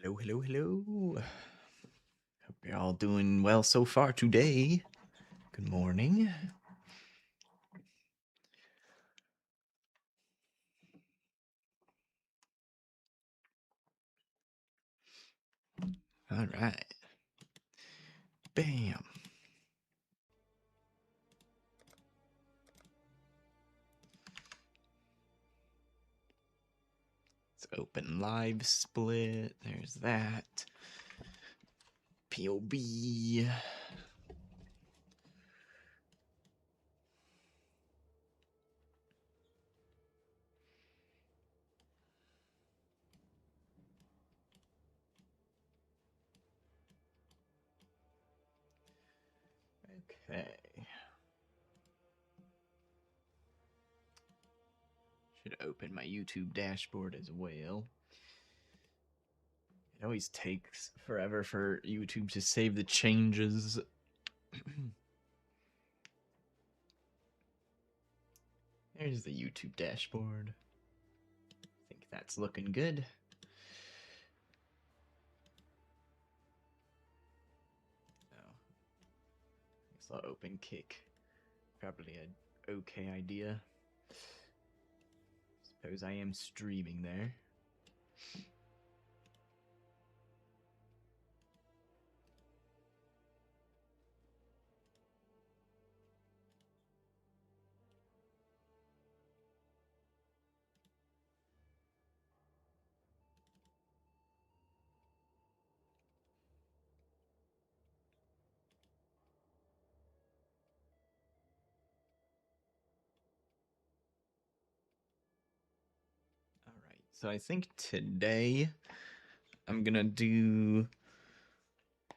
Hello, hello, hello. Hope you're all doing well so far today. Good morning. All right. Bam. Let's open live split. There's that. POB. Okay. Should open my YouTube dashboard as well. It always takes forever for YouTube to save the changes. There's the YouTube dashboard. I think that's looking good. Oh. Guess I'll open Kick. Probably an okay idea. Suppose I am streaming there. Alright, so I think today I'm gonna do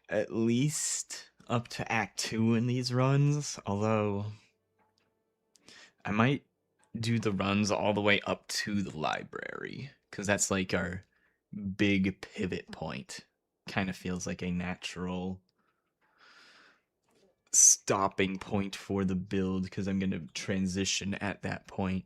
at least up to Act 2 in these runs, although I might do the runs all the way up to the library, because that's like our big pivot point. Kind of feels like a natural stopping point for the build, because I'm gonna transition at that point.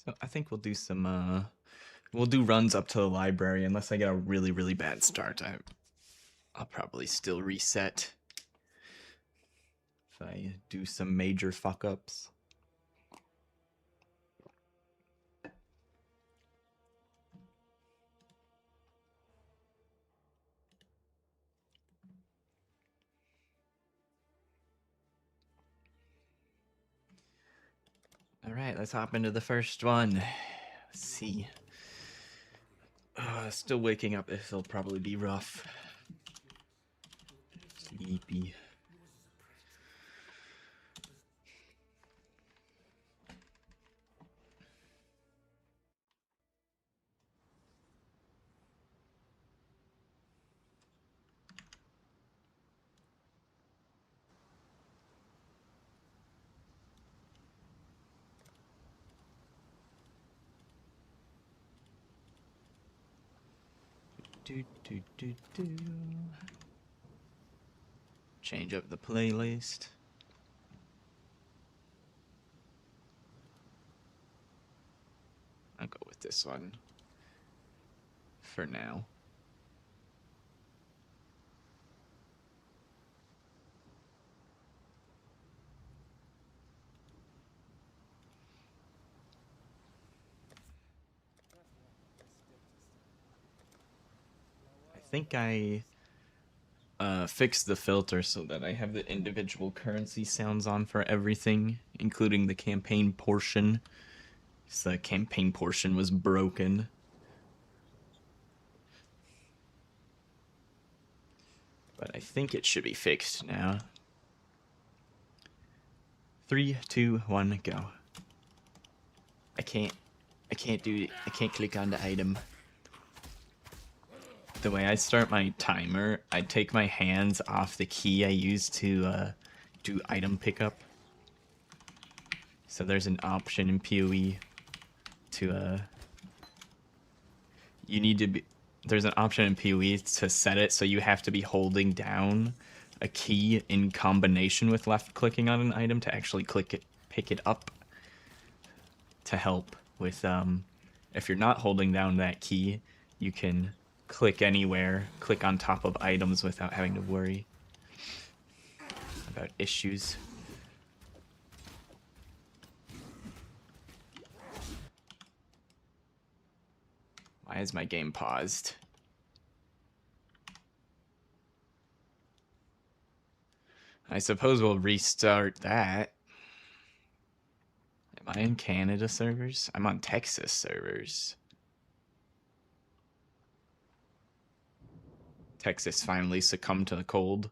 So I think we'll do some we'll do runs up to the library unless I get a really, really bad start. I'll probably still reset if I do some major fuck ups. All right, let's hop into the first one. Let's see. Still waking up. This will probably be rough. Sleepy. Do. Change up the playlist. I'll go with this one for now. I think I fixed the filter so that I have the individual currency sounds on for everything, including the campaign portion. So the campaign portion was broken. But I think it should be fixed now. 3, 2, 1, go. I can't click on the item. the way I start my timer, I take my hands off the key I use to do item pickup. So there's an option in PoE to you need to be there's an option in PoE to set it so you have to be holding down a key in combination with left clicking on an item to actually pick it up to help with if you're not holding down that key, you can click anywhere, click on top of items without having to worry about issues. Why is my game paused? I suppose we'll restart that. Am I in Canada servers? I'm on Texas servers. Texas finally succumbed to the cold.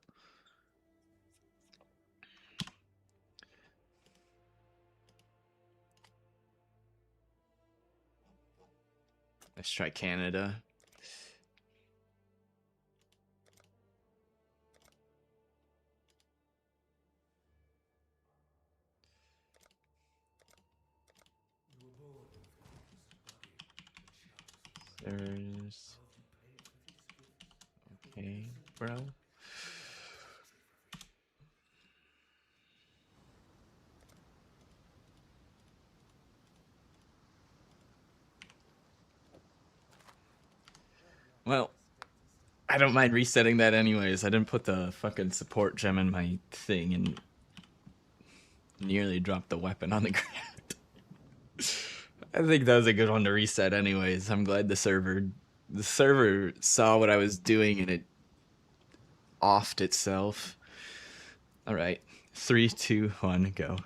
Let's try Canada. There's... Okay, bro. Well, I don't mind resetting that anyways. I didn't put the fucking support gem in my thing and nearly dropped the weapon on the ground. I think that was a good one to reset anyways. I'm glad the server saw what I was doing and it offed itself. All right, 3, 2, 1, go.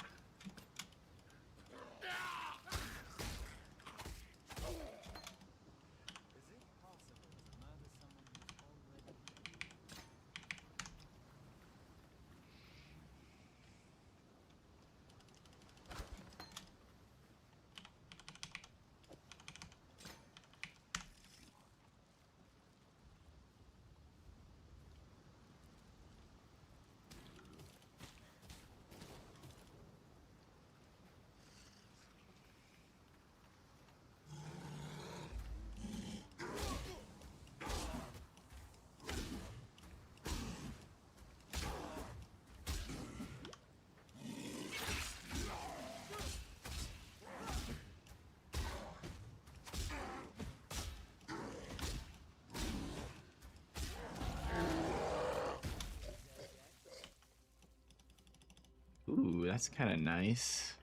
Ooh, that's kind of nice.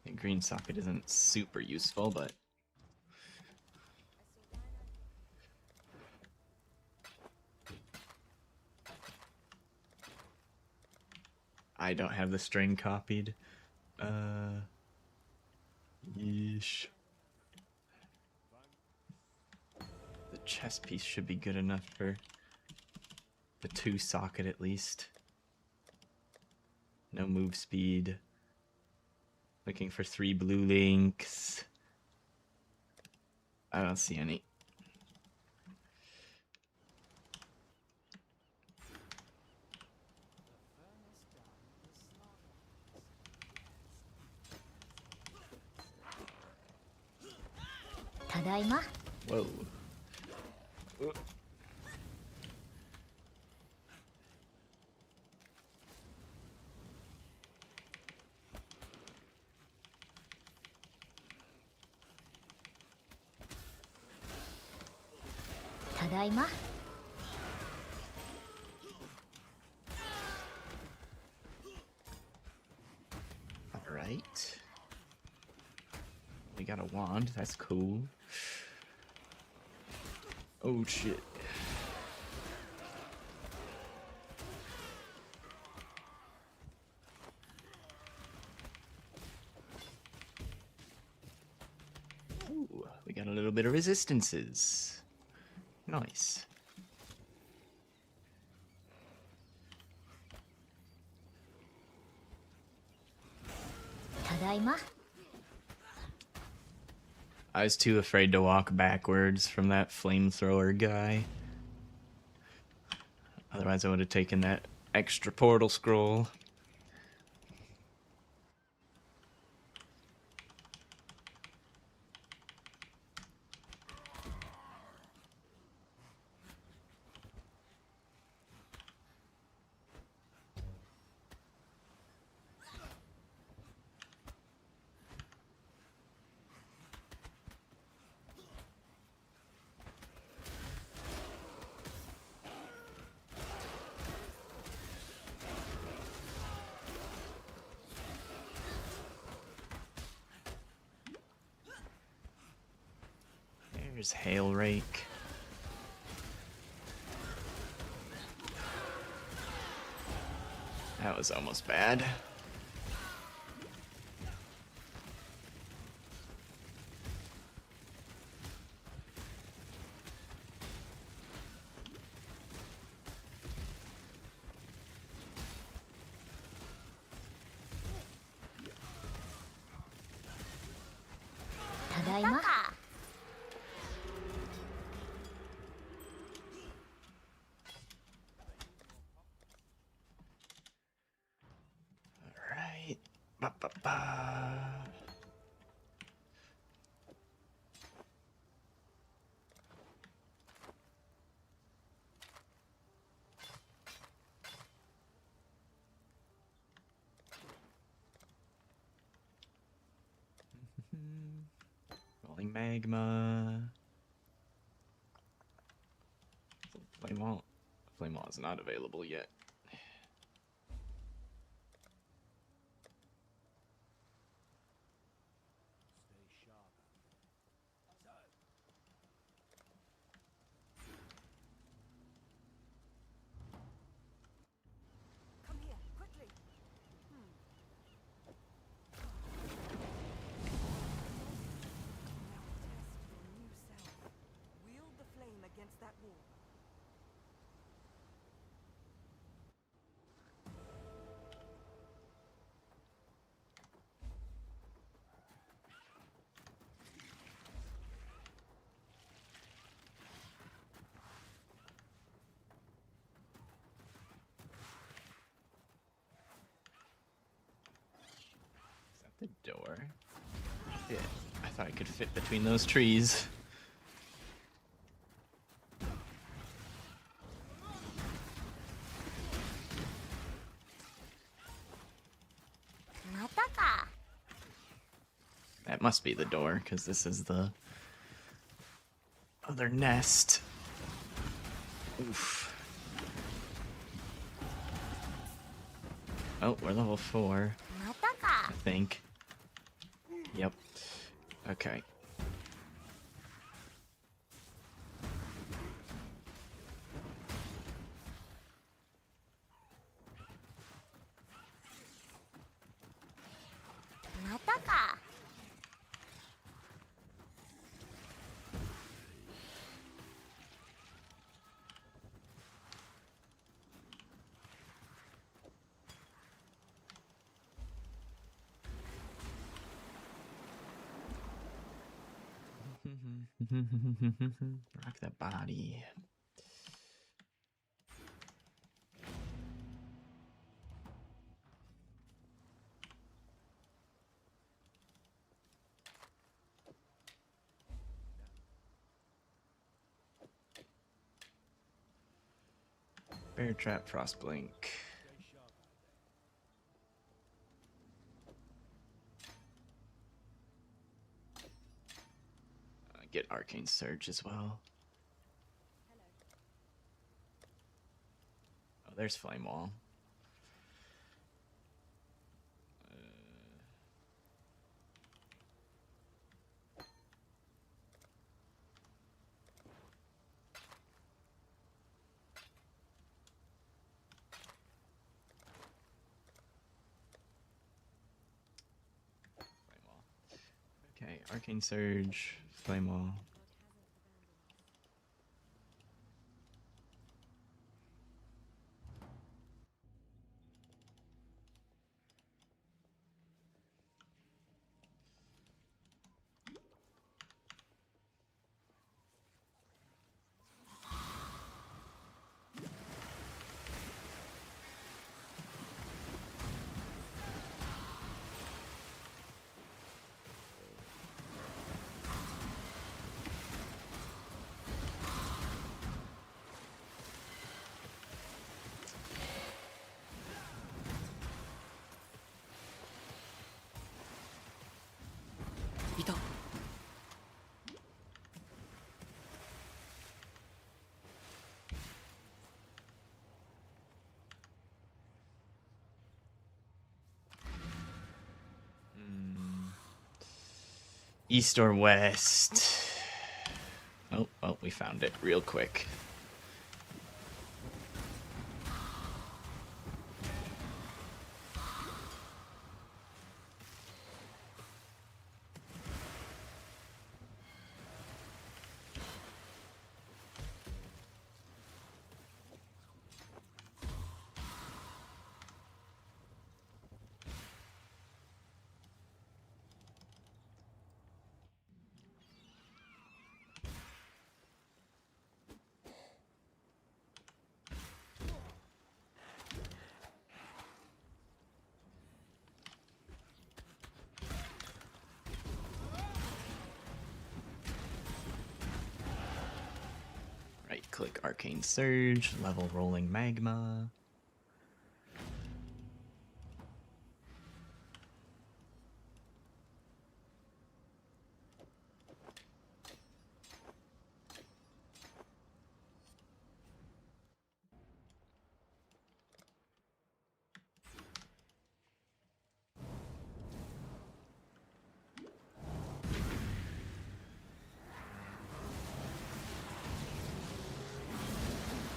The green socket isn't super useful, but... I don't have the string copied. Yeesh. The chest piece should be good enough for the 2 socket at least. No move speed. Looking for 3 blue links. I don't see any. Tadaima. Whoa. Tadaima. Alright. We got a wand, that's cool. Oh shit. Ooh, we got a little bit of resistances. Nice. Tadaima. I was too afraid to walk backwards from that flamethrower guy. Otherwise, I would have taken that extra portal scroll. There's Hail Rake. That was almost bad. Alright. Ba-ba-ba. Rolling magma. Flame wall. Flame wall is not available yet. Come here, quickly. Now test your new self. Wield the flame against that wall. Is that the door? Yeah. I thought I could fit between those trees. That must be the door, because this is the other nest. Oof. Oh, we're level 4. I think. Yep. Okay. Rock that body. Bear trap, frost blink. Get arcane surge as well. Oh, there's flame wall. Flame wall. Okay, arcane surge, flame wall. East or west? Oh, well, we found it real quick. Right-click Arcane Surge, level Rolling Magma.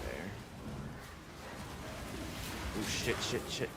There. Oh, shit.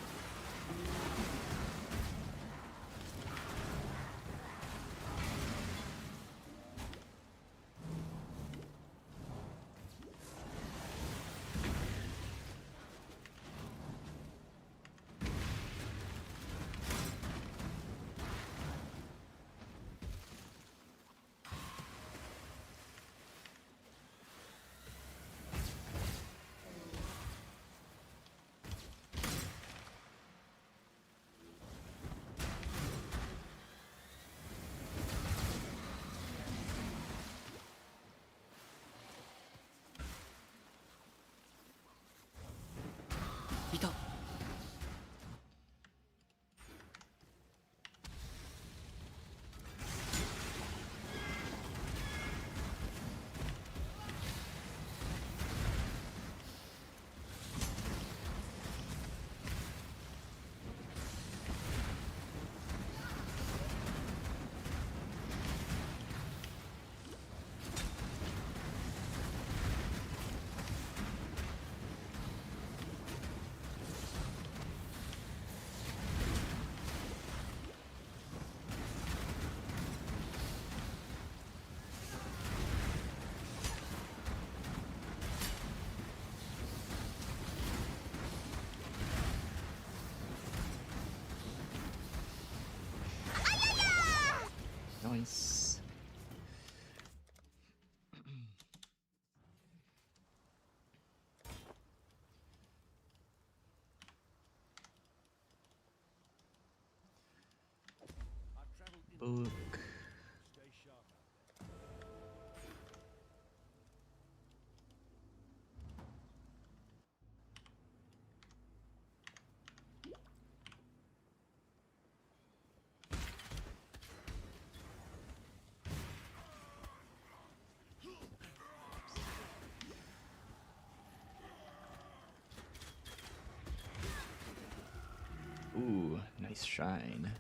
Nice. Book. Ooh, nice shine.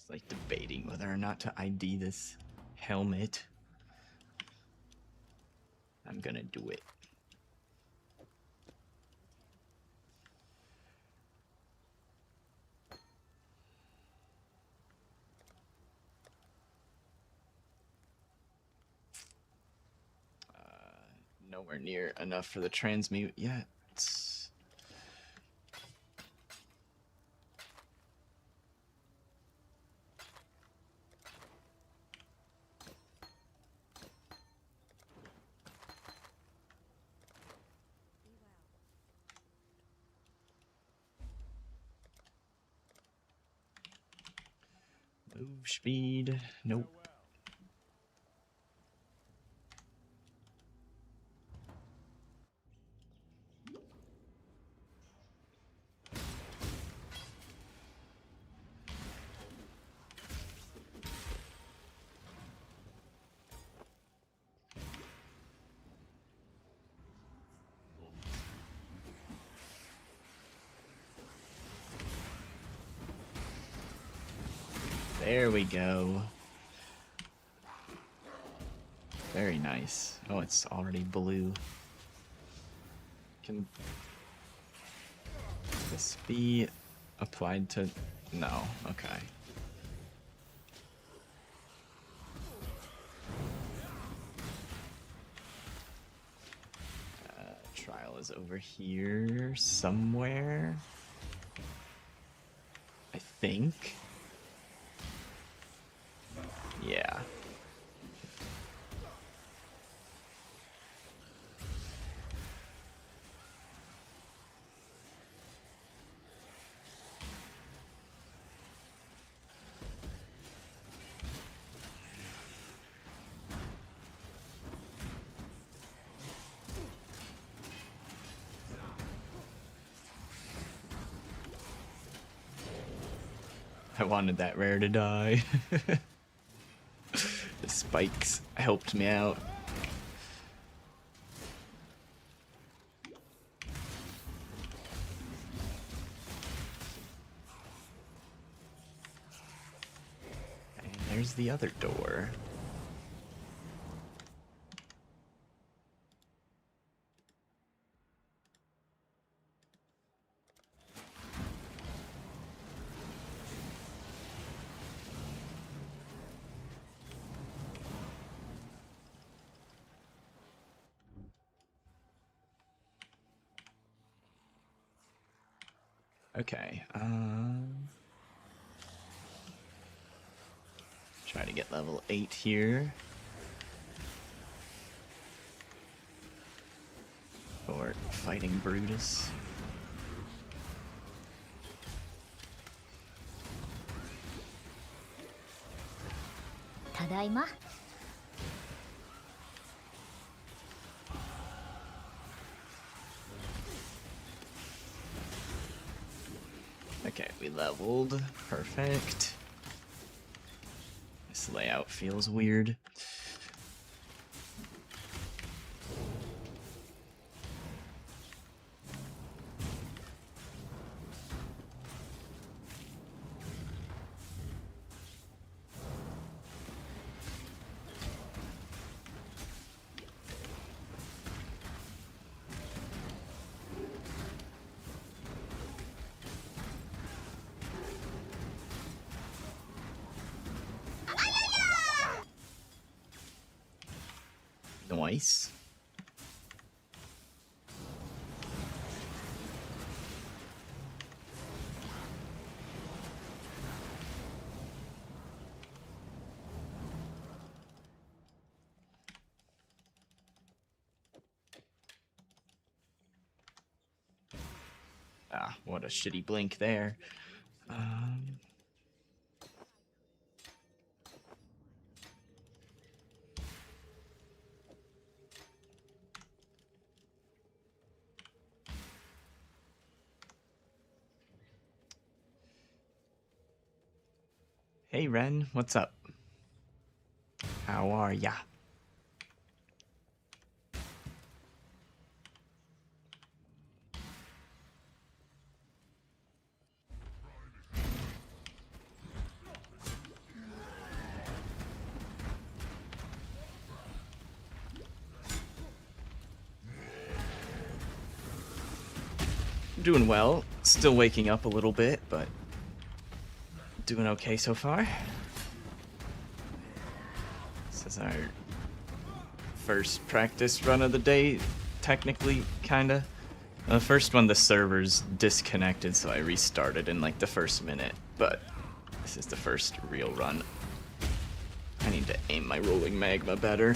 Just like debating whether or not to ID this helmet. I'm gonna do it. Nowhere near enough for the transmute yet. Move speed. Nope. There we go. Very nice. Oh, it's already blue. Can this be applied to... No, okay. Trial is over here somewhere. I think. Yeah. I wanted that rare to die. The spikes helped me out. And there's the other door. Okay, try to get level 8 here. For fighting Brutus. Tadaima. Okay, we leveled. Perfect. This layout feels weird. Nice. Ah, what a shitty blink there. Hey Ren, what's up? How are ya? Doing well. Still waking up a little bit, but doing okay so far. This is our first practice run of the day, technically, kinda. The first one, the servers disconnected, so I restarted in like the first minute, but this is the first real run. I need to aim my rolling magma better.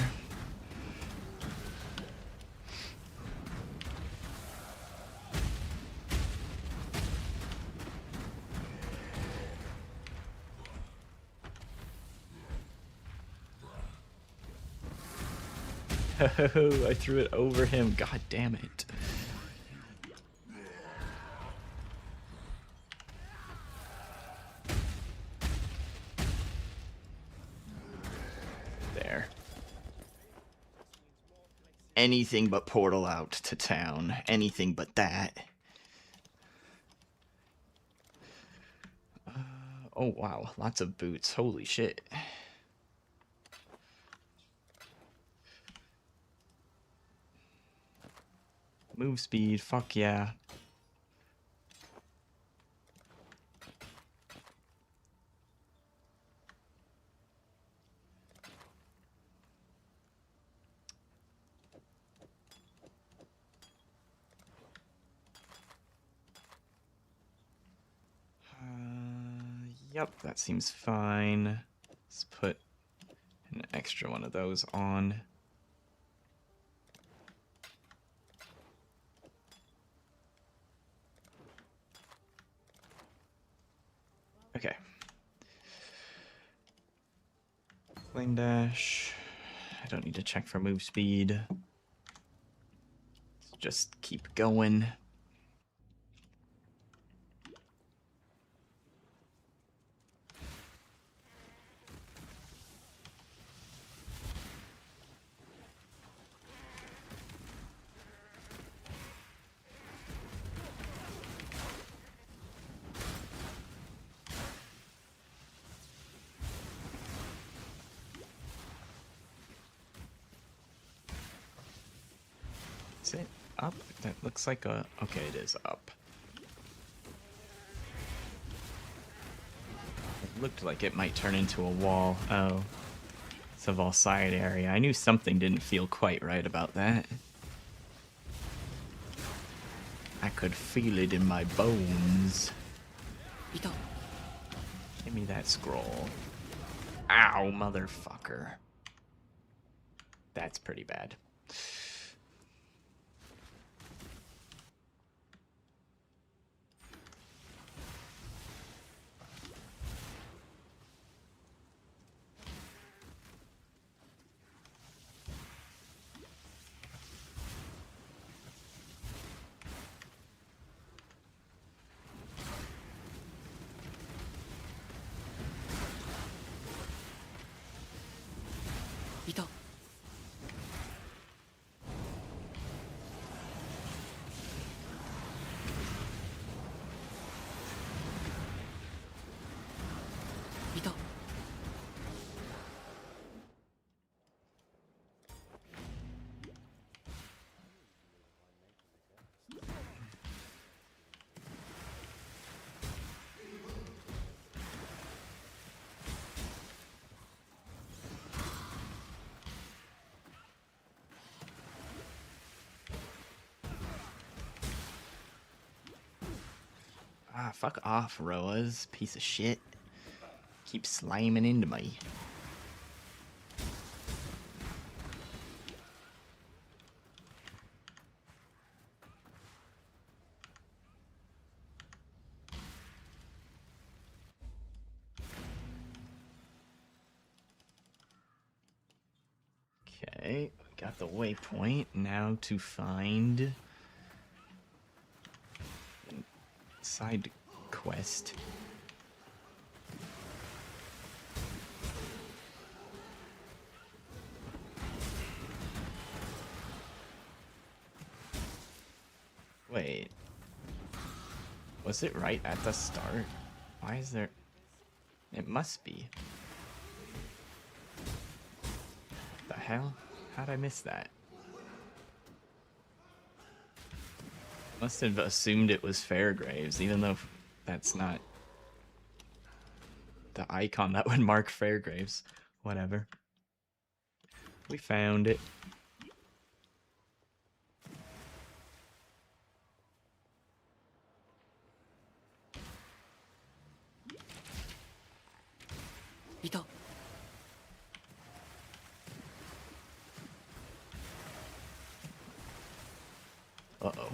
Oh, I threw it over him. God damn it. There. Anything but portal out to town. Anything but that. Oh, wow. Lots of boots. Holy shit. Move speed. Fuck yeah. Yep, that seems fine. Let's put an extra one of those on. Okay. Flame dash. I don't need to check for move speed. Let's just keep going. Is it up? That looks like a... Okay, it is up. It looked like it might turn into a wall. Oh. It's a Volside area. I knew something didn't feel quite right about that. I could feel it in my bones. Give me that scroll. Ow, motherfucker. That's pretty bad. Ah, fuck off, Roas. Piece of shit. Keep slamming into me. Okay, got the waypoint. Now to find... side quest. Wait. Was it right at the start? Why is there... It must be. The hell? How'd I miss that? Must have assumed it was Fairgraves, even though that's not the icon that would mark Fairgraves. Whatever. We found it. Uh-oh.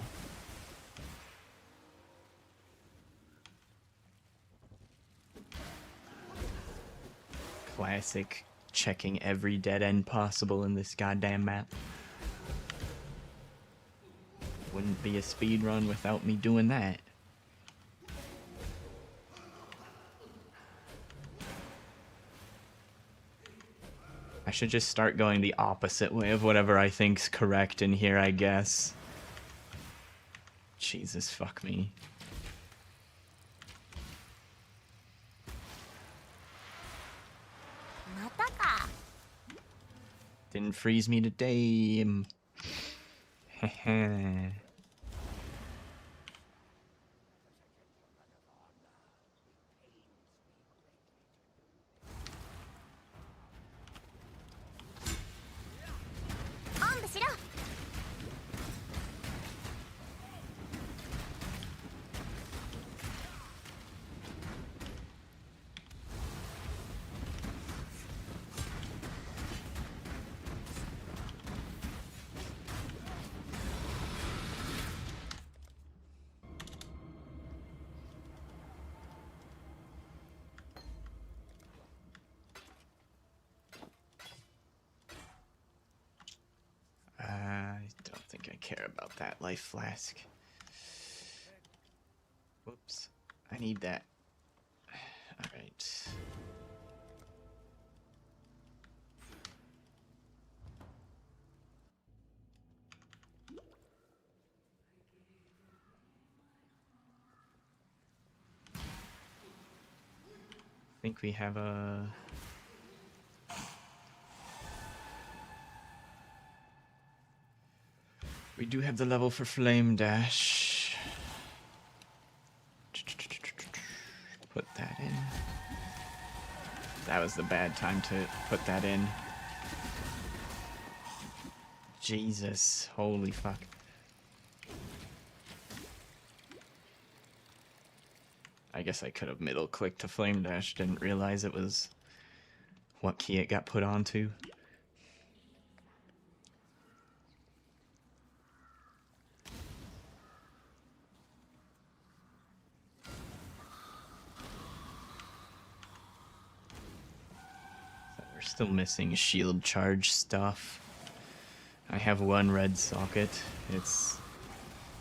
Classic checking every dead end possible in this goddamn map. Wouldn't be a speed run without me doing that. I should just start going the opposite way of whatever I think's correct in here, I guess. Jesus, fuck me. Didn't freeze me today. Heh. I don't think I care about that life flask. Whoops. I need that. Alright. I think we have a... We do have the level for Flame Dash. Put that in. That was the bad time to put that in. Jesus, holy fuck. I guess I could have middle clicked to Flame Dash, didn't realize it was what key it got put onto. We're still missing shield charge stuff. I have one red socket. I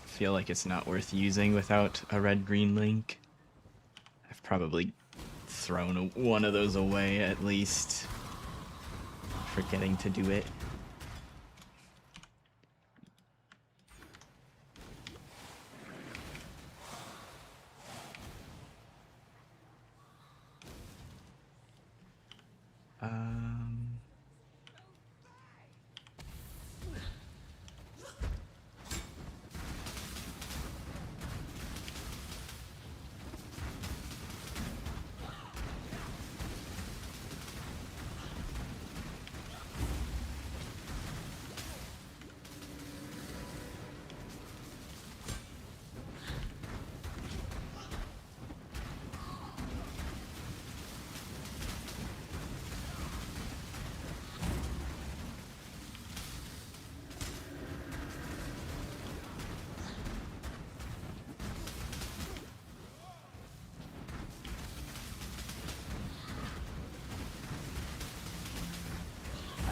feel like it's not worth using without a red-green link. I've probably thrown one of those away at least, forgetting to do it.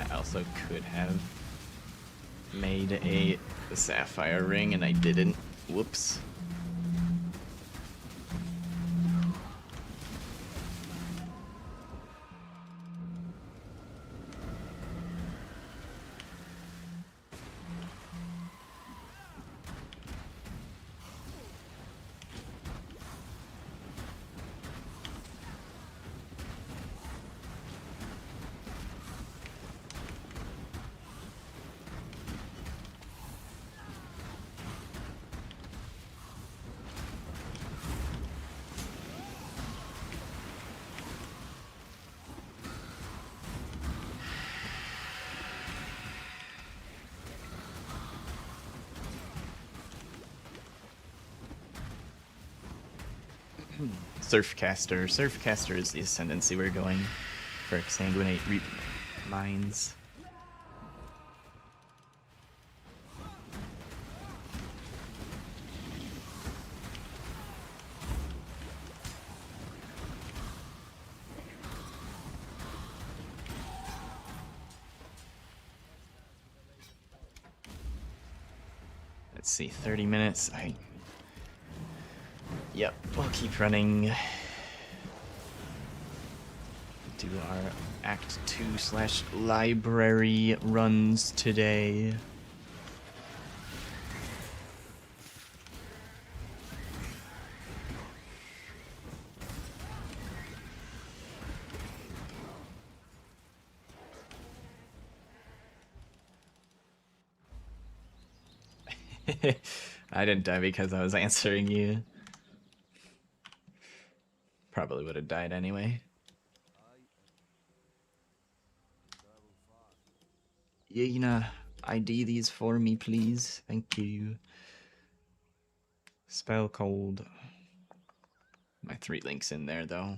I also could have made a sapphire ring and I didn't. Whoops. Surfcaster. Surfcaster is the ascendancy we're going for Exsanguinate Reap Mines. Let's see, 30 minutes. Yep, we'll keep running. Do our Act 2/library runs today. I didn't die because I was answering you. Probably would have died anyway. Yena, ID these for me, please. Thank you. Spell cold. My 3 links in there, though.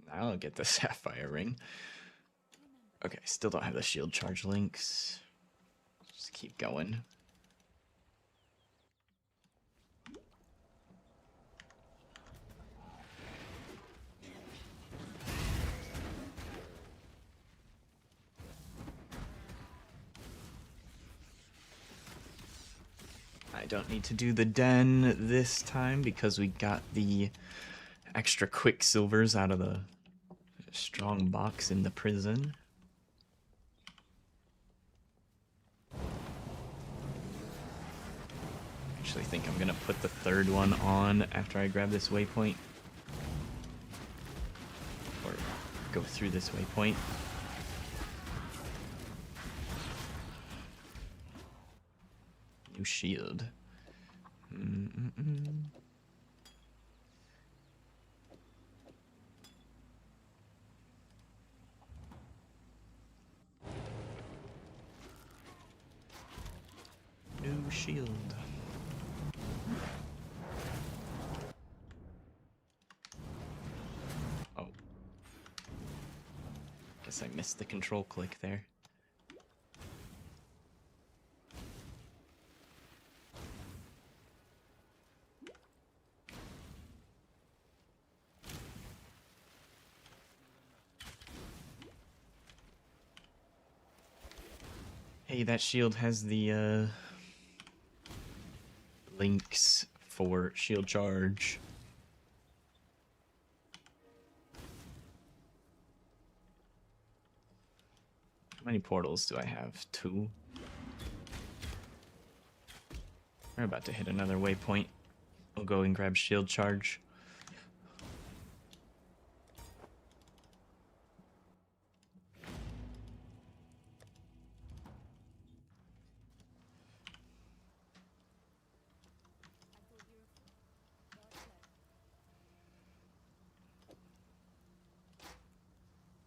Now I'll get the Sapphire Ring. Okay, still don't have the shield charge links. Just keep going. I don't need to do the den this time because we got the extra quicksilvers out of the strong box in the prison. Actually think I'm gonna put the 3rd one on after I grab this waypoint. Or go through this waypoint. New shield. New shield. Oh. Guess I missed the control click there. Hey, that shield has the links for shield charge. How many portals do I have? 2. We're about to hit another waypoint. We'll go and grab shield charge.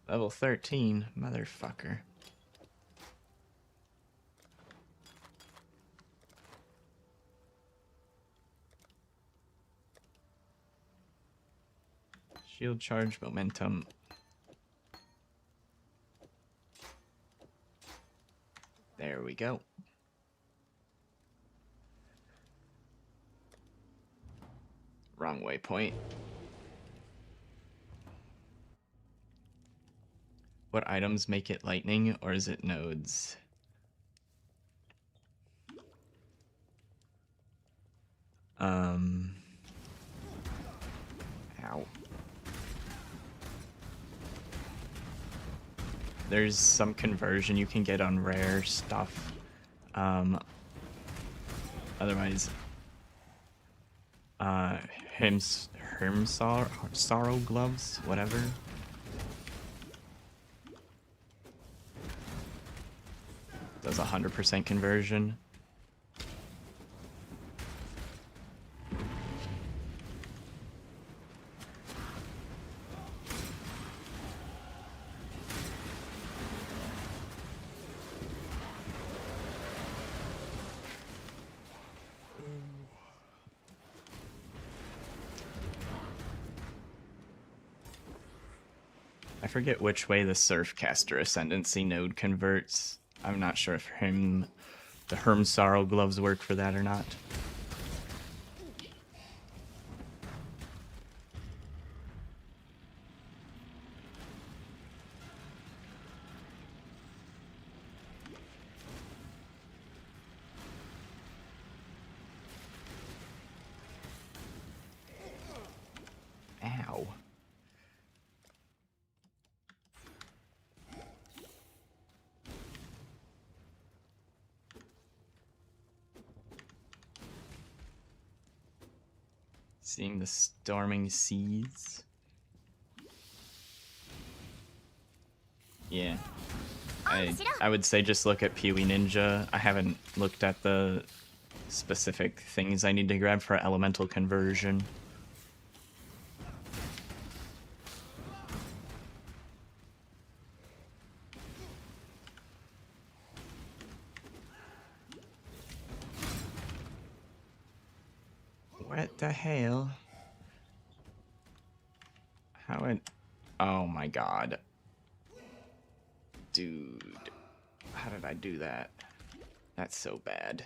Level 13, motherfucker. Shield charge momentum. There we go. Wrong waypoint. What items make it lightning, or is it nodes? Ow. There's some conversion you can get on rare stuff. Otherwise, sorrow gloves, whatever. Does 100% conversion. I forget which way the Surfcaster Ascendancy node converts. I'm not sure if the Herm Sorrow gloves work for that or not. Ow. Seeing the storming seas. Yeah. I would say just look at Pee-wee Ninja. I haven't looked at the specific things I need to grab for elemental conversion. What the hell? Oh my god. Dude. How did I do that? That's so bad.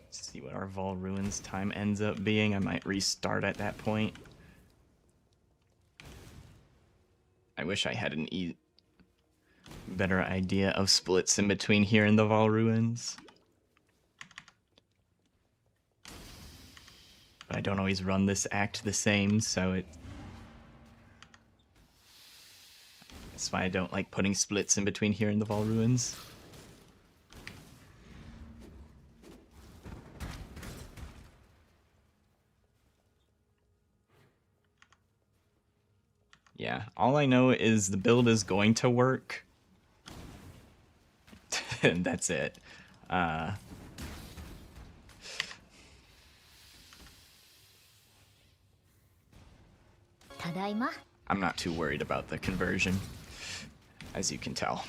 Let's see what our Vol Ruins time ends up being. I might restart at that point. I wish I had an better idea of splits in between here and the Vol Ruins. But I don't always run this act the same, so that's why I don't like putting splits in between here and the Vol Ruins. Yeah, all I know is the build is going to work. And that's it. I'm not too worried about the conversion, as you can tell.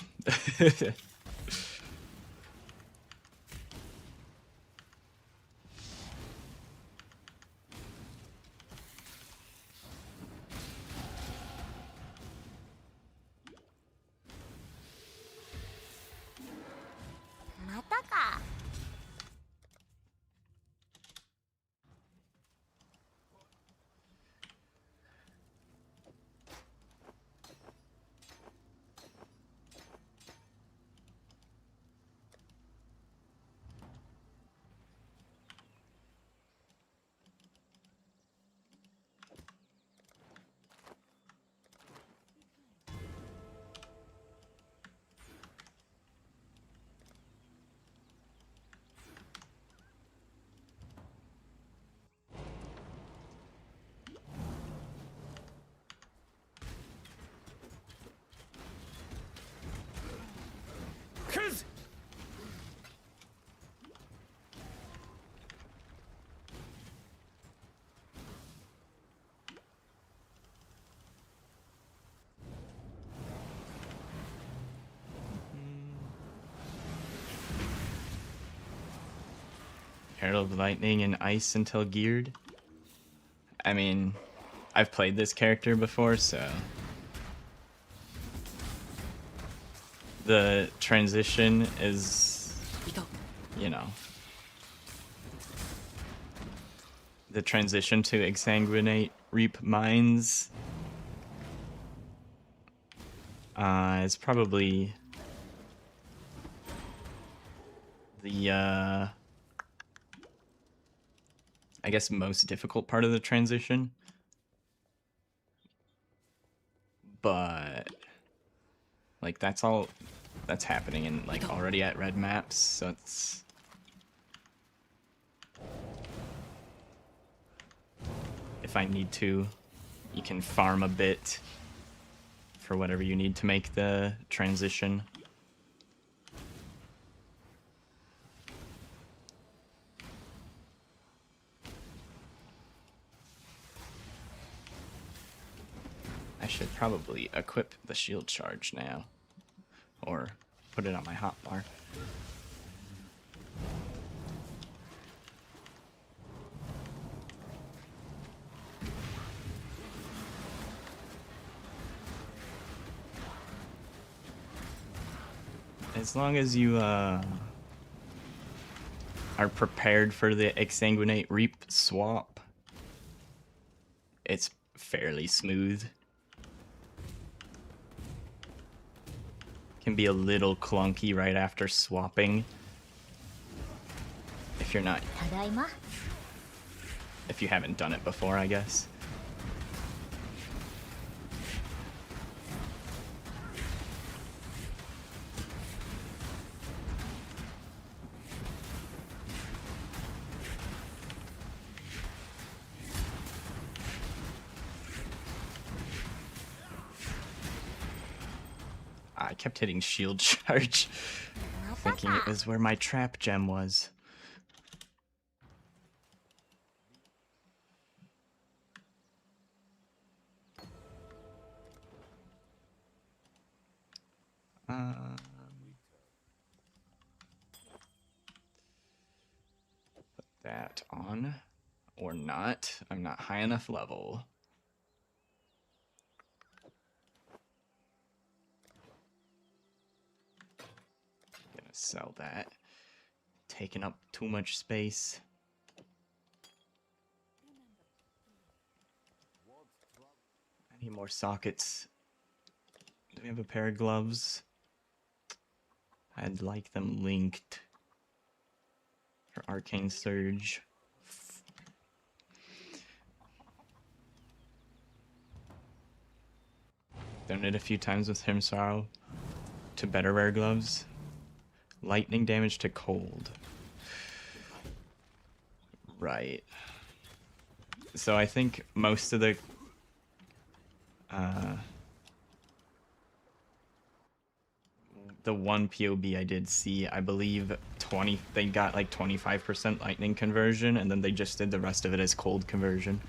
Herald of Lightning and Ice until geared. I mean, I've played this character before, so the transition is, you know, the transition to Exsanguinate Reap Mines is probably the I guess most difficult part of the transition, but like that's happening in like already at red maps, so it's if I need to, you can farm a bit for whatever you need to make the transition. I should probably equip the shield charge now, or put it on my hotbar. As long as you are prepared for the Exsanguinate Reap swap, it's fairly smooth. Can be a little clunky right after swapping if you're not, if you haven't done it before, I guess. I kept hitting shield charge, thinking it was where my trap gem was. Put that on, or not. I'm not high enough level. Gonna sell that. Taking up too much space. I need more sockets. Do we have a pair of gloves? I'd like them linked for Arcane Surge. Done it a few times with Himsarl to better wear gloves. Lightning damage to cold. Right. So I think most of the one POB I did see, I believe they got like 25% lightning conversion, and then they just did the rest of it as cold conversion.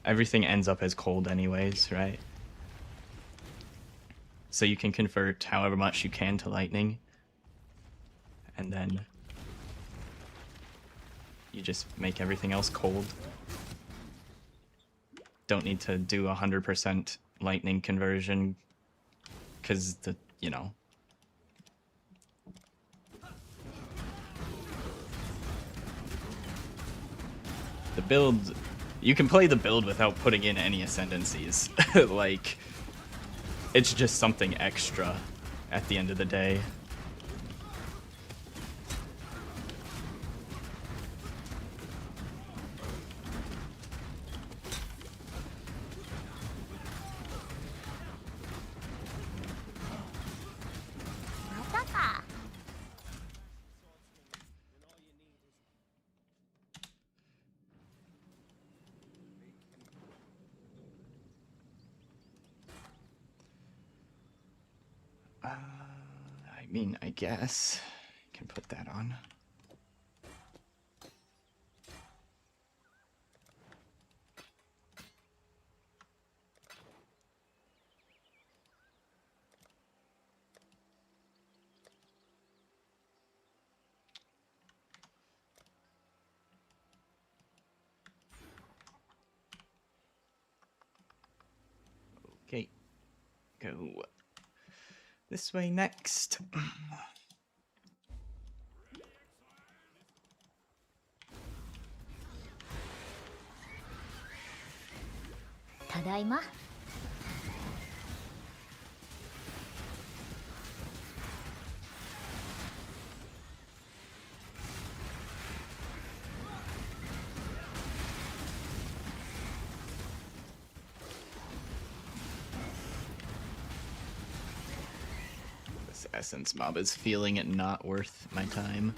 Everything ends up as cold anyways, right? So you can convert however much you can to lightning, and then you just make everything else cold. Don't need to do 100% lightning conversion, because the build, you can play the build without putting in any ascendancies. Like, it's just something extra at the end of the day. I mean, I guess I can put that on. Okay, go this way next. Tadaima. This essence mob is feeling it not worth my time.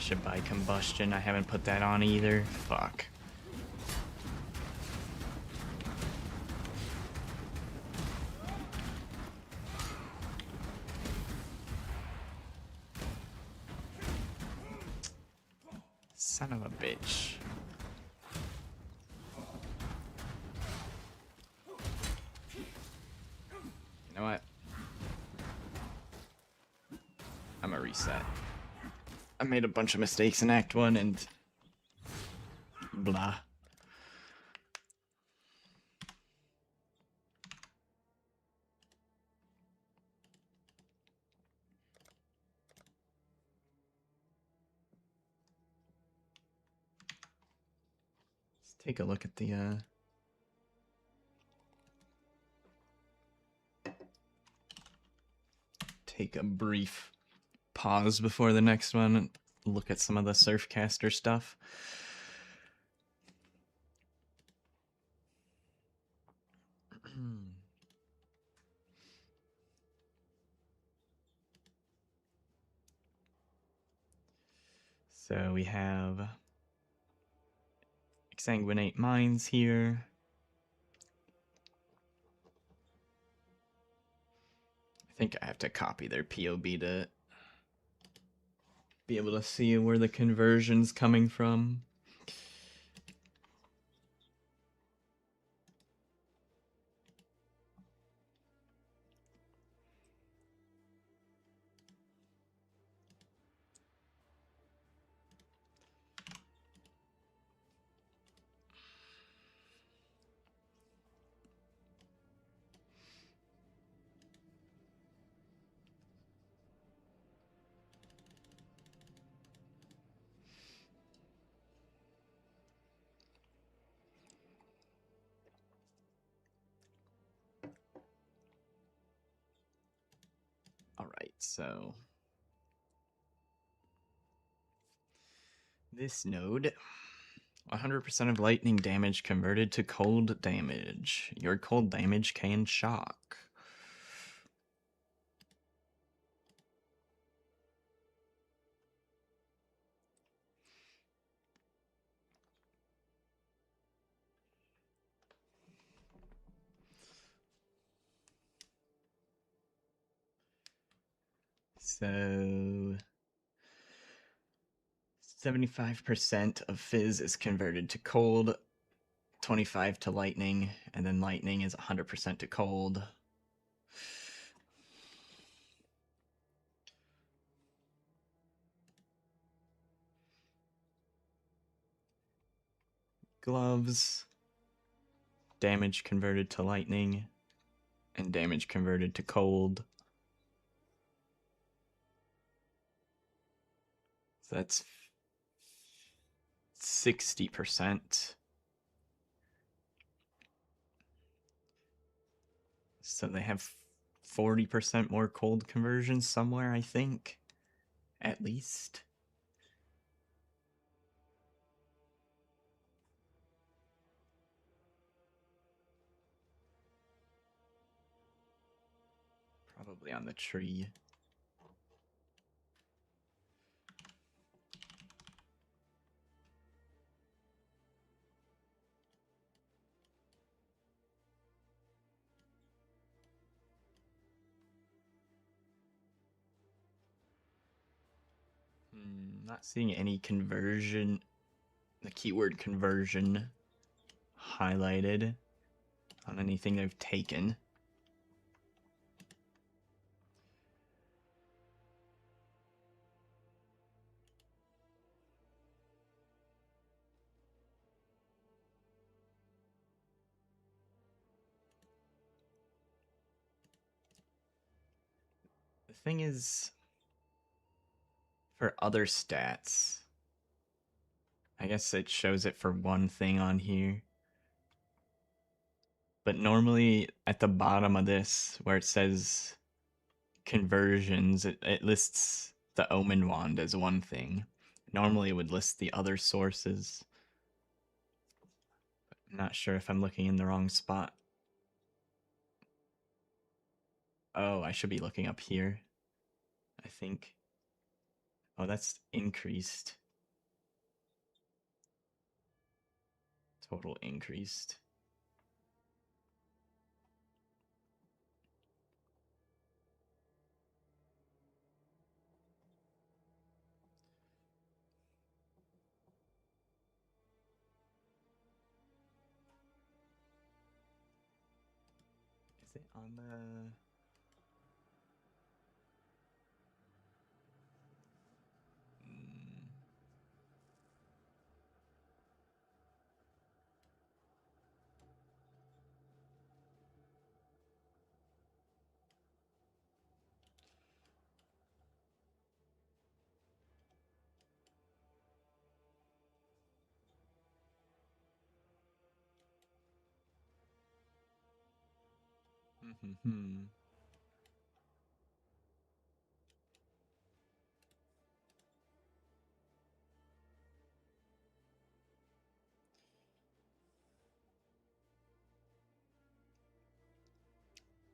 should buy combustion. I haven't put that on either. Fuck. Son of a bitch. You know what? I'm gonna reset. I made a bunch of mistakes in Act 1 and blah. Let's take a look at the take a brief pause before the next one and look at some of the Surfcaster stuff. So we have Exsanguinate Mines here. I think I have to copy their POB to be able to see where the conversion's coming from. Alright, so this node, 100% of lightning damage converted to cold damage. Your cold damage can shock. So 75% of fizz is converted to cold, 25 to lightning, and then lightning is 100% to cold. Gloves, damage converted to lightning, and damage converted to cold. So that's 60%. So they have 40% more cold conversions somewhere, I think. At least. Probably on the tree. Not seeing any conversion, the keyword conversion highlighted on anything they've taken. The thing is, for other stats, I guess it shows it for one thing on here. But normally at the bottom of this, where it says conversions, it lists the Omen Wand as one thing. Normally it would list the other sources. I'm not sure if I'm looking in the wrong spot. Oh, I should be looking up here, I think. Oh, that's increased. Total increased. Is it on the...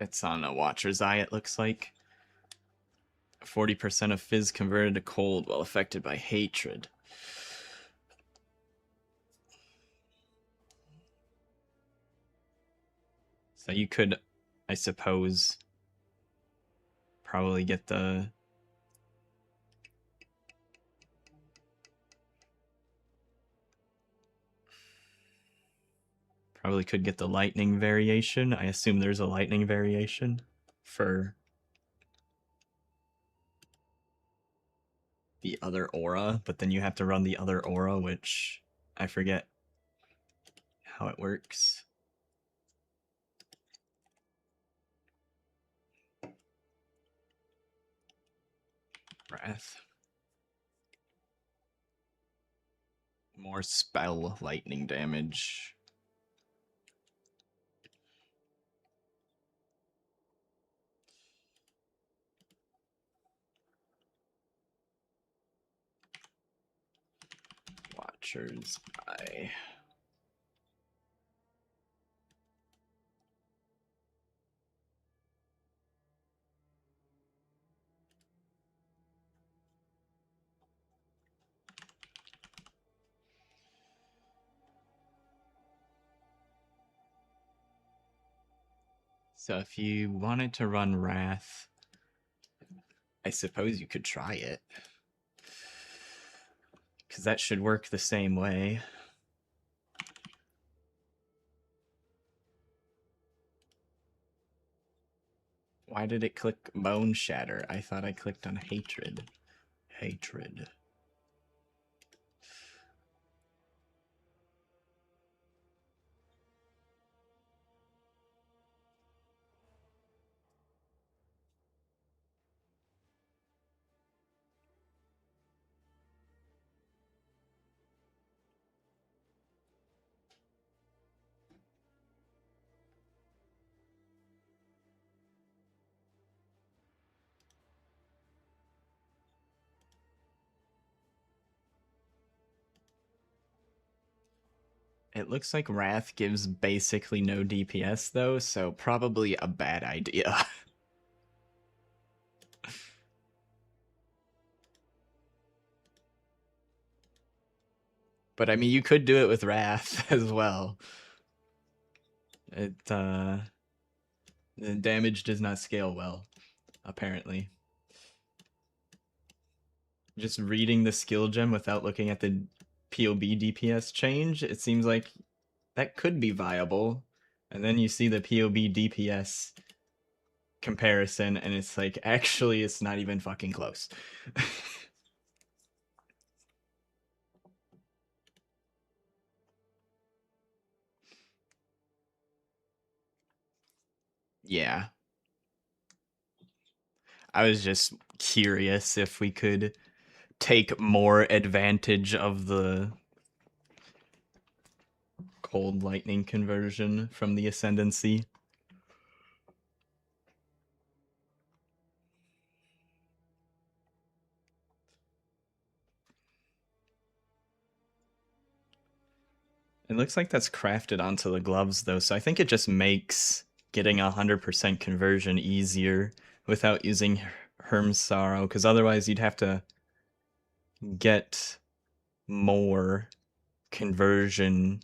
It's on a Watcher's Eye, it looks like. 40% of fizz converted to cold while affected by hatred. So you could, I suppose, probably get the... Probably could get the lightning variation. I assume there's a lightning variation for the other aura, but then you have to run the other aura, which I forget how it works. Wrath. More spell lightning damage. Watcher's Eye. So if you wanted to run Wrath, I suppose you could try it. Because that should work the same way. Why did it click Bone Shatter? I thought I clicked on Hatred. Hatred. It looks like Wrath gives basically no DPS though, so probably a bad idea. But I mean, you could do it with Wrath as well. The damage does not scale well, apparently. Just reading the skill gem without looking at the POB DPS change, it seems like that could be viable. And then you see the POB DPS comparison, and it's like, actually, it's not even fucking close. Yeah. I was just curious if we could take more advantage of the cold lightning conversion from the Ascendancy. It looks like that's crafted onto the gloves though, so I think it just makes getting 100% conversion easier without using Herm's Sorrow, because otherwise you'd have to get more conversion,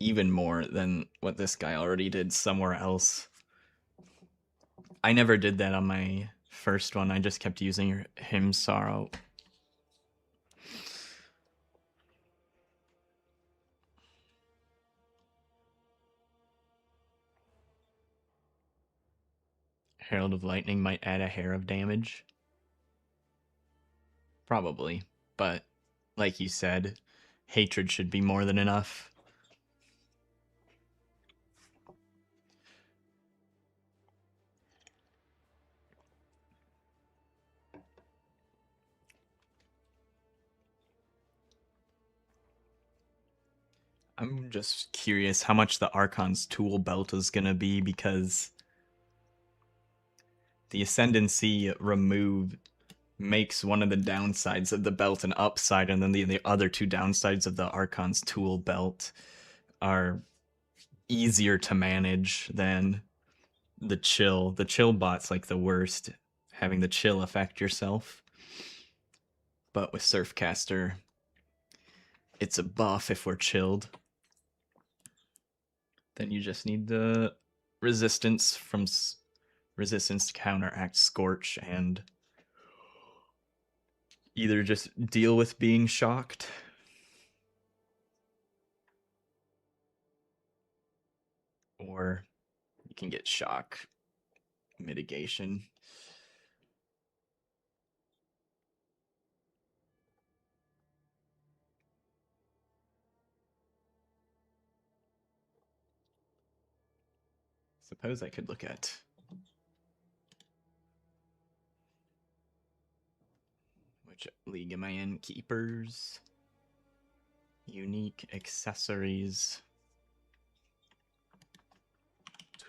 even more than what this guy already did somewhere else. I never did that on my first one. I just kept using Hymn Sorrow. Herald of Lightning might add a hair of damage. Probably. But, like you said, hatred should be more than enough. I'm just curious how much the Archon's tool belt is going to be, because the Ascendancy remove makes one of the downsides of the belt an upside, and then the other two downsides of the Archon's tool belt are easier to manage than the chill. The chill bot's like the worst, having the chill affect yourself. But with Surfcaster, it's a buff if we're chilled. Then you just need the resistance from resistance to counteract Scorch, and either just deal with being shocked or you can get shock mitigation. Suppose I could look at which league am I in? Keepers, unique accessories,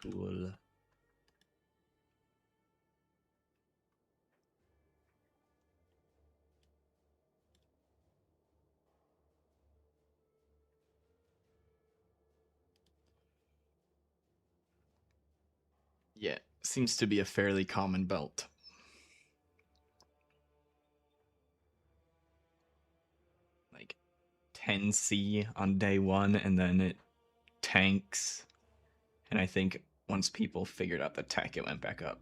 tool. Yeah, seems to be a fairly common belt. Like 10C on day one, and then it tanks. And I think once people figured out the tech, it went back up.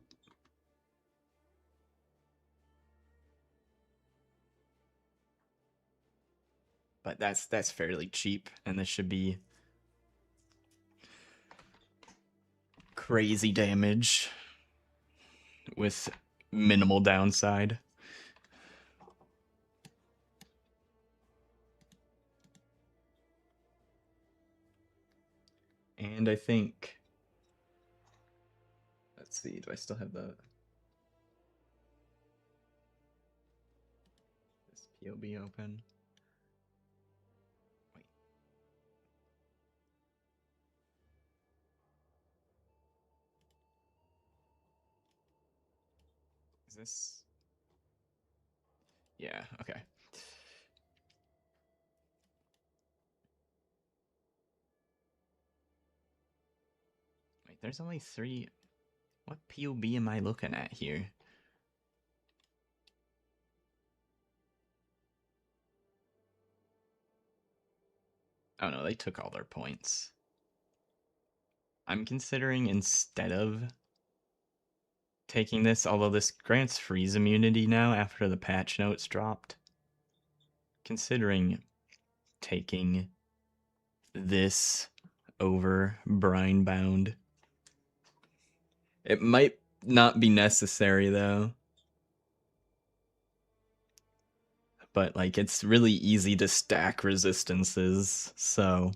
But that's fairly cheap, and this should be crazy damage with minimal downside. And I think, let's see, do I still have this POB open? Wait. Is this? Yeah, okay. Wait, there's only 3. What POB am I looking at here? Oh no, they took all their points. I'm considering, instead of taking this, although this grants freeze immunity now after the patch notes dropped, considering taking this over Brine Bound. It might not be necessary though. But like, it's really easy to stack resistances, so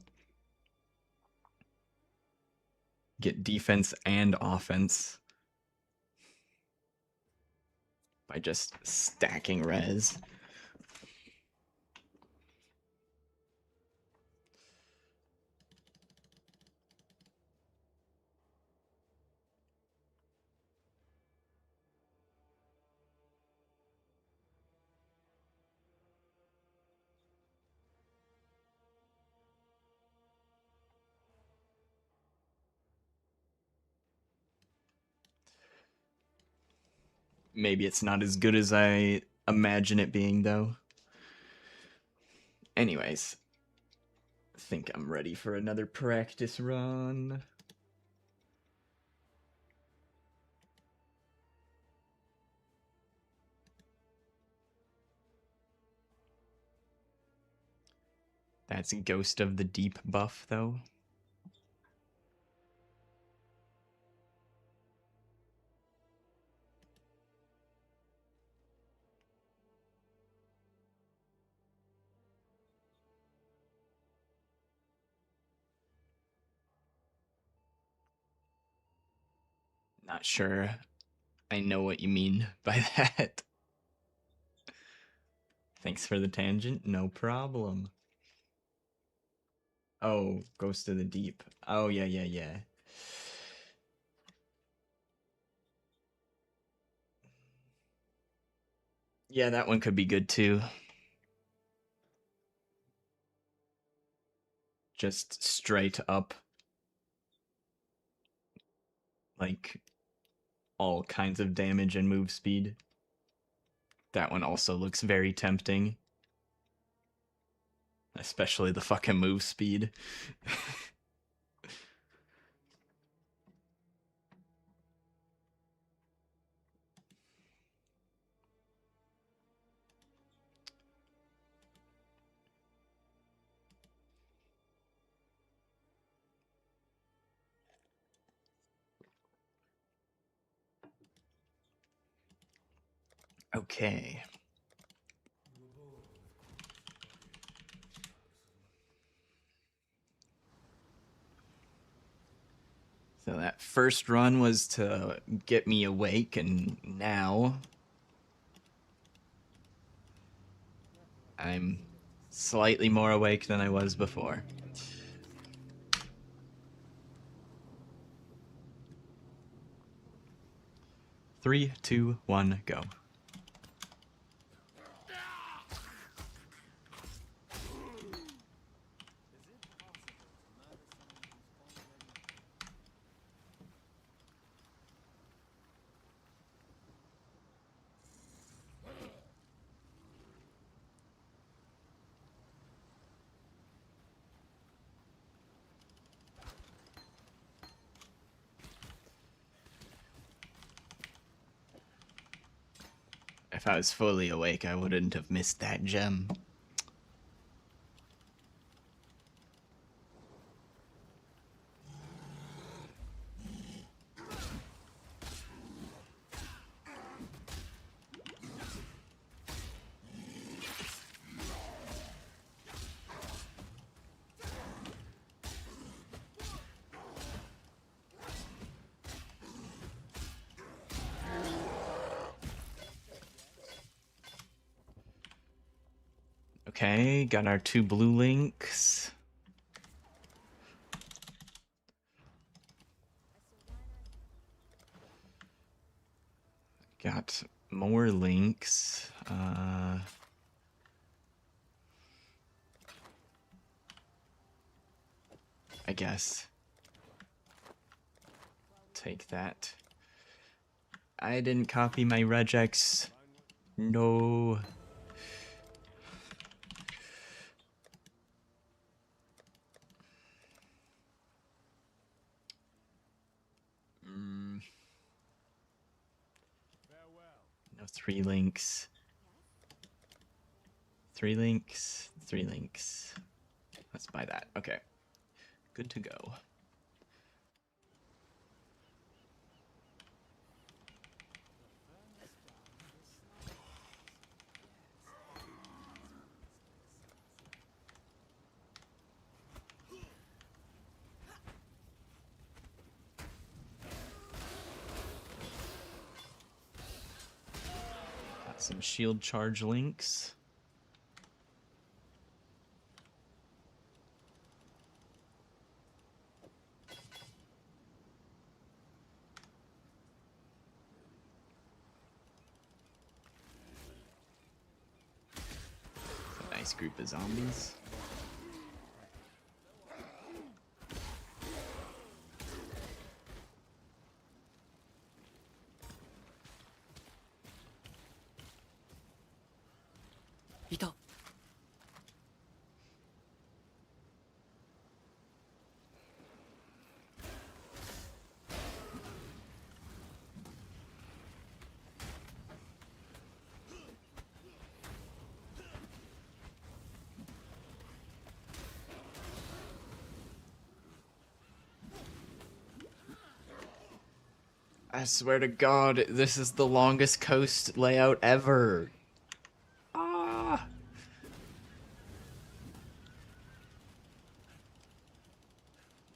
get defense and offense by just stacking res. Maybe it's not as good as I imagine it being, though. Anyways, I think I'm ready for another practice run. That's Ghost of the Deep buff, though. Not sure I know what you mean by that. Thanks for the tangent, no problem. Oh, Ghost of the Deep. Oh, yeah. Yeah, that one could be good too. Just straight up. Like, all kinds of damage and move speed. That one also looks very tempting. Especially the fucking move speed. Okay. So that first run was to get me awake, and now I'm slightly more awake than I was before. Three, two, one, go. If I was fully awake, I wouldn't have missed that gem. Okay, got our 2 blue links. Got more links. I guess. Take that. I didn't copy my regex. No. No 3 links. 3 links. 3 links. Let's buy that. Okay. Good to go. Got some shield charge links. A nice group of zombies. I swear to God, this is the longest coast layout ever. Ah!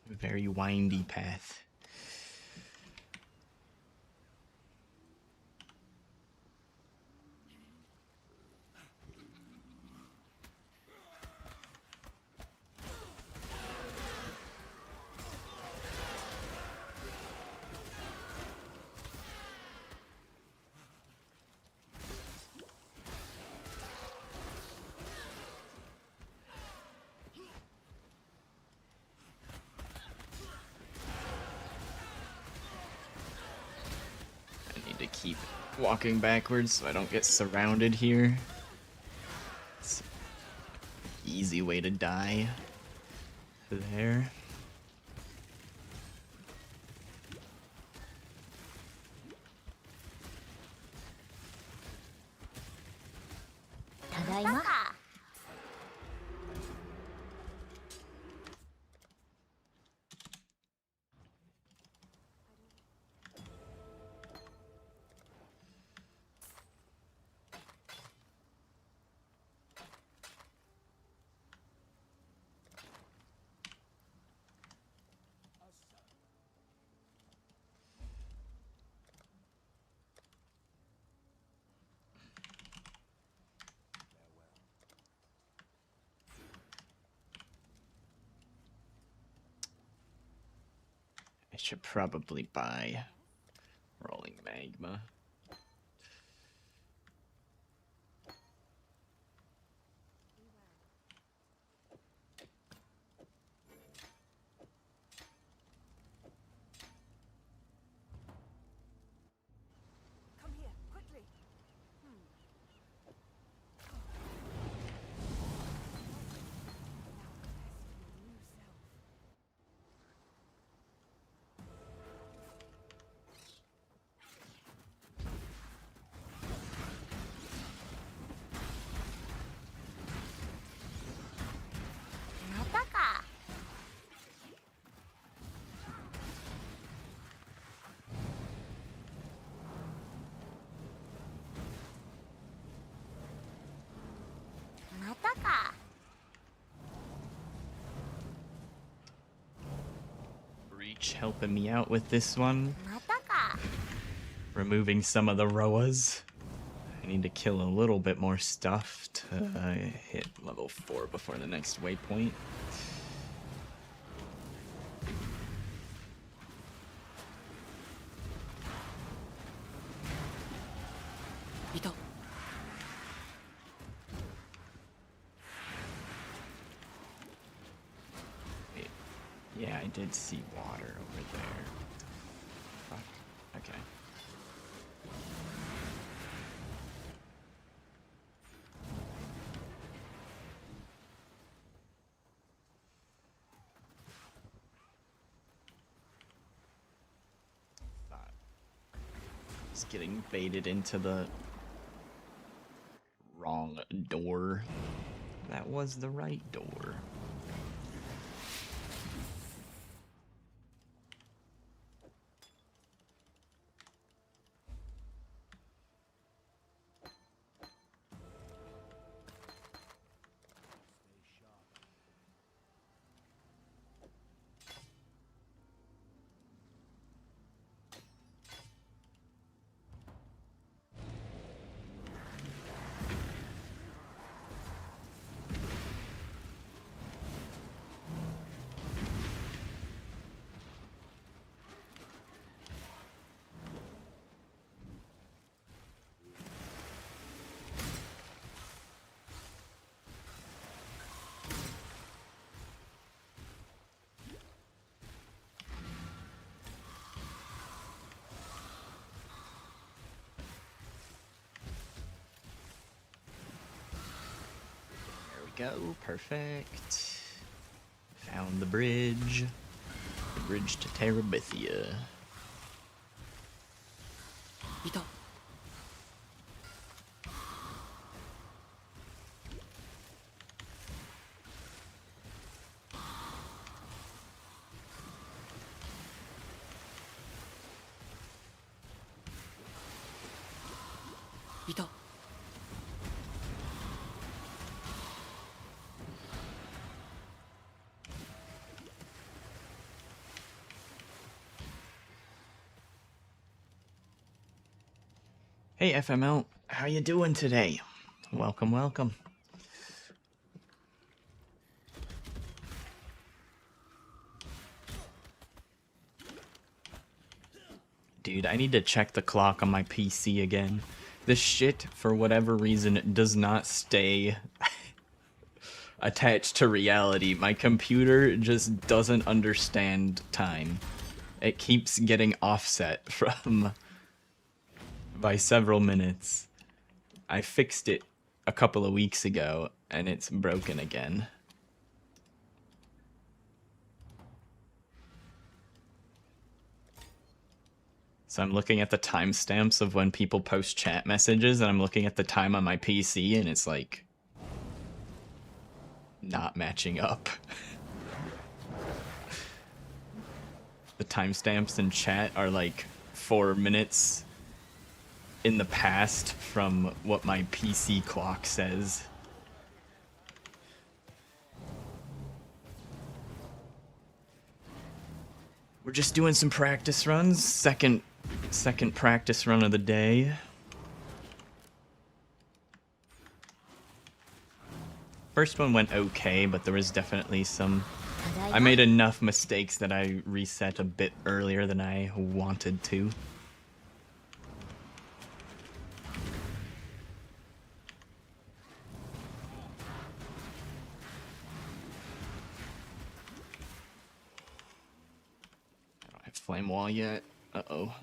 Very windy path. To keep walking backwards so I don't get surrounded here. It's an easy way to die. There. Tadaima. I should probably buy rolling magma. Come here, quickly. Breach helping me out with this one. Removing some of the Roas. I need to kill a little bit more stuff to hit level 4 before the next waypoint. Wait, yeah, I did see water over there. Fuck. Okay. Just getting baited into the wrong door. That was the right door. Go, perfect. Found the bridge. The bridge to Terabithia. いた。 Hey FML, how you doing today? Welcome, welcome. Dude, I need to check the clock on my PC again. This shit, for whatever reason, does not stay attached to reality. My computer just doesn't understand time. It keeps getting offset from by several minutes. I fixed it a couple of weeks ago, and it's broken again. So I'm looking at the timestamps of when people post chat messages, and I'm looking at the time on my PC, and it's like not matching up. The timestamps in chat are like 4 minutes in the past from what my PC clock says. We're just doing some practice runs. Second practice run of the day. First one went okay, but there was definitely some... I made enough mistakes that I reset a bit earlier than I wanted to. I don't have flame wall yet. Uh-oh.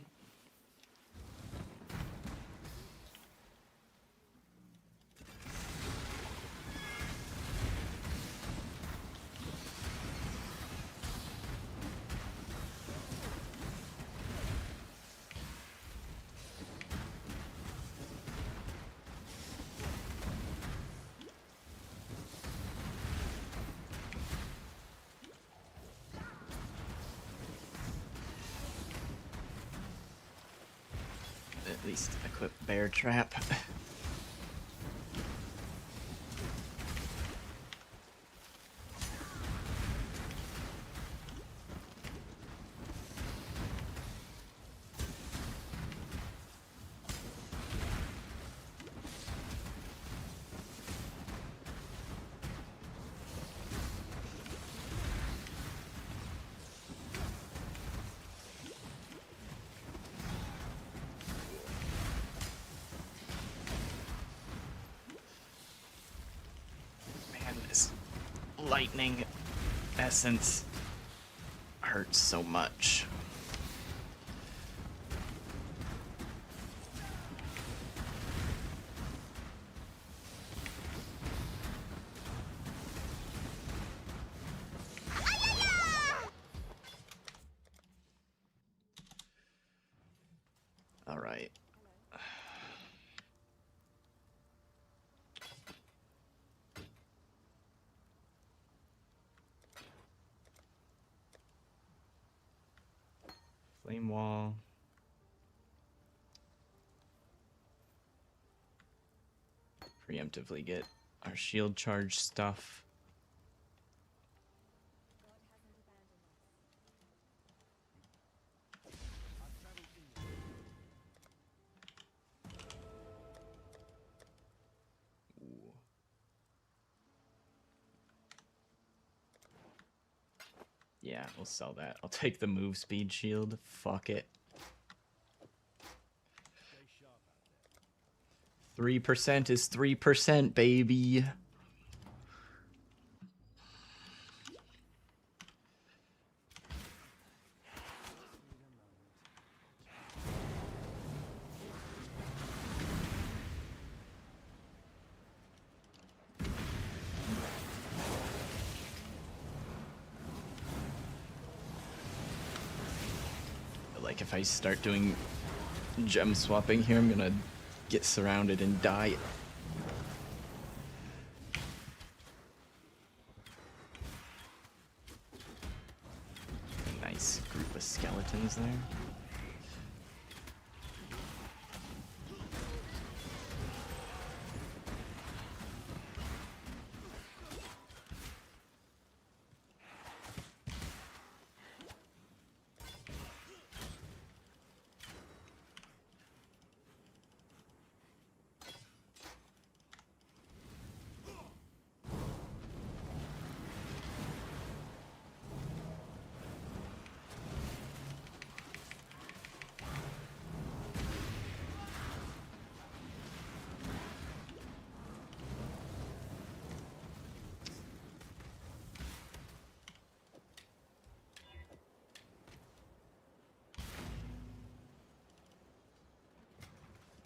At least equip bear trap. Man, this lightning essence hurts so much. All right. Flame wall. Preemptively get our shield charge stuff. Ooh. Yeah, we'll sell that. I'll take the move speed shield. Fuck it. 3% is 3%, baby. Like if I start doing gem swapping here, I'm gonna get surrounded and die. Nice group of skeletons there.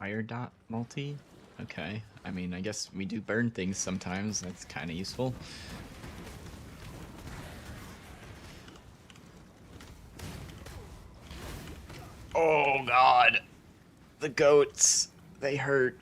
fire dot multi. Okay, I mean, I guess we do burn things sometimes. That's kind of useful. Oh god, the goats, they hurt.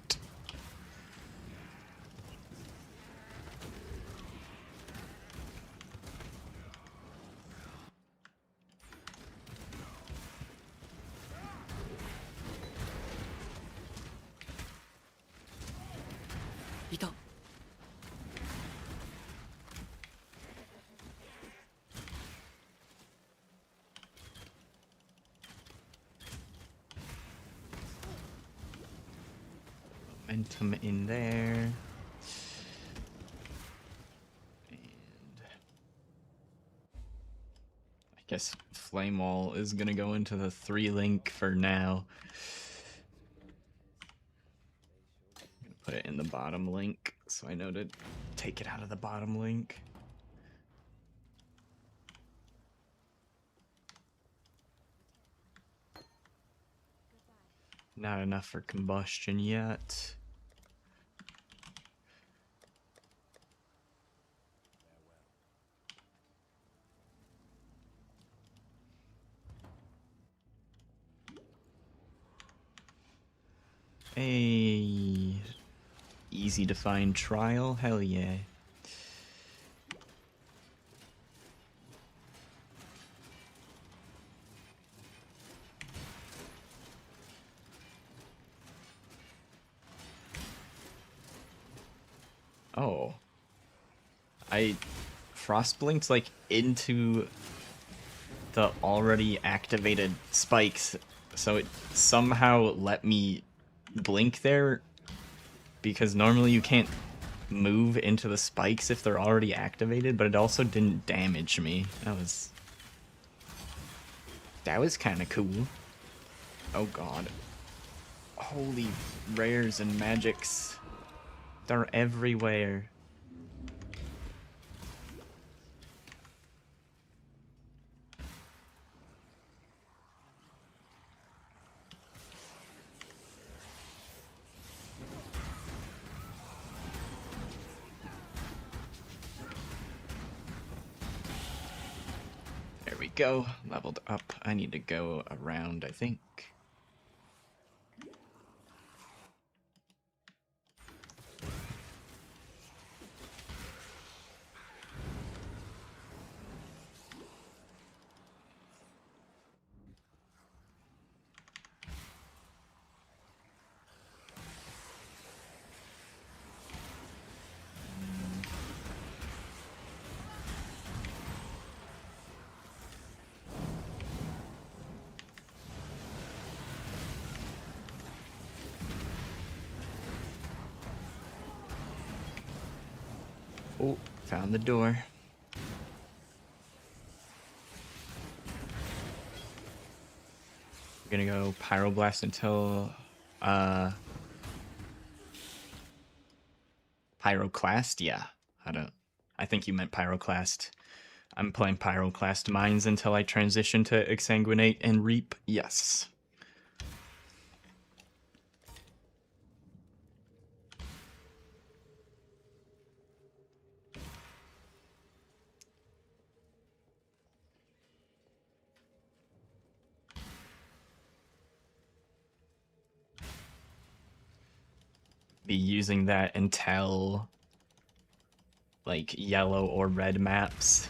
Momentum in there. And I guess Flame Wall is gonna go into the 3-link for now. I'm gonna put it in the bottom link so I know to take it out of the bottom link. Not enough for combustion yet. A easy to find trial? Hell yeah. Oh. I frost blinked like into the already activated spikes, so it somehow let me blink there, because normally you can't move into the spikes if they're already activated, but it also didn't damage me. That was kind of cool. Oh god. Holy rares and magics. They're everywhere. There we go. Leveled up. I need to go around, I think. Oh, found the door. I'm gonna go Pyroblast until Pyroclast? Yeah. I think you meant Pyroclast. I'm playing Pyroclast Mines until I transition to Exsanguinate and Reap. Yes. Be using that until like yellow or red maps.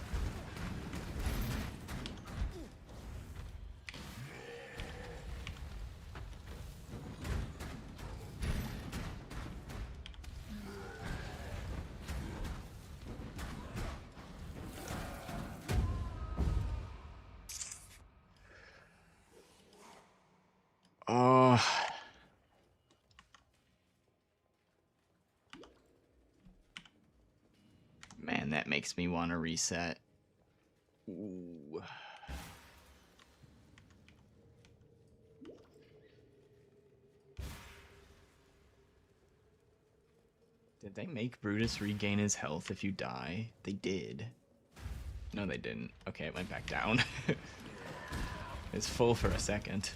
Oh. Man, that makes me want to reset. Ooh. Did they make Brutus regain his health if you die? They did. No, they didn't. Okay, it went back down. It's full for a second.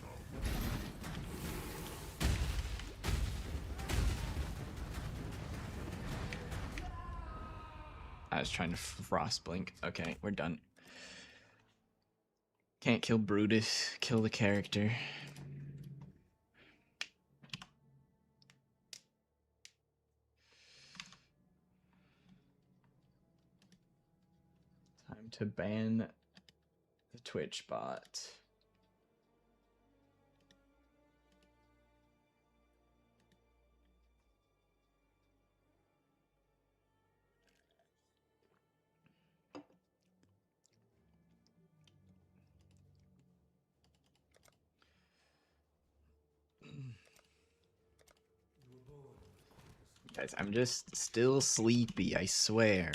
I was trying to frost blink. Okay, we're done. Can't kill Brutus. Kill the character. Time to ban the Twitch bot. Guys, I'm just still sleepy, I swear.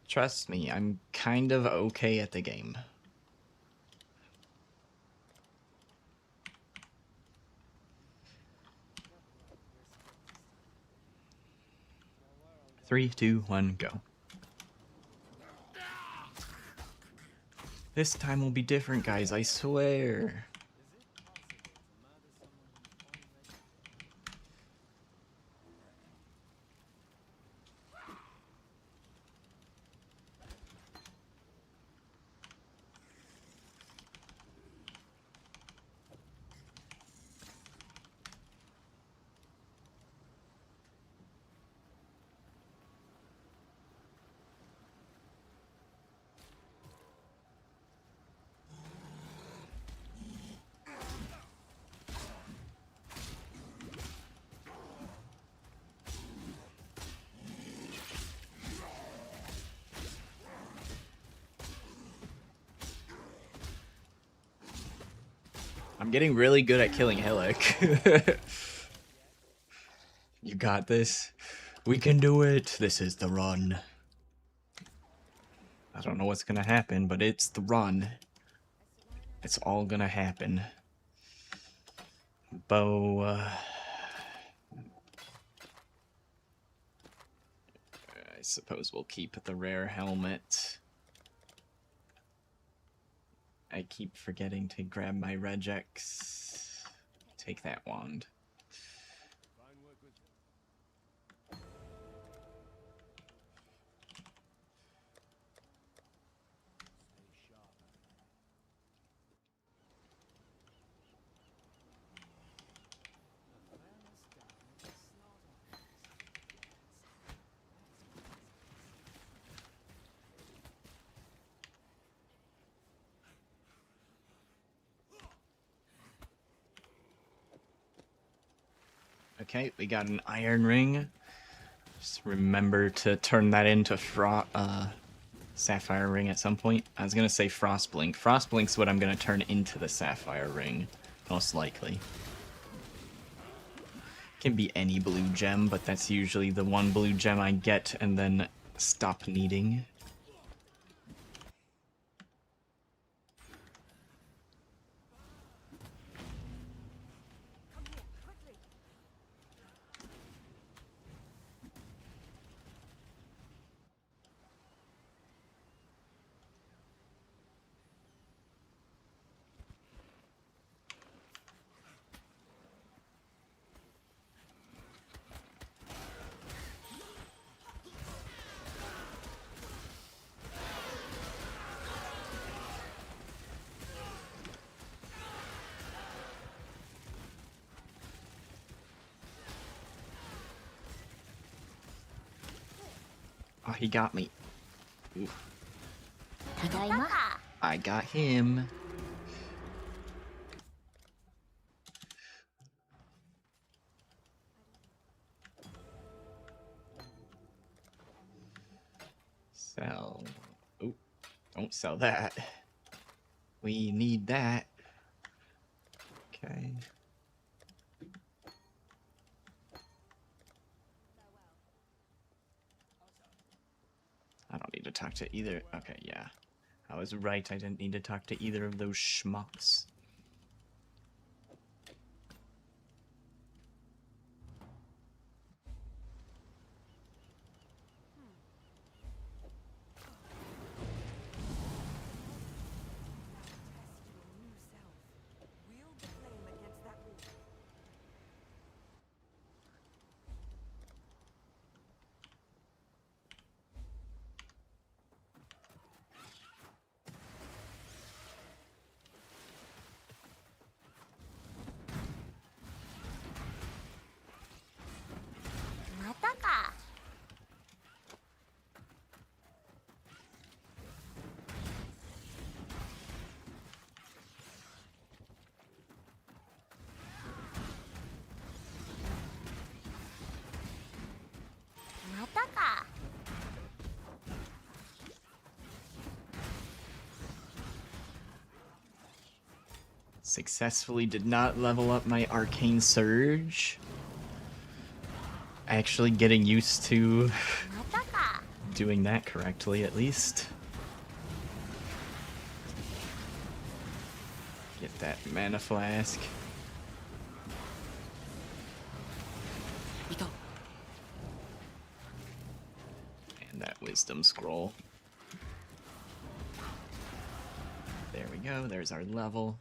Trust me, I'm kind of okay at the game. Three, two, one, go. This time will be different, guys, I swear. I'm getting really good at killing Hillik. You got this. We can do it. This is the run. I don't know what's gonna happen, but it's the run. It's all gonna happen. Bow. I suppose we'll keep the rare helmet. I keep forgetting to grab my regex. Take that wand. Okay, we got an iron ring. Just remember to turn that into sapphire ring at some point. I was gonna say frost blink. Frost blink's what I'm gonna turn into the sapphire ring, most likely. Can be any blue gem, but that's usually the one blue gem I get and then stop needing. Oh, he got me. Oof. ただいま I got him. Sell. Oh, don't sell that. We need that. Okay. I don't need to talk to either. Okay, yeah. I was right. I didn't need to talk to either of those schmucks. Wield the flame against that wall. Successfully did not level up my Arcane Surge. Actually getting used to またか doing that correctly, at least. Get that mana flask. いた And that wisdom scroll. There we go, there's our level.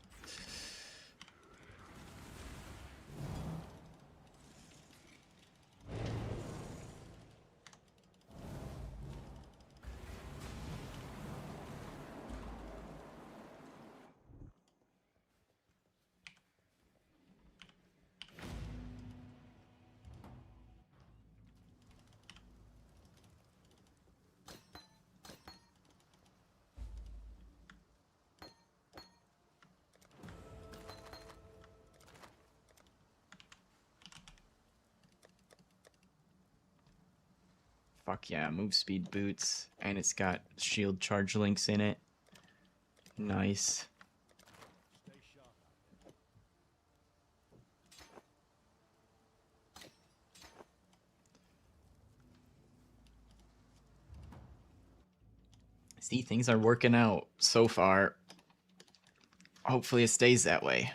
Fuck yeah, move speed boots. And it's got shield charge links in it. Nice. See, things are working out so far. Hopefully it stays that way.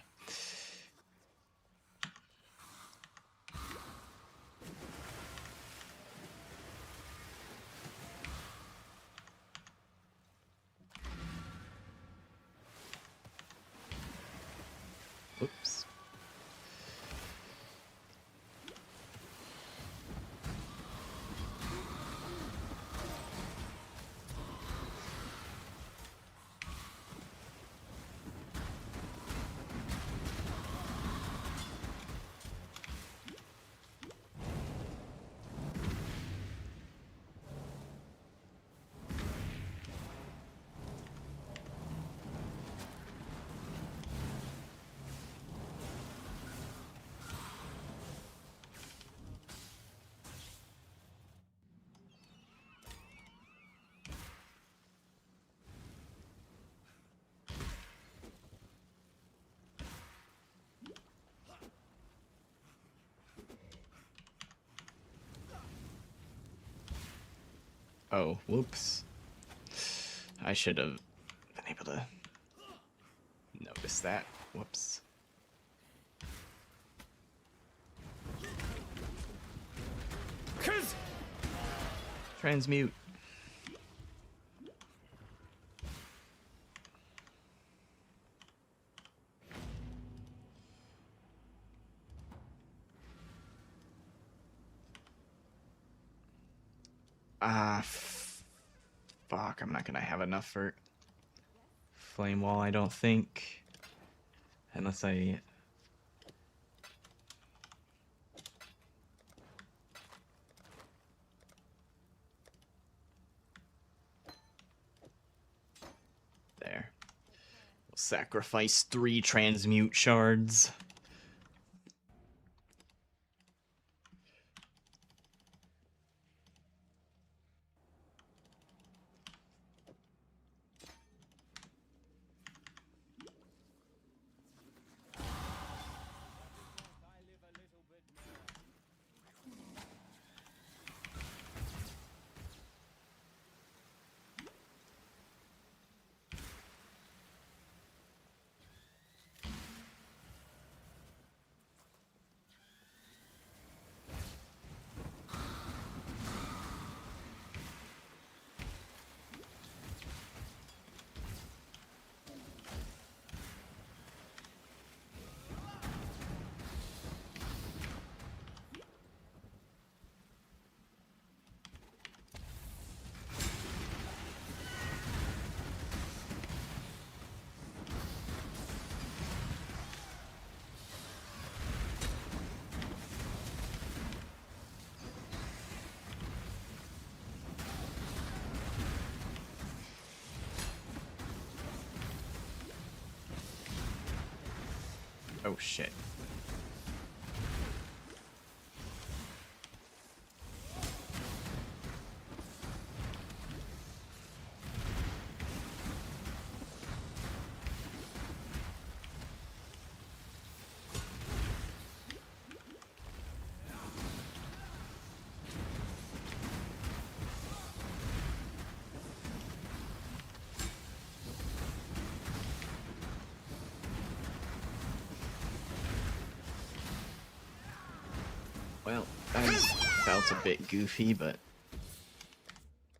Oops. Oh, whoops. I should have been able to notice that. Whoops. Transmute. Fuck, I'm not gonna have enough for Flame Wall, I don't think. Unless I... There. We'll sacrifice 3 transmute shards. Oh shit. Well, that felt a bit goofy, but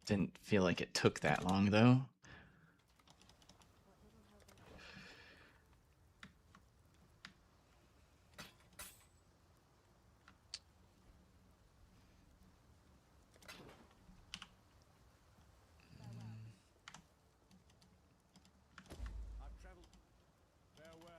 didn't feel like it took that long, though. I've traveled. Farewell.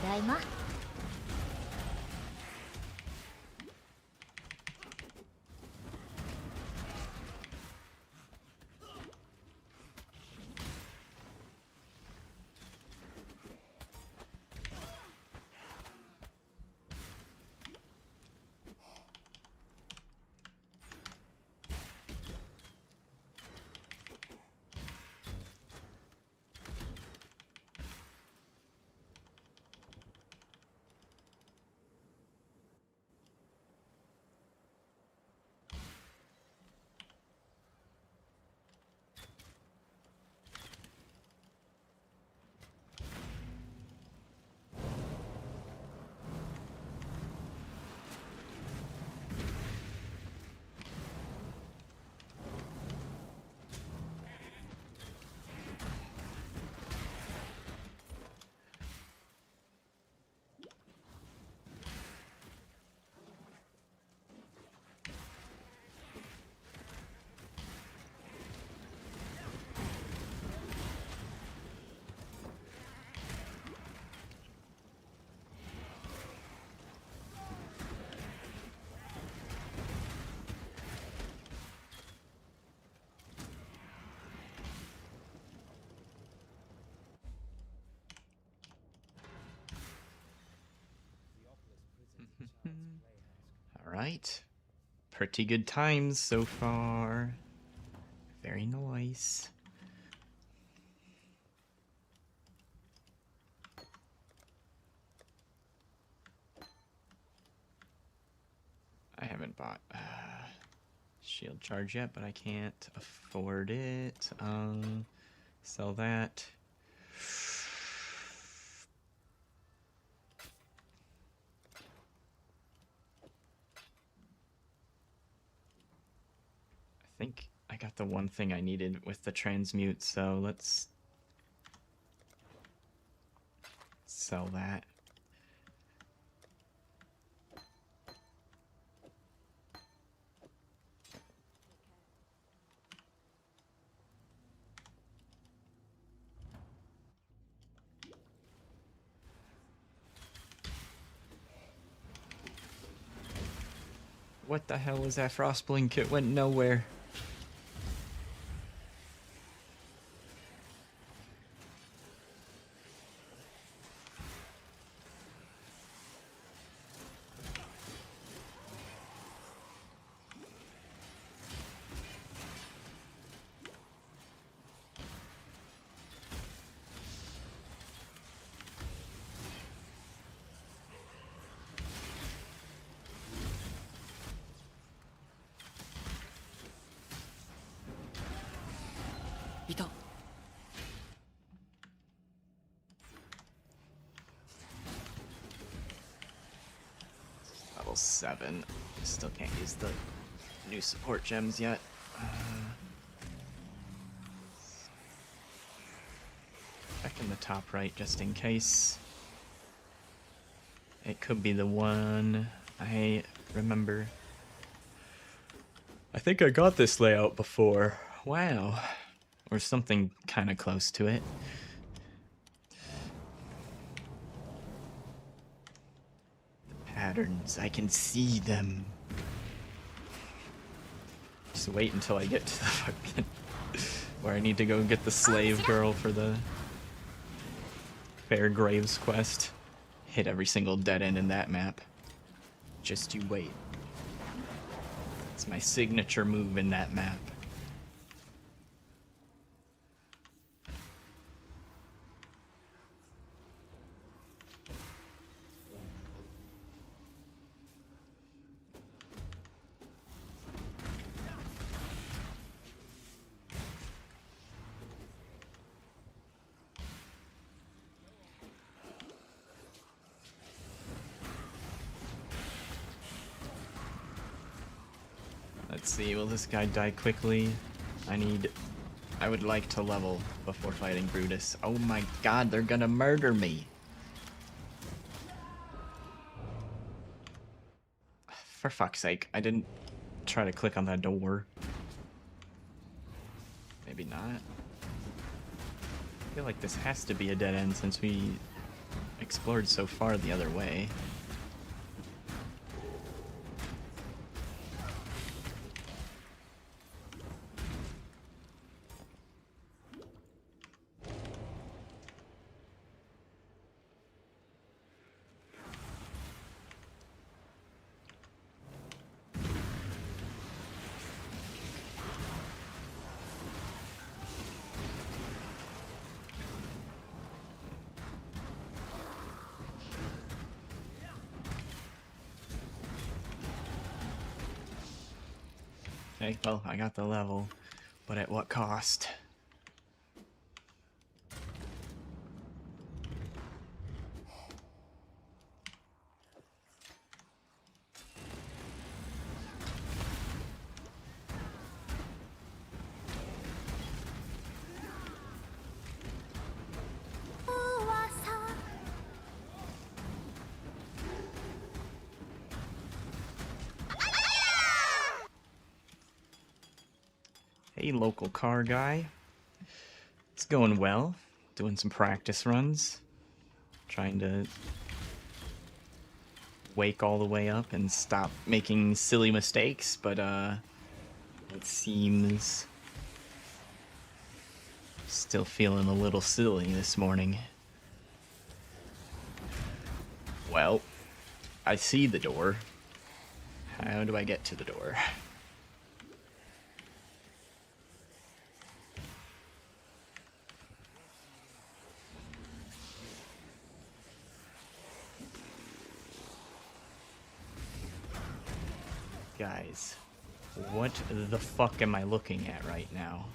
ただいま。Alright. Pretty good times so far. Very nice. I haven't bought shield charge yet, but I can't afford it. Sell that. I think I got the one thing I needed with the transmute, so let's sell that. What the hell was that Frostblink? It went nowhere. Level 7. Still can't use the new support gems yet. Back in the top right just in case. It could be the one I remember. I think I got this layout before. Wow. Or something kind of close to it. The patterns, I can see them. Just wait until I get to the fucking... where I need to go get the slave girl for the Fair Graves quest. Hit every single dead end in that map. Just you wait. It's my signature move in that map. Let's see, will this guy die quickly? I would like to level before fighting Brutus. Oh my god, they're gonna murder me. For fuck's sake, I didn't try to click on that door. Maybe not. I feel like this has to be a dead end since we explored so far the other way. Okay, well, I got the level, but at what cost? Hey, local car guy. It's going well. Doing some practice runs. Trying to wake all the way up and stop making silly mistakes, but it seems still feeling a little silly this morning. Well, I see the door. How do I get to the door? Guys, what the fuck am I looking at right now?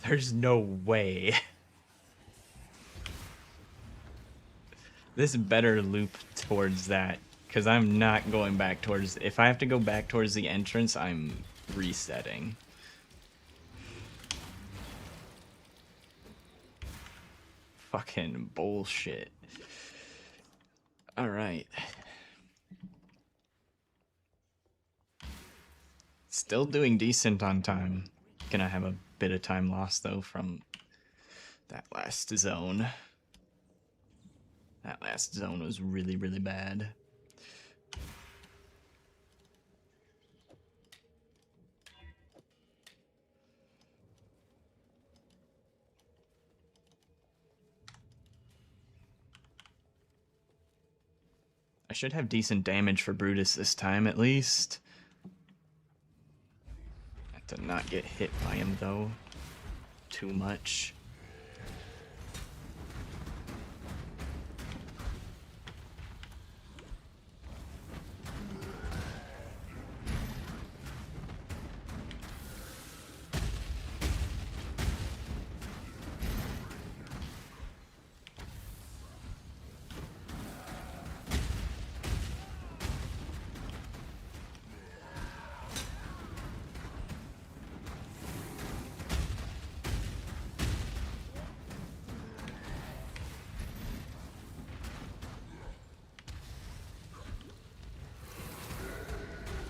There's no way. This better loop towards that, because I'm not going back towards... If I have to go back towards the entrance, I'm resetting. Fucking bullshit. Alright. Still doing decent on time. Gonna have a bit of time lost, though, from that last zone. That last zone was really, really bad. I should have decent damage for Brutus this time, at least. Have to not get hit by him, though. Too much.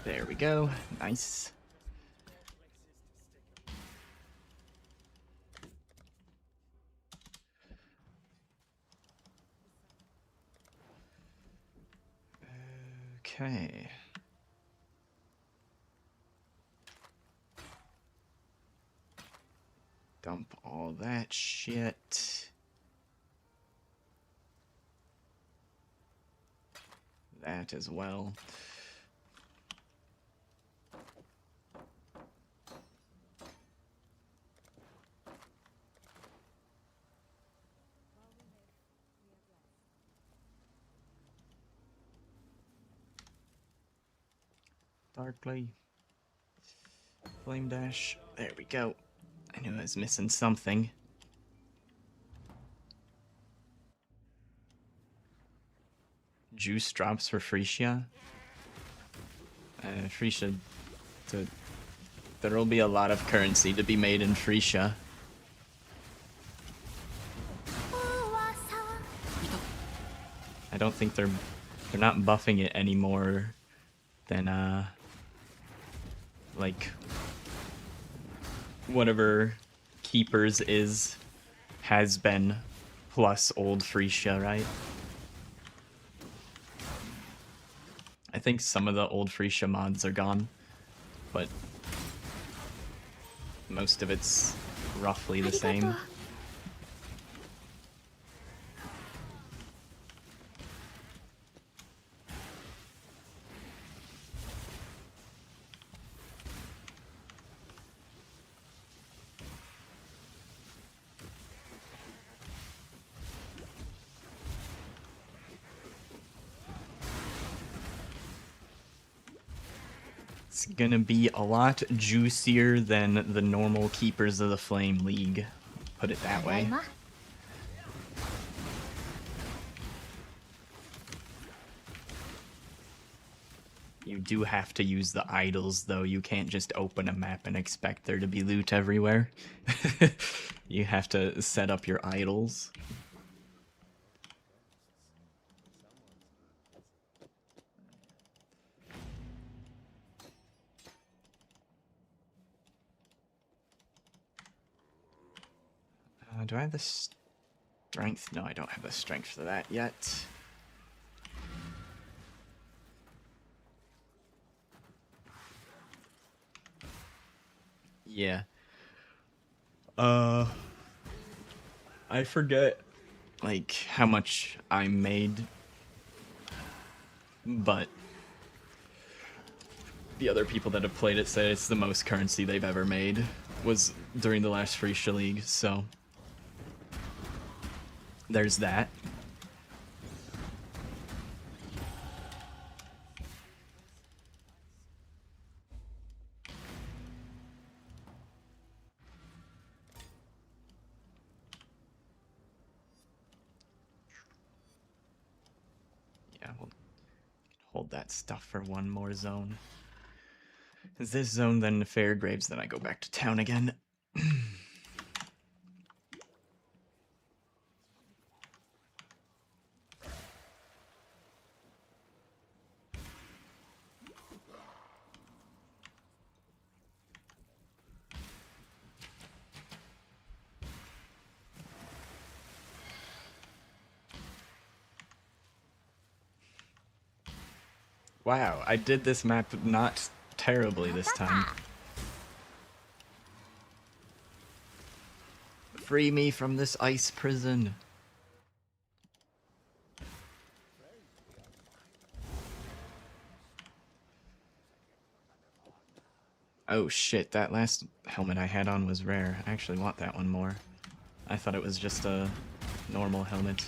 There we go. Nice. Okay. Dump all that shit. That as well. Darkly. Flame dash. There we go. I knew I was missing something. Juice drops for Phrecia. Phrecia, there'll be a lot of currency to be made in Phrecia. I don't think they're not buffing it any more than like whatever Keepers has been plus old Phrecia, right? I think some of the old Phrecia mods are gone, but most of it's roughly the same. It's gonna be a lot juicier than the normal Keepers of the Flame League. Put it that way. You do have to use the idols, though. You can't just open a map and expect there to be loot everywhere. You have to set up your idols. Do I have the strength? No, I don't have the strength for that yet. Yeah. I forget, like, how much I made, but the other people that have played it say it's the most currency they've ever made was during the last Phrecia League, so there's that. Yeah, we'll hold that stuff for one more zone. Is this zone then Fairgraves, then I go back to town again. Wow, I did this map not terribly this time. Free me from this ice prison. Oh shit, that last helmet I had on was rare. I actually want that one more. I thought it was just a normal helmet.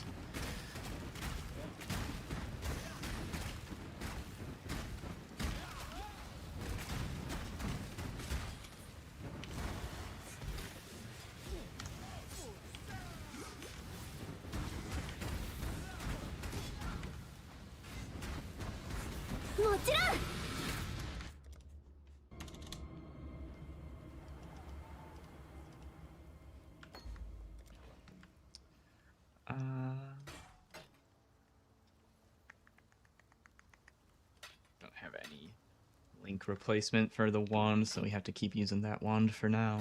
Don't have any link replacement for the wand, so we have to keep using that wand for now.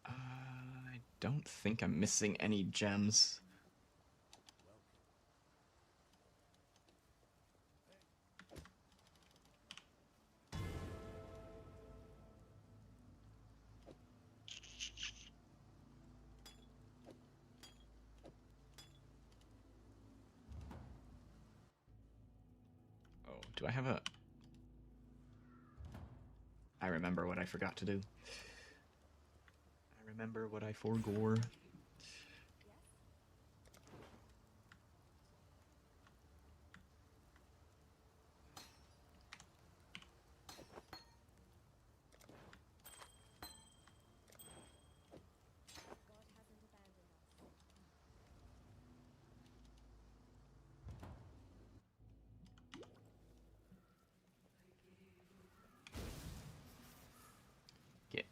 I don't think I'm missing any gems. Oh, do I have a... I remember what I forgot to do. I remember what I forgore.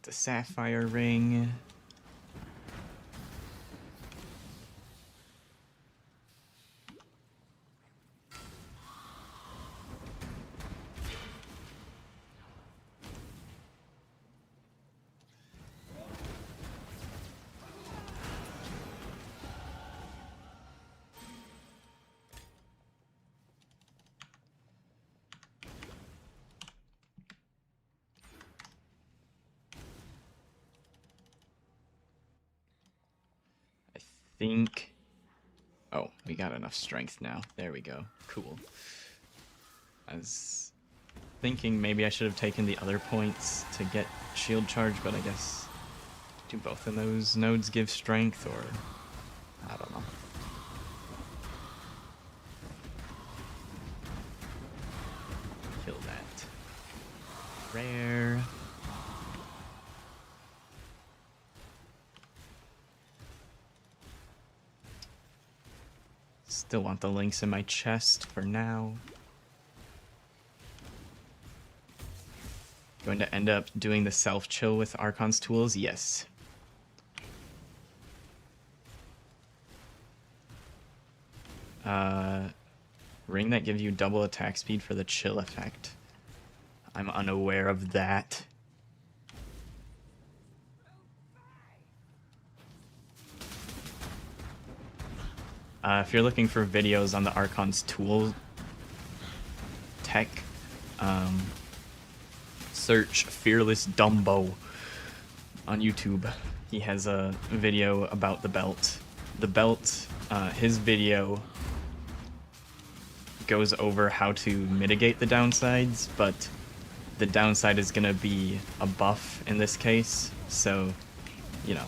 the sapphire ring. Think. Oh, we got enough strength now. There we go. Cool. I was thinking maybe I should have taken the other points to get shield charge, but I guess do both of those nodes give strength, or I don't know. Kill that. Rare. Still want the links in my chest for now. Going to end up doing the self-chill with Archon's tools? Yes. Ring that gives you double attack speed for the chill effect. I'm unaware of that. If you're looking for videos on the Archon's tool tech, search Fearless Dumbo on YouTube. He has a video about the belt. The belt, his video goes over how to mitigate the downsides, but the downside is gonna be a buff in this case, so, you know,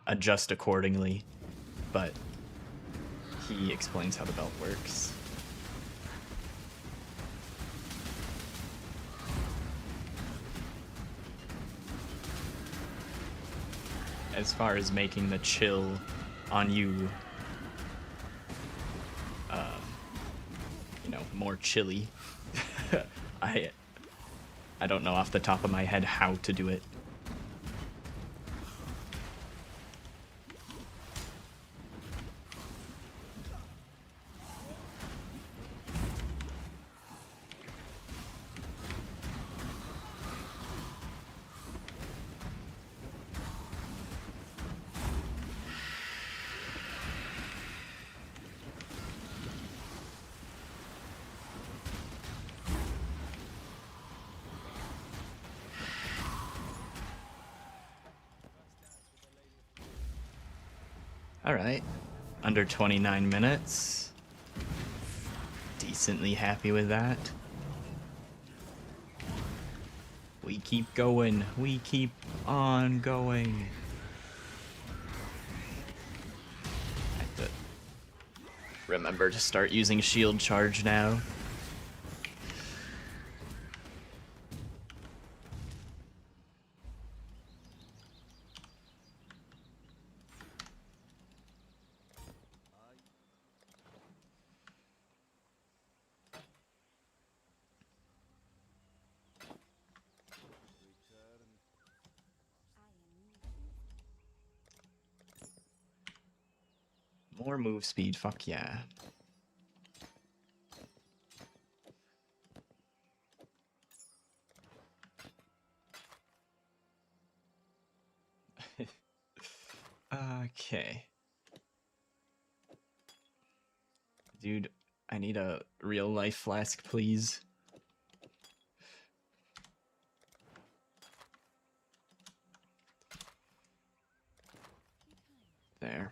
adjust accordingly. But he explains how the belt works. As far as making the chill on you, you know, more chilly, I don't know off the top of my head how to do it. Alright, under 29 minutes. Decently happy with that. We keep going, we keep on going. I have to remember to start using shield charge now. More move speed, fuck yeah. Okay. Dude, I need a real life flask, please. There.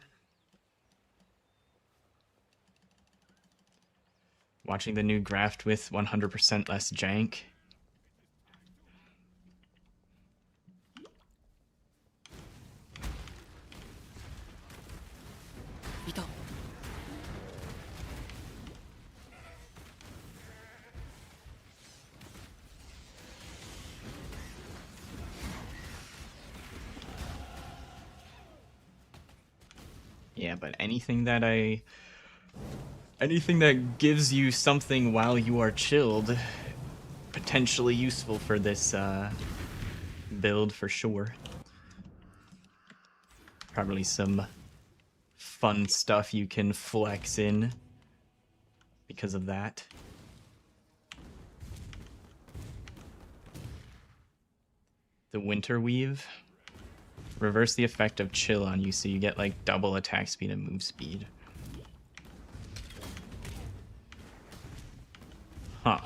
Watching the new graft with 100% less jank. Yeah, but anything that gives you something while you are chilled, potentially useful for this build for sure. Probably some fun stuff you can flex in because of that. The Winter Weave. Reverse the effect of chill on you so you get like double attack speed and move speed. Huh.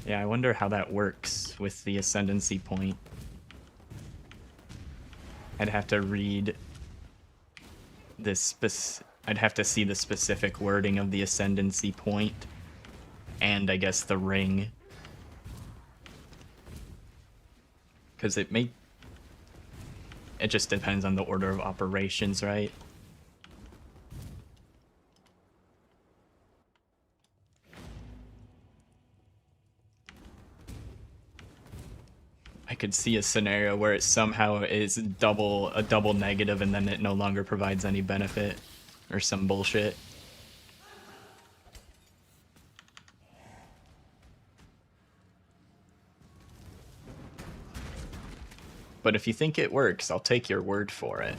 Yeah, I wonder how that works with the ascendancy point. I'd have to read this I'd have to see the specific wording of the ascendancy point and I guess the ring. Because it just depends on the order of operations, right? I could see a scenario where it somehow is a double negative and then it no longer provides any benefit or some bullshit. But if you think it works, I'll take your word for it.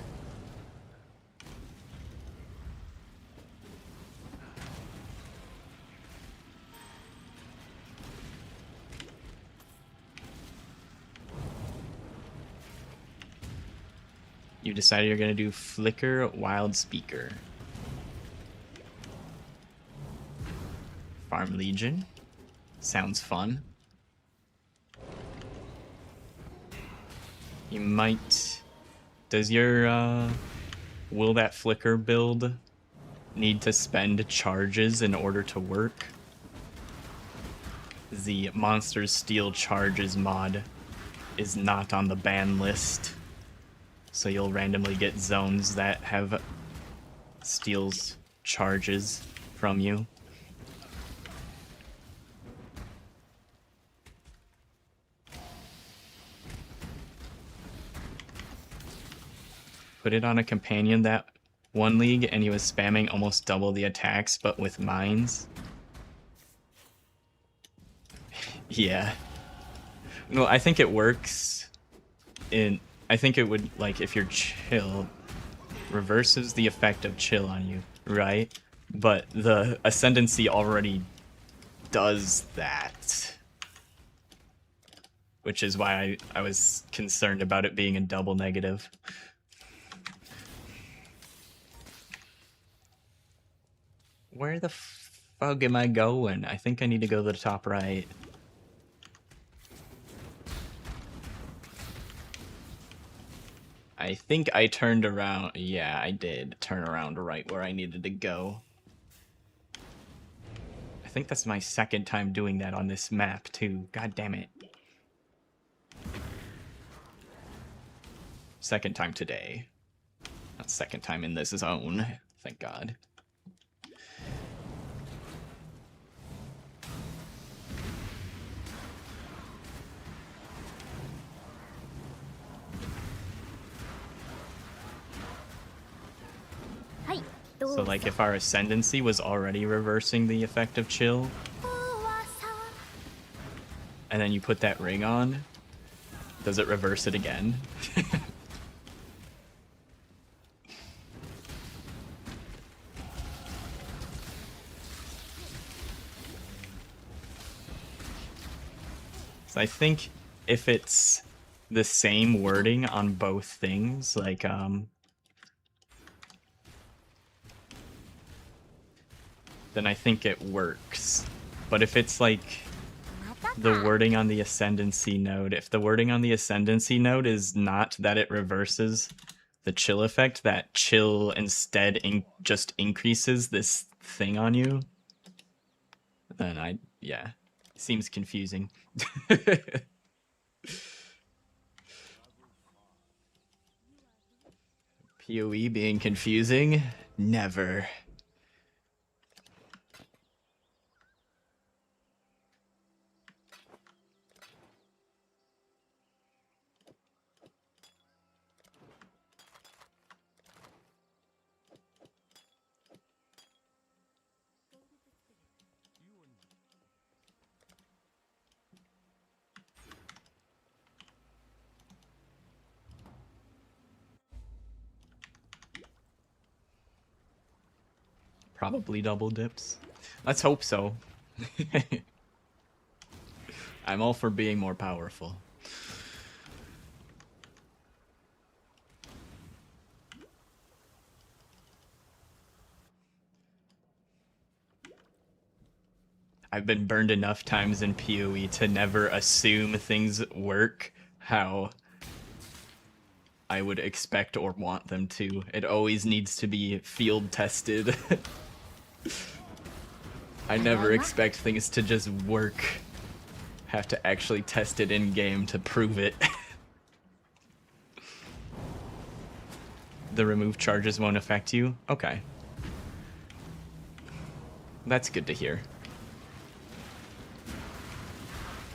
You decided you're gonna do Flicker Wild Speaker. Farm Legion. Sounds fun. You might... Does your, will that Flicker build need to spend charges in order to work? The Monsters Steal Charges mod is not on the ban list. So you'll randomly get zones that have steals charges from you. Put it on a companion that one league and he was spamming almost double the attacks but with mines. Yeah. No, I think it works I think it would, like, if you're chill, reverses the effect of chill on you, right? But the ascendancy already does that. Which is why I was concerned about it being a double negative. Where the fuck am I going? I think I need to go to the top right. I think I turned around. Yeah, I did turn around right where I needed to go. I think that's my second time doing that on this map, too. God damn it. Second time today. Not second time in this zone. Thank God. So like if our ascendancy was already reversing the effect of chill, and then you put that ring on, does it reverse it again? So I think if it's the same wording on both things, like then I think it works. But if it's like the wording on the ascendancy node, if the wording on the ascendancy node is not that it reverses the chill effect, that chill instead just increases this thing on you, then yeah, seems confusing. PoE being confusing? Never. Probably double dips. Let's hope so. I'm all for being more powerful. I've been burned enough times in PoE to never assume things work how I would expect or want them to. It always needs to be field tested. I never expect things to just work. Have to actually test it in game to prove it. The remove charges won't affect you? Okay. That's good to hear.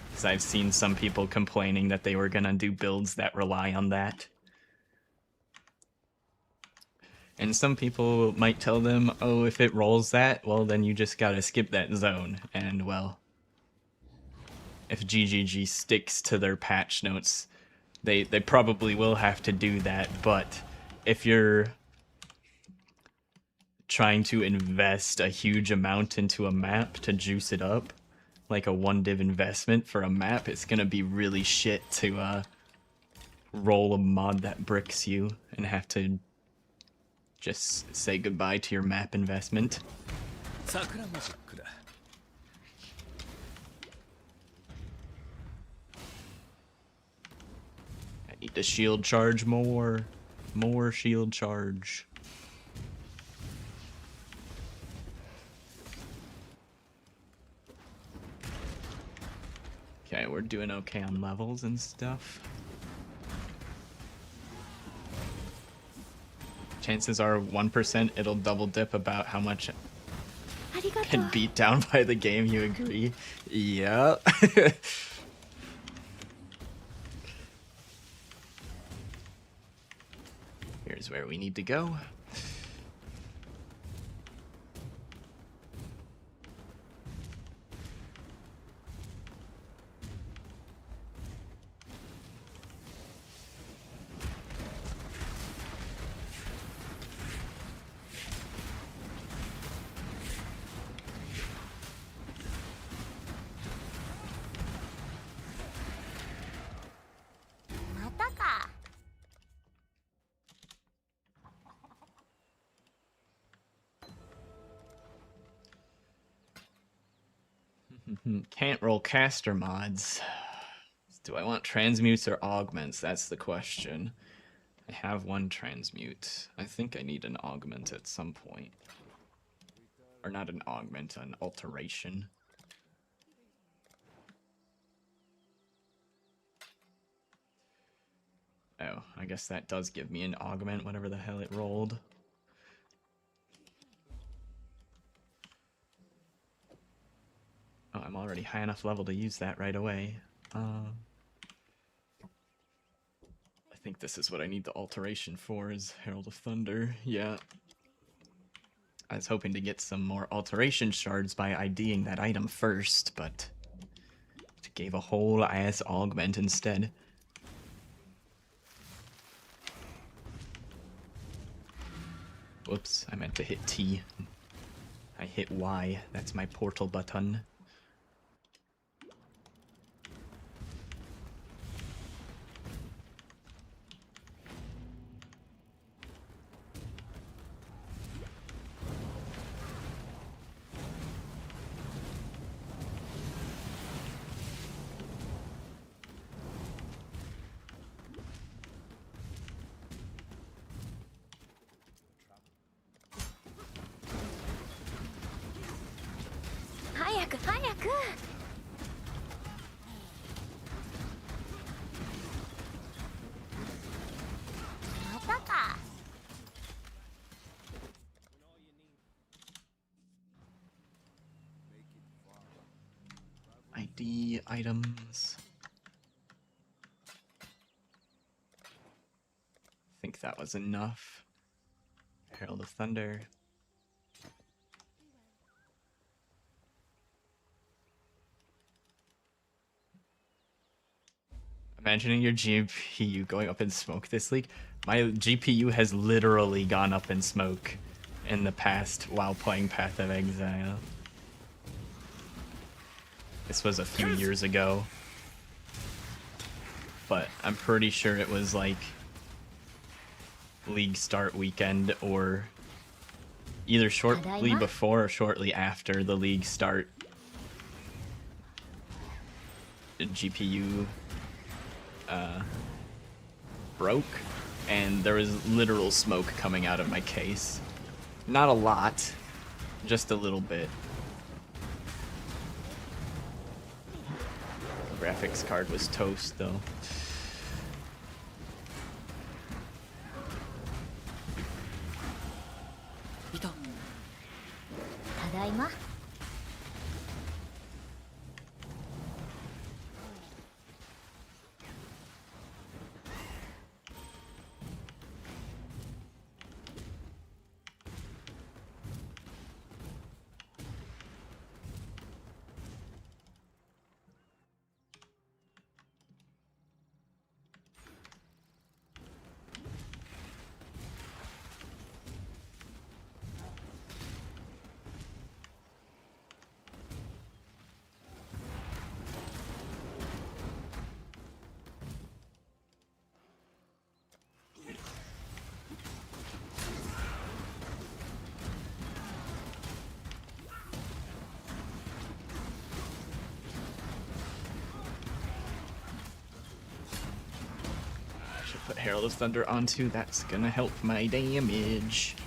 Because I've seen some people complaining that they were gonna do builds that rely on that. And some people might tell them, oh, if it rolls that, well, then you just gotta skip that zone. And, well, if GGG sticks to their patch notes, they probably will have to do that. But if you're trying to invest a huge amount into a map to juice it up, like a one div investment for a map, it's gonna be really shit to roll a mod that bricks you and have to just say goodbye to your map investment. I need to shield charge more. More shield charge. Okay, we're doing okay on levels and stuff. Chances are 1% it'll double dip about how much can beat down by the game, you agree? Yeah. Here's where we need to go. Can't roll caster mods. Do I want transmutes or augments? That's the question. I have one transmute. I think I need an augment at some point. Or not an augment, an alteration. Oh, I guess that does give me an augment, whatever the hell it rolled. Oh, I'm already high enough level to use that right away. I think this is what I need the alteration for, is Herald of Thunder. Yeah. I was hoping to get some more alteration shards by IDing that item first, but it gave a whole ass augment instead. Whoops, I meant to hit T. I hit Y. That's my portal button. ID items. I think that was enough. Herald of Thunder. Imagining your GPU going up in smoke this league. My GPU has literally gone up in smoke in the past while playing Path of Exile. This was a few years ago, but I'm pretty sure it was like League start weekend or either shortly before or shortly after the League start. The GPU broke, and there was literal smoke coming out of my case. Not a lot, just a little bit. The graphics card was toast, though. Tadaima. Put Herald of Thunder onto, that's gonna help my damage.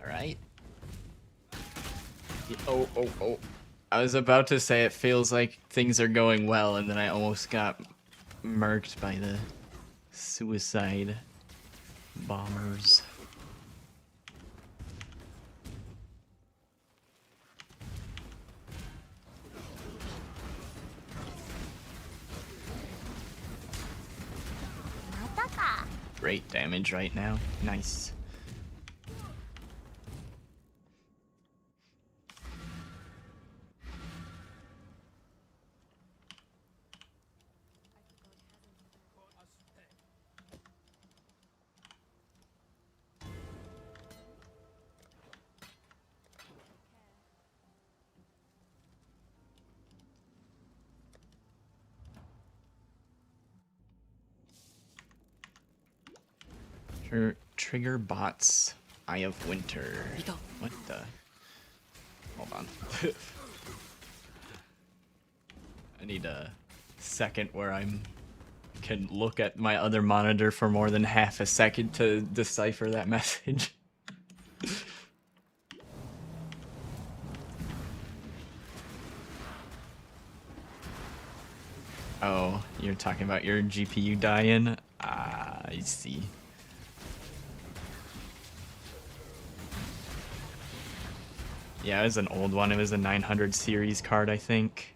Alright. Oh. I was about to say it feels like things are going well, and then I almost got murked by the suicide bombers. Great damage right now. Nice. Trigger bots. Eye of Winter. What the? Hold on. I need a second where can look at my other monitor for more than half a second to decipher that message. Oh, you're talking about your GPU dying? Ah, I see. Yeah, it was an old one. It was a 900 series card, I think.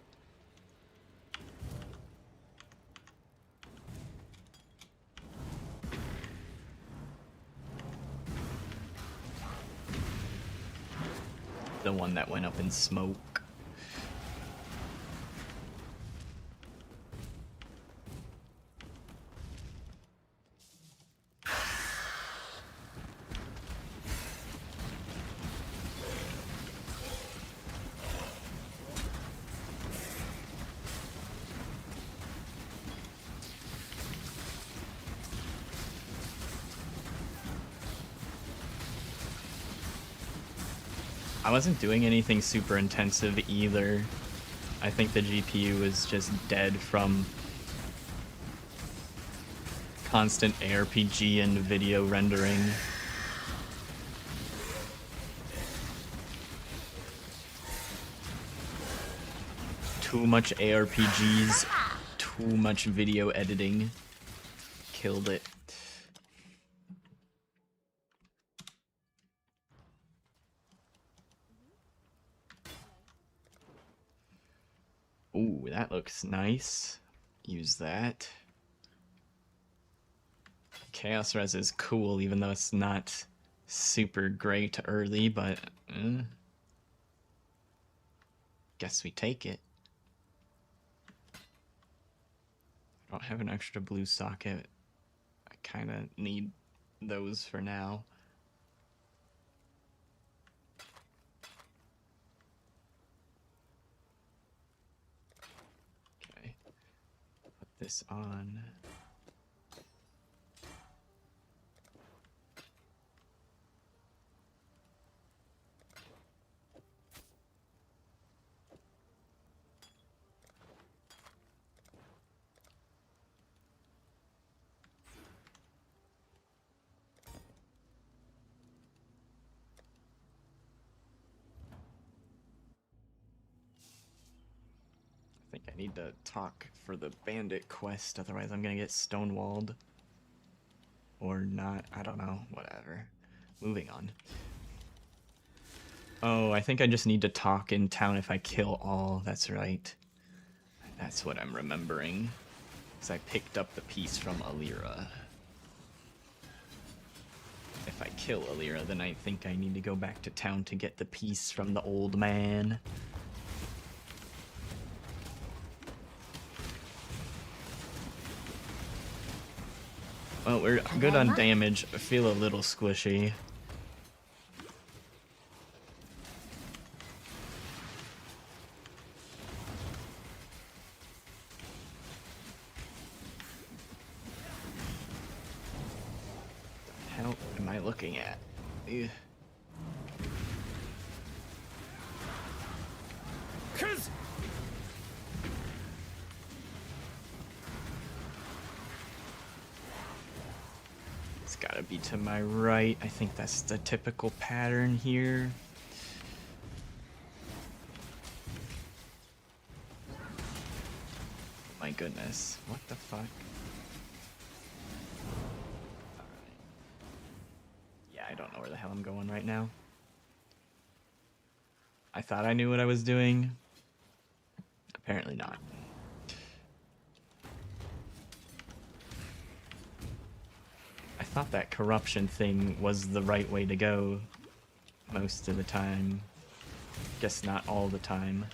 The one that went up in smoke. I wasn't doing anything super intensive either. I think the GPU was just dead from constant ARPG and video rendering. Too much ARPGs, too much video editing. Killed it. Ooh, that looks nice. Use that. Chaos Res is cool, even though it's not super great early, but guess we take it. I don't have an extra blue socket. I kind of need those for now. Okay. Put this on. I think I need to talk for the bandit quest, otherwise I'm gonna get stonewalled. Or not, I don't know, whatever. Moving on. Oh, I think I just need to talk in town if I kill all, that's right. That's what I'm remembering. Because I picked up the piece from Alira. If I kill Alira, then I think I need to go back to town to get the piece from the old man. Well, we're good on damage. I feel a little squishy. What the hell am I looking at? Ugh. It's gotta be to my right. I think that's the typical pattern here. My goodness, what the fuck? Alright. Yeah, I don't know where the hell I'm going right now. I thought I knew what I was doing. Apparently not. I thought that corruption thing was the right way to go most of the time. Guess not all the time.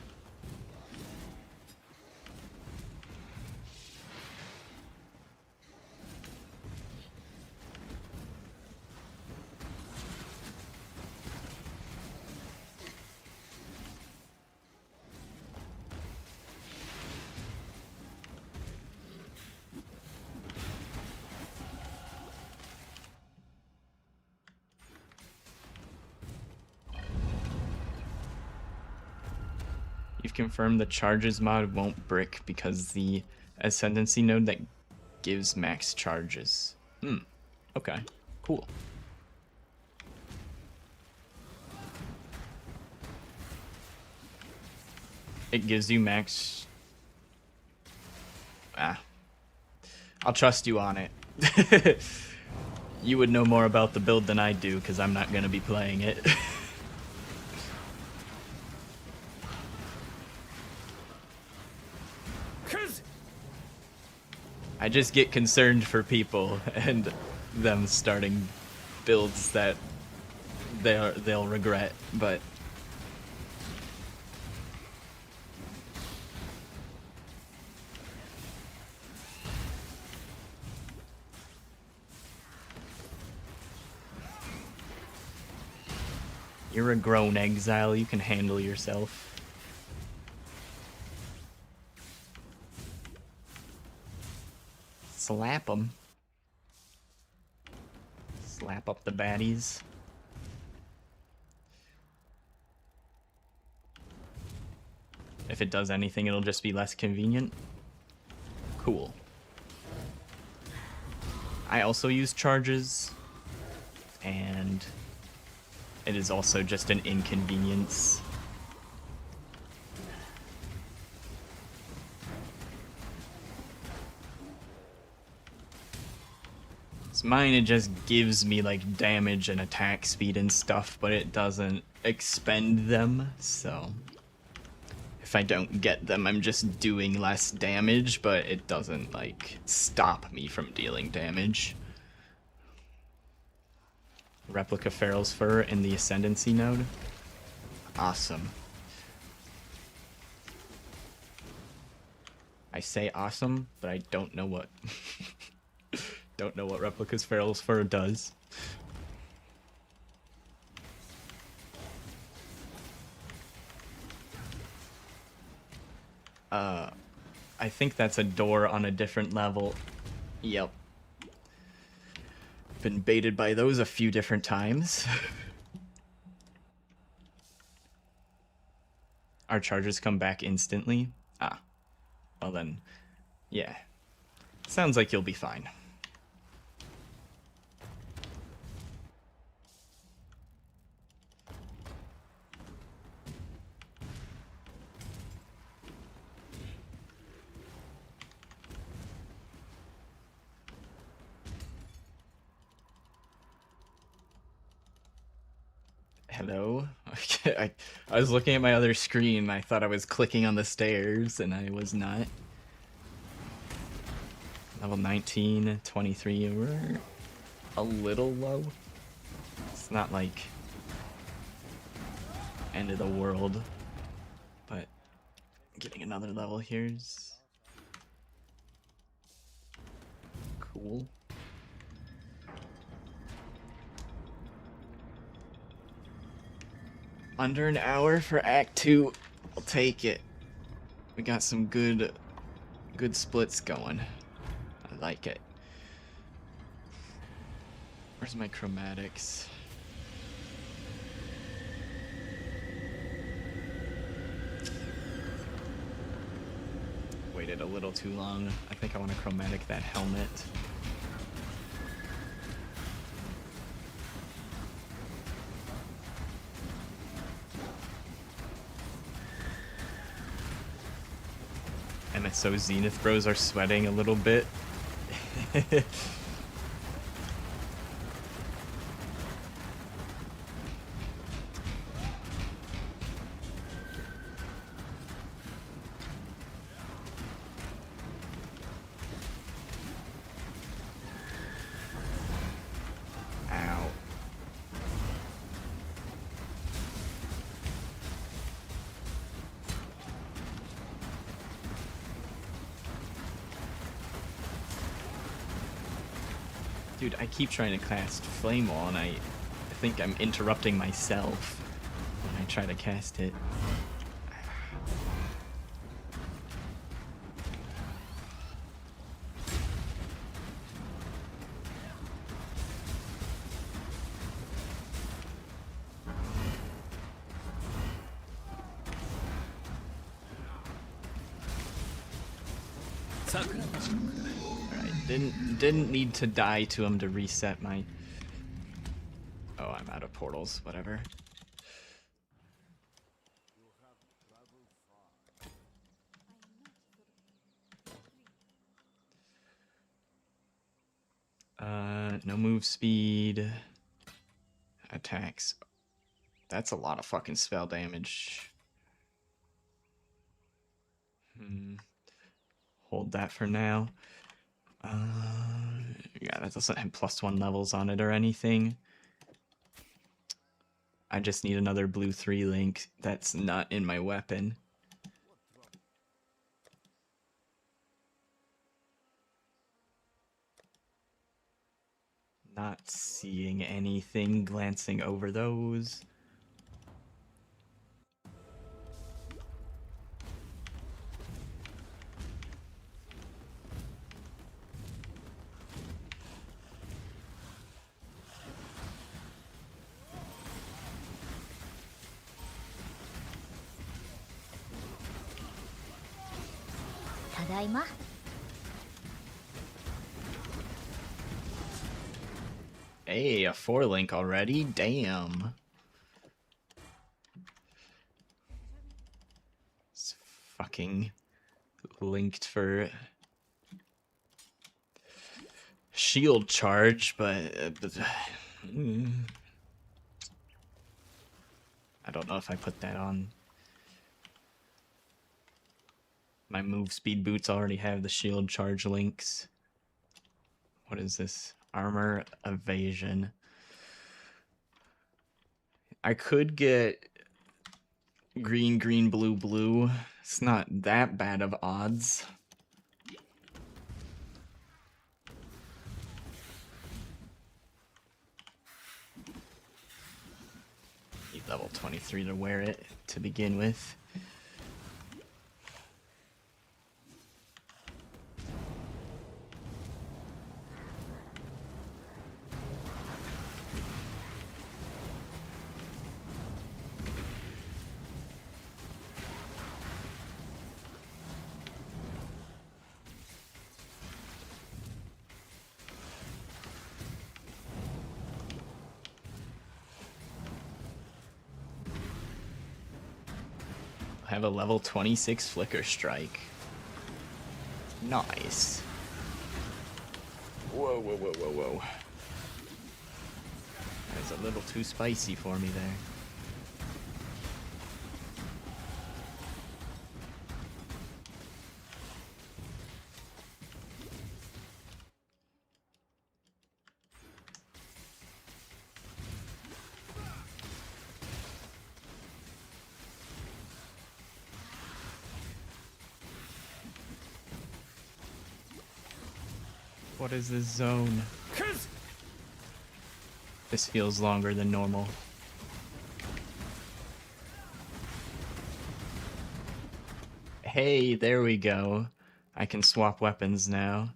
You've confirmed the charges mod won't brick because the ascendancy node that gives max charges. Okay, cool. It gives you max... I'll trust you on it. You would know more about the build than I do, because I'm not going to be playing it. I just get concerned for people and them starting builds that they'll regret, but... You're a grown exile, you can handle yourself. Slap them. Slap up the baddies. If it does anything, it'll just be less convenient. Cool. I also use charges, and it is also just an inconvenience. So mine, it just gives me like damage and attack speed and stuff, but it doesn't expend them, so if I don't get them, I'm just doing less damage, but it doesn't like stop me from dealing damage. Replica Feral's Fur in the Ascendancy node. Awesome. I say awesome, but I don't know what. Don't know what Replica's Feral's Fur does. I think that's a door on a different level. Yep. Been baited by those a few different times. Our charges come back instantly? Ah. Well then, yeah. Sounds like you'll be fine. Hello? I was looking at my other screen. I thought I was clicking on the stairs, and I was not. Level 19, 23. We're a little low. It's not like end of the world, but getting another level here's cool. Under an hour for Act 2. I'll take it. We got some good splits going. I like it. Where's my chromatics? Waited a little too long. I think I want to chromatic that helmet. MSO Zenith bros are sweating a little bit. Ow. Dude, I keep trying to cast Flame Wall, and I think I'm interrupting myself when I try to cast it. Didn't need to die to him to reset my... Oh, I'm out of portals. Whatever. No move speed. Attacks. That's a lot of fucking spell damage. Hold that for now. Yeah, that doesn't have +1 levels on it or anything. I just need another blue 3 link that's not in my weapon. Not seeing anything, glancing over those. ただいま。 Hey, a 4-link already? Damn. It's fucking linked for shield charge, but I don't know if I put that on. My move speed boots already have the shield charge links. What is this? Armor evasion. I could get green, green, blue, blue. It's not that bad of odds. Need level 23 to wear it to begin with. I have a level 26 Flicker Strike. Nice. Whoa, whoa, whoa, whoa, whoa. That was a little too spicy for me there. What is this zone? This feels longer than normal. Hey, there we go. I can swap weapons now.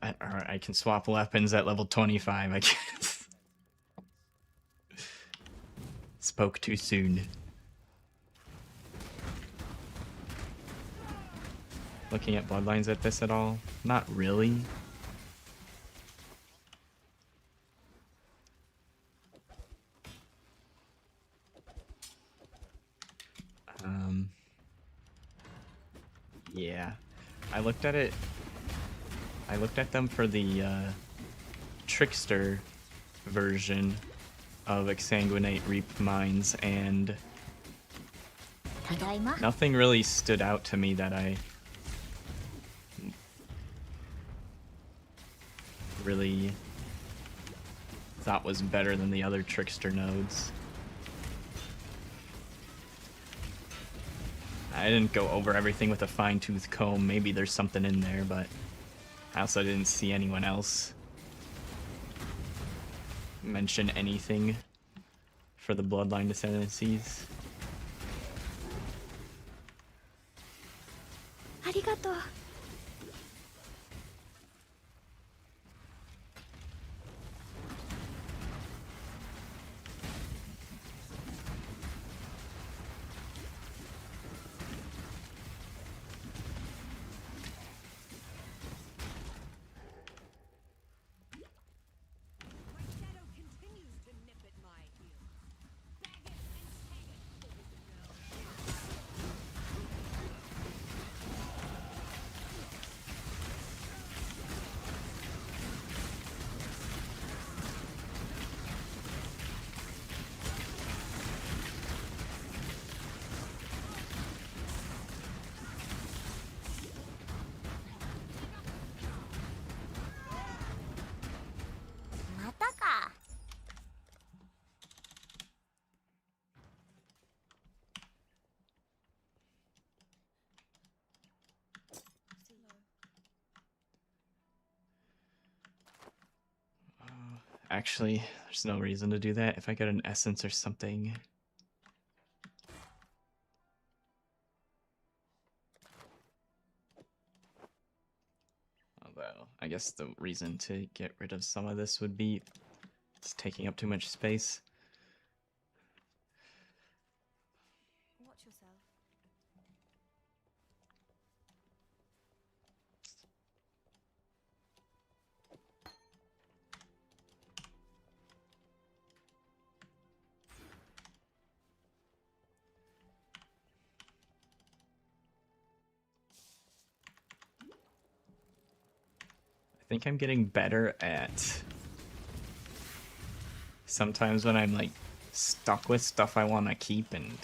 I can swap weapons at level 25, I guess. Spoke too soon. Looking at bloodlines at this at all? Not really. Yeah. I looked at it. I looked at them for the Trickster version of Exsanguinate Reap Mines, and ただいま。 nothing really stood out to me that I really thought was better than the other Trickster nodes. I didn't go over everything with a fine-tooth comb. Maybe there's something in there, but I also didn't see anyone else mention anything for the Bloodline Ascendancies. ありがとう。 My shadow continues to nip at my heels. Bag it and tag it, boys and girls. Actually, there's no reason to do that if I get an essence or something. Although, I guess the reason to get rid of some of this would be it's taking up too much space. think I'm getting better at sometimes when I'm like stuck with stuff I want to keep, and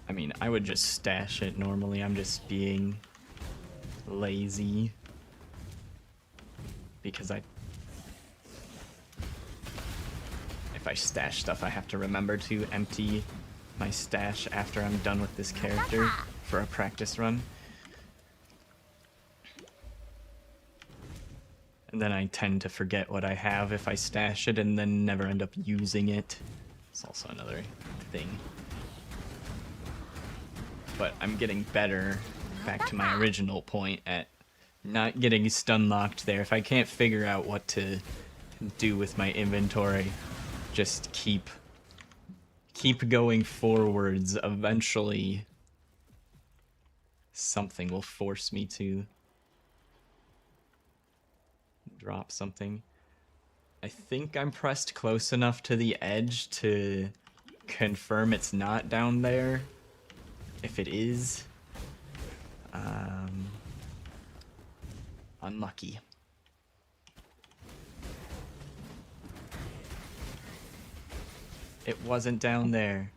I mean, I would just stash it normally. I'm just being lazy because if I stash stuff, I have to remember to empty my stash after I'm done with this character for a practice run. And then I tend to forget what I have if I stash it and then never end up using it. It's also another thing. But I'm getting better, back to my original point, at not getting stun locked there. If I can't figure out what to do with my inventory, just keep going forwards. Eventually something will force me to drop something. I think I'm pressed close enough to the edge to confirm it's not down there. If it is, unlucky. It wasn't down there.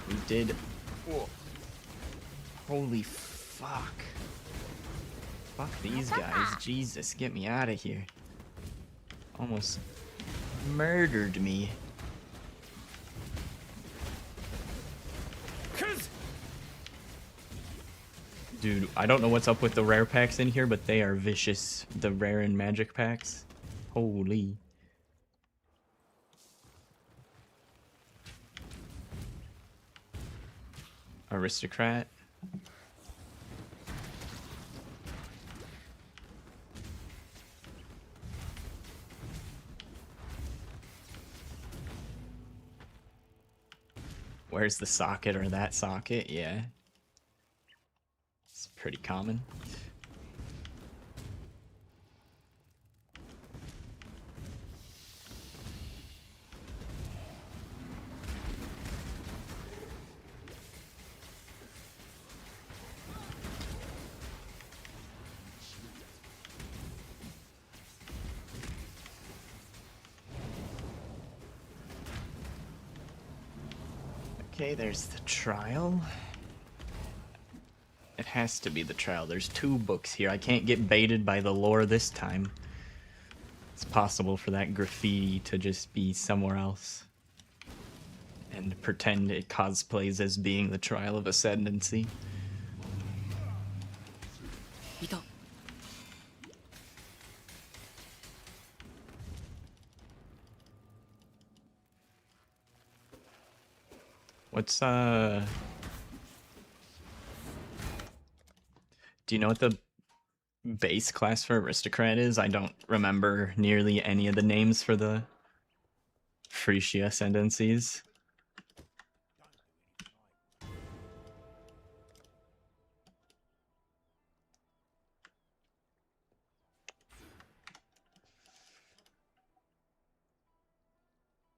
We did. Whoa. Holy fuck. Fuck these guys. Jesus, get me out of here. Almost murdered me. Dude, I don't know what's up with the rare packs in here, but they are vicious. The rare and magic packs. Holy. Aristocrat. Where's the socket or that socket? Yeah. It's pretty common. Okay, there's the trial. It has to be the trial. There's 2 books here. I can't get baited by the lore this time. It's possible for that graffiti to just be somewhere else and pretend it cosplays as being the trial of ascendancy. What's do you know what the base class for aristocrat is? I don't remember nearly any of the names for the Phrecia ascendancies.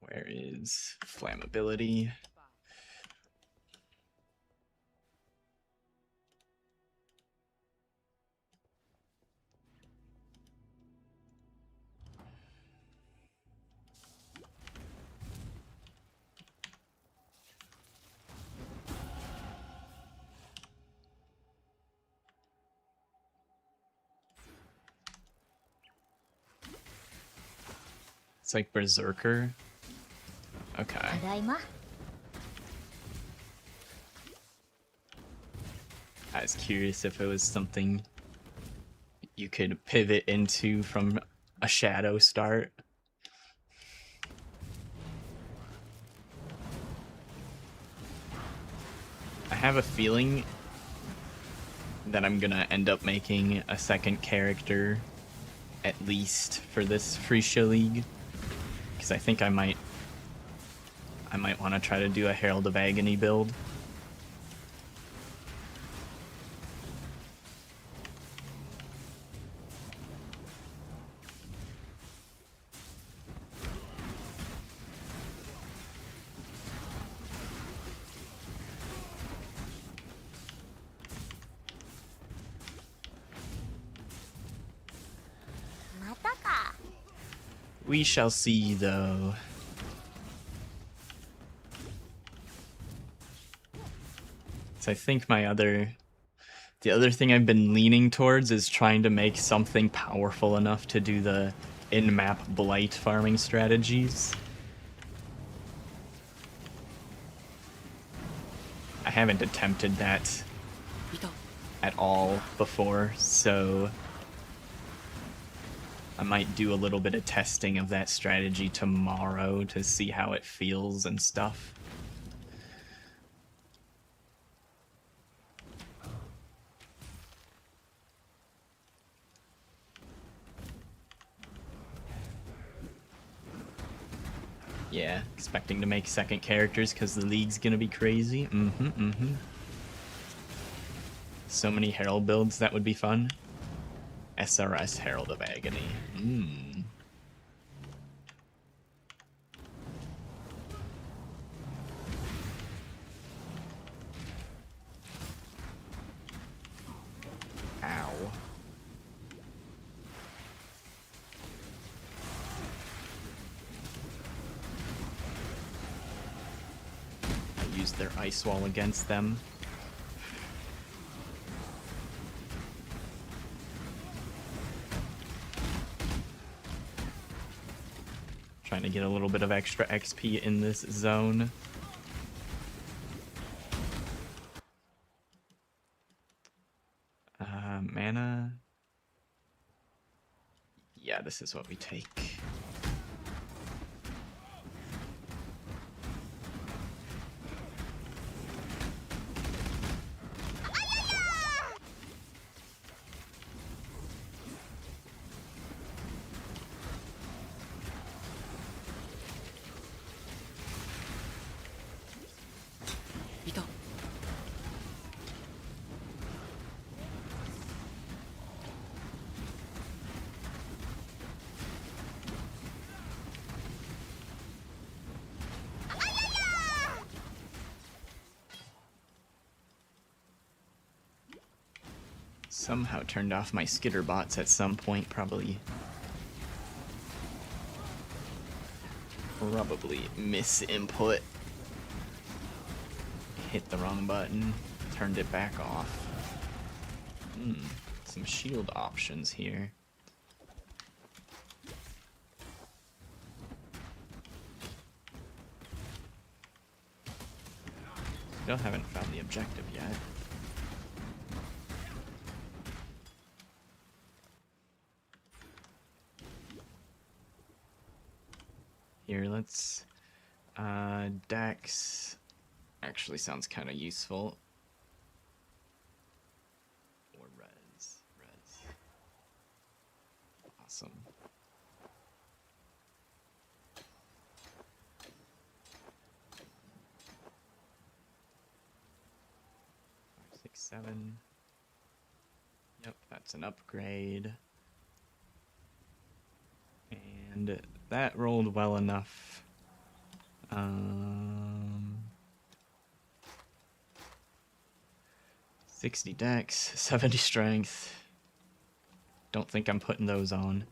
Where is flammability? It's like Berserker. Okay. ただいま I was curious if it was something you could pivot into from a shadow start. I have a feeling that I'm gonna end up making a second character at least for this Phrecia League, because I think I might want to try to do a Herald of Agony build. We shall see, though. So I think the other thing I've been leaning towards is trying to make something powerful enough to do the in-map blight farming strategies. I haven't attempted that at all before, so I might do a little bit of testing of that strategy tomorrow to see how it feels and stuff. Yeah, expecting to make second characters because the league's gonna be crazy. So many Herald builds, that would be fun. SRS Herald of Agony. Ow. I used their ice wall against them. Trying to get a little bit of extra XP in this zone. Mana. Yeah, this is what we take. Somehow turned off my skitter bots at some point, probably misinput. Hit the wrong button, turned it back off. Some shield options here. Still haven't found the objective yet. Here, let's... Dex actually sounds kind of useful. Or res. Awesome. 5, 6, 7. Yep, that's an upgrade. And that rolled well enough. 60 dex, 70 strength. Don't think I'm putting those on.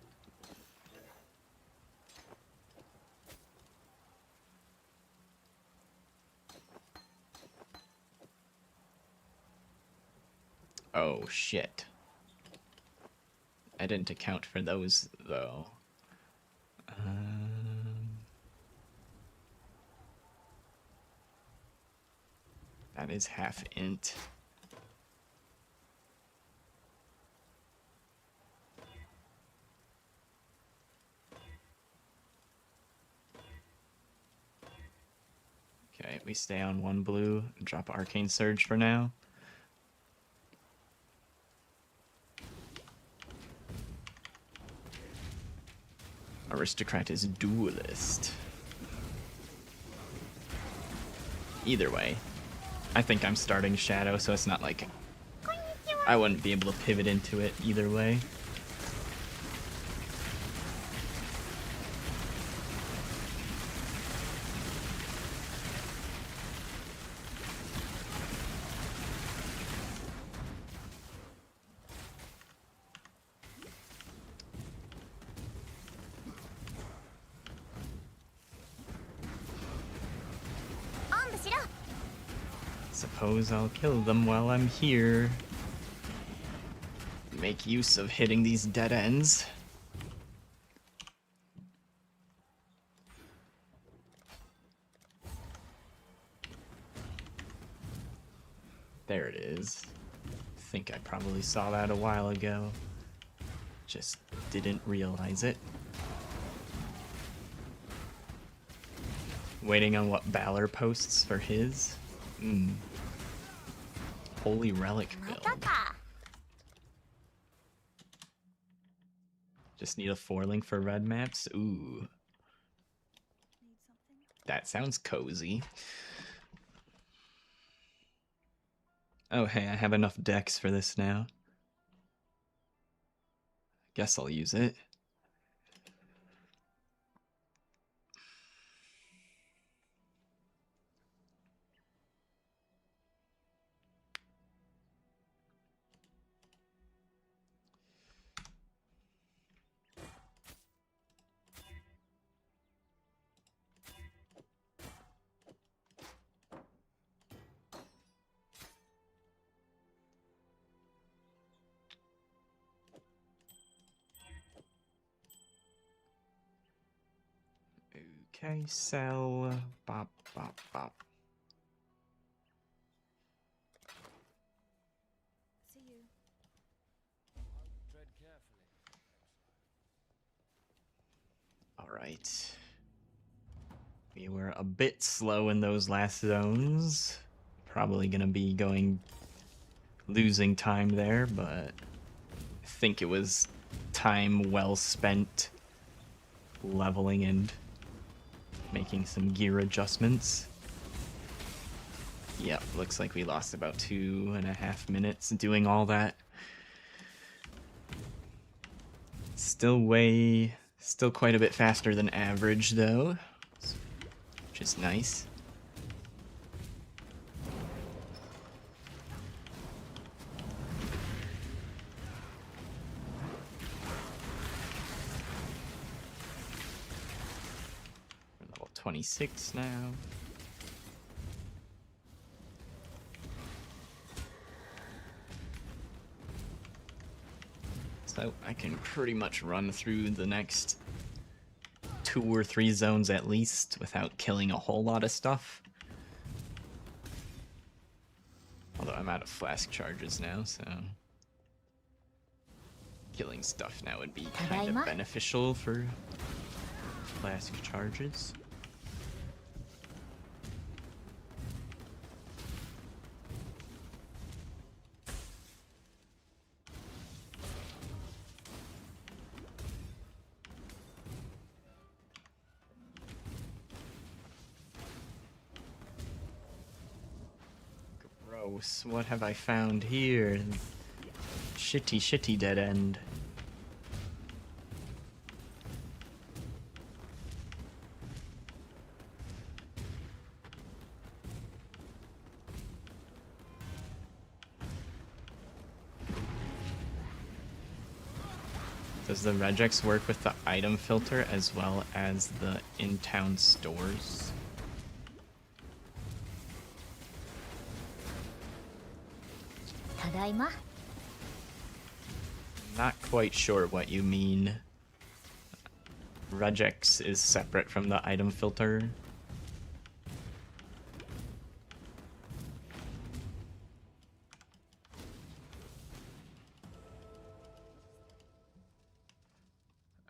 Oh shit. I didn't account for those though. That is half int. Okay, we stay on 1 blue, drop Arcane Surge for now. Aristocrat is duelist. Either way, I think I'm starting Shadow, so it's not like I wouldn't be able to pivot into it either way. Suppose I'll kill them while I'm here. Make use of hitting these dead ends. There it is. Think I probably saw that a while ago. Just didn't realize it. Waiting on what Balor posts for his. Holy Relic また build. か Just need a 4-link for red maps? Ooh. That sounds cozy. Oh hey, I have enough decks for this now. Guess I'll use it. Okay, sell. Bop, bop, bop. See you. Tread carefully. Alright. We were a bit slow in those last zones. Probably gonna be losing time there, but I think it was time well spent leveling and making some gear adjustments. Yep, looks like we lost about 2.5 minutes doing all that. Still quite a bit faster than average though, which is nice. We're level 26 now. So I can pretty much run through the next 2 or 3 zones at least without killing a whole lot of stuff. Although I'm out of flask charges now, so killing stuff now would be kind of Tadaima. beneficial for flask charges. Gross, what have I found here? Shitty dead end. Does the regex work with the item filter as well as the in-town stores? Tadaima. Not quite sure what you mean. Regex is separate from the item filter.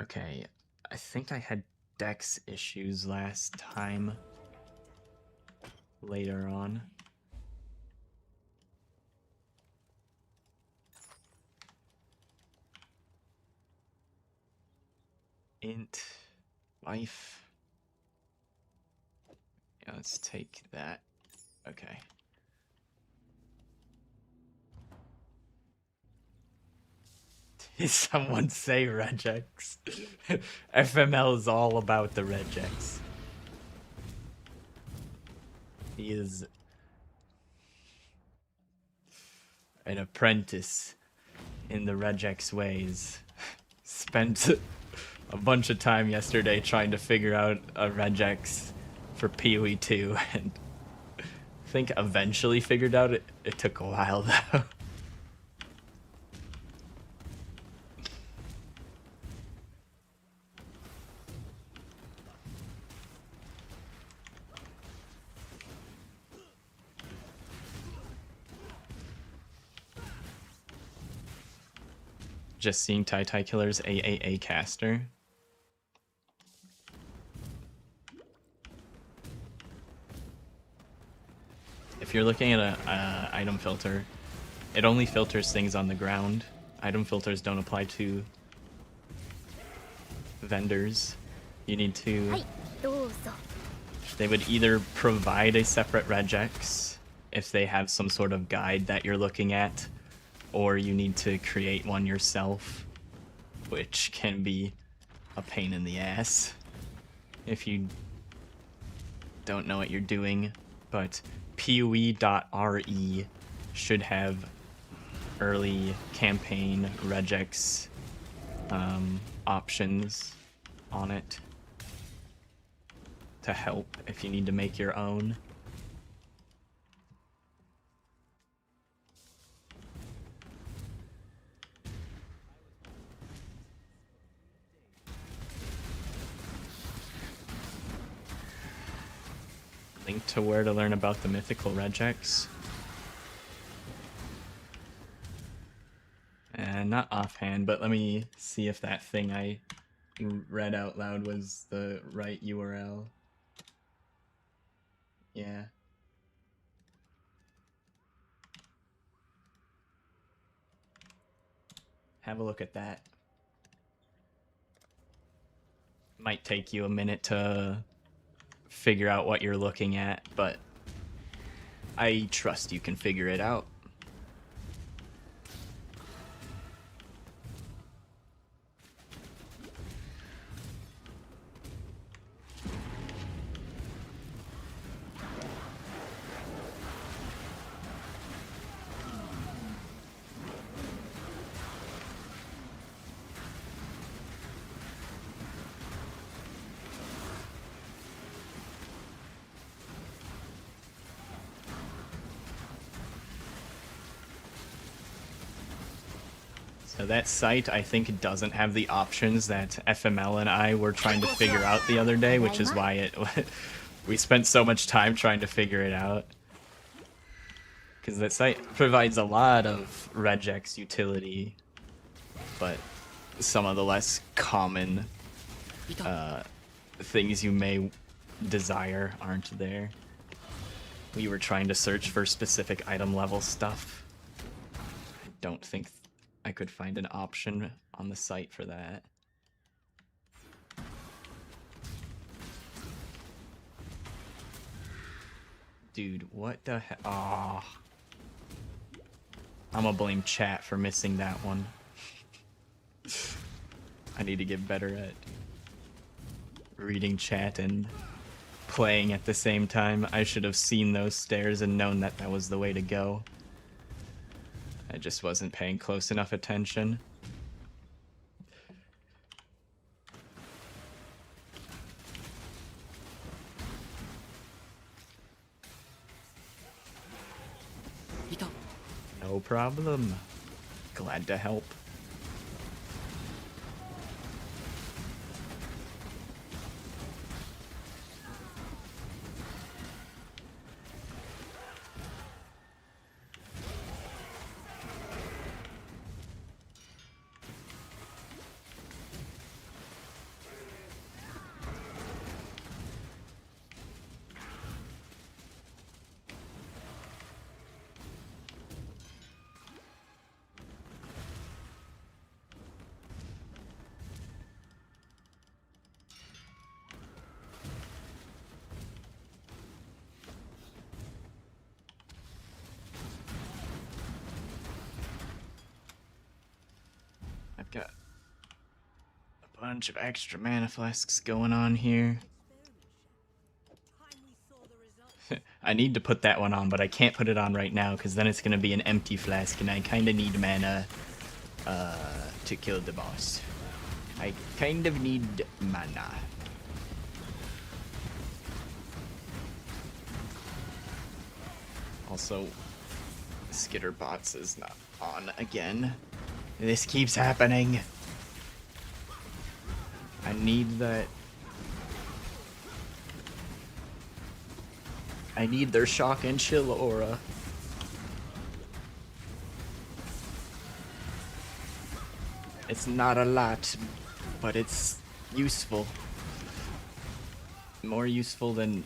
Okay, I think I had Dex issues last time. Later on. Int life. Yeah, let's take that. Okay. Did someone say regex? FML is all about the regex. He is an apprentice in the regex ways. Spent a bunch of time yesterday trying to figure out a regex for PoE 2 and think eventually figured out it. It took a while though. Just seeing Tai Killer's AAA caster. If you're looking at a item filter, it only filters things on the ground. Item filters don't apply to vendors. You need to... はいどうぞ They would either provide a separate regex if they have some sort of guide that you're looking at, or you need to create one yourself, which can be a pain in the ass if you don't know what you're doing. But PoE.re should have early campaign regex options on it to help if you need to make your own. Link to where to learn about the mythical regex. And not offhand, but let me see if that thing I read out loud was the right URL. Yeah. Have a look at that. Might take you a minute to figure out what you're looking at, but I trust you can figure it out. So that site, I think, doesn't have the options that FML and I were trying to figure out the other day, which is why it we spent so much time trying to figure it out. Because that site provides a lot of regex utility, but some of the less common things you may desire aren't there. We were trying to search for specific item level stuff. I don't think I could find an option on the site for that. Dude, what the heck? Oh. I'm gonna blame chat for missing that one. I need to get better at reading chat and playing at the same time. I should have seen those stairs and known that that was the way to go. I just wasn't paying close enough attention. No problem. Glad to help. I've got a bunch of extra mana flasks going on here. Time we saw the result. I need to put that one on, but I can't put it on right now because then it's going to be an empty flask and I kind of need mana to kill the boss. I kind of need mana. Also, Skitterbots is not on again. This keeps happening. I need that. I need their shock and chill aura. It's not a lot, but it's useful. More useful than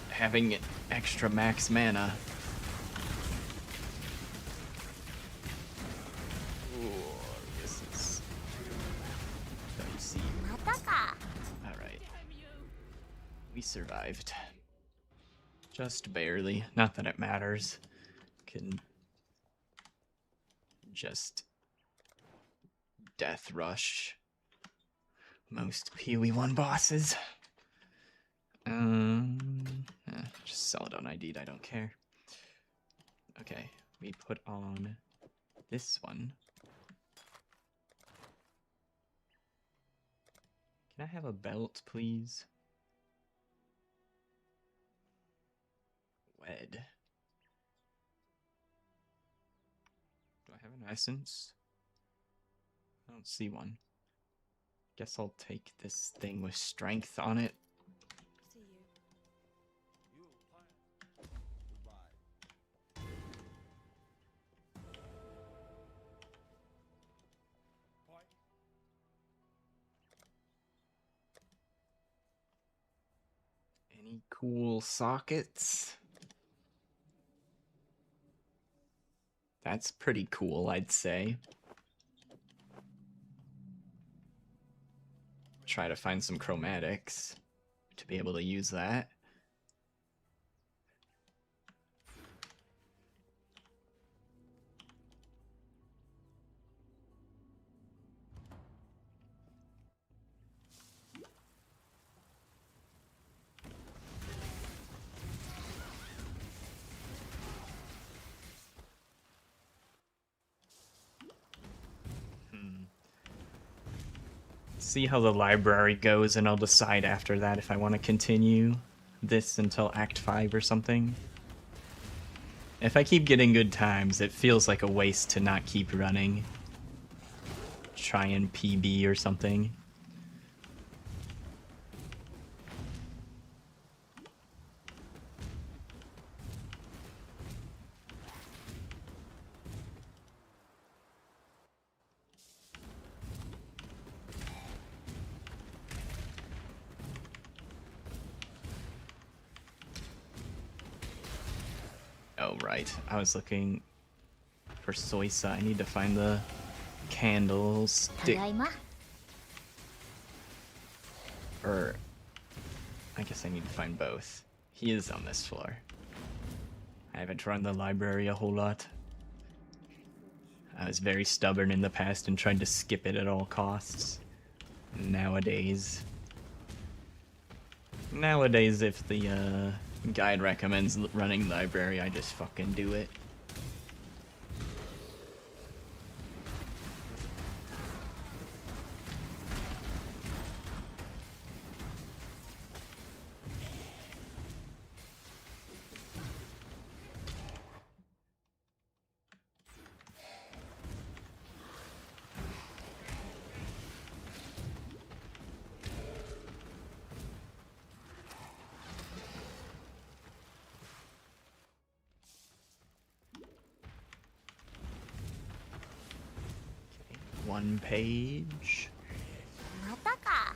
having extra max mana. Ooh, this is dicey. またか。 Alright. We survived. Just barely. Not that it matters. Can just death rush most PoE1 bosses. Just sell it on ID, I don't care. Okay, we put on this one. Can I have a belt, please? Wed. Do I have an essence? I don't see one. Guess I'll take this thing with strength on it. See you. You fine. Goodbye. Point. Any cool sockets? That's pretty cool, I'd say. Try to find some chromatics to be able to use that. See how the library goes, and I'll decide after that if I want to continue this until Act 5 or something. If I keep getting good times, it feels like a waste to not keep running. Try and PB or something. Oh, right. I was looking for Soisa. I need to find the た candlestick. だいま。 Or, I guess I need to find both. He is on this floor. I haven't run the library a whole lot. I was very stubborn in the past and tried to skip it at all costs. Nowadays, if the guide recommends running library, I just fucking do it. One page. またか。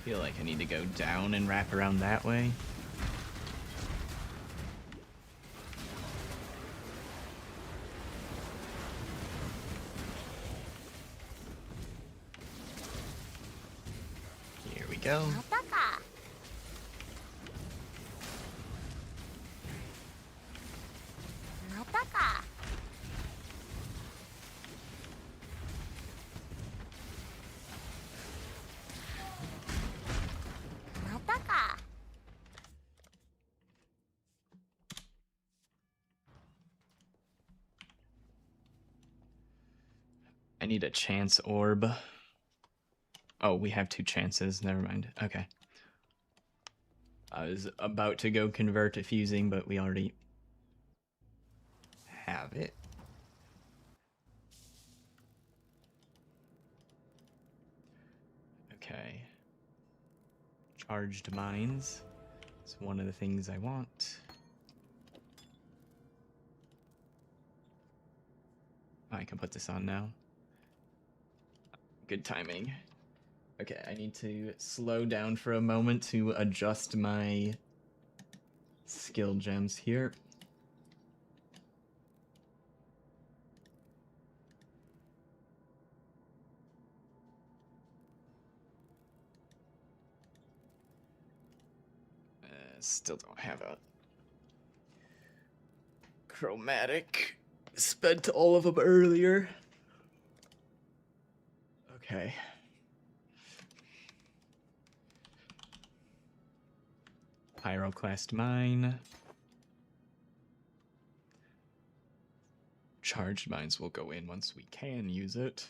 Feel like I need to go down and wrap around that way. Here we go. またか。 またか。 Alright. I need a chance orb. Oh, we have 2 chances. Never mind. Okay. I was about to go convert to fusing, but we already have it. Okay. Charged mines. It's one of the things I want. Oh, I can put this on now. Good timing. Okay, I need to slow down for a moment to adjust my skill gems here. Still don't have a chromatic. Spent all of them earlier. Okay. Pyroclast mine. Charged mines will go in once we can use it.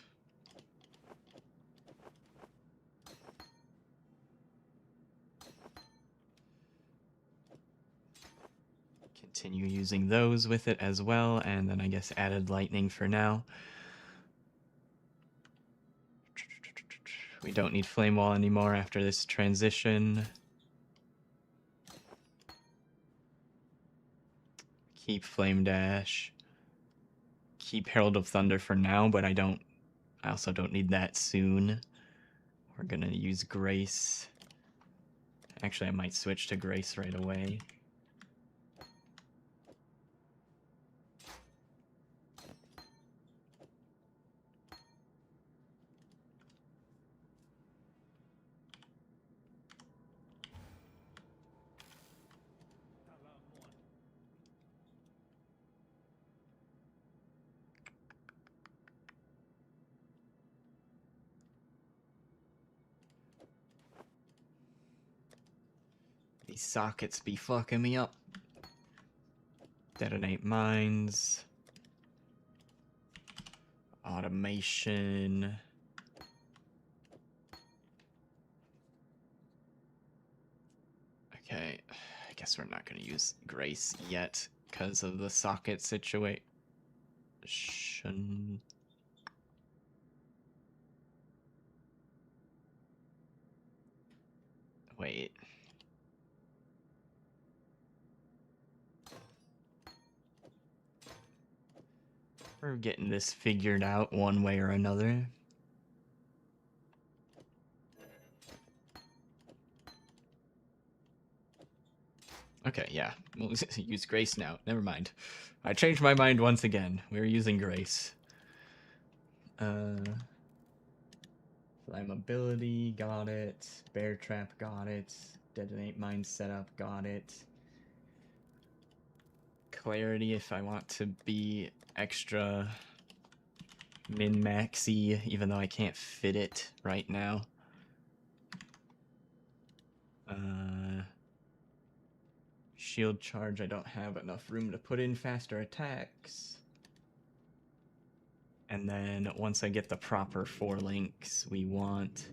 Continue using those with it as well, and then I guess added lightning for now. We don't need flame wall anymore after this transition. Keep flame dash. Keep Herald of Thunder for now, but I also don't need that soon. We're gonna use Grace. Actually, I might switch to Grace right away. These sockets be fucking me up. Detonate mines. Automation. Okay, I guess we're not going to use Grace yet because of the socket situation. Wait. We're getting this figured out one way or another. Okay, yeah. We'll use Grace now. Never mind. I changed my mind once again. We're using Grace. Flammability, got it. Bear Trap, got it. Detonate Mine Setup, got it. Clarity if I want to be extra min-maxy, even though I can't fit it right now. Shield charge, I don't have enough room to put in faster attacks. And then once I get the proper 4 links, we want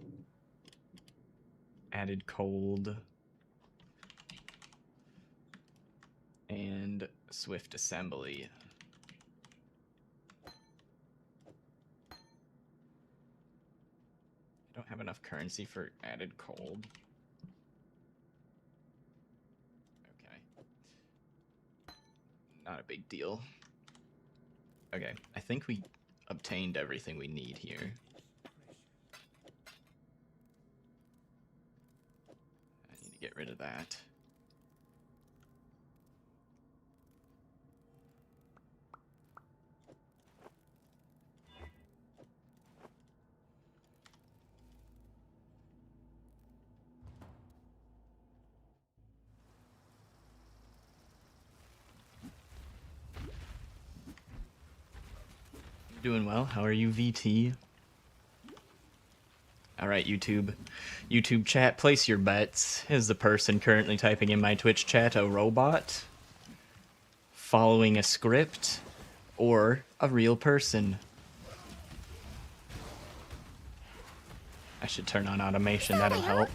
added cold and swift assembly. I don't have enough currency for added cold. Okay. Not a big deal. Okay, I think we obtained everything we need here. I need to get rid of that. Doing well. How are you, VT? Alright, YouTube. YouTube chat, place your bets. Is the person currently typing in my Twitch chat a robot? Following a script? Or a real person? I should turn on automation, that'll help.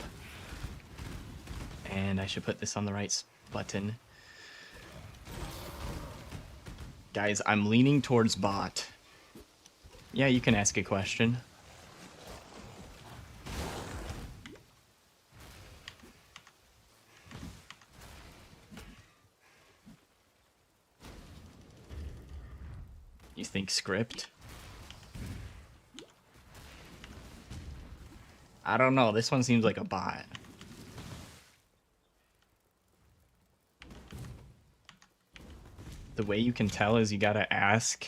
And I should put this on the right button. Guys, I'm leaning towards bot. Yeah, you can ask a question. You think script? I don't know, this one seems like a bot. The way you can tell is you gotta ask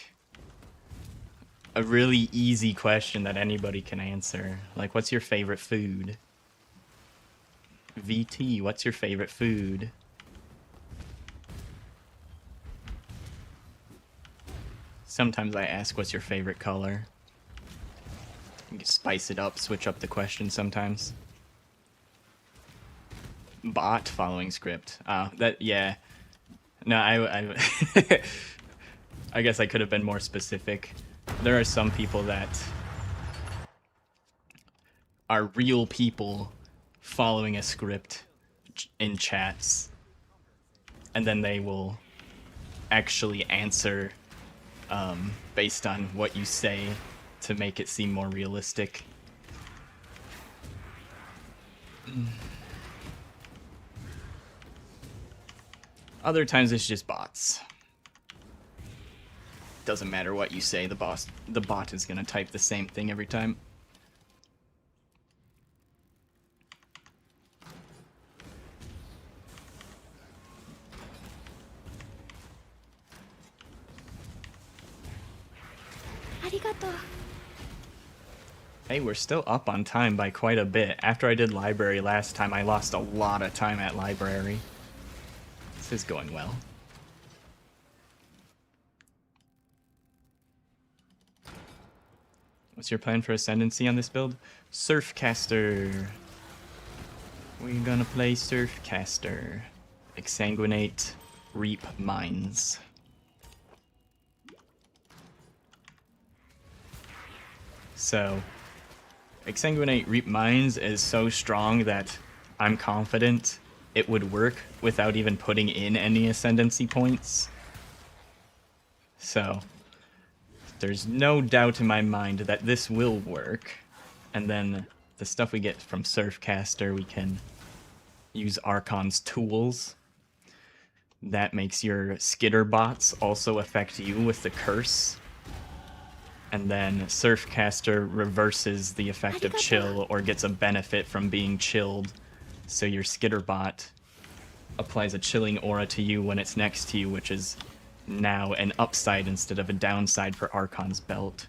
a really easy question that anybody can answer. Like, what's your favorite food? VT, what's your favorite food? Sometimes I ask, what's your favorite color? You can spice it up, switch up the question sometimes. Bot following script. That, yeah. No, I I guess I could have been more specific. There are some people that are real people following a script in chats, and then they will actually answer based on what you say to make it seem more realistic. Other times it's just bots. Doesn't matter what you say, the bot is gonna type the same thing every time. Arigato. Hey, we're still up on time by quite a bit. After I did library last time, I lost a lot of time at library. This is going well. What's your plan for Ascendancy on this build? Surfcaster. We're gonna play Surfcaster. Exsanguinate, Reap Mines. So, Exsanguinate Reap Mines is so strong that I'm confident it would work without even putting in any Ascendancy points. So, there's no doubt in my mind that this will work. And then the stuff we get from Surfcaster, we can use Archon's tools. That makes your skitter bots also affect you with the curse. And then Surfcaster reverses the effect of chill or gets a benefit from being chilled. So your skitter bot applies a chilling aura to you when it's next to you, which is now an upside instead of a downside for Archon's belt.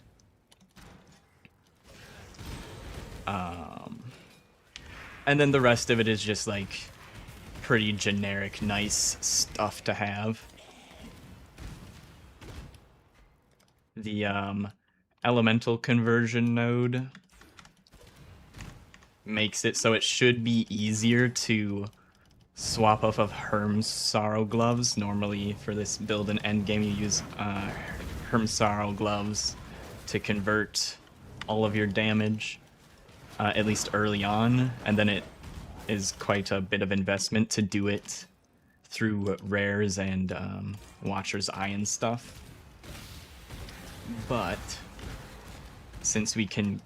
And then the rest of it is just like pretty generic, nice stuff to have. The elemental conversion node makes it so it should be easier to swap off of Herm's Sorrow Gloves. Normally for this build and endgame you use Herm's Sorrow Gloves to convert all of your damage, at least early on, and then it is quite a bit of investment to do it through rares and Watcher's Eye and stuff. But since we can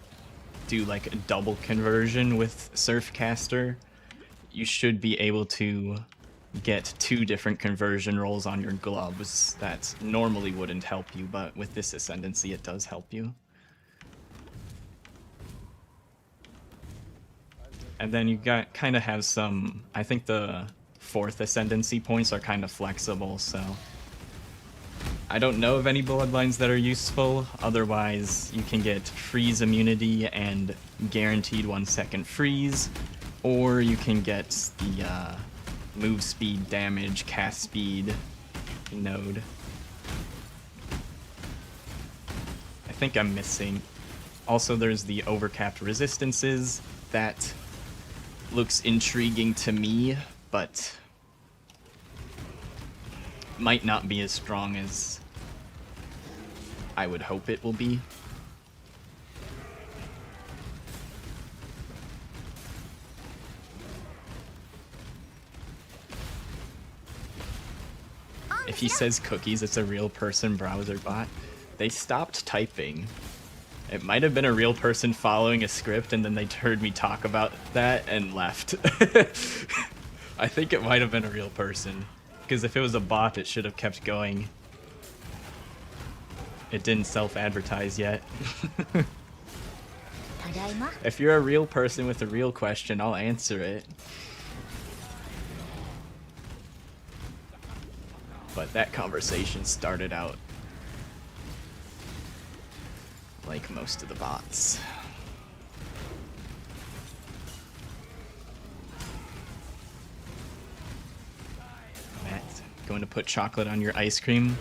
do like a double conversion with Surfcaster, you should be able to get 2 different conversion rolls on your gloves that normally wouldn't help you, but with this Ascendancy it does help you. And then you got kind of have some, I think the 4th Ascendancy points are kind of flexible, so I don't know of any bloodlines that are useful. Otherwise, you can get freeze immunity and guaranteed 1-second freeze, or you can get the move speed, damage, cast speed node. I think I'm missing. Also, there's the overcapped resistances. That looks intriguing to me, but might not be as strong as I would hope it will be. if he says cookies, it's a real person browser bot. They stopped typing. It might have been a real person following a script, and then they heard me talk about that and left. I think it might have been a real person, because if it was a bot, it should have kept going. It didn't self-advertise yet. ただいま If you're a real person with a real question, I'll answer it. But that conversation started out like most of the bots. Matt, going to put chocolate on your ice cream?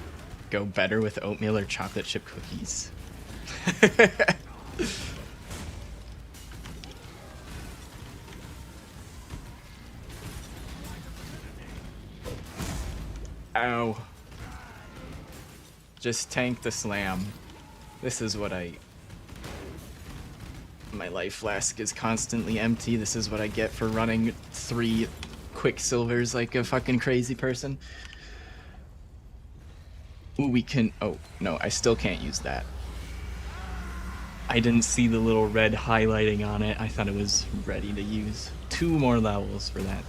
Go better with oatmeal or chocolate chip cookies. Ow. Just tank the slam. This is what I... My life flask is constantly empty. This is what I get for running 3 quicksilvers like a fucking crazy person. Ooh, we can... Oh, no, I still can't use that. I didn't see the little red highlighting on it. I thought it was ready to use. 2 more levels for that.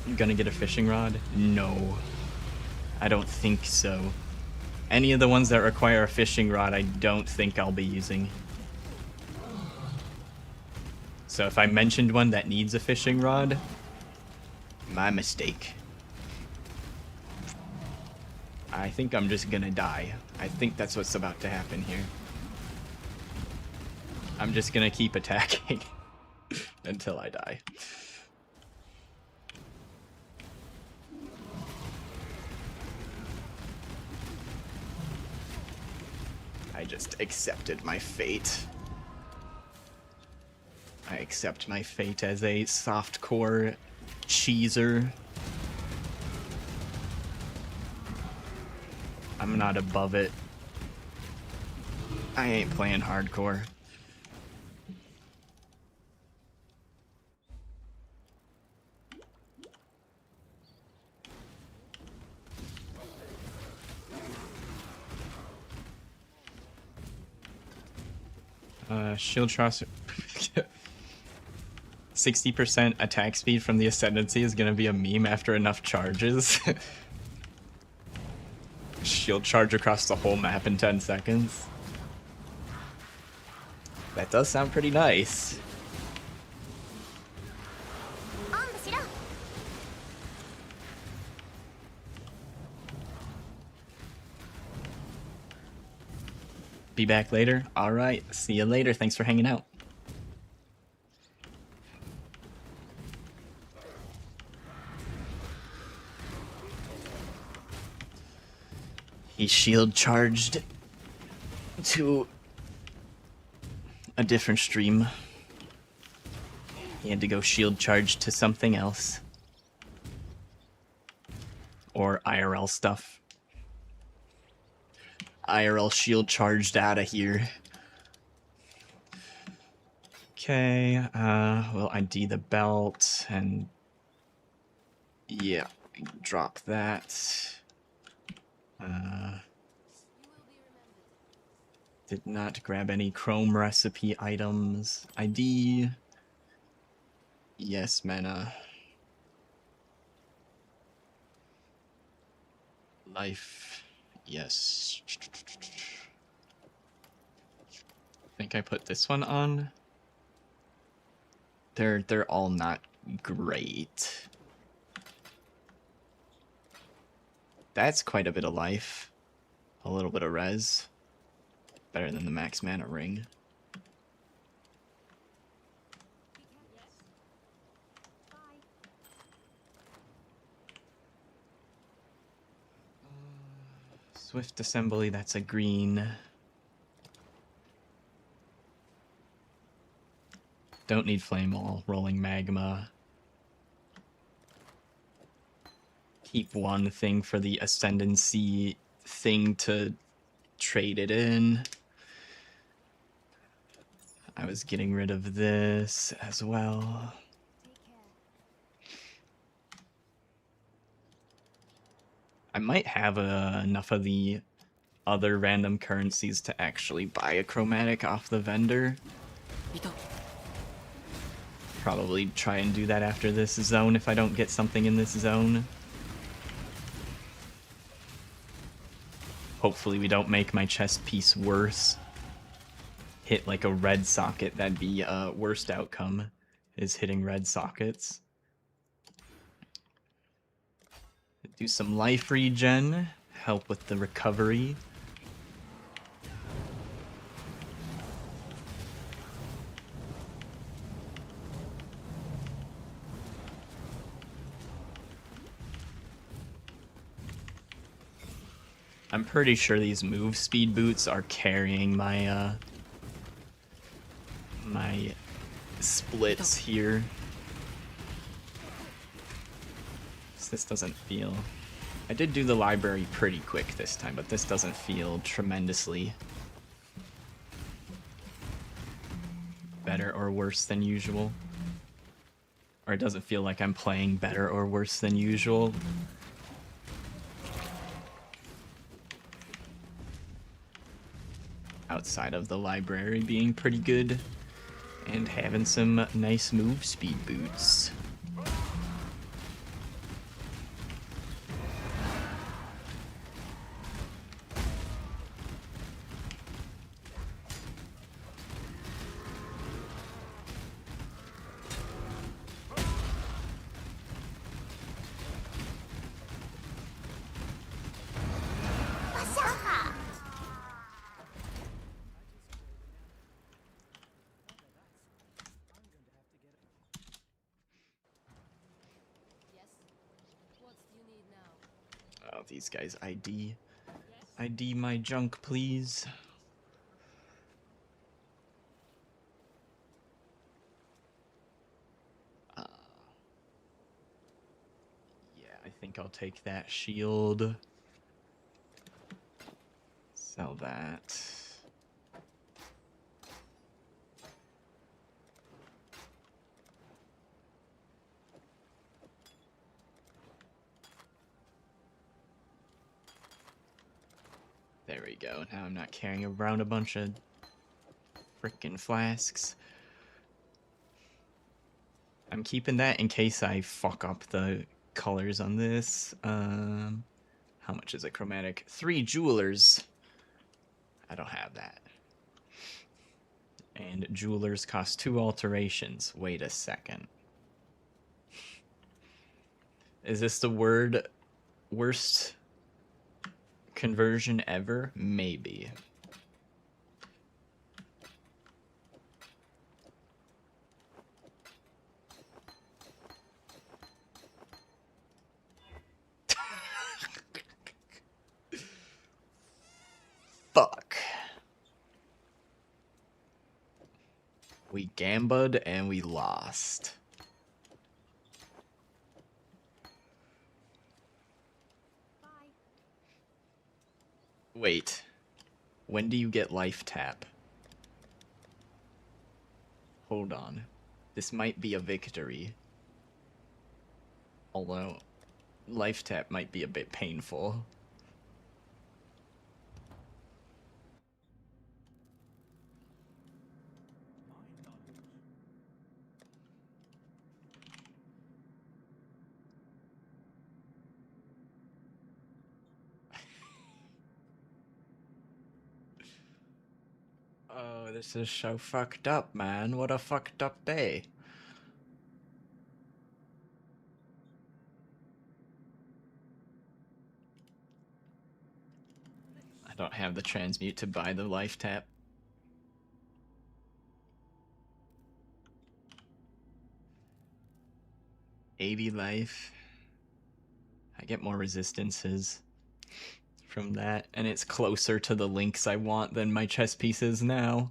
I'm gonna get a fishing rod? No. I don't think so. Any of the ones that require a fishing rod, I don't think I'll be using. So if I mentioned one that needs a fishing rod, my mistake. I think I'm just gonna die. I think that's what's about to happen here. I'm just gonna keep attacking until I die. I just accepted my fate. I accept my fate as a softcore cheeser. I'm not above it. I ain't playing hardcore. Shield Trust. 60% attack speed from the Ascendancy is gonna be a meme after enough charges. Shield charge across the whole map in 10 seconds. That does sound pretty nice. おんぶしろ Be back later? Alright, see you later. Thanks for hanging out. He shield charged to a different stream. He had to go shield charge to something else. Or IRL stuff. IRL shield charged out of here. Okay, we'll ID the belt and yeah, drop that. Did not grab any Chrome recipe items. ID. Yes, mana. Life. Yes. I think I put this one on. They're all not great. That's quite a bit of life. A little bit of res. Better than the max mana ring. Swift assembly, that's a green. Don't need flame wall, rolling magma. Keep one thing for the ascendancy thing to trade it in. I was getting rid of this as well. I might have enough of the other random currencies to actually buy a chromatic off the vendor. Probably try and do that after this zone if I don't get something in this zone. Hopefully we don't make my chest piece worse. Hit like a red socket, that'd be worst outcome, is hitting red sockets. Do some life regen, help with the recovery. I'm pretty sure these move speed boots are carrying my my splits here. This doesn't feel... I did do the library pretty quick this time, but this doesn't feel tremendously better or worse than usual. Or it doesn't feel like I'm playing better or worse than usual. Outside of the library being pretty good and having some nice move speed boots. Oh, these guys ID my junk, please. Yeah, I think I'll take that shield. Sell that. There we go. Now I'm not carrying around a bunch of frickin' flasks. I'm keeping that in case I fuck up the colors on this. How much is a chromatic? 3 jewelers. I don't have that. And jewelers cost 2 alterations. Wait a second. Is this the worst conversion ever? Maybe. Fuck. We gambled and we lost. Bye. Wait. When do you get life tap? Hold on. This might be a victory. Although, life tap might be a bit painful. Oh, this is so fucked up, man. What a fucked up day. I don't have the transmute to buy the life tap. $80 life. I get more resistances from that, and it's closer to the links I want than my chess pieces now.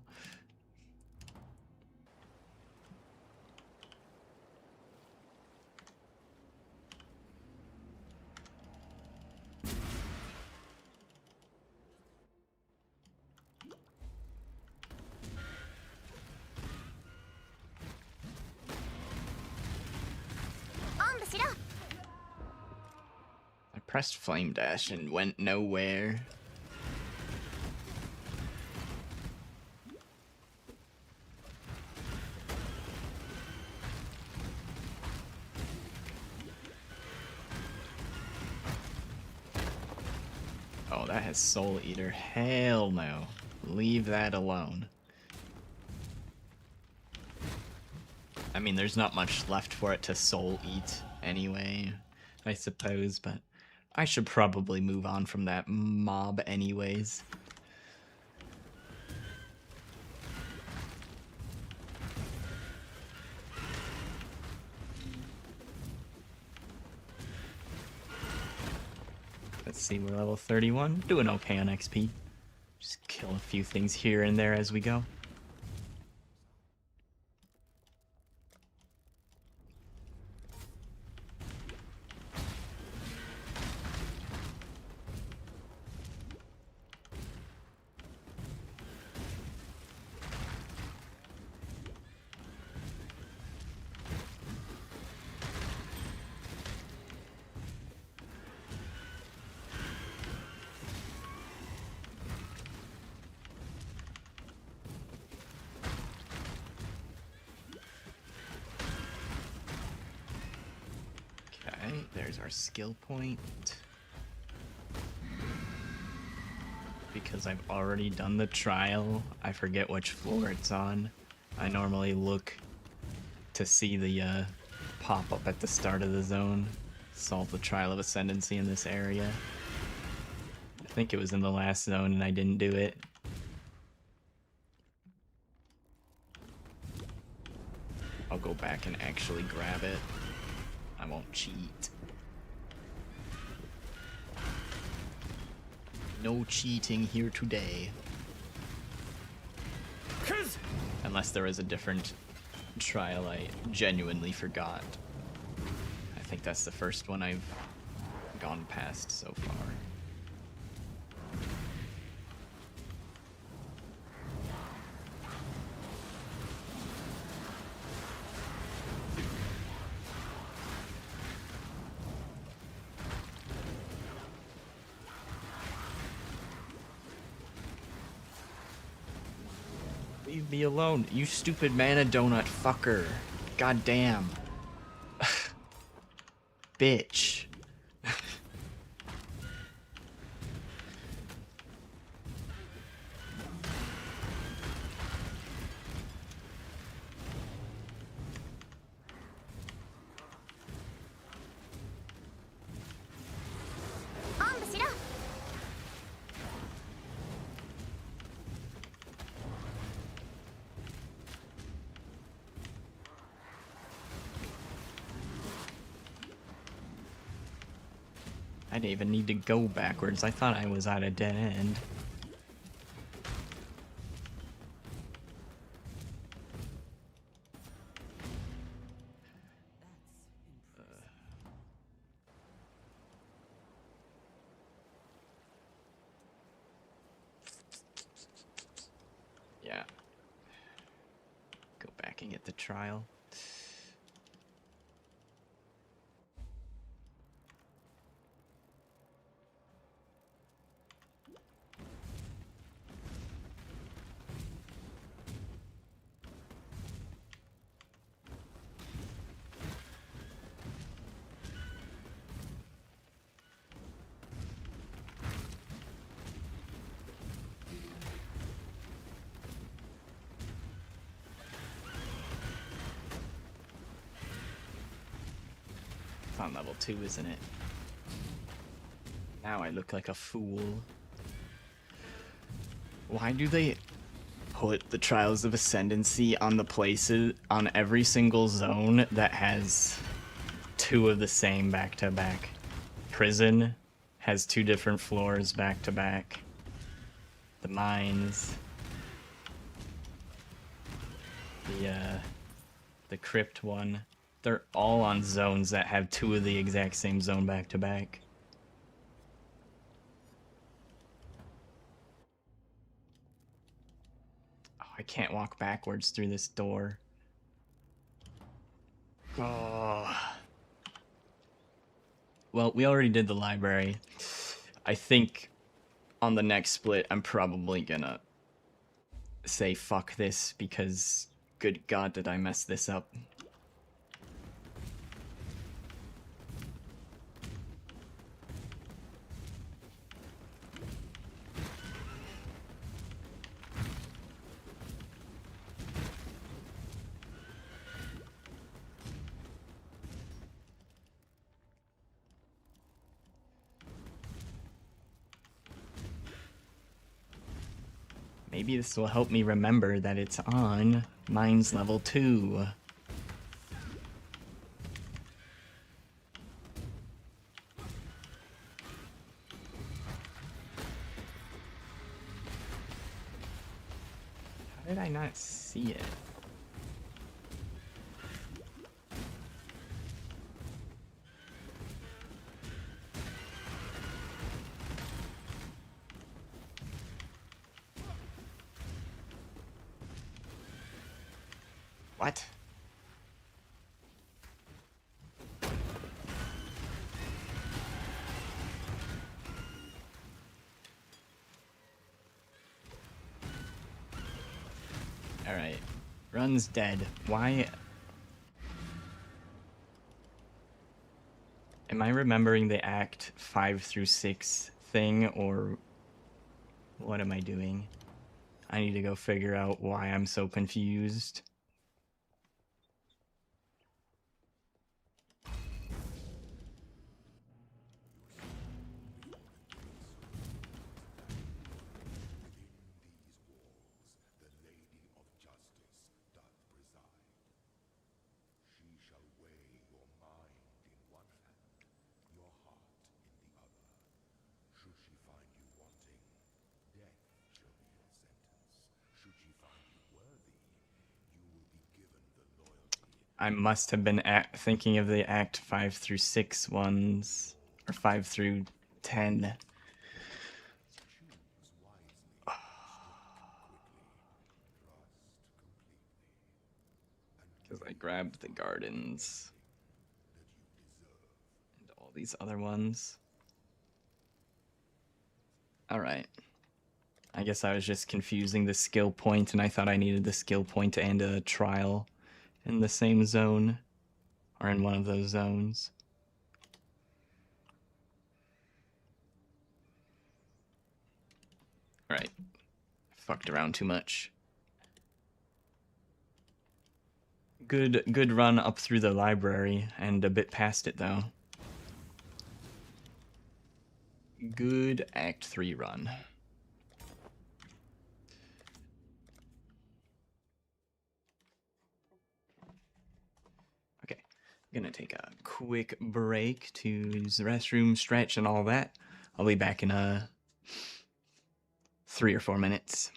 Pressed flame dash and went nowhere. Oh, that has Soul Eater. Hell no. Leave that alone. I mean, there's not much left for it to Soul Eat anyway, I suppose, but I should probably move on from that mob anyways. Let's see, we're level 31. Doing okay on XP. Just kill a few things here and there as we go. Okay, there's our skill point. Because I've already done the trial, I forget which floor it's on. I normally look to see the pop-up at the start of the zone. Solve the Trial of Ascendancy in this area. I think it was in the last zone and I didn't do it. I'll go back and actually grab it. I won't cheat. No cheating here today. Unless there was a different trial I genuinely forgot. I think that's the first one I've gone past so far. Leave me alone, you stupid mana donut fucker. God damn. Bitch. I didn't even need to go backwards. I thought I was at a dead end. Yeah. Go back and get the trial. It's on level 2, isn't it? Now I look like a fool. Why do they put the Trials of Ascendancy on the places, on every single zone that has 2 of the same back-to-back? Prison has 2 different floors back-to-back. The mines. The crypt one. They're all on zones that have 2 of the exact same zone back-to-back. Oh, I can't walk backwards through this door. Oh. Well, we already did the library. I think on the next split, I'm probably gonna say fuck this because good god did I mess this up. Maybe this will help me remember that it's on Mine's level 2. How did I not see it? What? Alright. Run's dead. Why? Am I remembering the Act 5 through 6 thing, or what am I doing? I need to go figure out why I'm so confused. The Lady of Justice doth preside. She shall weigh your mind in one hand, your heart in the other. Should she find you wanting, death shall be your sentence. Should she find you worthy, you will be given the loyalty. I must have been thinking of the Act 5 through 6 ones, or 5 through 10. Choose wisely, Because I grabbed the gardens and all these other ones. Alright. I guess I was just confusing the skill point, and I thought I needed the skill point and a trial in the same zone, or in one of those zones. Alright. Fucked around too much. Good run up through the library, and a bit past it, though. Good Act 3 run. Okay, I'm gonna take a quick break to use the restroom, stretch, and all that. I'll be back in 3 or 4 minutes.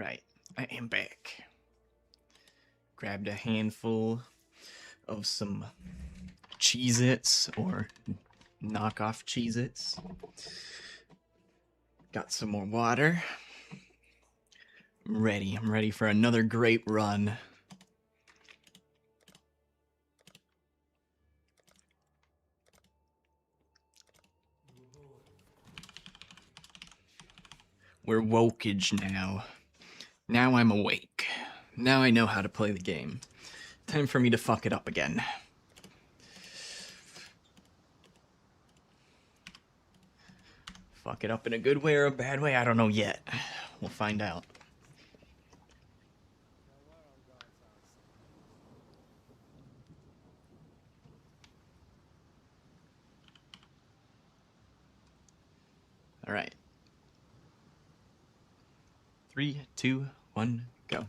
Alright, I am back. Grabbed a handful of some Cheez-Its or knockoff Cheez-Its. Got some more water. I'm ready for another great run. We're wokage now. Now I'm awake. Now I know how to play the game. Time for me to fuck it up again. Fuck it up in a good way or a bad way? I don't know yet. We'll find out. Alright. 3, 2, 1, go.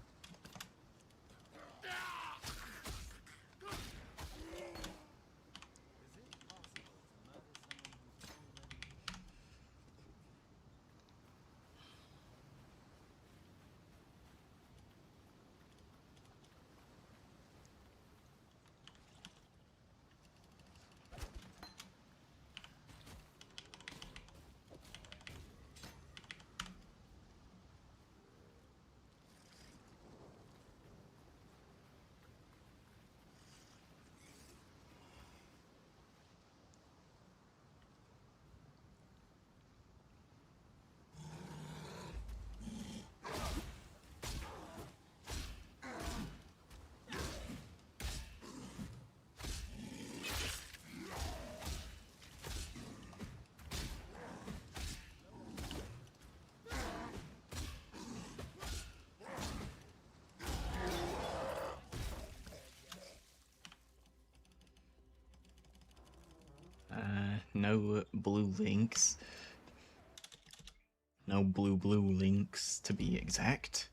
No blue links. No blue links, to be exact.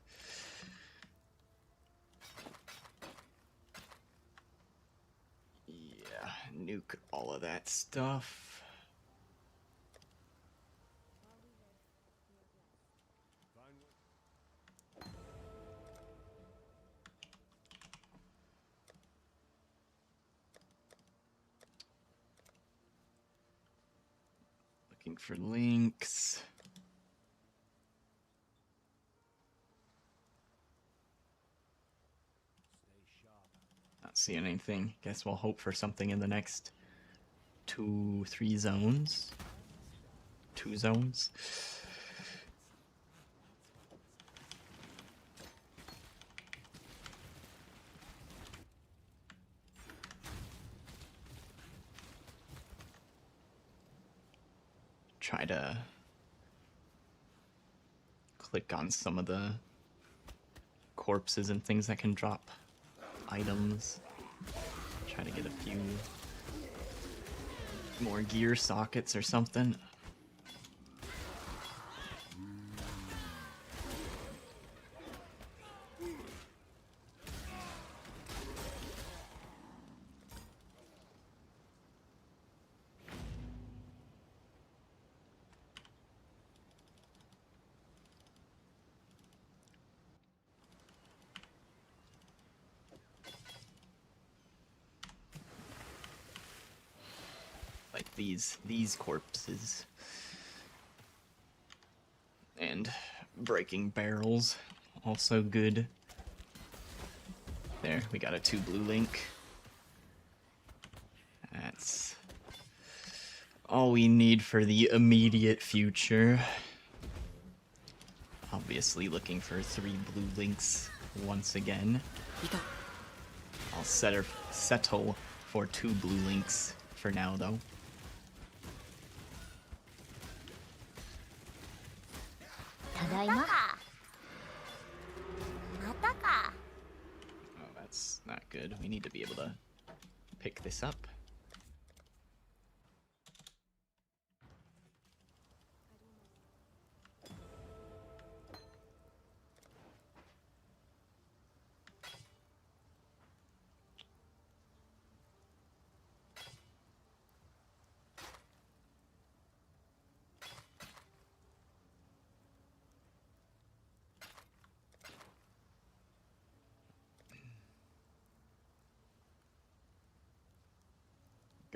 Yeah, nuke all of that stuff. Looking for links. Not seeing anything. Guess we'll hope for something in the next 2-3 zones. 2 zones. Try to click on some of the corpses and things that can drop items. Try to get a few more gear sockets or something. Like these corpses. And breaking barrels, also good. There, we got a 2 blue link. That's all we need for the immediate future. Obviously looking for 3 blue links once again. I'll settle for 2 blue links for now though. Oh, that's not good. We need to be able to pick this up.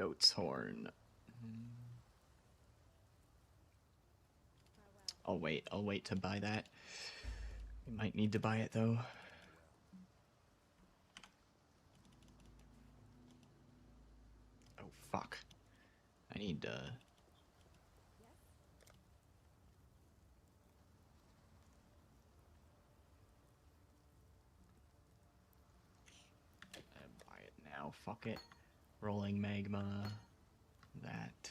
Goat's horn. I'll wait to buy that. We might need to buy it though. Oh fuck. I need buy it now, fuck it. Rolling magma. That.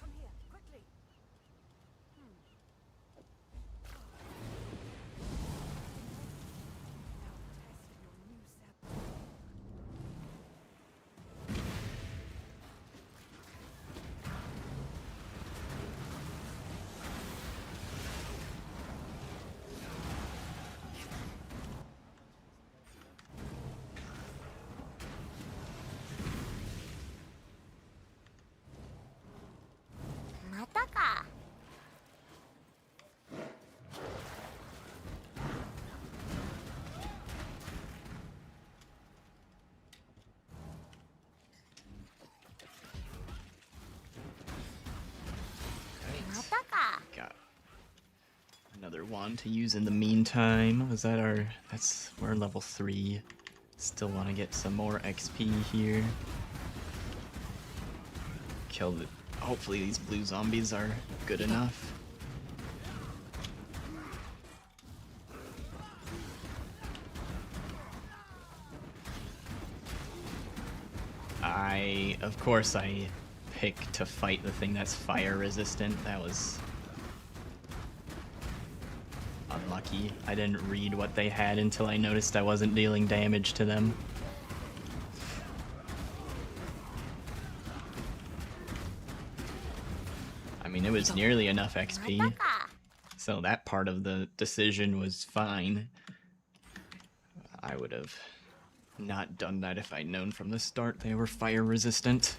Come here, quickly. Mataka. Mataka. Got another wand to use in the meantime. Was that our... we're level 3. Still want to get some more XP here. Kill the... Hopefully these blue zombies are good enough. Of course I picked to fight the thing that's fire resistant. That was unlucky. I didn't read what they had until I noticed I wasn't dealing damage to them. I mean, it was nearly enough XP, Mataka. so that part of the decision was fine. I would have not done that if I'd known from the start they were fire resistant.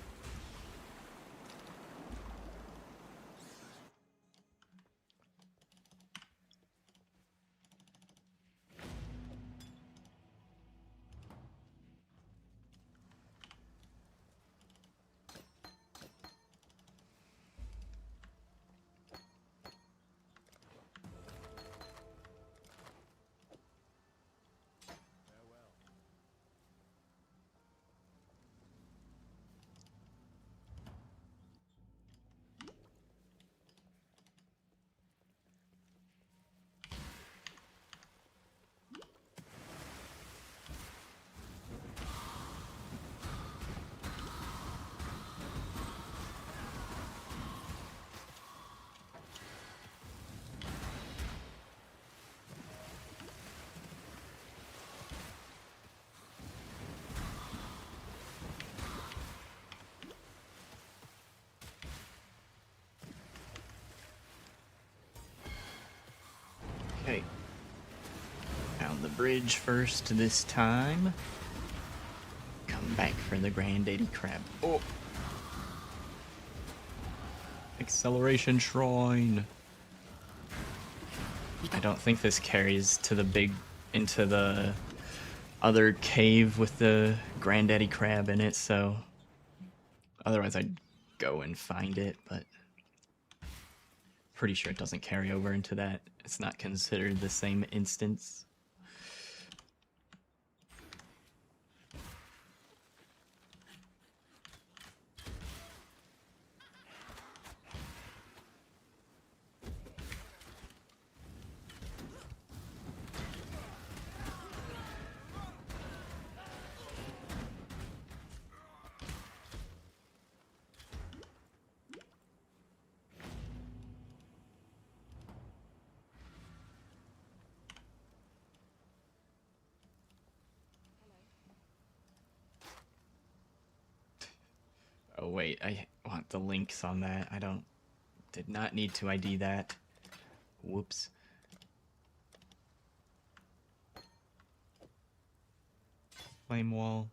Okay. Found the bridge first this time. Come back for the Granddaddy Crab. Oh! Acceleration Shrine! I don't think this carries to the into the other cave with the Granddaddy Crab in it, so... Otherwise I'd go and find it, but... Pretty sure it doesn't carry over into that. It's not considered the same instance. Oh wait, I want the links on that. Did not need to ID that. Whoops. Flame wall.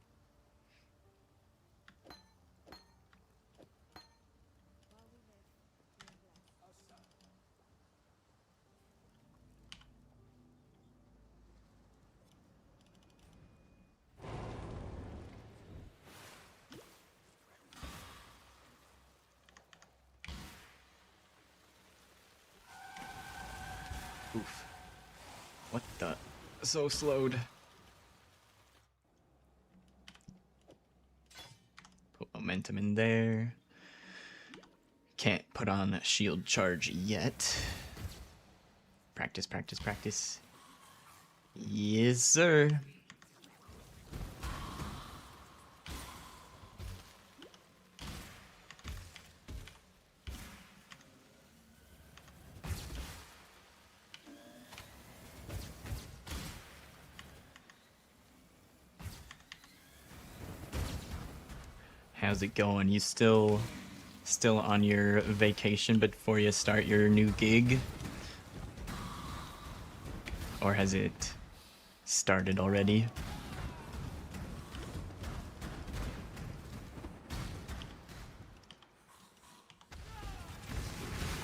What the? So slowed. Put momentum in there. Can't put on a shield charge yet. Practice, practice, practice. Yes, sir. How's it going? You still on your vacation before you start your new gig? Or has it started already?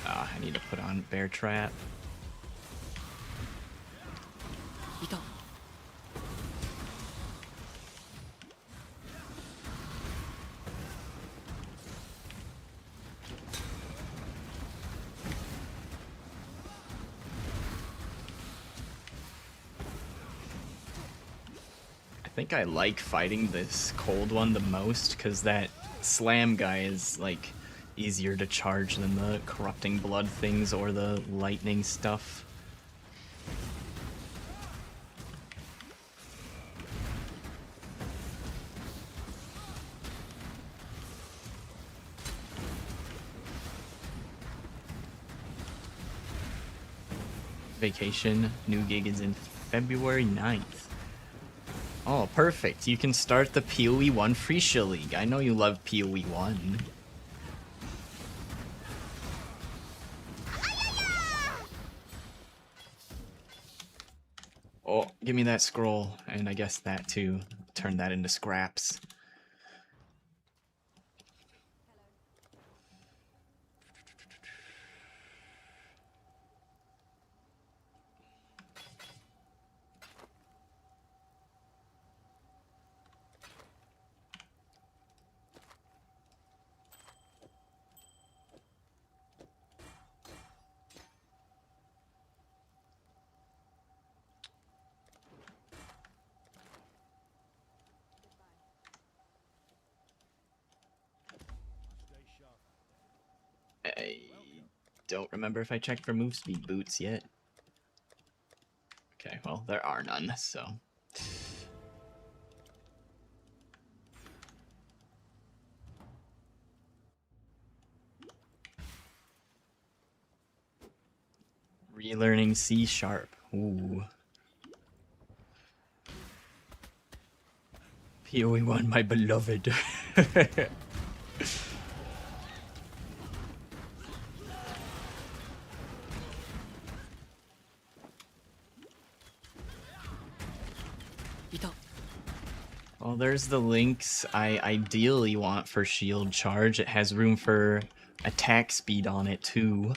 Ah, I need to put on bear trap. I think I like fighting this cold one the most because that slam guy is like easier to charge than the corrupting blood things or the lightning stuff. Vacation, new gig is in February 9th. Oh, perfect. You can start the PoE 1 Phrecia League. I know you love PoE 1. Oh, give me that scroll, and I guess that too. Turn that into scraps. I don't remember if I checked for move speed boots yet. Okay, well, there are none, so. Relearning C#. Ooh. PoE 1, my beloved. Well, there's the links I ideally want for shield charge. It has room for attack speed on it too.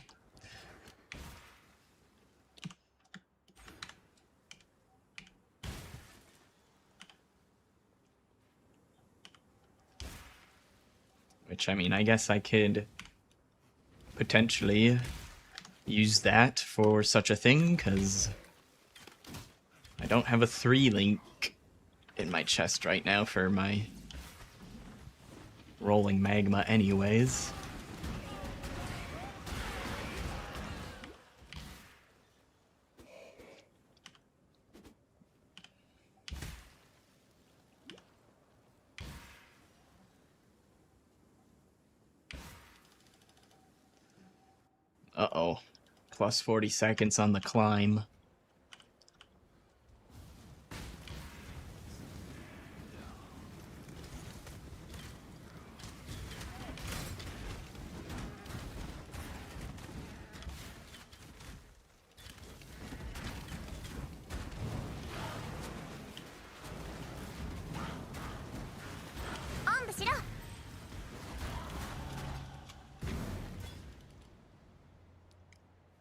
Which, I mean, I guess I could potentially use that for such a thing, because I don't have a 3 link in my chest right now for my rolling magma anyways. Uh-oh. Plus 40 seconds on the climb.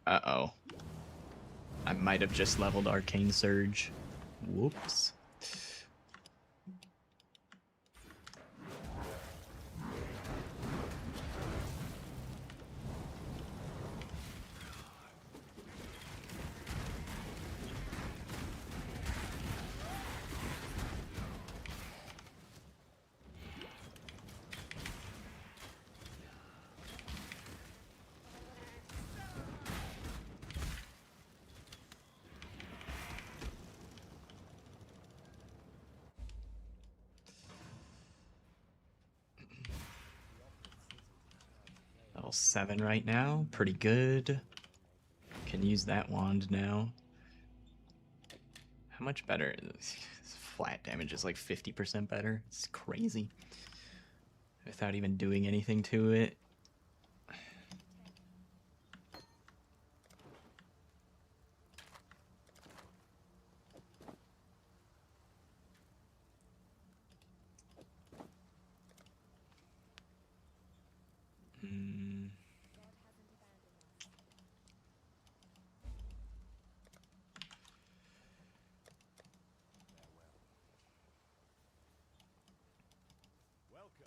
Uh-oh. I might have just leveled Arcane Surge. Whoops. Level 7 right now. Pretty good. Can use that wand now. How much better? Flat damage is like 50% better. It's crazy. Without even doing anything to it.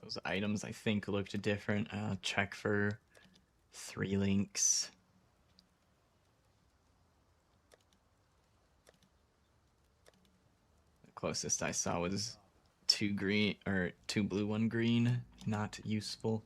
Those items I think looked different. Check for 3 links. The closest I saw was 2 green or 2 blue, 1 green. Not useful.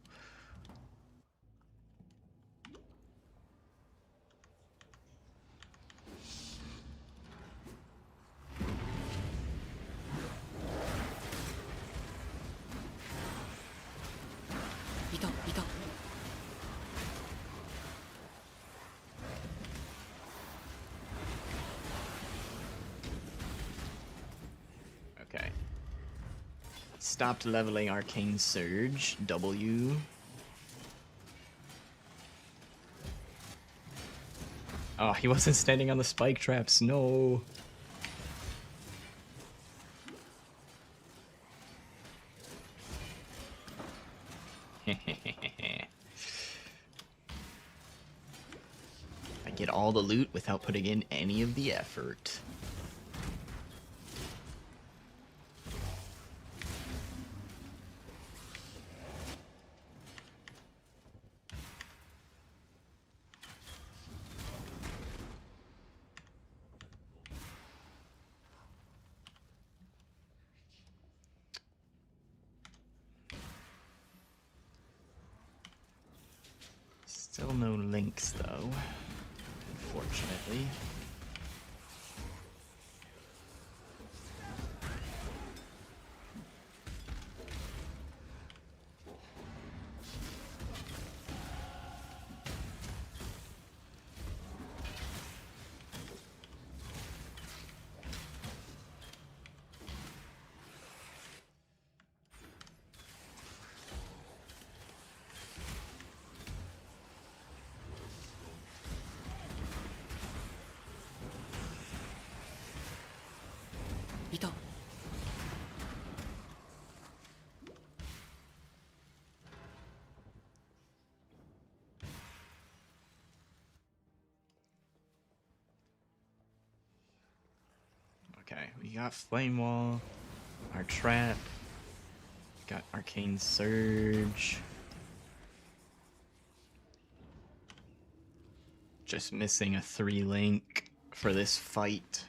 Okay. Stopped leveling Arcane Surge. W. Oh, he wasn't standing on the spike traps. No. I get all the loot without putting in any of the effort. Still no links, though, unfortunately. Okay, we got Flame Wall, our trap, got Arcane Surge. Just missing a 3 link for this fight.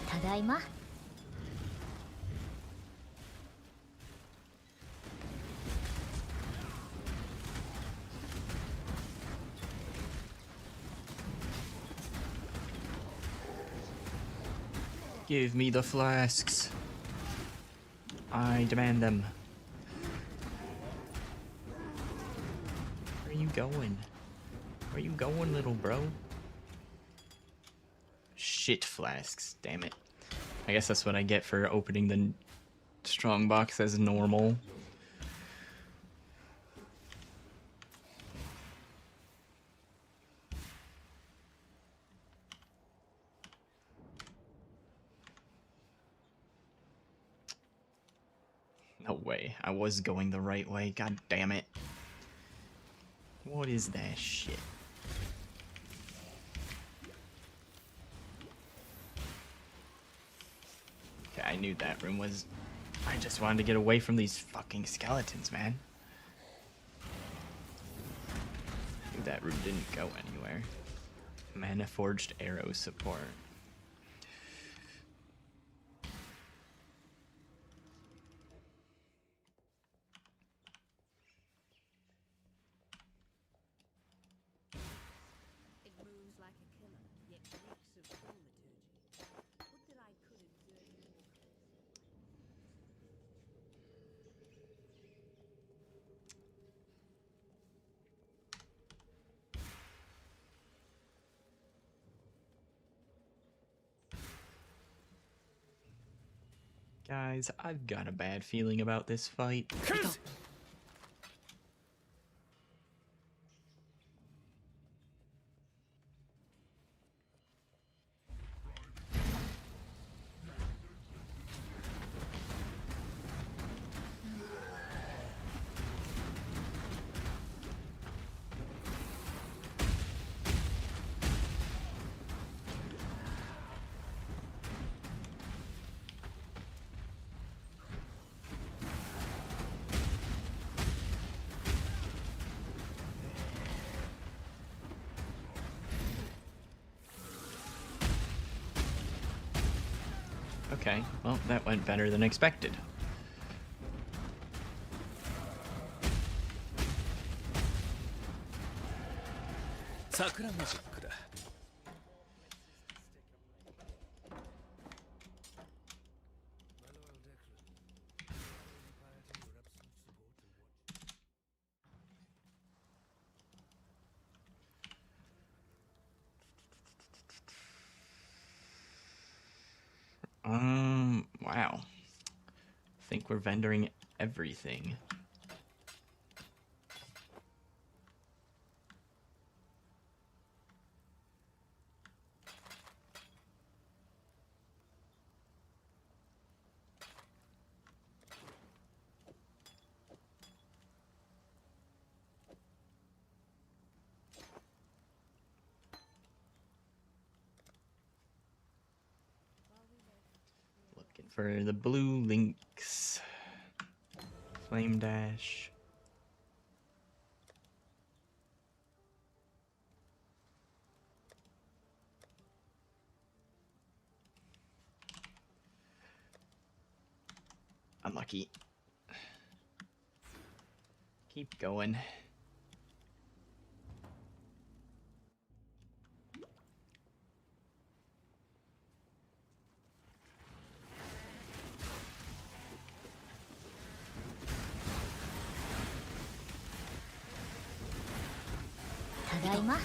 Tadaima. Give me the flasks. I demand them. Where are you going? Where you going, little bro? Shit flasks, damn it. I guess that's what I get for opening the strong box as normal. way. I was going the right way. God damn it. What is that shit? Okay, I knew that room was... I just wanted to get away from these fucking skeletons, man. I knew that room didn't go anywhere. Mana Forged Arrow support. It moves like a killer, yet reeks of thaumaturgy. Would that I could exert influence. Guys, I've got a bad feeling about this fight. Okay, well, that went better than expected. Sakura magic だ. Wow. I think we're vendoring everything. Looking for the blue links. Flame dash. Unlucky. Keep going. Tadaima.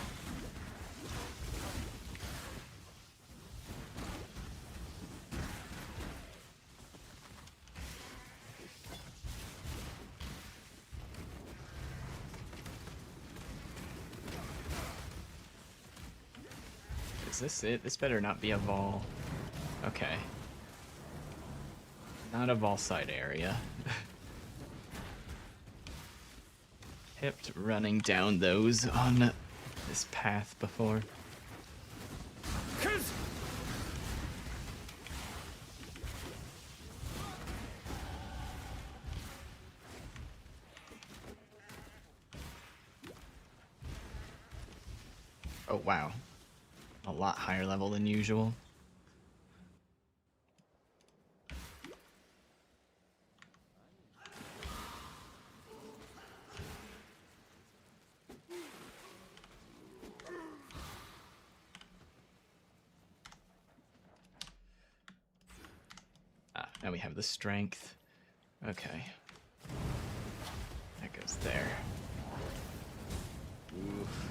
Is this it? This better not be a Vol. Okay. Not a Vol side area. Kept running down those on this path before. Oh wow. A lot higher level than usual. Ah, now we have the strength. Okay. That goes there. Oof.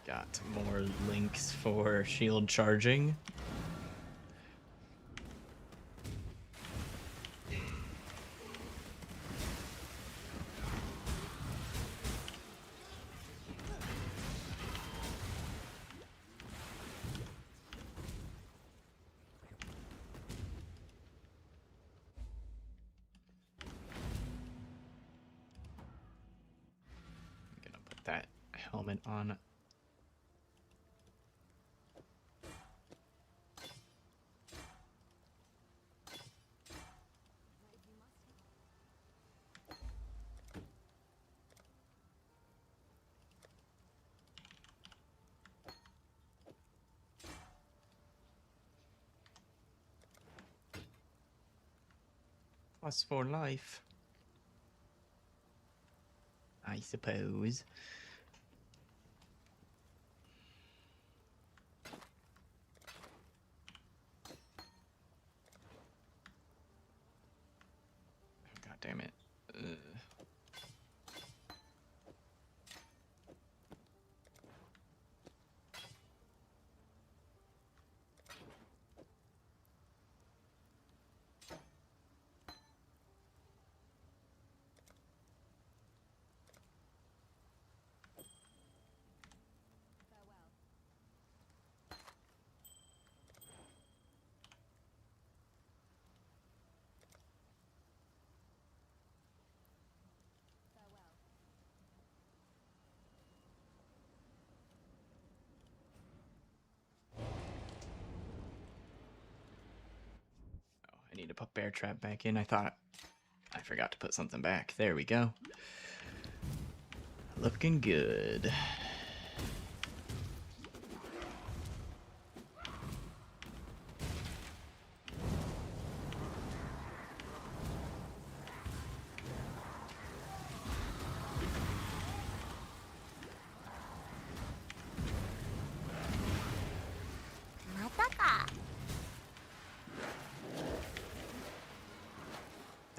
Got more links for shield charging. helmet on. Plus 4 life, I suppose. Oh, God damn it. Farewell. Farewell. Oh, I need to put bear trap back in. I thought I forgot to put something back. There we go. Looking good.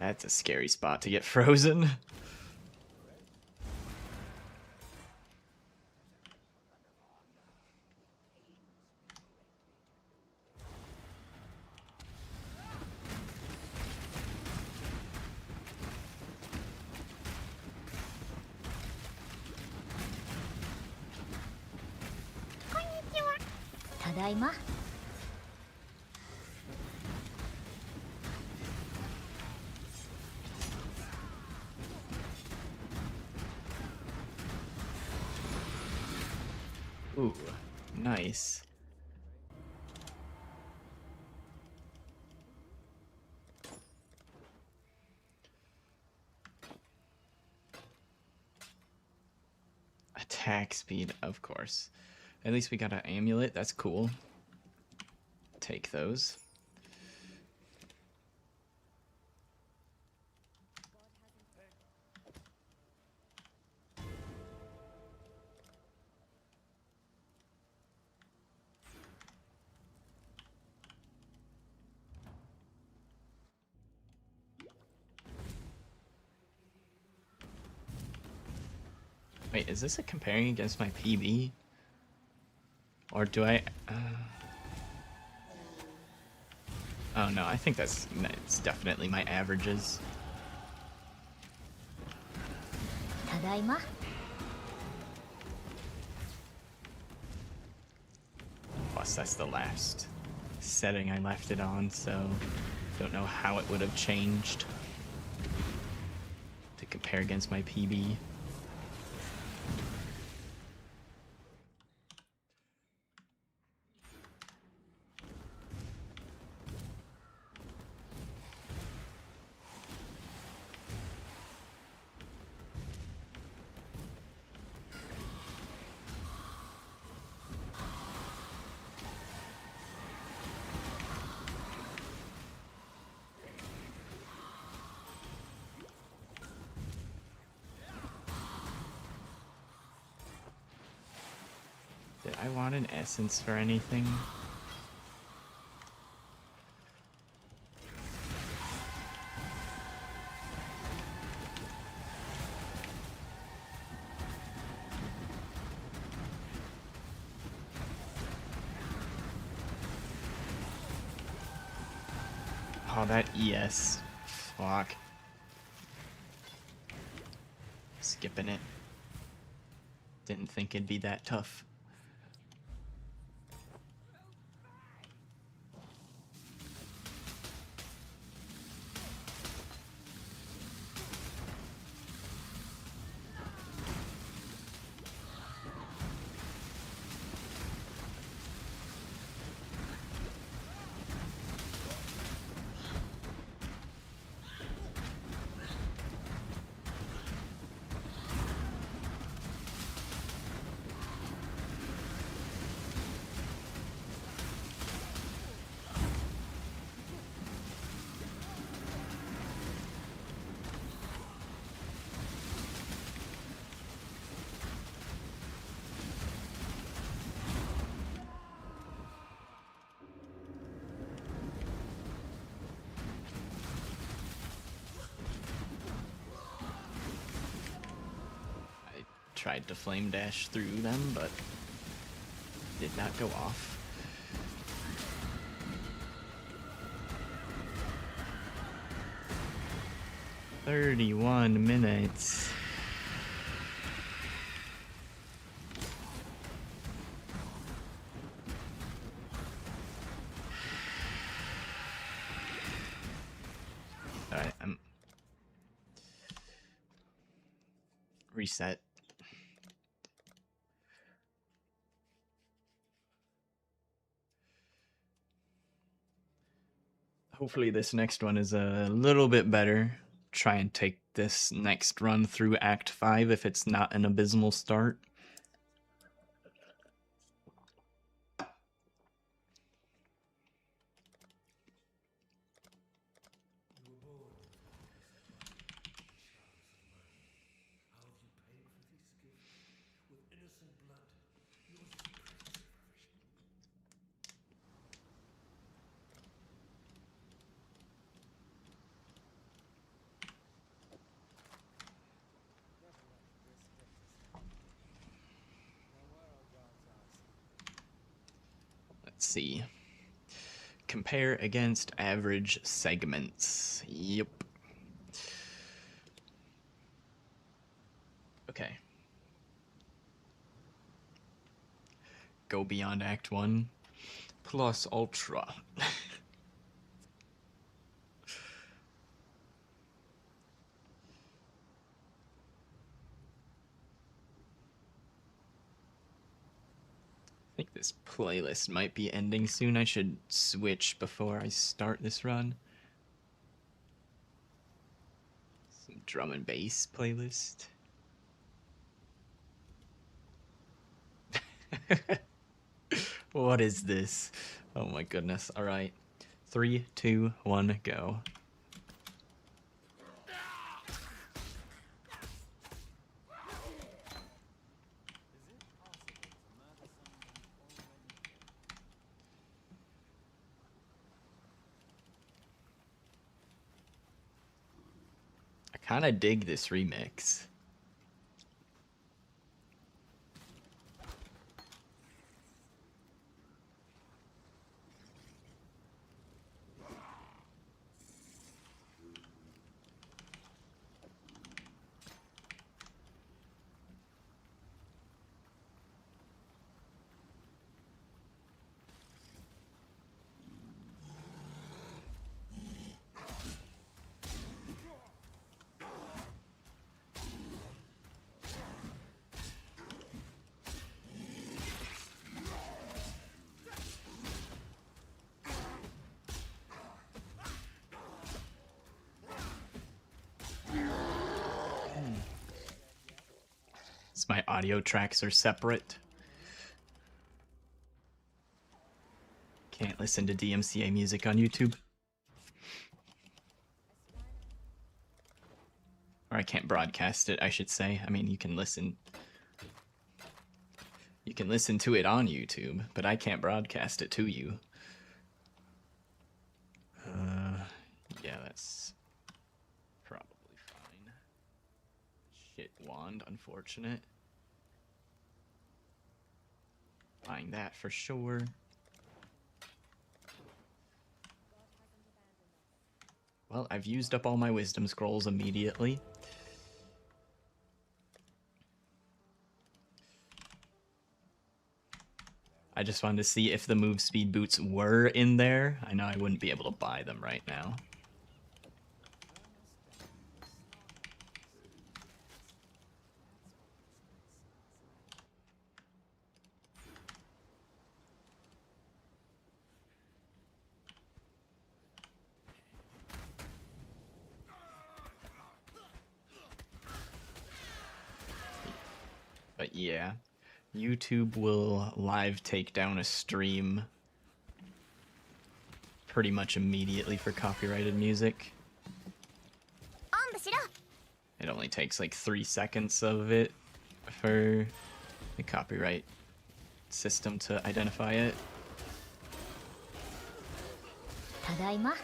That's a scary spot to get frozen. Tadaima. Ooh, nice. Attack speed, of course. At least we got an amulet. That's cool. Take those. Wait, is this a comparing against my PB? Or do I... Oh no, I think it's definitely my averages. Tadaima. Plus, that's the last setting I left it on, so don't know how it would have changed to compare against my PB. Did I want an essence for anything? Oh, that ES. Fuck. Skipping it. Didn't think it'd be that tough. tried to flame dash through them, but did not go off. "31 minutes. Alright, I'm... Reset. Hopefully this next one is a little bit better. Try and take this next run through Act 5 if it's not an abysmal start. Let's see. Compare against average segments. Yep. Okay. Go beyond Act 1 plus Ultra. I think this playlist might be ending soon. I should switch before I start this run. Some drum and bass playlist. What is this? Oh my goodness. Alright. 3, 2, 1, go. I kind of dig this remix. My audio tracks are separate. Can't listen to DMCA music on YouTube. Or I can't broadcast it, I should say. I mean, you can listen to it on YouTube, but I can't broadcast it to you. Yeah, that's probably fine. Shit wand, unfortunate. Buying that for sure. Well, I've used up all my wisdom scrolls immediately. I just wanted to see if the move speed boots were in there. I know I wouldn't be able to buy them right now. But yeah, YouTube will live take down a stream pretty much immediately for copyrighted music. It only takes like 3 seconds of it for the copyright system to identify it. ただいま Your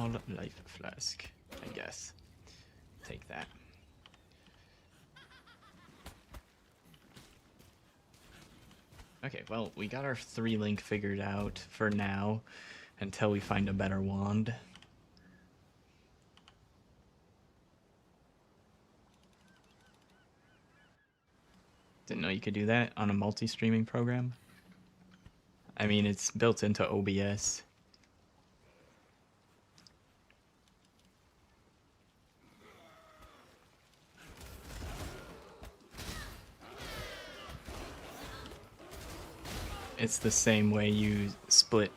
small life flask, I guess. Take that. Okay, well, we got our 3-link figured out for now, until we find a better wand. Didn't know you could do that on a multi-streaming program. I mean, it's built into OBS. It's the same way you split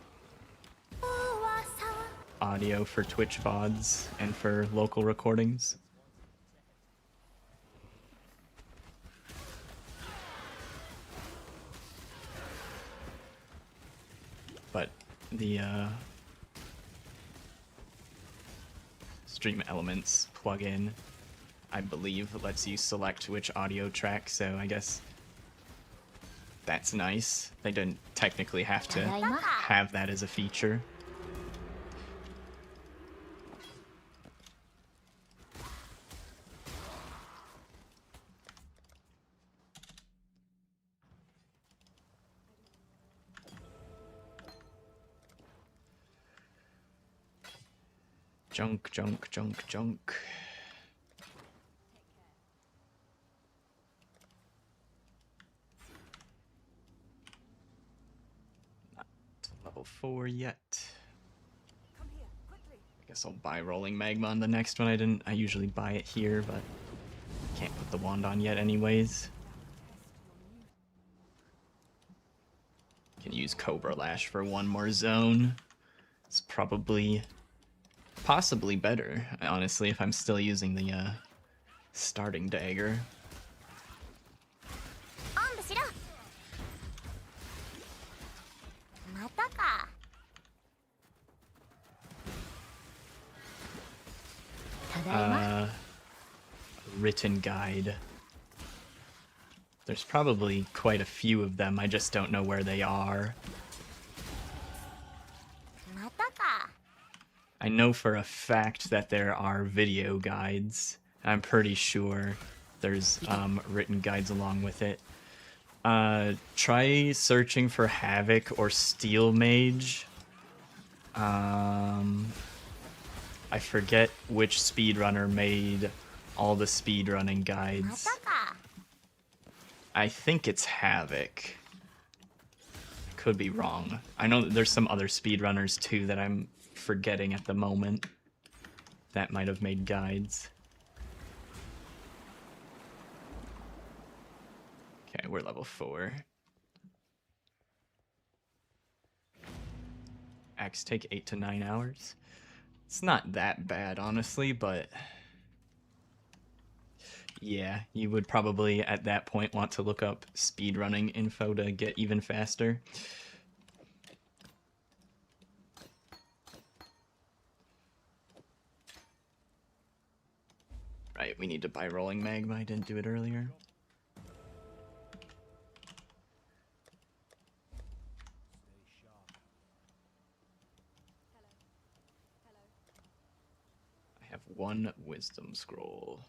audio for Twitch VODs and for local recordings. But the Stream Elements plugin, I believe, lets you select which audio track, so I guess that's nice. They didn't technically have to have that as a feature. Junk, junk, junk, junk. Not level 4 yet. Come here, quickly. I guess I'll buy Rolling Magma on the next one. I usually buy it here, but can't put the wand on yet anyways. Can use Cobra Lash for one more zone. It's possibly better, honestly, if I'm still using the starting dagger. Written guide. There's probably quite a few of them, I just don't know where they are. I know for a fact that there are video guides. I'm pretty sure there's written guides along with it. Try searching for Havoc or Steel Mage. I forget which speedrunner made all the speedrunning guides. I think it's Havoc. Could be wrong. I know that there's some other speedrunners too that I'm forgetting at the moment that might have made guides. Okay, we're level 4. Acts take 8 to 9 hours. It's not that bad, honestly, but yeah, you would probably at that point want to look up speedrunning info to get even faster. Right, we need to buy Rolling Magma. I didn't do it earlier. I have 1 Wisdom Scroll.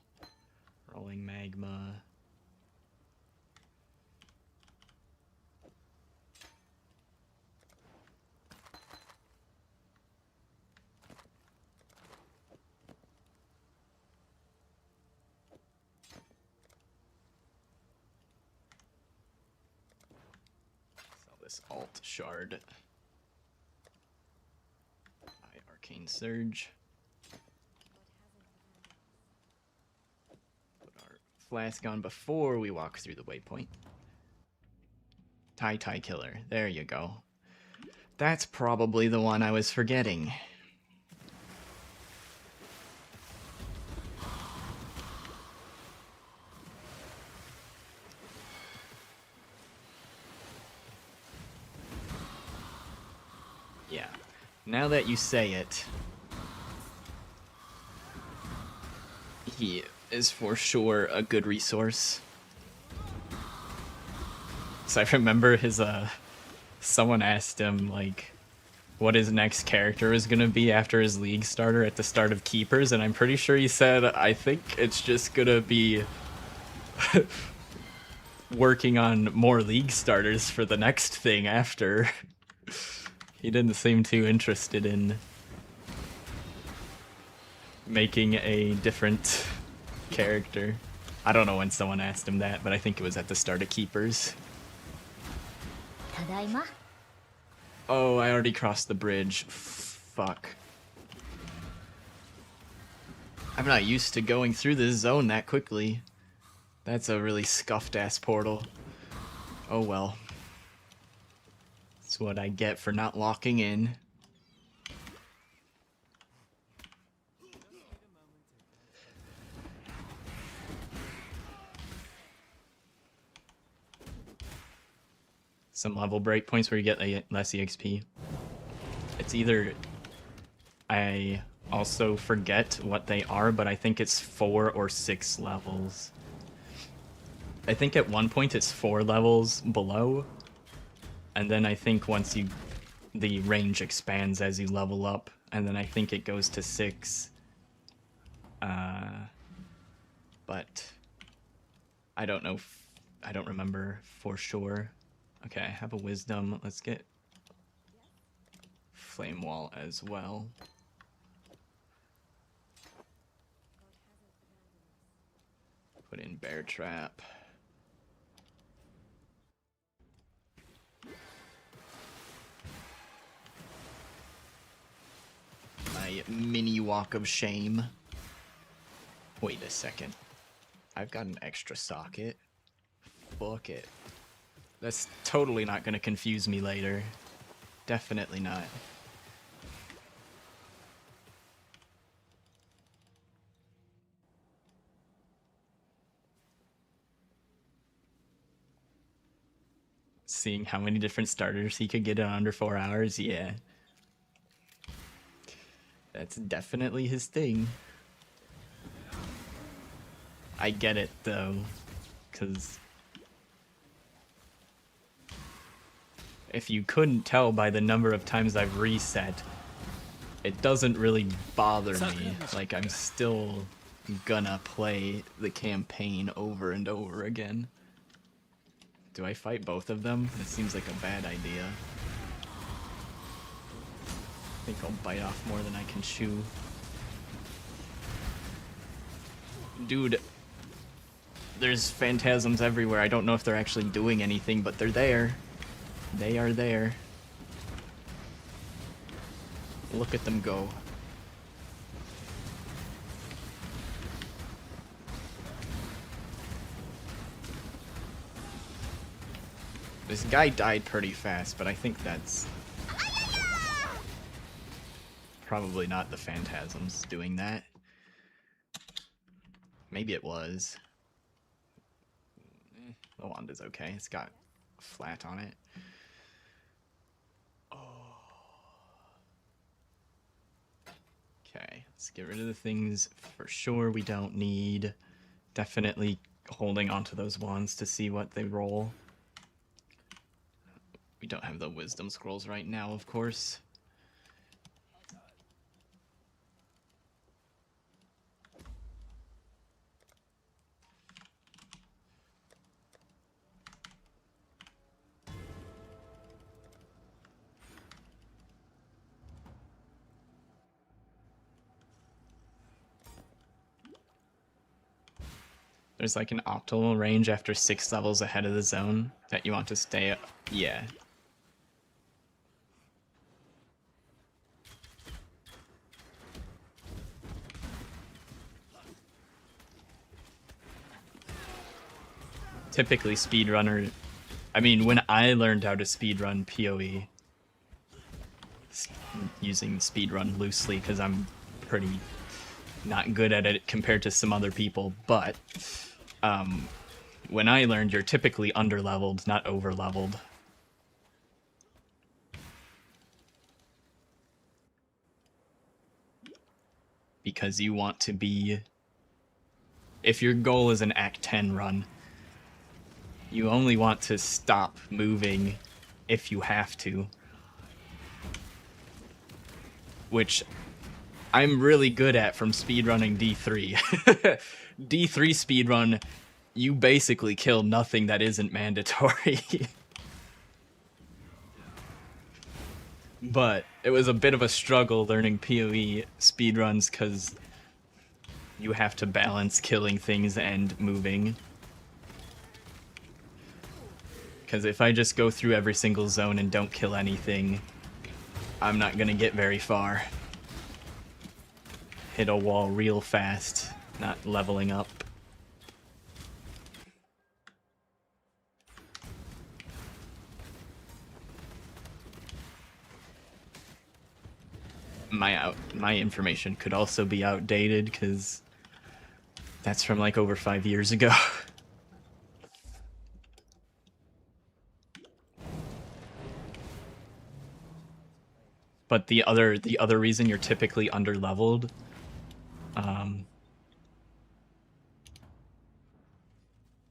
Rolling Magma. Sell this alt shard. Buy Arcane Surge. Flask on before we walk through the waypoint. Tai Killer. There you go. That's probably the one I was forgetting. Yeah. Now that you say it, he is for sure a good resource. So I remember his someone asked him like what his next character is gonna be after his League starter at the start of Keepers, and I'm pretty sure he said, I think it's just gonna be working on more League starters for the next thing after. He didn't seem too interested in making a different character. I don't know when someone asked him that, but I think it was at the start of Keepers. ただいま Oh, I already crossed the bridge. Fuck. I'm not used to going through this zone that quickly. That's a really scuffed ass portal. Oh well. That's what I get for not locking in. Some level breakpoints where you get less EXP. It's either... I also forget what they are, but I think it's 4 or 6 levels. I think at one point it's 4 levels below, and then I think once you... the range expands as you level up, and then I think it goes to 6. But... I don't know... I don't remember for sure. Okay, I have a wisdom. Let's get flame wall as well. Put in bear trap. My mini walk of shame. Wait a second. I've got an extra socket. Fuck it. That's totally not gonna confuse me later. Definitely not. Seeing how many different starters he could get in under 4 hours, yeah. That's definitely his thing. I get it though, because if you couldn't tell by the number of times I've reset, it doesn't really bother me. Like, I'm still gonna play the campaign over and over again. Do I fight both of them? That seems like a bad idea. I think I'll bite off more than I can chew. Dude, there's phantasms everywhere. I don't know if they're actually doing anything, but they're there. They are there. Look at them go. This guy died pretty fast, but I think that's probably not the phantasms doing that. Maybe it was. The wand is okay. It's got flat on it. Okay, let's get rid of the things for sure we don't need. Definitely holding onto those wands to see what they roll. We don't have the wisdom scrolls right now, of course. There's like an optimal range after 6 levels ahead of the zone that you want to stay up. Yeah. Typically speedrunner, I mean, when I learned how to speedrun PoE, using speedrun loosely because I'm pretty not good at it compared to some other people, but when I learned, you're typically under-leveled, not over-leveled. Because you want to be... If your goal is an Act 10 run, you only want to stop moving if you have to. which I'm really good at from speedrunning D3. D3 speedrun, you basically kill nothing that isn't mandatory. But it was a bit of a struggle learning PoE speedruns because you have to balance killing things and moving. Because if I just go through every single zone and don't kill anything, I'm not gonna get very far. Hit a wall real fast, not leveling up. My information could also be outdated because that's from like over 5 years ago. But the other reason you're typically underleveled,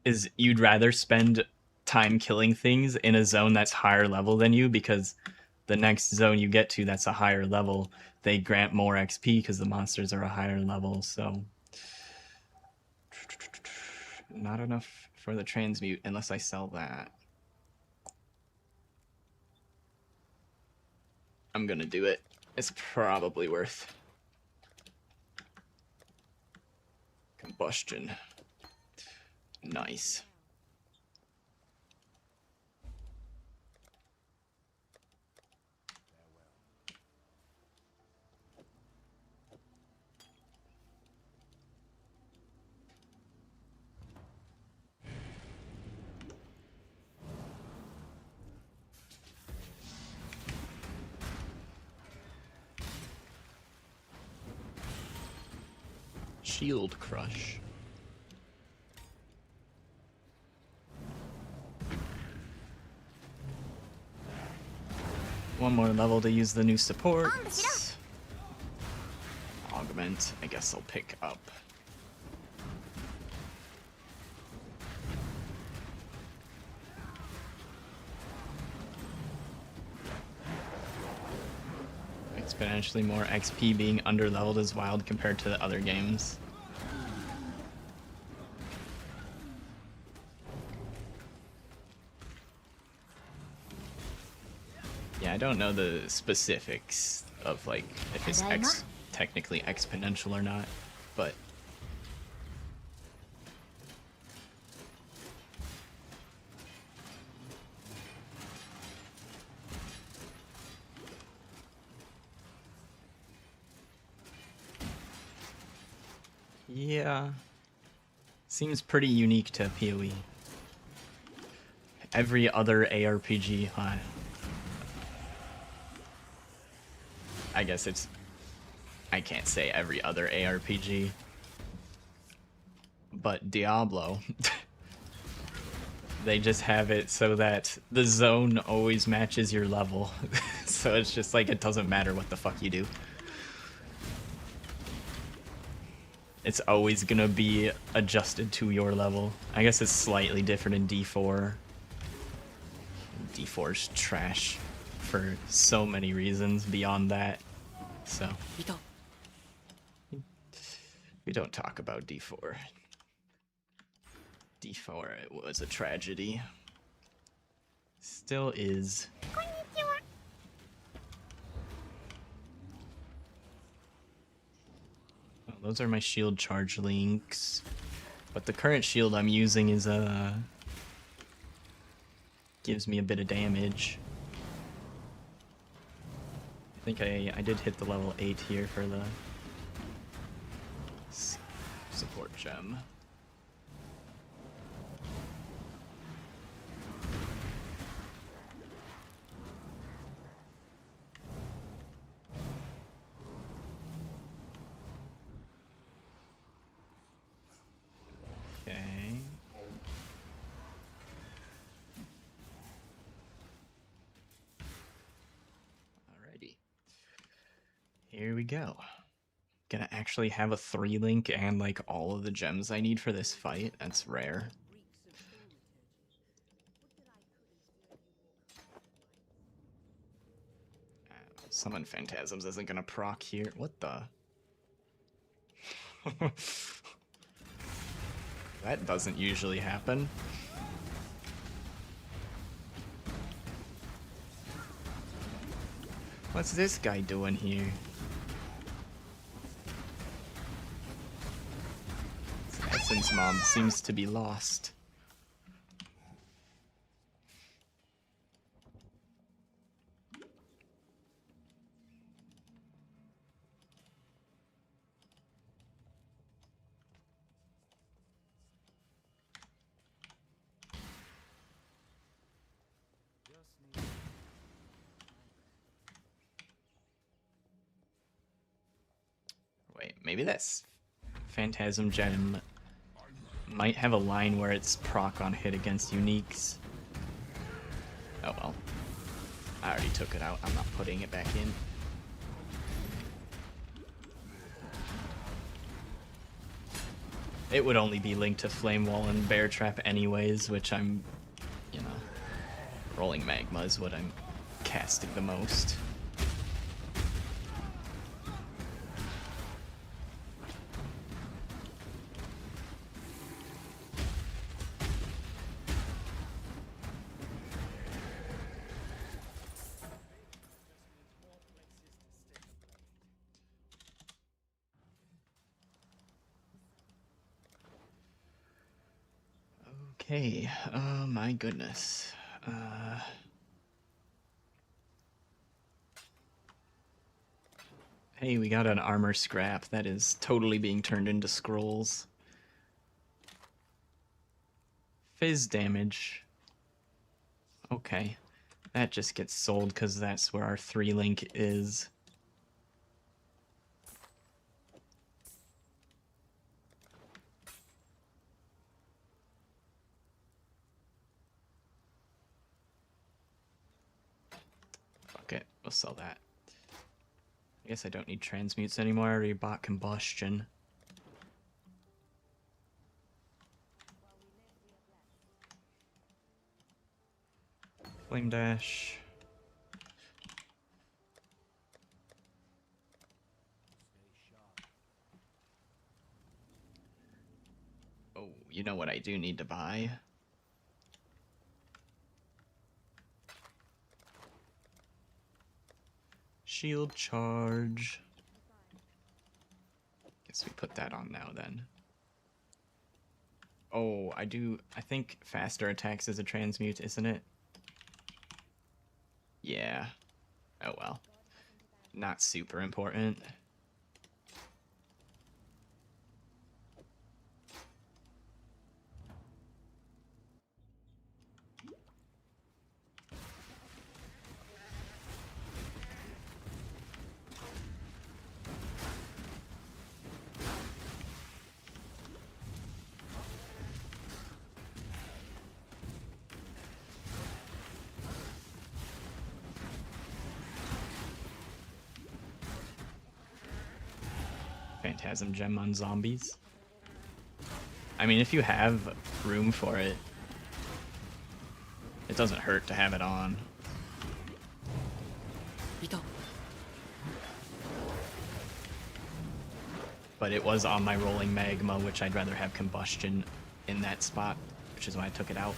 is you'd rather spend time killing things in a zone that's higher level than you, because the next zone you get to that's a higher level, they grant more XP because the monsters are a higher level. So not enough for the transmute unless I sell that. I'm gonna do it. It's probably worth. Combustion. Nice. Shield Crush. One more level to use the new support. Augment, I guess I'll pick up. Exponentially more XP being underleveled is wild compared to the other games. Yeah, I don't know the specifics of like if it's technically exponential or not, but yeah, seems pretty unique to PoE. Every other ARPG, I guess it's, I can't say every other ARPG, but Diablo, they just have it so that the zone always matches your level. So it's just like, it doesn't matter what the fuck you do. It's always gonna be adjusted to your level. I guess it's slightly different in D4. D4's trash for so many reasons beyond that. So we don't talk about D4. D4, it was a tragedy. Still is. Well, those are my shield charge links. But the current shield I'm using is gives me a bit of damage. I think I did hit the level 8 here for the support gem. Okay. Alrighty. Here we go. Gonna actually have a 3-link and like all of the gems I need for this fight. That's rare. Summon Phantasms isn't gonna proc here. What the? That doesn't usually happen. What's this guy doing here? Essence Mom seems to be lost. Wait, maybe that's Phantasm Gem might have a line where it's proc on hit against uniques. Oh well. I already took it out. I'm not putting it back in. It would only be linked to Flame Wall and Bear Trap anyways, which I'm, you know, Rolling Magma is what I'm casting the most. Okay, oh my goodness. Hey, we got an armor scrap that is totally being turned into scrolls. Fizz damage. Okay, that just gets sold because that's where our 3-link is. Fuck it, we'll sell that. I guess I don't need transmutes anymore, I already bought combustion. Flame dash. Oh, you know what I do need to buy? Shield charge. Guess we put that on now then. Oh, I think faster attacks is a transmute, isn't it? Yeah. Oh well. Not super important. Phantasm Gem on zombies. I mean, if you have room for it, it doesn't hurt to have it on. But it was on my Rolling Magma, which I'd rather have combustion in that spot, which is why I took it out.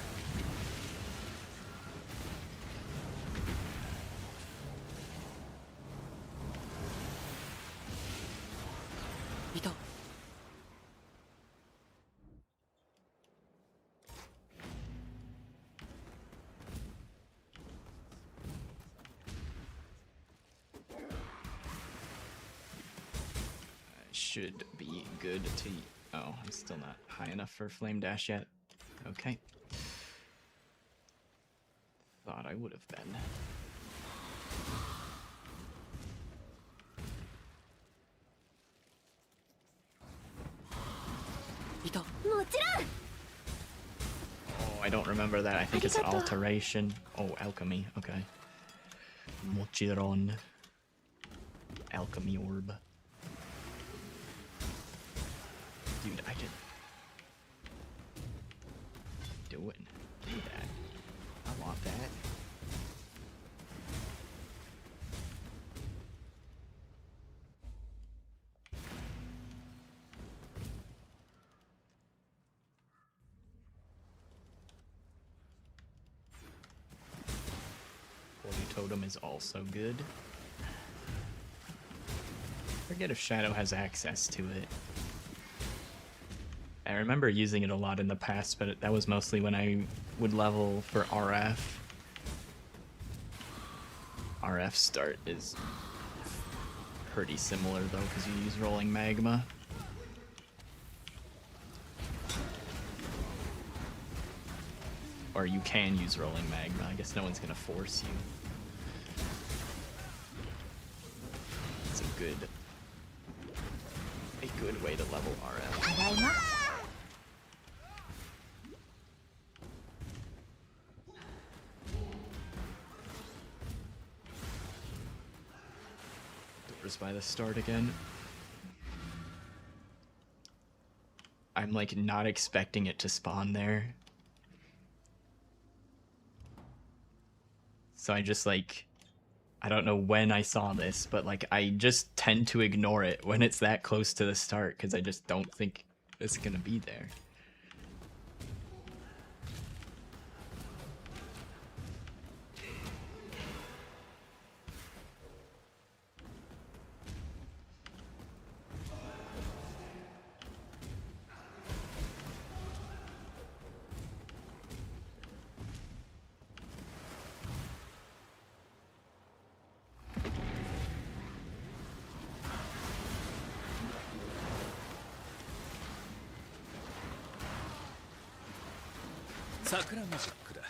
Should be good to... Oh, I'm still not high enough for Flame Dash yet. Okay. Thought I would have been. Oh, I don't remember that. I think it's Alteration. Oh, Alchemy. Okay. Mochiron. Alchemy Orb. Dude, I did. Do it. Do that. I want that. Totem is also good. Forget if Shadow has access to it. I remember using it a lot in the past, but that was mostly when I would level for RF. RF start is pretty similar though, because you use Rolling Magma. Or you can use Rolling Magma. I guess no one's gonna force you. It's a good way to level RF. ただいま。 Doors by the start again. I'm like not expecting it to spawn there. So I just like, I don't know when I saw this, but like I just tend to ignore it when it's that close to the start because I just don't think it's gonna be there. Sakura magic だ。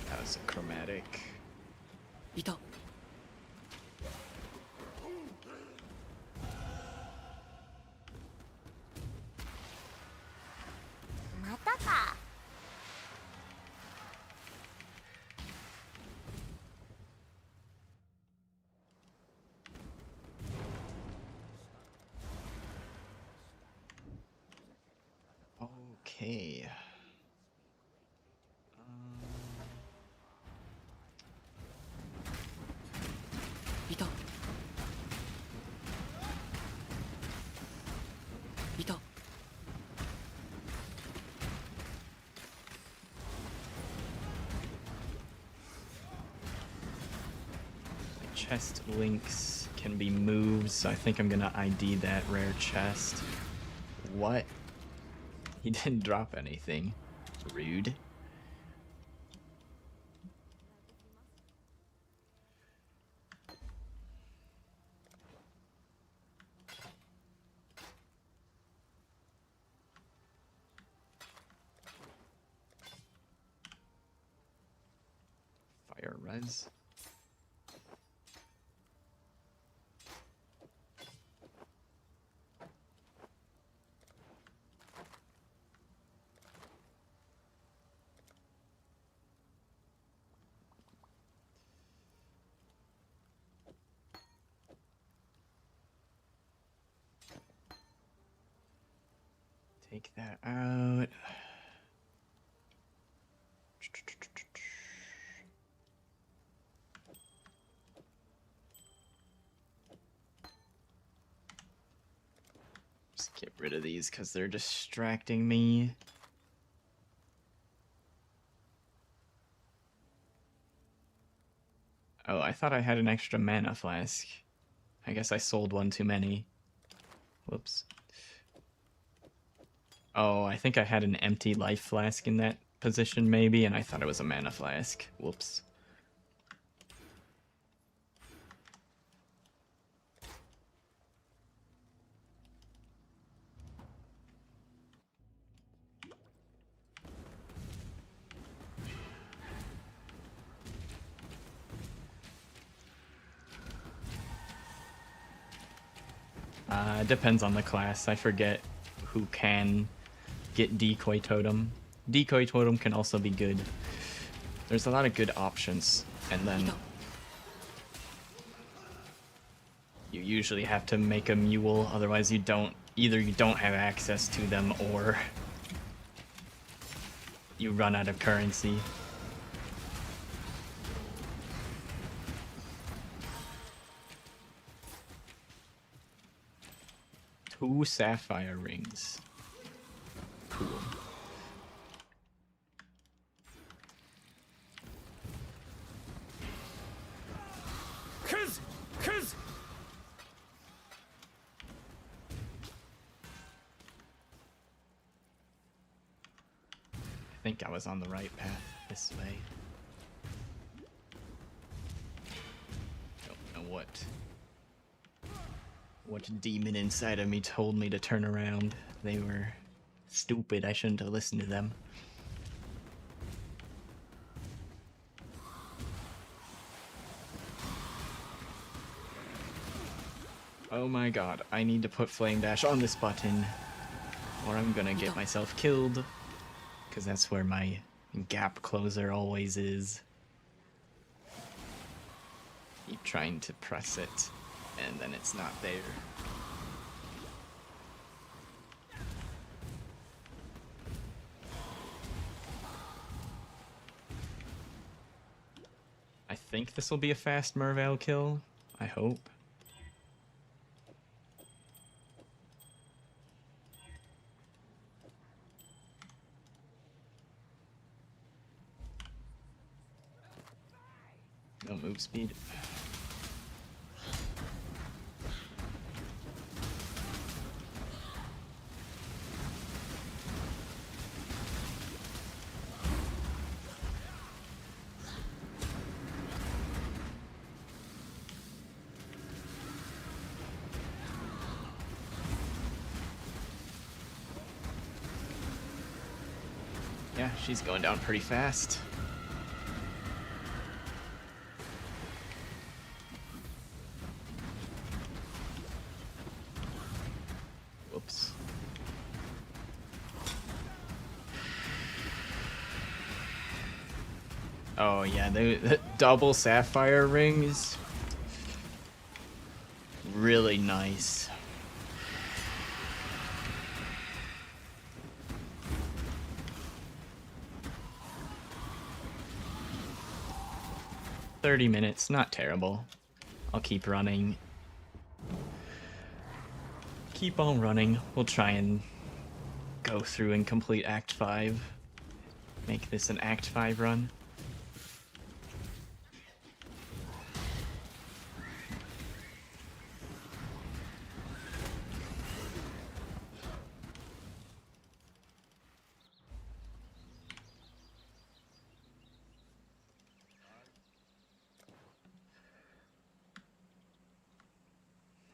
That was a chromatic. いた。またか。 Okay. いた。いた。 Chest links can be moved, so I think I'm gonna ID that rare chest. What? He didn't drop anything. Rude. Fire res. Take that out. Just get rid of these because they're distracting me. Oh, I thought I had an extra mana flask. I guess I sold one too many. Whoops. Oh, I think I had an empty life flask in that position maybe, and I thought it was a mana flask. Whoops. Depends on the class. I forget who can get Decoy Totem. Decoy Totem can also be good. There's a lot of good options, and then you usually have to make a mule, otherwise you don't have access to them or you run out of currency. Two sapphire rings. Cool. think I was on the right path this way. Don't know what demon inside of me told me to turn around. They were stupid. I shouldn't have listened to them. Oh my god, I need to put Flame Dash on this button, or I'm gonna get myself killed, because that's where my gap closer always is. Keep trying to press it, and then it's not there. I think this will be a fast Merveil kill. I hope. No move speed. Yeah, she's going down pretty fast. Whoops. Oh yeah, the double sapphire rings. Really nice. $30, not terrible. I'll keep running. Keep on running. We'll try and go through and complete Act 5. Make this an Act 5 run.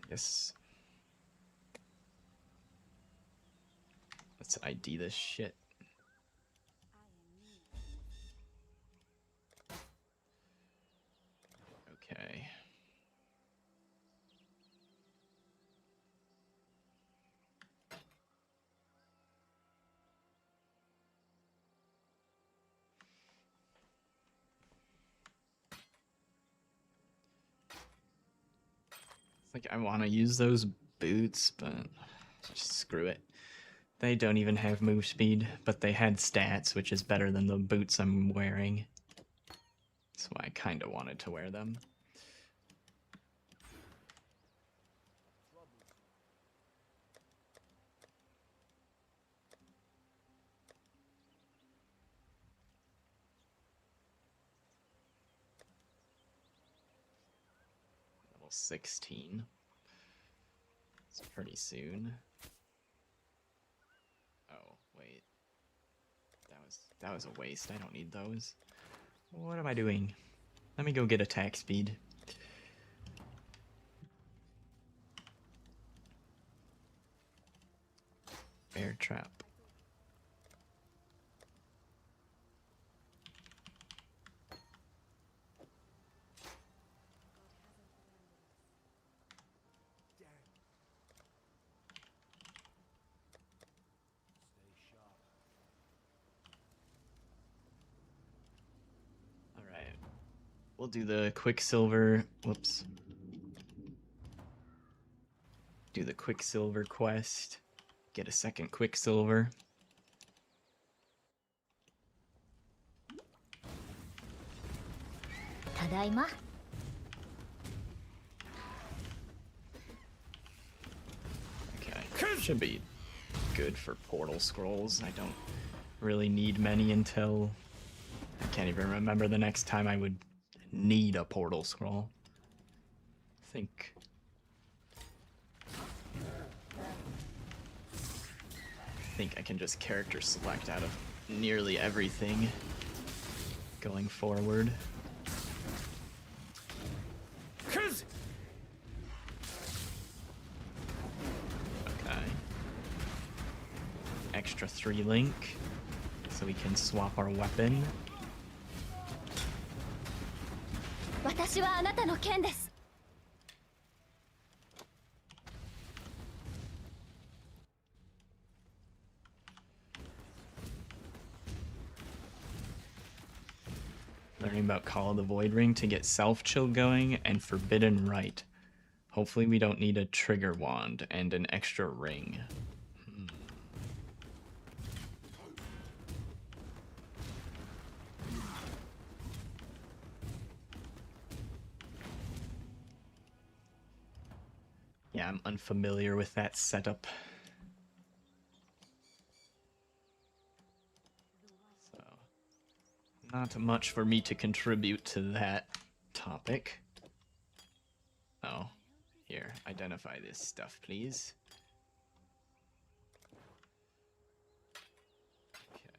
Yes. Let's ID this shit. Okay. It's like I want to use those boots, but just screw it. They don't even have move speed, but they had stats, which is better than the boots I'm wearing. That's why I kind of wanted to wear them. Level 16. It's pretty soon. Oh, wait. That was a waste. I don't need those. What am I doing? Let me go get attack speed. Bear trap. Alright. We'll do the Quicksilver. Whoops. Do the Quicksilver quest. Get a second Quicksilver. Tadaima. Okay. Should be good for portal scrolls. I don't really need many until... I can't even remember the next time I would need a portal scroll. I think I can just character select out of nearly everything going forward. Okay. Extra 3 link, so we can swap our weapon. 私はあなたの剣です。 Learning about Call of the Void Ring to get self-chill going, and Forbidden Right. Hopefully we don't need a trigger wand and an extra ring. Yeah, I'm unfamiliar with that setup. So, not much for me to contribute to that topic. Oh, here, identify this stuff, please. Okay.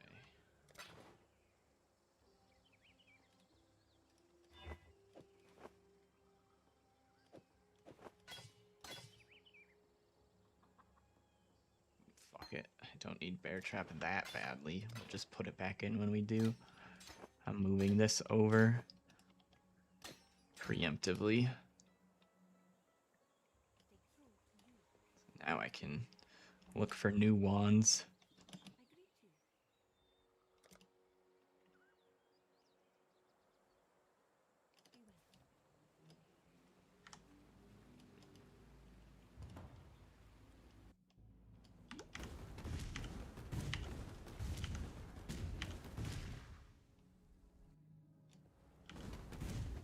Fuck it. I don't need Bear Trap that badly. We'll just put it back in when we do. I'm moving this over preemptively. Now I can look for new wands.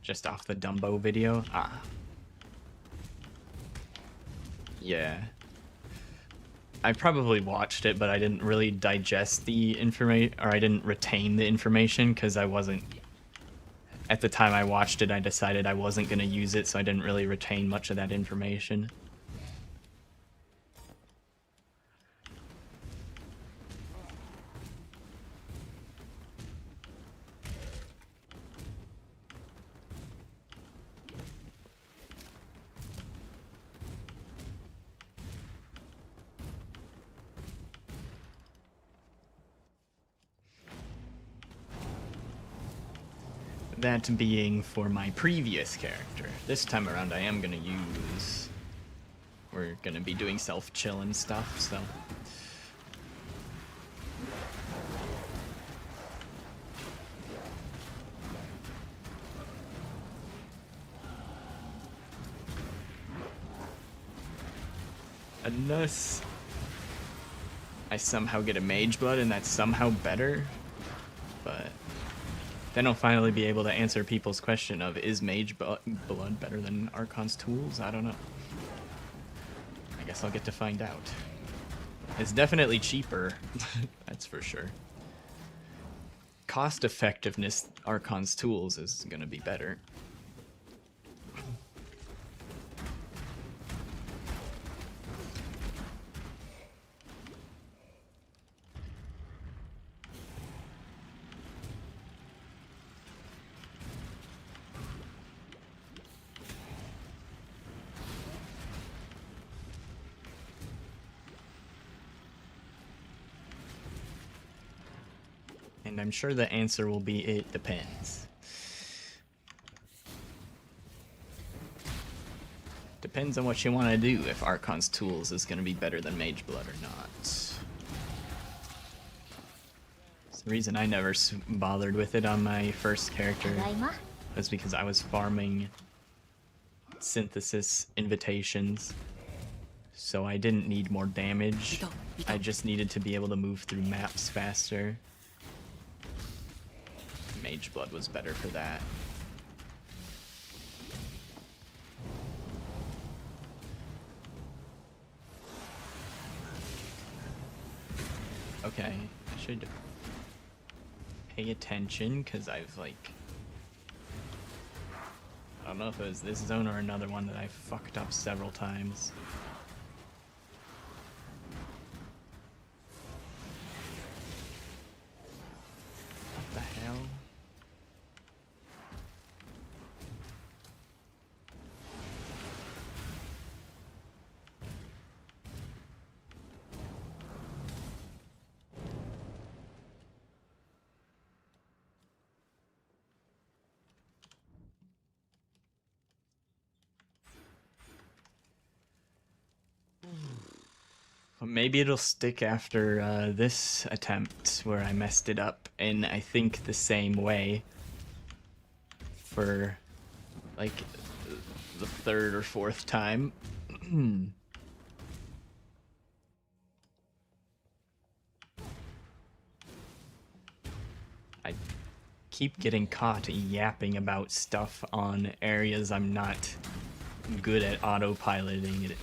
Just off the Dumbo video? Ah. Yeah. I probably watched it, but I didn't really digest the information, or I didn't retain the information, because I wasn't... At the time I watched it, I decided I wasn't going to use it, so I didn't really retain much of that information. That being for my previous character. This time around I am gonna use... We're gonna be doing self-chill and stuff, so... Unless I somehow get a Mage Blood and that's somehow better, but... Then I'll finally be able to answer people's question of, is Mage Blood better than Archon's tools? I don't know. I guess I'll get to find out. It's definitely cheaper, that's for sure. Cost effectiveness, Archon's tools is gonna be better. And I'm sure the answer will be, it depends. Depends on what you want to do, if Archon's tools is going to be better than Mage Blood or not. It's the reason I never bothered with it on my first character was because I was farming synthesis invitations. So I didn't need more damage. I just needed to be able to move through maps faster. Mage Blood was better for that. Okay, I should pay attention, because I've, like... I don't know if it was this zone or another one that I fucked up several times. Maybe it'll stick after this attempt where I messed it up in, I think, the same way for like the third or fourth time. I keep getting caught yapping about stuff on areas I'm not good at autopiloting,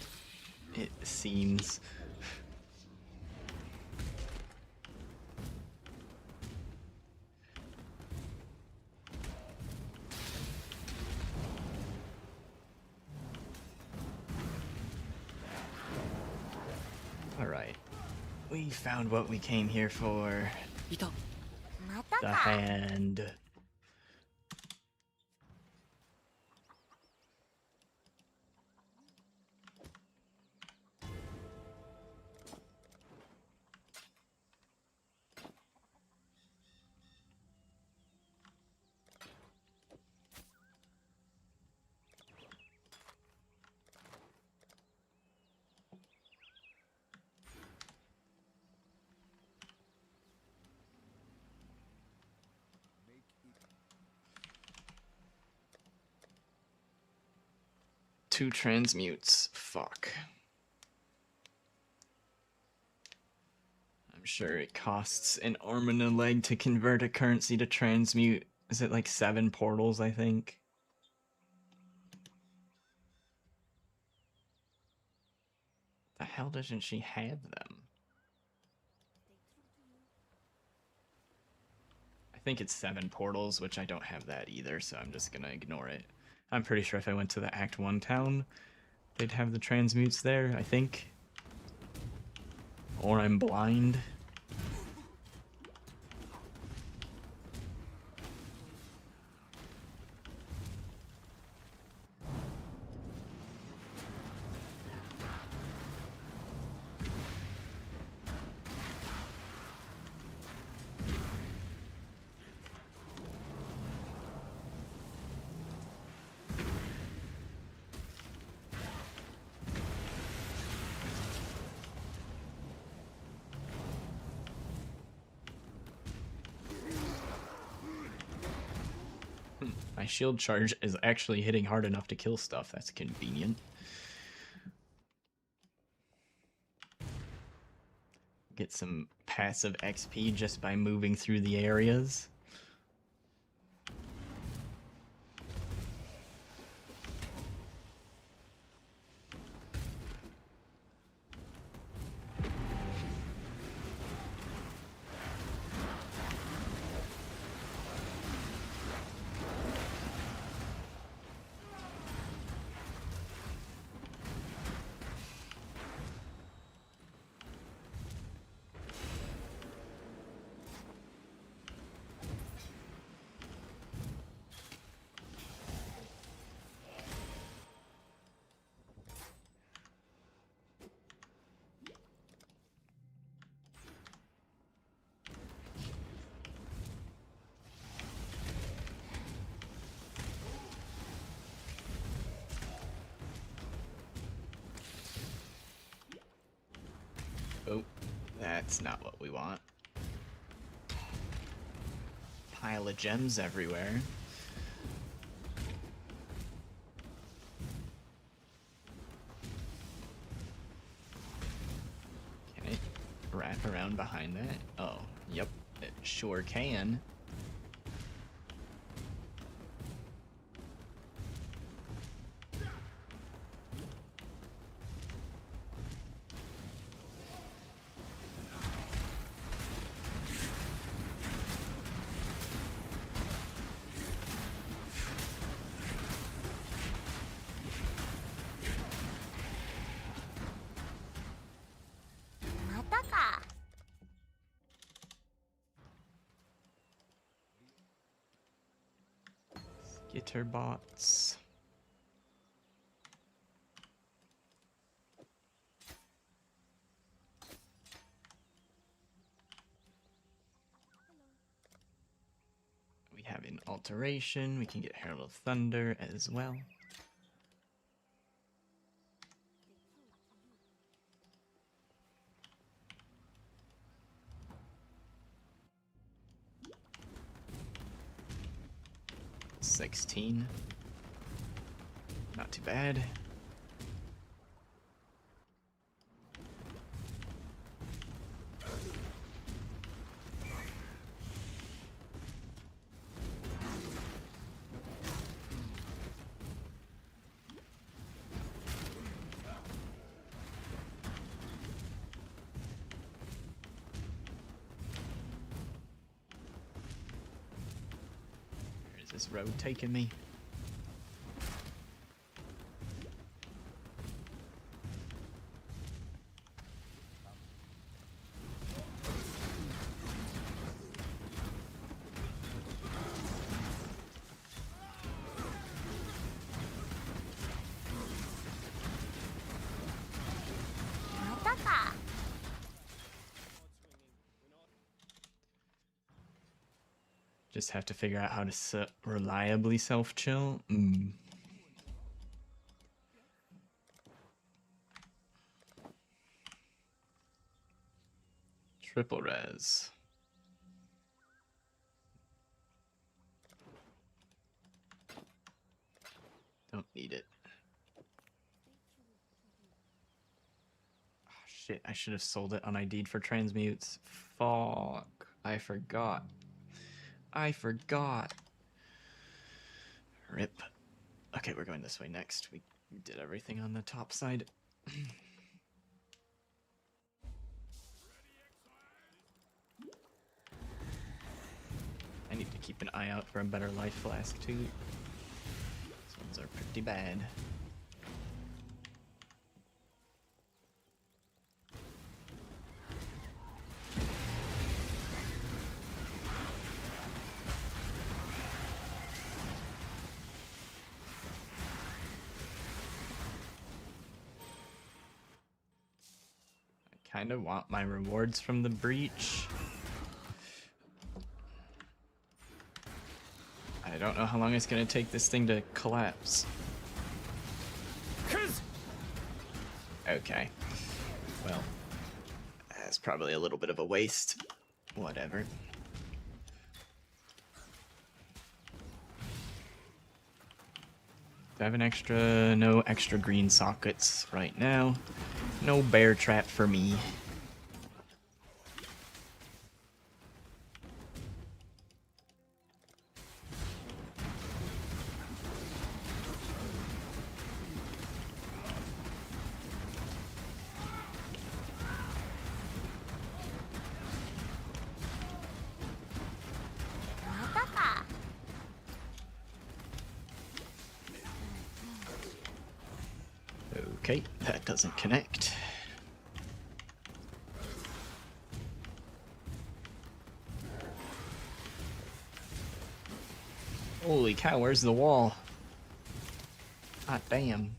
it seems. Alright. We found what we came here for. いた また The か hand. Two transmutes. Fuck. I'm sure it costs an arm and a leg to convert a currency to transmute. Is it like 7 portals, I think? The hell doesn't she have them? I think it's 7 portals, which I don't have that either, so I'm just gonna ignore it. I'm pretty sure if I went to the Act 1 town, they'd have the transmutes there, I think. Or I'm blind. My shield charge is actually hitting hard enough to kill stuff. That's convenient. Get some passive XP just by moving through the areas. Oh, that's not what we want. Pile of gems everywhere. Can it wrap around behind that? Oh, yep, it sure can. Skitter bots. We have an alteration. We can get Herald of Thunder as well. 16. Not too bad. Where's this road taking me? Just have to figure out how to reliably self-chill. Triple res. Don't need it. Oh, shit, I should have sold it unID'd for transmutes. Fuck. I forgot. Rip. Okay, we're going this way next. We did everything on the top side. I need to keep an eye out for a better life flask too. These ones are pretty bad. I kind of want my rewards from the breach. I don't know how long it's going to take this thing to collapse. Okay. Well, that's probably a little bit of a waste. Whatever. Do I have an extra? No extra green sockets right now. No bear trap for me. Okay, that doesn't connect. Holy cow, where's the wall? Hot damn.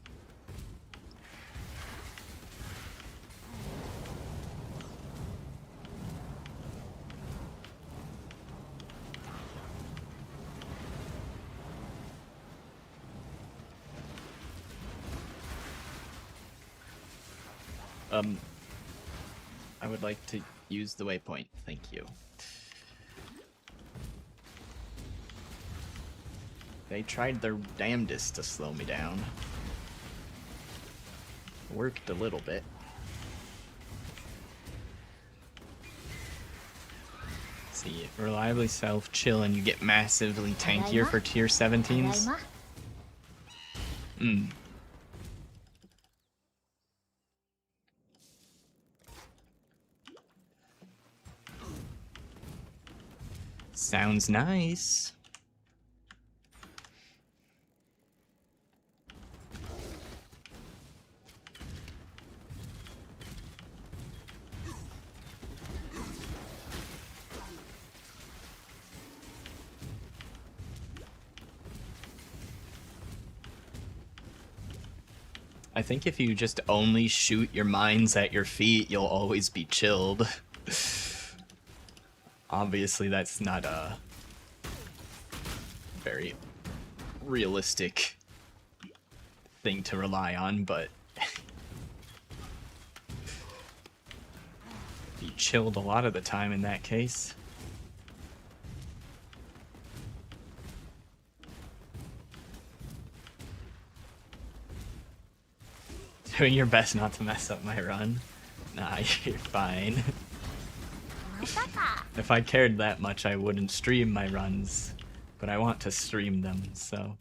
I would like to use the waypoint, thank you. They tried their damnedest to slow me down. Worked a little bit. See, reliably self-chill and you get massively tankier for tier 17s. Sounds nice. I think if you just only shoot your mines at your feet, you'll always be chilled. Obviously, that's not a very realistic thing to rely on, but be chilled a lot of the time in that case. doing your best not to mess up my run. Nah, you're fine. またか If I cared that much, I wouldn't stream my runs. But I want to stream them, so.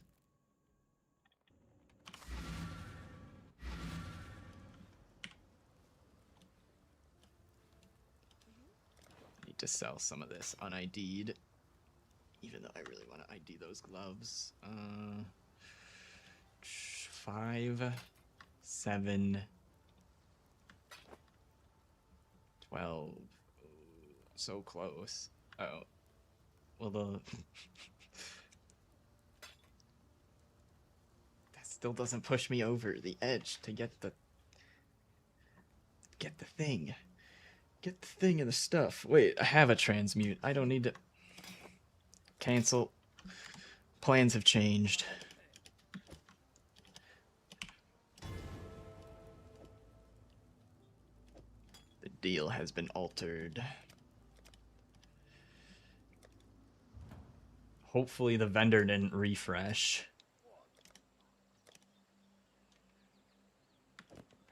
Need to sell some of this un-ID'd. Even though I really want to ID those gloves. 5, 7, 12. Ooh, so close. Oh. Well, the... that still doesn't push me over the edge to get the... Get the thing. Get the thing and the stuff. Wait, I have a transmute. I don't need to... Cancel. Plans have changed. The deal has been altered. Hopefully the vendor didn't refresh.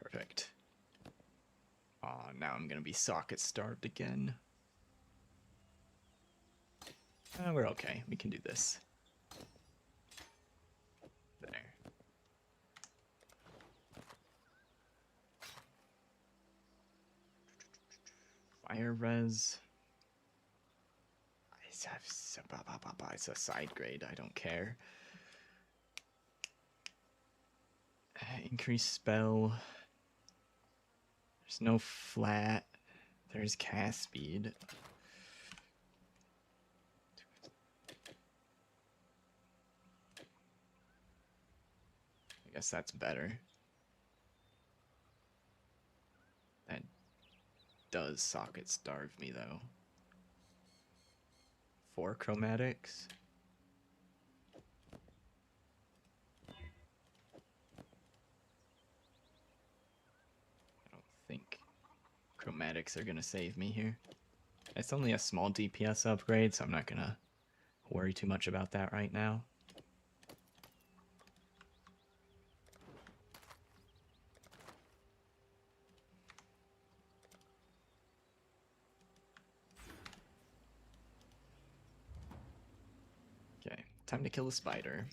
Perfect. Aw, now I'm gonna be socket starved again. We're okay. We can do this. There. Fire res. It's a side grade. I don't care. Increase spell. There's no flat. There's cast speed. I guess that's better. That does socket starve me though. 4 chromatics. I don't think chromatics are gonna save me here. It's only a small DPS upgrade, so I'm not gonna worry too much about that right now. Okay, time to kill the spider.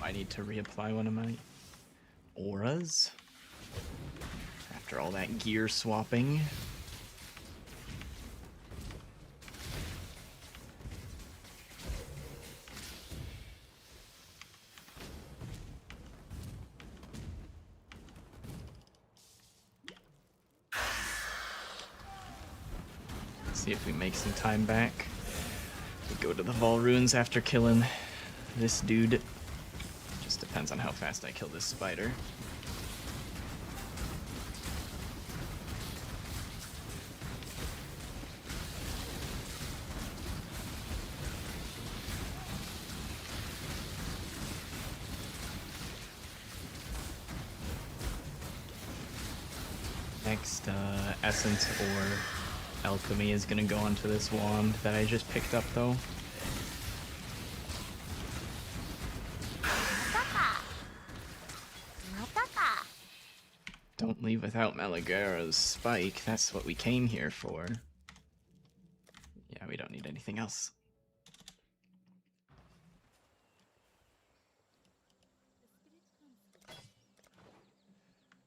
I need to reapply one of my auras after all that gear swapping. See if we make some time back. We go to the Vol Ruins after killing this dude. Just depends on how fast I kill this spider. Next, Essence or Alchemy is gonna go onto this wand that I just picked up though. Don't leave without Malagara's spike. That's what we came here for. Yeah, we don't need anything else.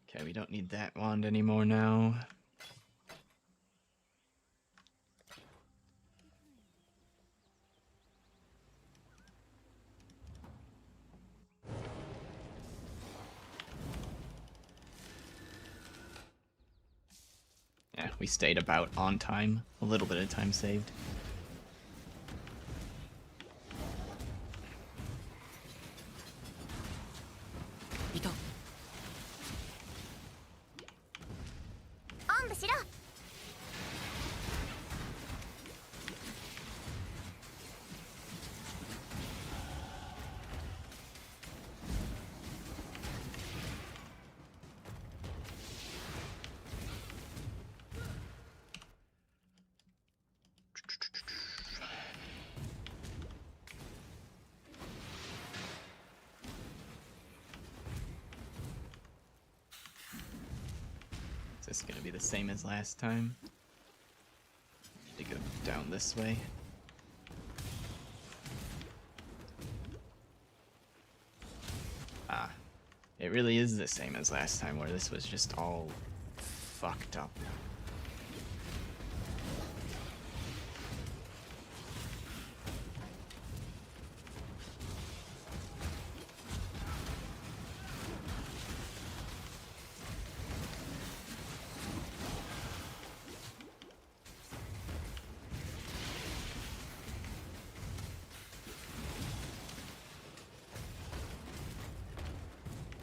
Okay, we don't need that wand anymore now. Yeah, we stayed about on time. A little bit of time saved. Ito. おんぶしろ。 Is this gonna be the same as last time? Need to go down this way. Ah, it really is the same as last time, where this was just all fucked up.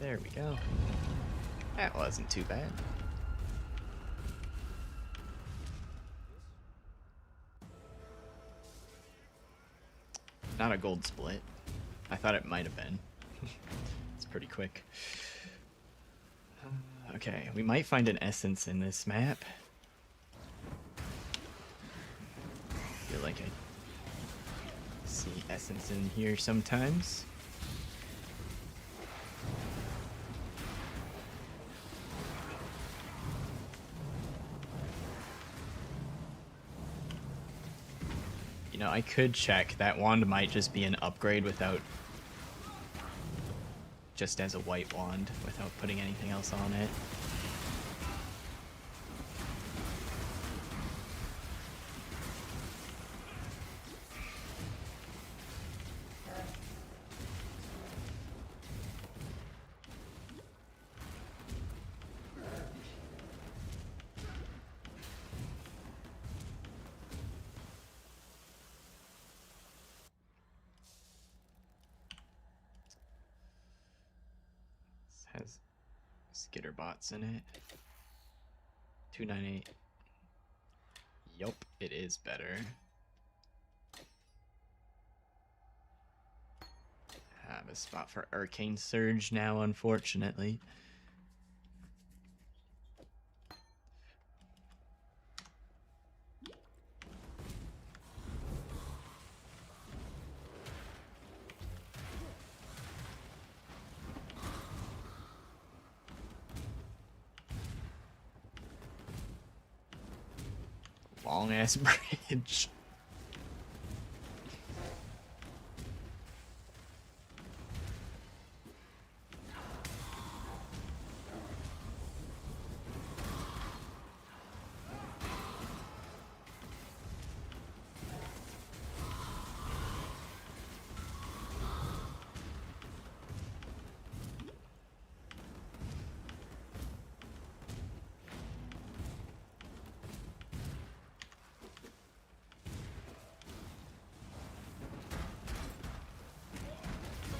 There we go. That wasn't too bad. Not a gold split. I thought it might have been. It's pretty quick. Okay, we might find an essence in this map. Feel like I see essence in here sometimes. You know, I could check. That wand might just be an upgrade without... just as a white wand, without putting anything else on it. Has skitter bots in it. 298. Yup, it is better. Have a spot for Arcane Surge now, unfortunately. Long ass bridge.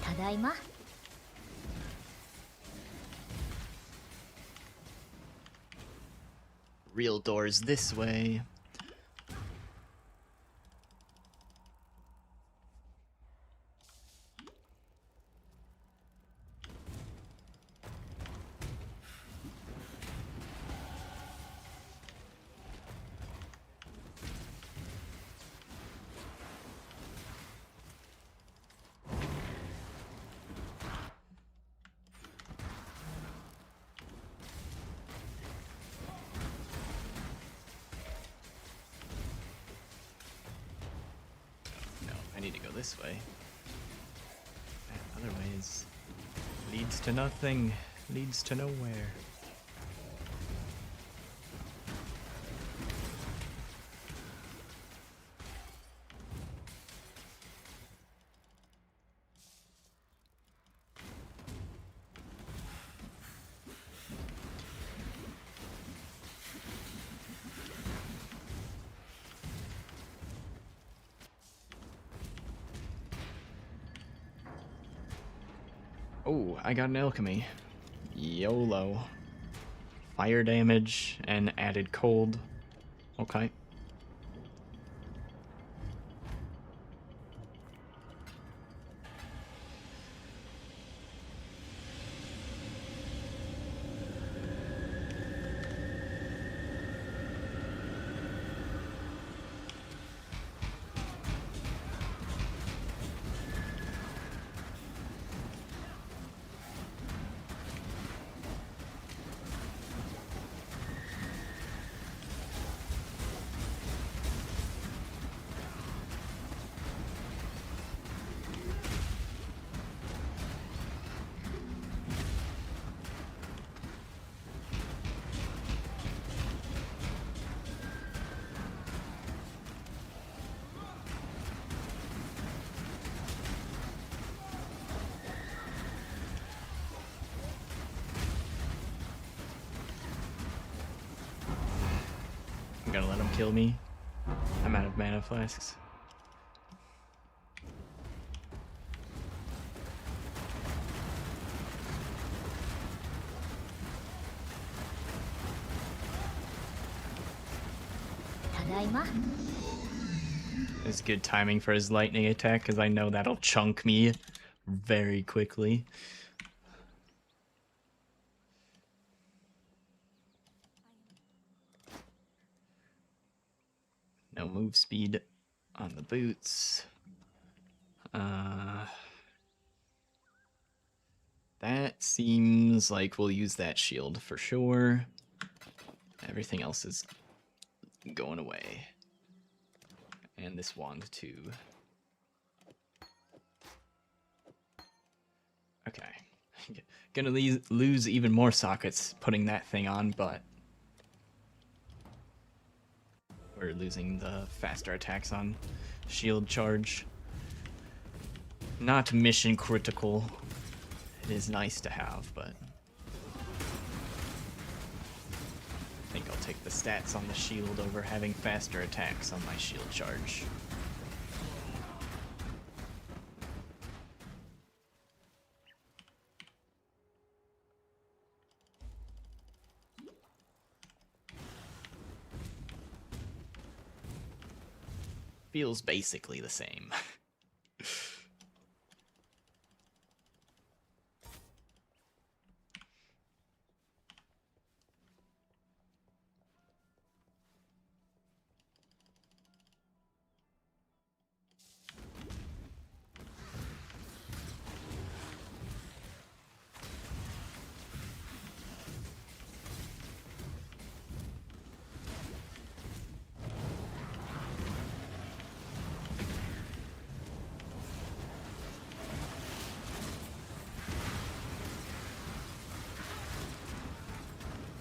Tadaima. Real doors this way. No, I need to go this way. Other ways leads to nothing, leads to nowhere. Oh, I got an alchemy. YOLO. Fire damage and added cold. Okay. I'm gonna let him kill me. I'm out of mana flasks. Tadaima. It's good timing for his lightning attack because I know that'll chunk me very quickly. No move speed on the boots. That seems like we'll use that shield for sure. Everything else is going away. And this wand too. Okay. Gonna lose even more sockets putting that thing on, but we're losing the faster attacks on shield charge. Not mission critical. It is nice to have, but I think I'll take the stats on the shield over having faster attacks on my shield charge. Feels basically the same.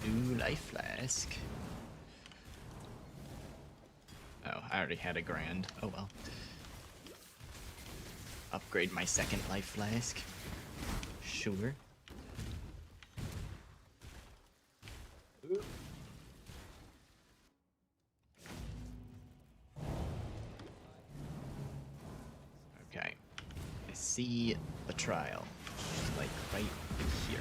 New life flask. Oh, I already had a grand. Oh well. Upgrade my second life flask. Sure. Okay. I see a trial. Like right here.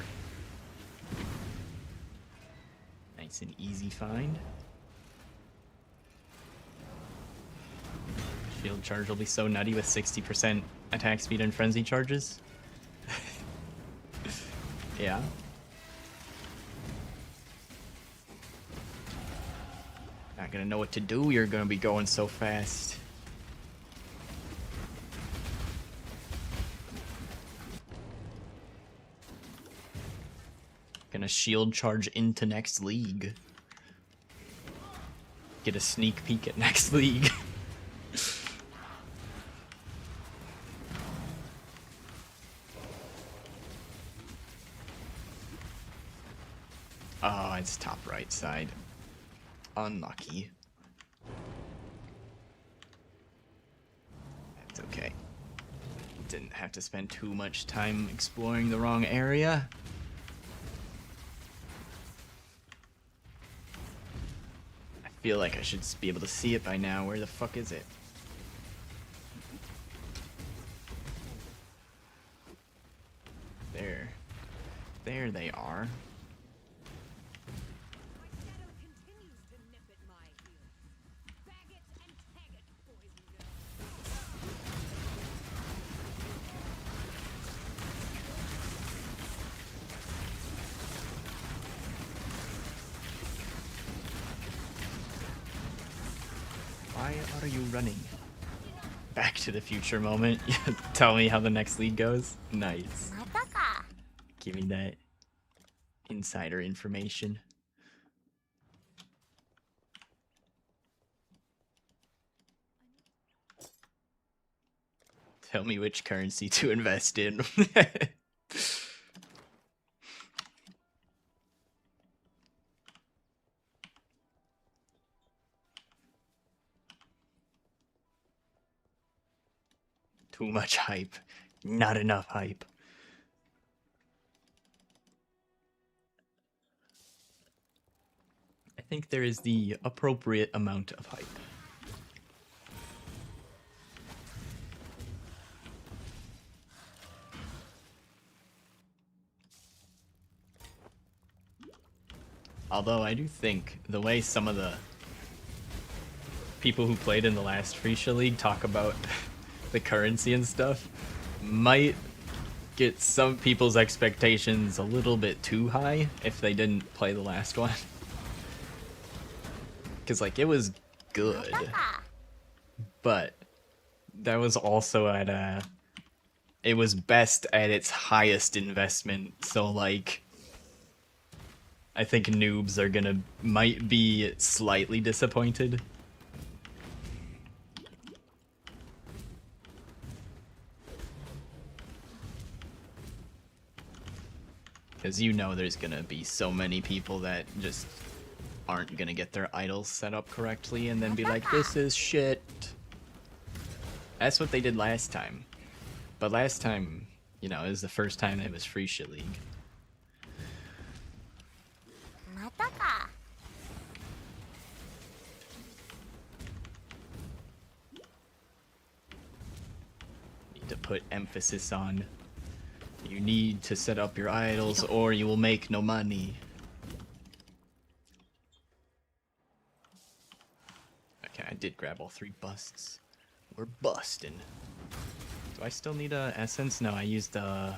Nice and easy find. Shield charge will be so nutty with 60% attack speed and frenzy charges. Yeah. Not gonna know what to do, you're gonna be going so fast. Gonna shield charge into next league. Get a sneak peek at next league. Oh, it's top right side. Unlucky. That's okay. Didn't have to spend too much time exploring the wrong area. I feel like I should be able to see it by now. Where the fuck is it? There they are. My shadow continues to nip at my heels. Bag it and tag it, boys and girls. Why are you running? Back to the Future moment. Tell me how the next league goes. Nice. またか。 Give me that insider information. Tell me which currency to invest in. Too much hype. Not enough hype. I think there is the appropriate amount of hype. Although I do think the way some of the people who played in the last Phrecia League talk about the currency and stuff might get some people's expectations a little bit too high if they didn't play the last one. Because, like, it was good, but that was also at a... It was best at its highest investment, so, like... I think noobs are might be slightly disappointed. Because you know there's gonna be so many people that just aren't gonna get their idols set up correctly and then be like, this is shit. That's what they did last time. But last time, you know, it was the first time it was Phrecia League. またか。 Need to put emphasis on you need to set up your idols or you will make no money. Okay, I did grab all 3 busts. We're busting. Do I still need a essence? No, I used the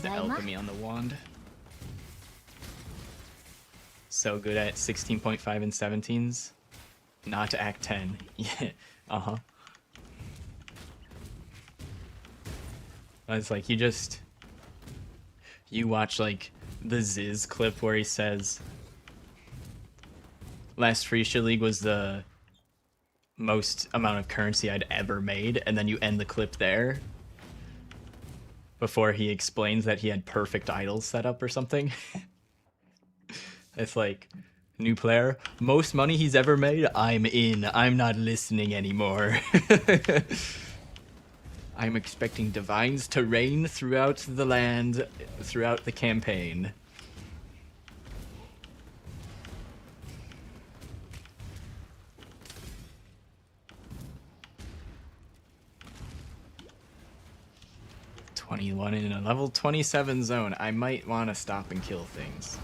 alchemy on the wand. So good at 16.5 and 17s. Not Act 10. Yeah, uh-huh. It's like you watch like the Ziz clip where he says last Phrecia League was the most amount of currency I'd ever made, and then you end the clip there before he explains that he had perfect idols set up or something. It's like, new player, most money he's ever made, I'm in. I'm not listening anymore. I'm expecting divines to reign throughout the land, throughout the campaign. '21 in a level 27 zone. I might want to stop and kill things.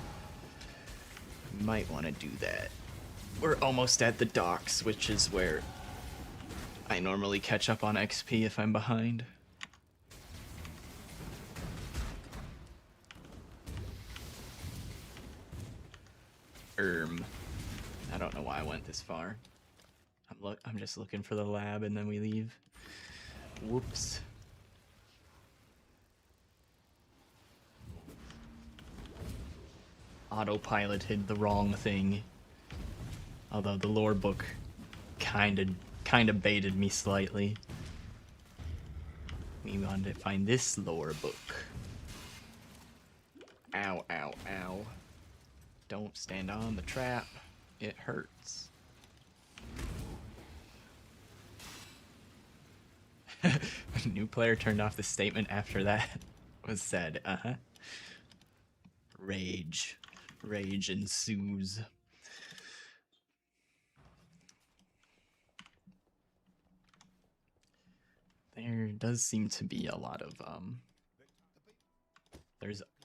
Might want to do that. We're almost at the docks, which is where I normally catch up on XP if I'm behind. I don't know why I went this far. I'm just looking for the lab and then we leave. Whoops. Autopiloted the wrong thing. Although the lore book kind of baited me slightly. We wanted to find this lore book. Ow, ow, ow. Don't stand on the trap. It hurts. New player turned off the statement after that was said. Uh-huh. Rage. Rage ensues. There does seem to be a lot of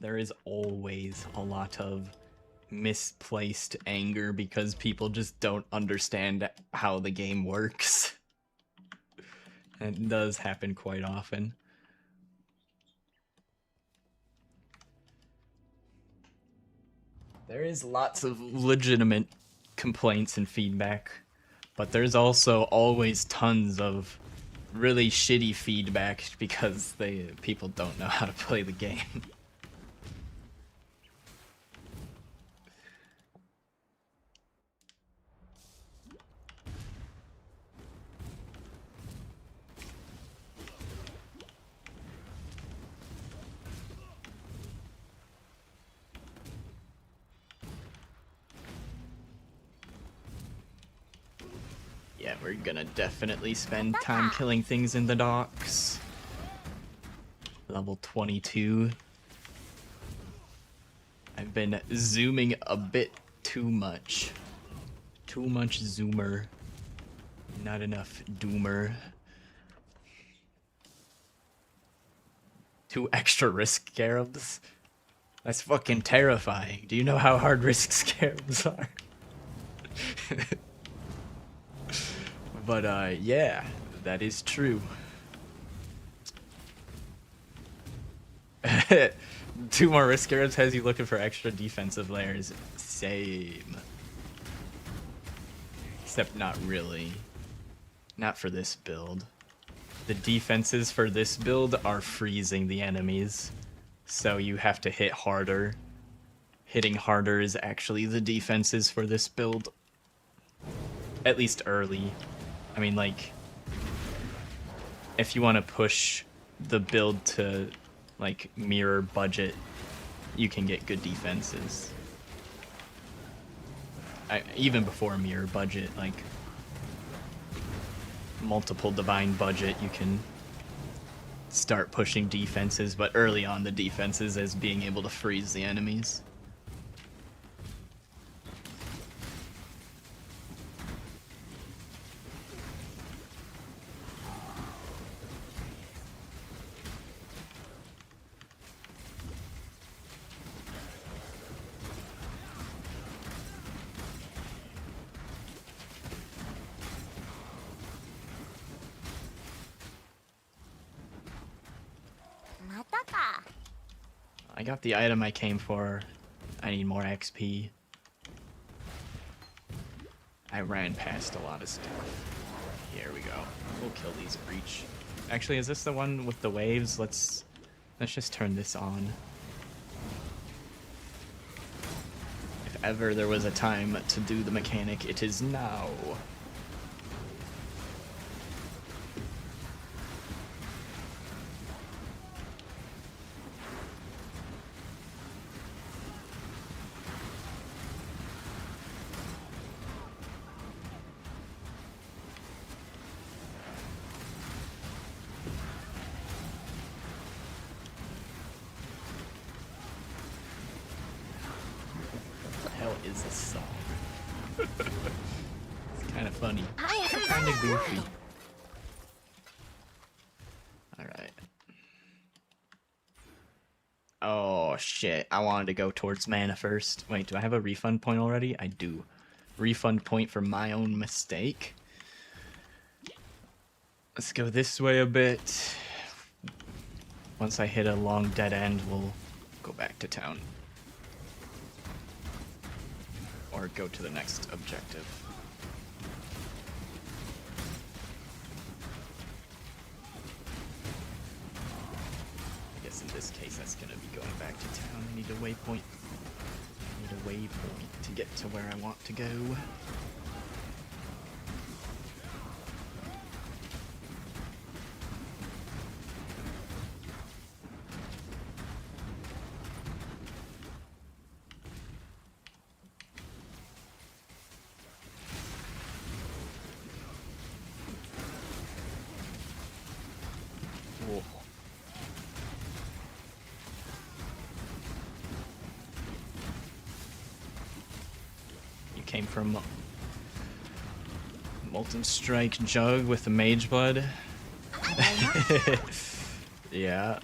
there is always a lot of misplaced anger because people just don't understand how the game works. It does happen quite often. There is lots of legitimate complaints and feedback, but there's also always tons of really shitty feedback because people don't know how to play the game. Yeah, we're gonna definitely spend time killing things in the docks. Level 22. I've been zooming a bit too much. Too much zoomer. Not enough doomer. 2 extra risk scarabs? That's fucking terrifying. Do you know how hard risk scarabs are? But yeah, that is true. 2 more risk scarabs has you looking for extra defensive layers. Same. Except not really. Not for this build. The defenses for this build are freezing the enemies. So you have to hit harder. Hitting harder is actually the defenses for this build. At least early. I mean, like, if you want to push the build to, like, mirror budget, you can get good defenses. Even before mirror budget, like, multiple divine budget, you can start pushing defenses, but early on the defenses is being able to freeze the enemies. I got the item I came for. I need more XP. I ran past a lot of stuff. Here we go. We'll kill these breach. Actually, is this the one with the waves? Let's just turn this on. If ever there was a time to do the mechanic, it is now. Is this song? It's kind of funny. Kind of goofy. Alright. Oh shit, I wanted to go towards mana first. Wait, do I have a refund point already? I do. Refund point for my own mistake. Let's go this way a bit. Once I hit a long dead end, we'll go back to town. Or go to the next objective. I guess in this case that's gonna be going back to town. I need a waypoint. I need a waypoint to get to where I want to go. Whoa. You came from Molten Strike Jug with the Mage Blood. Yeah.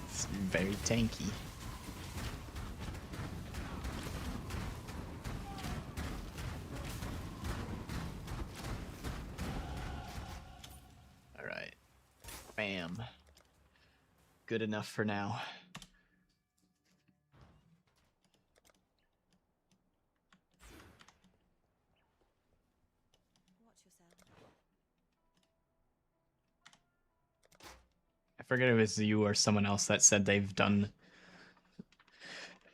It's very tanky. Alright. Bam. Good enough for now. Watch yourself. I forget if it was you or someone else that said they've done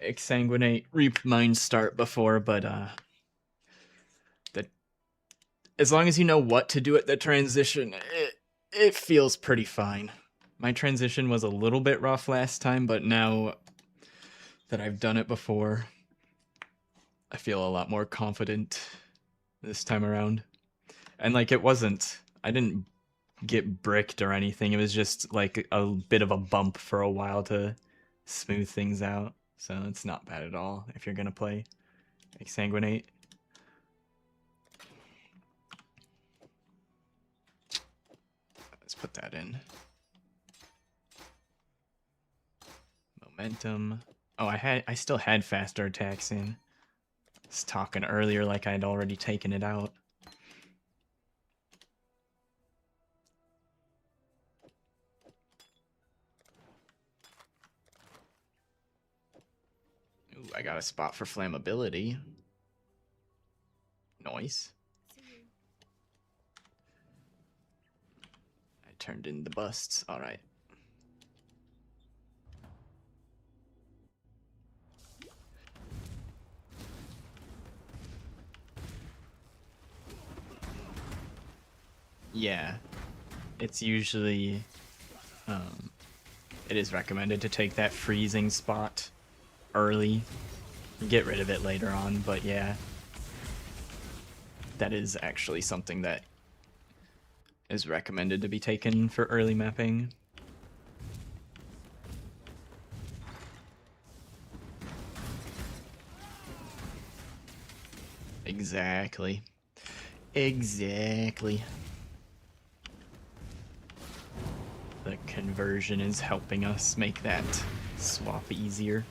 Exsanguinate Reap Mind Start before, but as long as you know what to do at the transition, it feels pretty fine. My transition was a little bit rough last time, but now that I've done it before, I feel a lot more confident this time around. And like I didn't get bricked or anything. It was just like a bit of a bump for a while to smooth things out. So it's not bad at all if you're gonna play Exsanguinate. Let's put that in. Momentum. Oh, I still had faster attacks in. I was talking earlier like I'd already taken it out. Ooh, I got a spot for flammability. Nice. See you. I turned in the busts. Alright. Yeah. It's usually... it is recommended to take that freezing spot early. Get rid of it later on, but yeah. That is actually something that is recommended to be taken for early mapping. Exactly. Exactly. The conversion is helping us make that swap easier.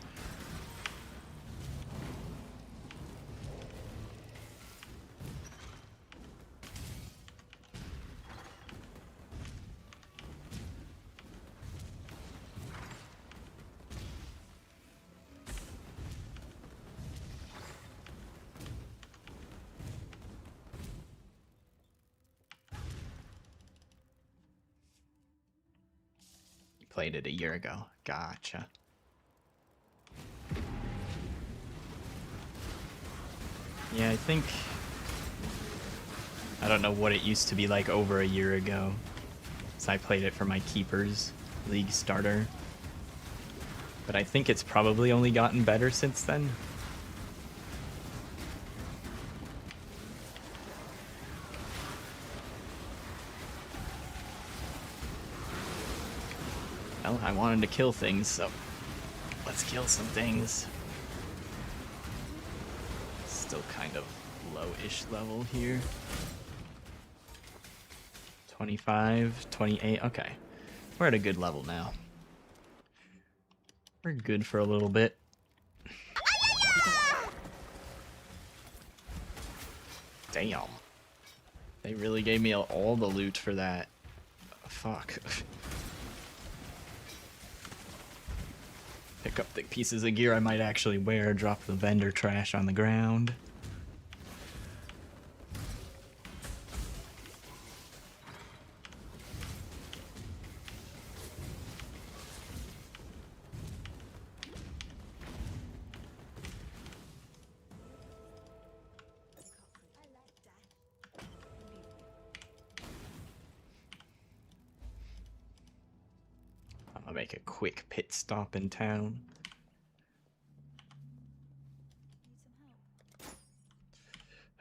Played it a year ago. Gotcha. Yeah, I don't know what it used to be like over a year ago. So I played it for my Keepers League starter. But I think it's probably only gotten better since then. Well, I wanted to kill things, so let's kill some things. Still kind of low-ish level here. 25, 28, okay. We're at a good level now. We're good for a little bit. Damn. They really gave me all the loot for that. Fuck. Pick up the pieces of gear I might actually wear, drop the vendor trash on the ground. I'm gonna make a quick pit stop in town.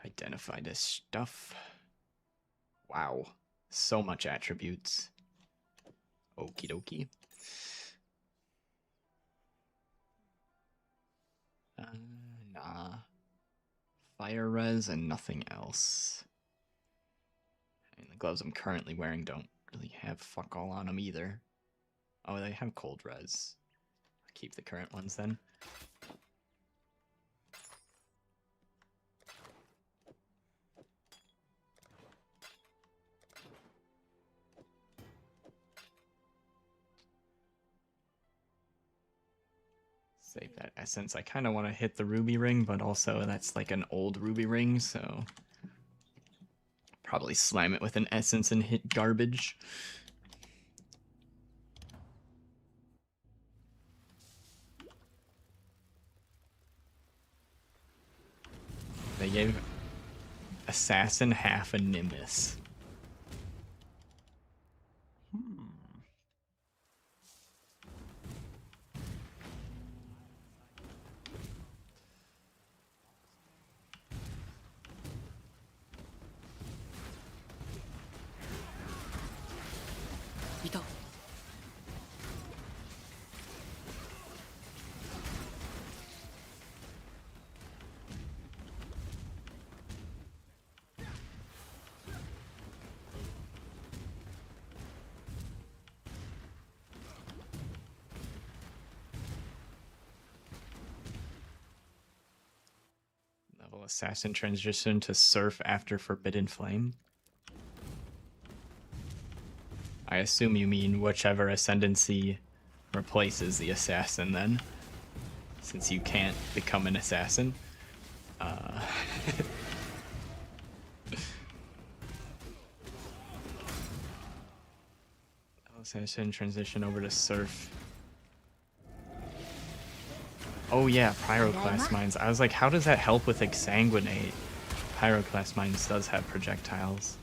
Identify this stuff. Wow. So much attributes. Okie dokie. Nah. Fire res and nothing else. And the gloves I'm currently wearing don't really have fuck all on them either. Oh, they have cold res. I'll keep the current ones then. Save that essence. I kind of want to hit the ruby ring, but also that's like an old ruby ring, so probably slam it with an essence and hit garbage. They gave Assassin half a Nimbus. Ito. Level Assassin transition to Surf after Forbidden Flame. I assume you mean whichever ascendancy replaces the assassin then, since you can't become an assassin. Assassin transition over to Surf. Oh yeah, Pyroclast Mines. I was like, how does that help with Exsanguinate? Pyroclast Mines does have projectiles.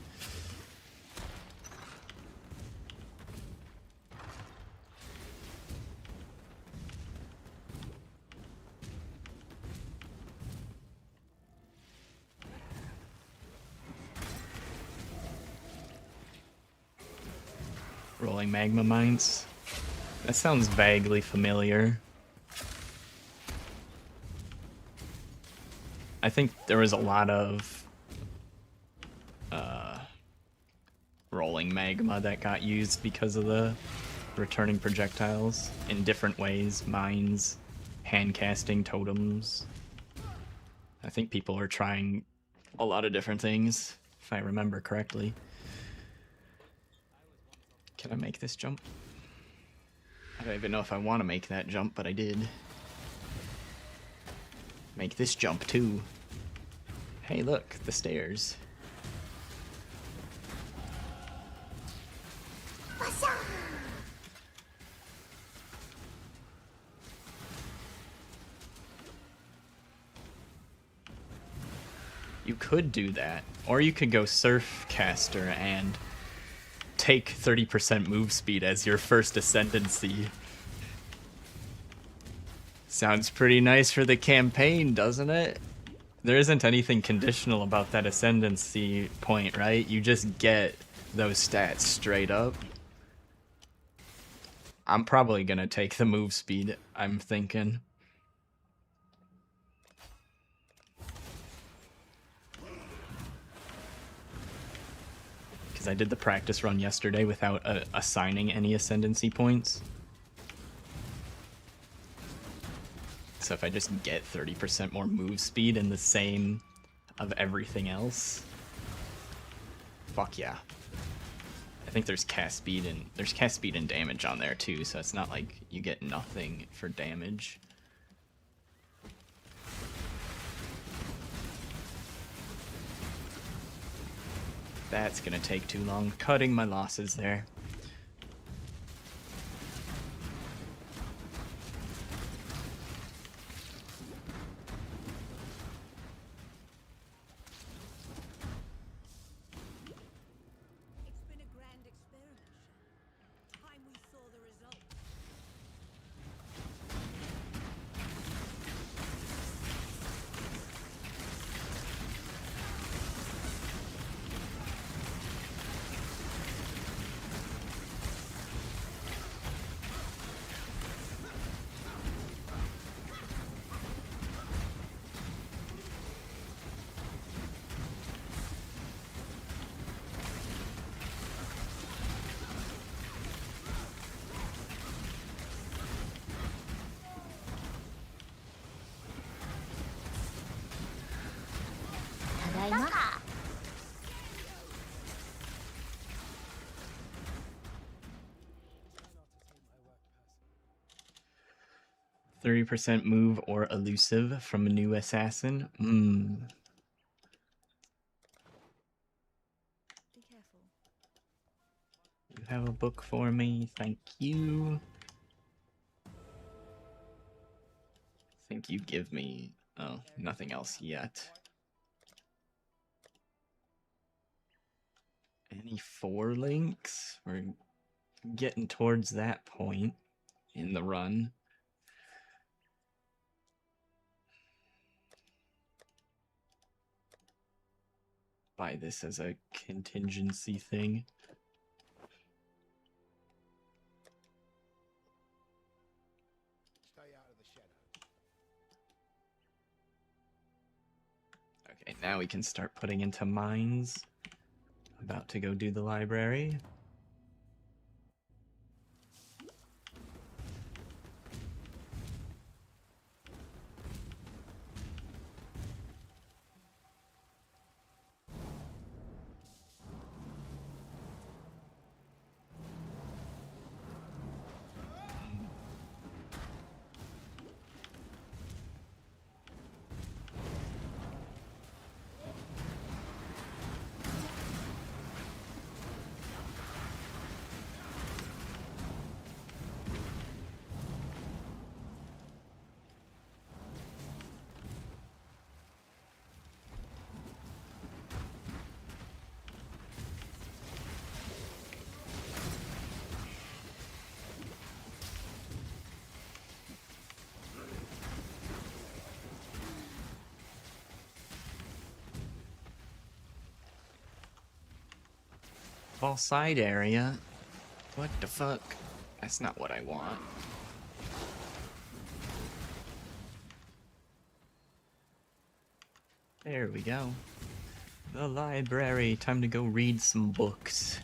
Rolling magma mines. That sounds vaguely familiar. I think there was a lot of rolling magma that got used because of the returning projectiles in different ways. Mines, hand casting totems. I think people are trying a lot of different things, if I remember correctly. Can I make this jump? I don't even know if I want to make that jump, but I did. Make this jump too. Hey look, the stairs. You could do that, or you could go Surf Caster and take 30% move speed as your first ascendancy. Sounds pretty nice for the campaign, doesn't it? There isn't anything conditional about that ascendancy point, right? You just get those stats straight up. I'm probably gonna take the move speed, I'm thinking. Because I did the practice run yesterday without assigning any ascendancy points. So if I just get 30% more move speed and the same of everything else, fuck yeah. I think there's cast speed and damage on there too, so it's not like you get nothing for damage. That's gonna take too long. Cutting my losses there. It's been a grand experiment, Sha. Time we saw the results. 30% move or elusive from a new assassin. Be careful. You have a book for me? Thank you. I think you give me... Oh, nothing else yet. Any 4 links? We're getting towards that point in the run. Buy this as a contingency thing. Stay out of the shadows. Okay, now we can start putting into mines. About to go do the library. Fall side area? What the fuck? That's not what I want. There we go. The library. Time to go read some books.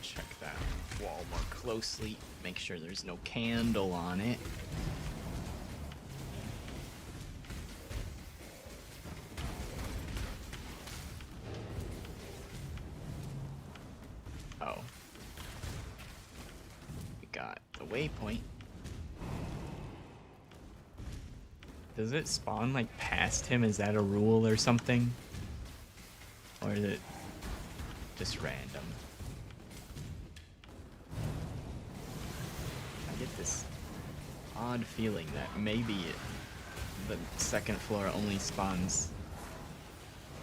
Check that wall more closely. Make sure there's no candle on it. Oh. We got the waypoint. Does it spawn like past him? Is that a rule or something? Or is it just random? I get this odd feeling that maybe the second floor only spawns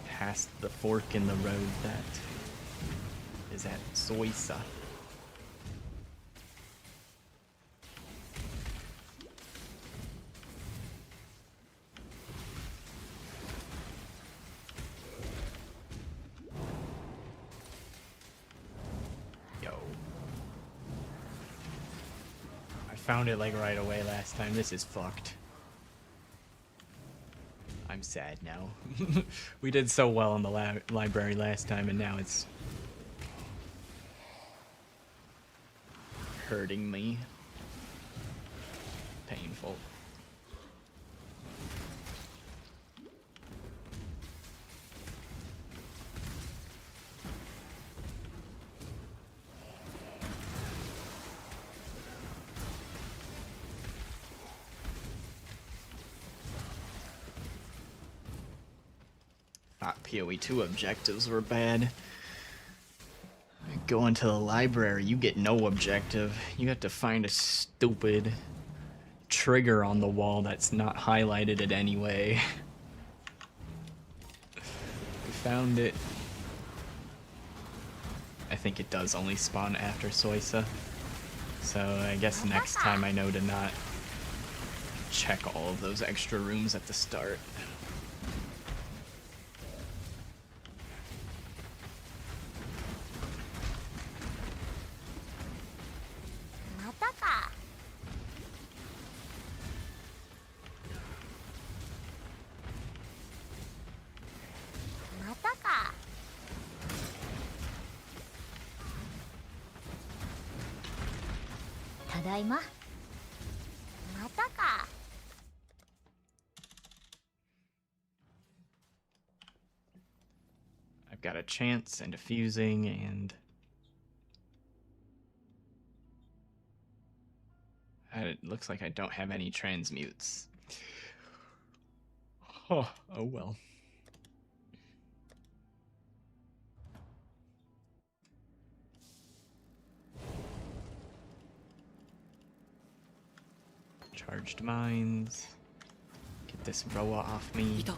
past the fork in the road that is at Phrecia. Found it like right away last time. This is fucked. I'm sad now. We did so well in the library last time, and now it's hurting me. Painful. PoE 2 objectives were bad. Go into the library, you get no objective. You have to find a stupid trigger on the wall that's not highlighted it anyway. We found it I think it does only spawn after Soisa. So I guess next time I know to not check all of those extra rooms at the start. またか。またか。ただいま。またか。 I've got a chance and a fusing and it looks like I don't have any transmutes. Oh well. Charged mines. Get this Roa off me. いた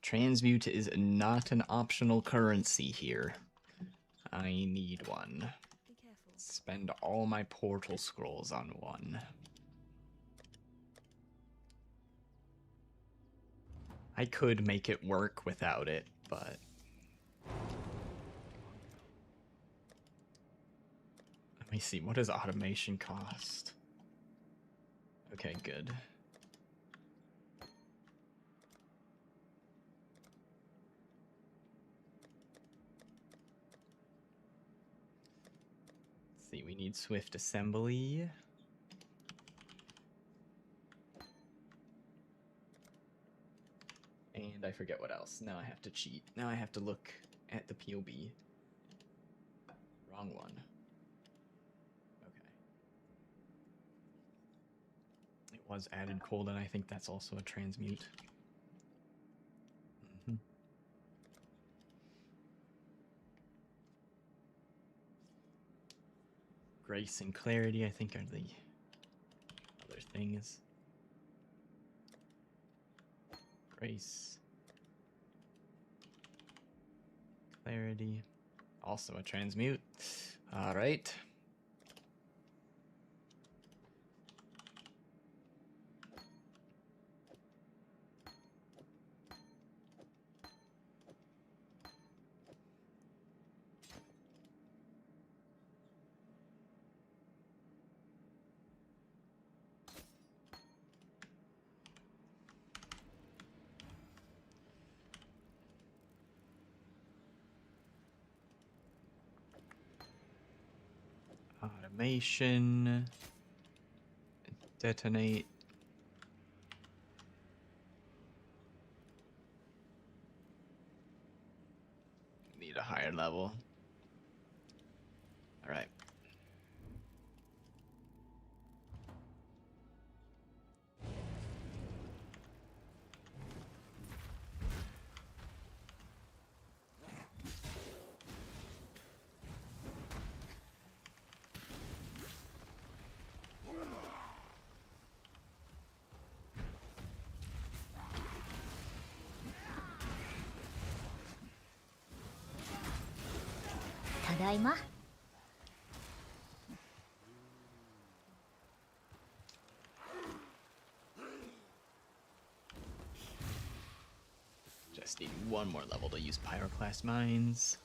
Transmute is not an optional currency here. I need one. Be careful. Spend all my portal scrolls on one. I could make it work without it, but... Let me see, what does automation cost? Okay, good. Let's see, we need swift assembly. And I forget what else. Now I have to cheat. Now I have to look at the POB. Wrong one. Okay. It was added cold, and I think that's also a transmute. Grace and clarity, I think, are the other things. Grace. Clarity. Also a transmute. Alright. Automation. Detonate. Need a higher level. All right. Tadaima. Just need one more level to use Pyroclast Mines.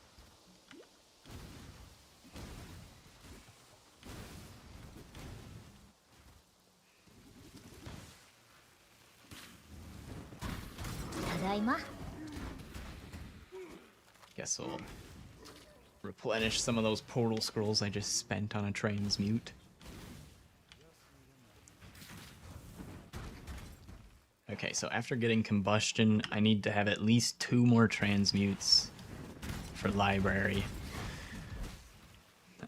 Tadaima. Guess we'll replenish some of those portal scrolls I just spent on a transmute. Okay, so after getting combustion, I need to have at least 2 more transmutes for library.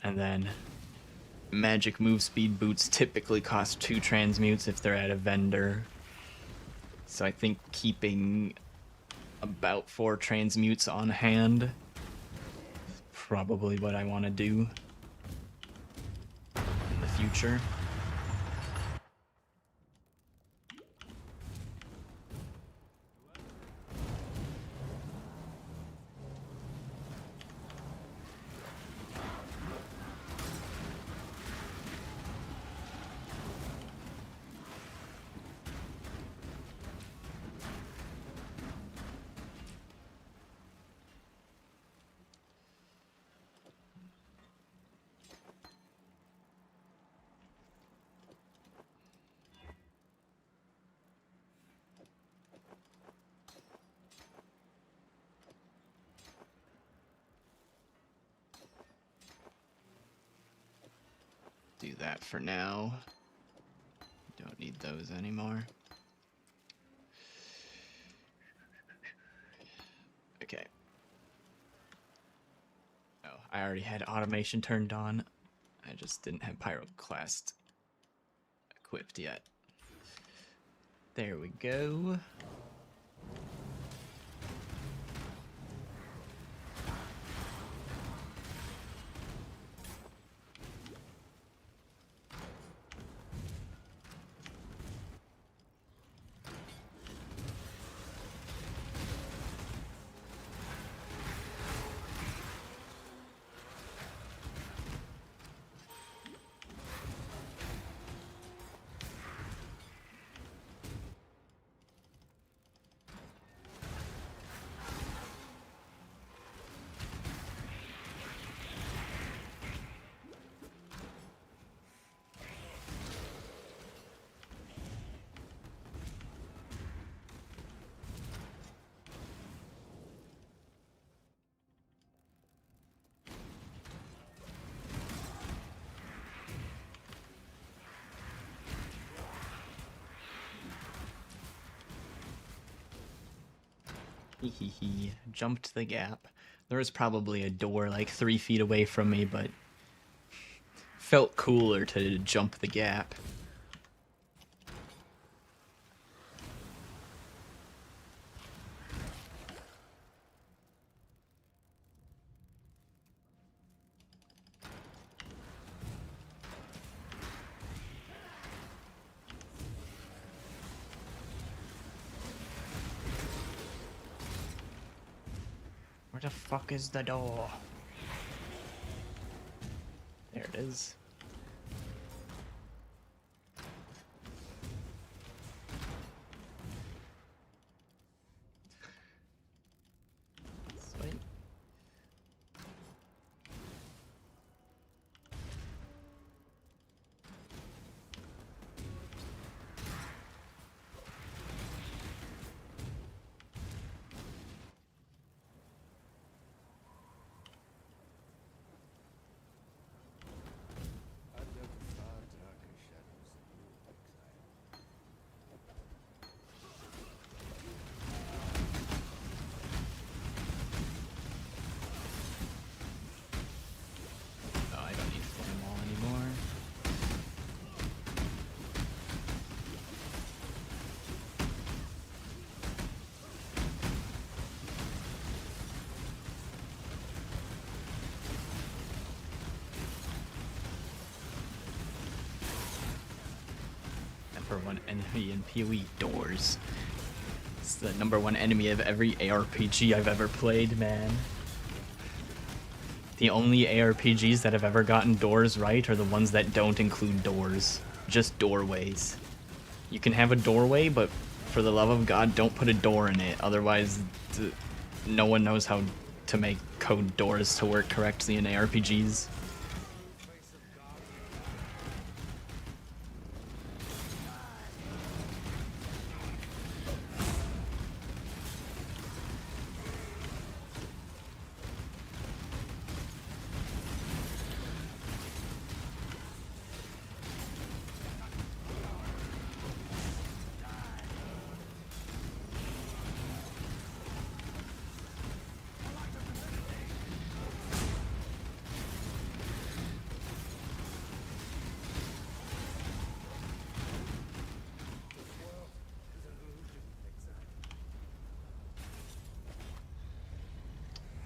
And then magic move speed boots typically cost 2 transmutes if they're at a vendor. So I think keeping about 4 transmutes on hand. Probably what I want to do in the future. Do that for now. Don't need those anymore. Okay. Oh, I already had automation turned on. I just didn't have Pyroclast equipped yet. There we go. Hehehe. Jumped the gap. There was probably a door like 3 feet away from me, but felt cooler to jump the gap. Where the fuck is the door? There it is. Sweet. I've never far darker shadows than you, Exile. Oh, I don't need flame wall anymore. Number 1 enemy in PoE, doors. It's the number 1 enemy of every ARPG I've ever played, man. The only ARPGs that have ever gotten doors right are the ones that don't include doors. Just doorways. You can have a doorway, but for the love of God, don't put a door in it. Otherwise, no one knows how to make code doors to work correctly in ARPGs.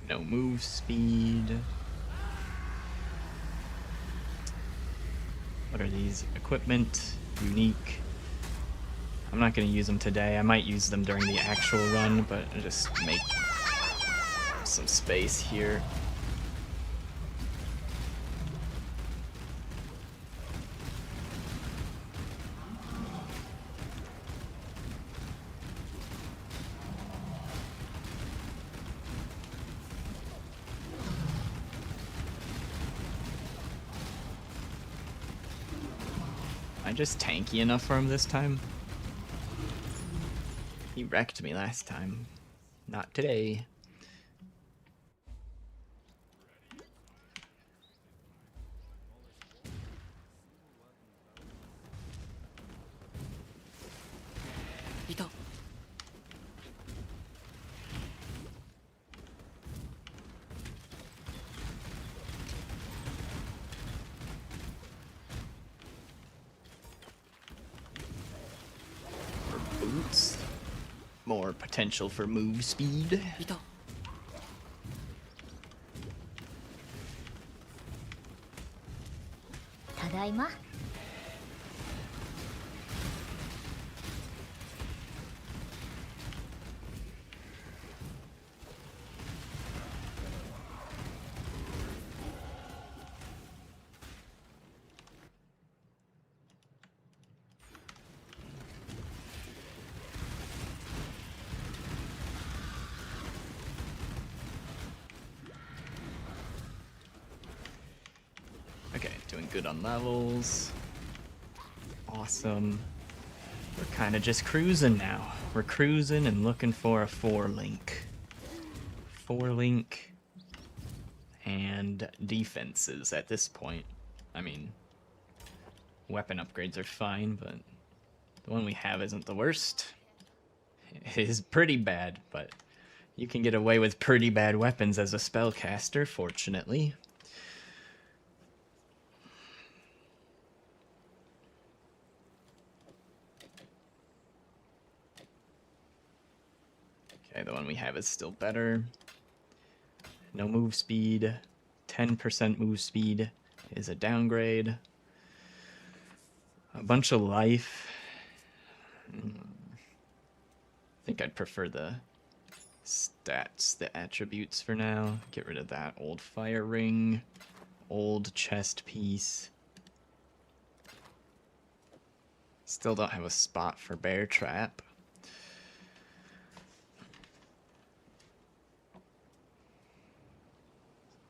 No move speed. What are these? Equipment, unique. I'm not going to use them today. I might use them during the actual run, but I'll just make some space here. Am I just tanky enough for him this time? He wrecked me last time. Not today. Ito. For boots. More potential for move speed. Ito. ただいま Okay, doing good on levels. Awesome. We're kind of just cruising now. We're cruising and looking for a 4-link. 4-link and defenses at this point. I mean, weapon upgrades are fine, but the one we have isn't the worst. It is pretty bad, but you can get away with pretty bad weapons as a spellcaster, fortunately. Okay, the one we have is still better. No move speed. 10% move speed is a downgrade. A bunch of life. I think I'd prefer the stats, the attributes for now. Get rid of that old fire ring, old chest piece. Still don't have a spot for bear trap.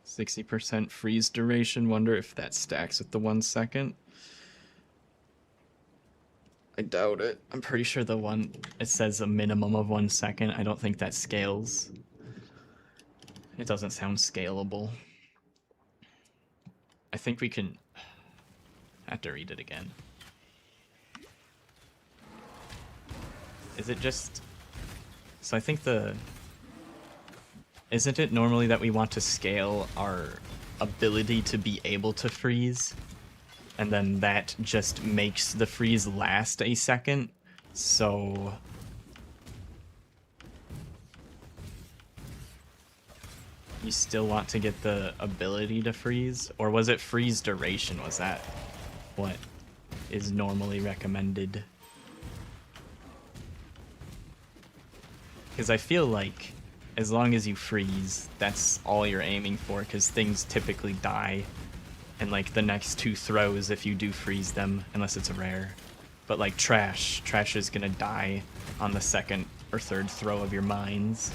%60 freeze duration. Wonder if that stacks with the 1 second. I doubt it. I'm pretty sure the one, it says a minimum of 1 second. I don't think that scales. It doesn't sound scalable. I think we can... I have to read it again. Is it just... So I think the... Isn't it normally that we want to scale our ability to be able to freeze? And then that just makes the freeze last a second. So... You still want to get the ability to freeze? Or was it freeze duration? Was that what is normally recommended? Because I feel like as long as you freeze, that's all you're aiming for, because things typically die in like the next 2 throws if you do freeze them, unless it's a rare. But like trash is gonna die on the 2nd or 3rd throw of your mines.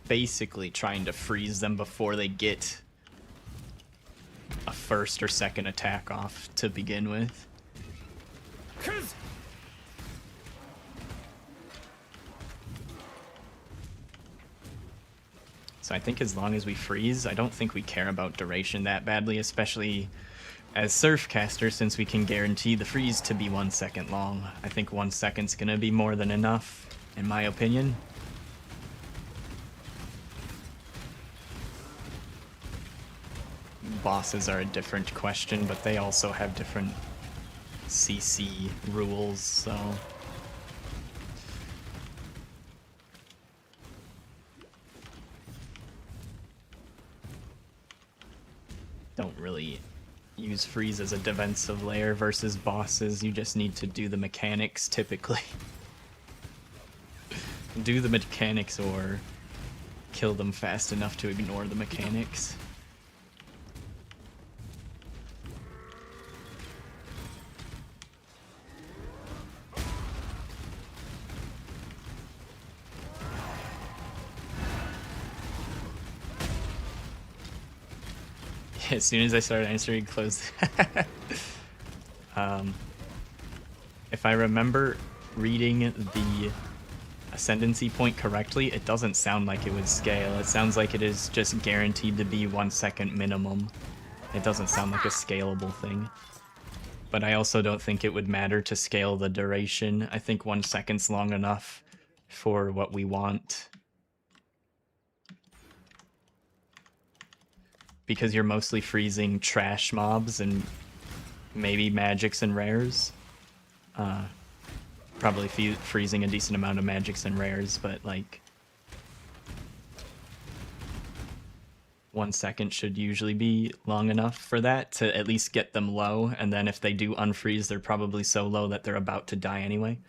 Basically trying to freeze them before they get a 1st or 2nd attack off to begin with. So I think as long as we freeze, I don't think we care about duration that badly, especially as Surfcaster, since we can guarantee the freeze to be 1 second long. I think 1 second's gonna be more than enough, in my opinion. bosses are a different question, but they also have different CC rules, so... Don't really use freeze as a defensive layer versus bosses. You just need to do the mechanics typically. Do the mechanics or kill them fast enough to ignore the mechanics. As soon as I started answering, closed. If I remember reading the ascendancy point correctly, it doesn't sound like it would scale. It sounds like it is just guaranteed to be 1 second minimum. It doesn't sound like a scalable thing. But I also don't think it would matter to scale the duration. I think 1 second's long enough for what we want. Because you're mostly freezing trash mobs and maybe magics and rares. Probably freezing a decent amount of magics and rares, but like 1 second should usually be long enough for that to at least get them low, and then if they do unfreeze, they're probably so low that they're about to die anyway.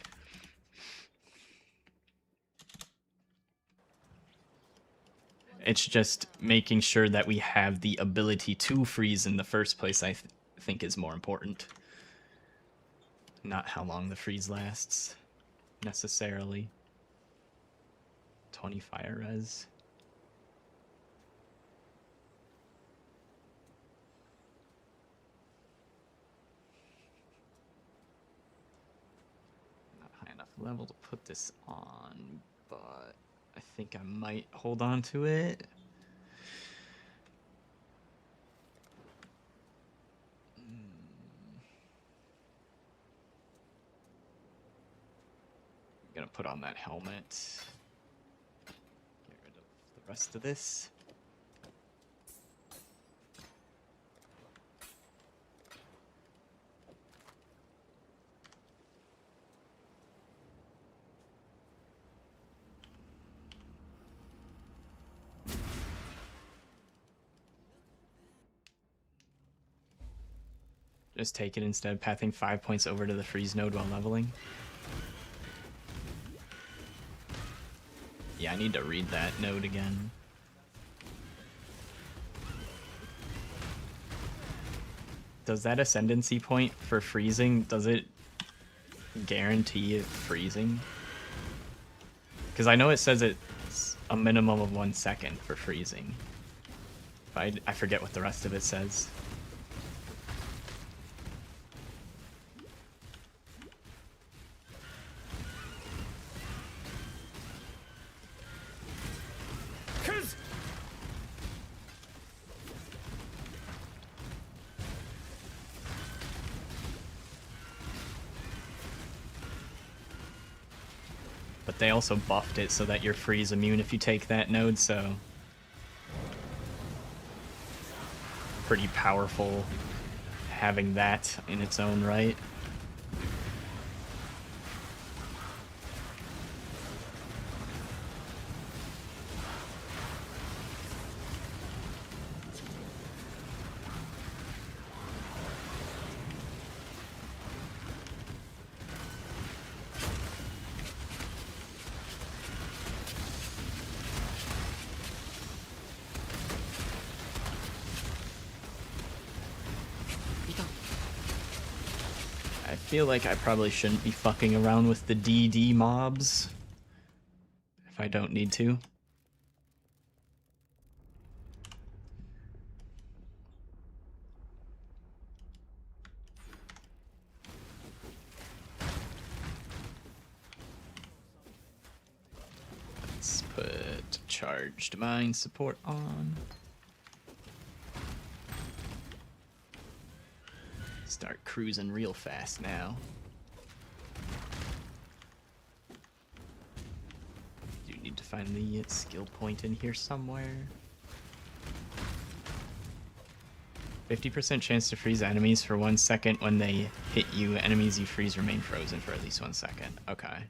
It's just making sure that we have the ability to freeze in the first place, I think is more important. Not how long the freeze lasts, necessarily. 20 fire res. Not high enough level to put this on, but I think I might hold on to it. I'm gonna put on that helmet. Get rid of the rest of this. Just take it instead of pathing 5 points over to the freeze node while leveling. Yeah, I need to read that node again. Does that ascendancy point for freezing, does it guarantee it freezing? Because I know it says it's a minimum of 1 second for freezing. But I forget what the rest of it says. But they also buffed it so that you're freeze immune if you take that node, so pretty powerful having that in its own right. I feel like I probably shouldn't be fucking around with the DD mobs if I don't need to. Let's put charged mind support on. Start cruising real fast now. Do need to find the skill point in here somewhere. 50% chance to freeze enemies for 1 second when they hit you. Enemies you freeze remain frozen for at least 1 second. Okay.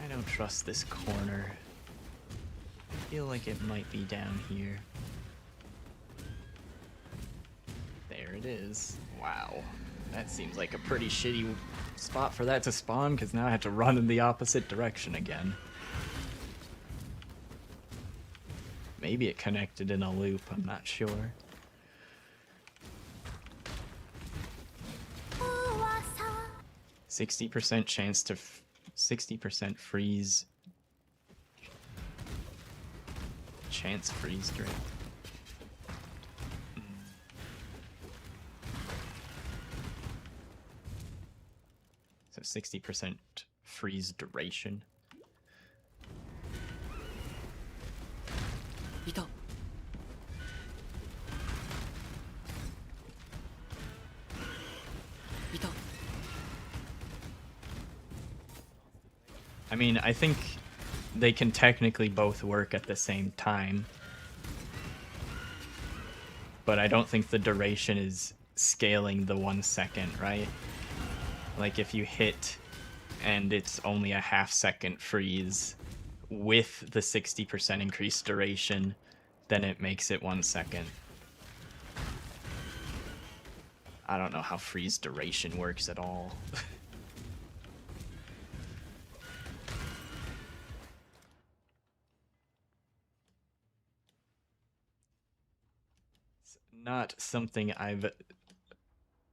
I don't trust this corner. I feel like it might be down here. There it is. Wow. That seems like a pretty shitty spot for that to spawn, because now I have to run in the opposite direction again. Maybe it connected in a loop, I'm not sure. Oh, 60% chance to 60% freeze. Chance freeze drift. So 60% freeze duration. いた いた I mean, I think they can technically both work at the same time. But I don't think the duration is scaling the 1 second, right? Like if you hit and it's only a half-second freeze with the 60% increased duration, then it makes it 1 second. I don't know how freeze duration works at all. It's not something I've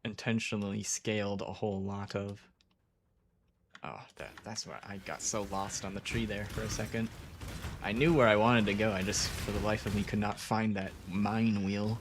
intentionally scaled a whole lot of. Oh, that's where I got so lost on the tree there for a second. I knew where I wanted to go, I just, for the life of me, could not find that mine wheel.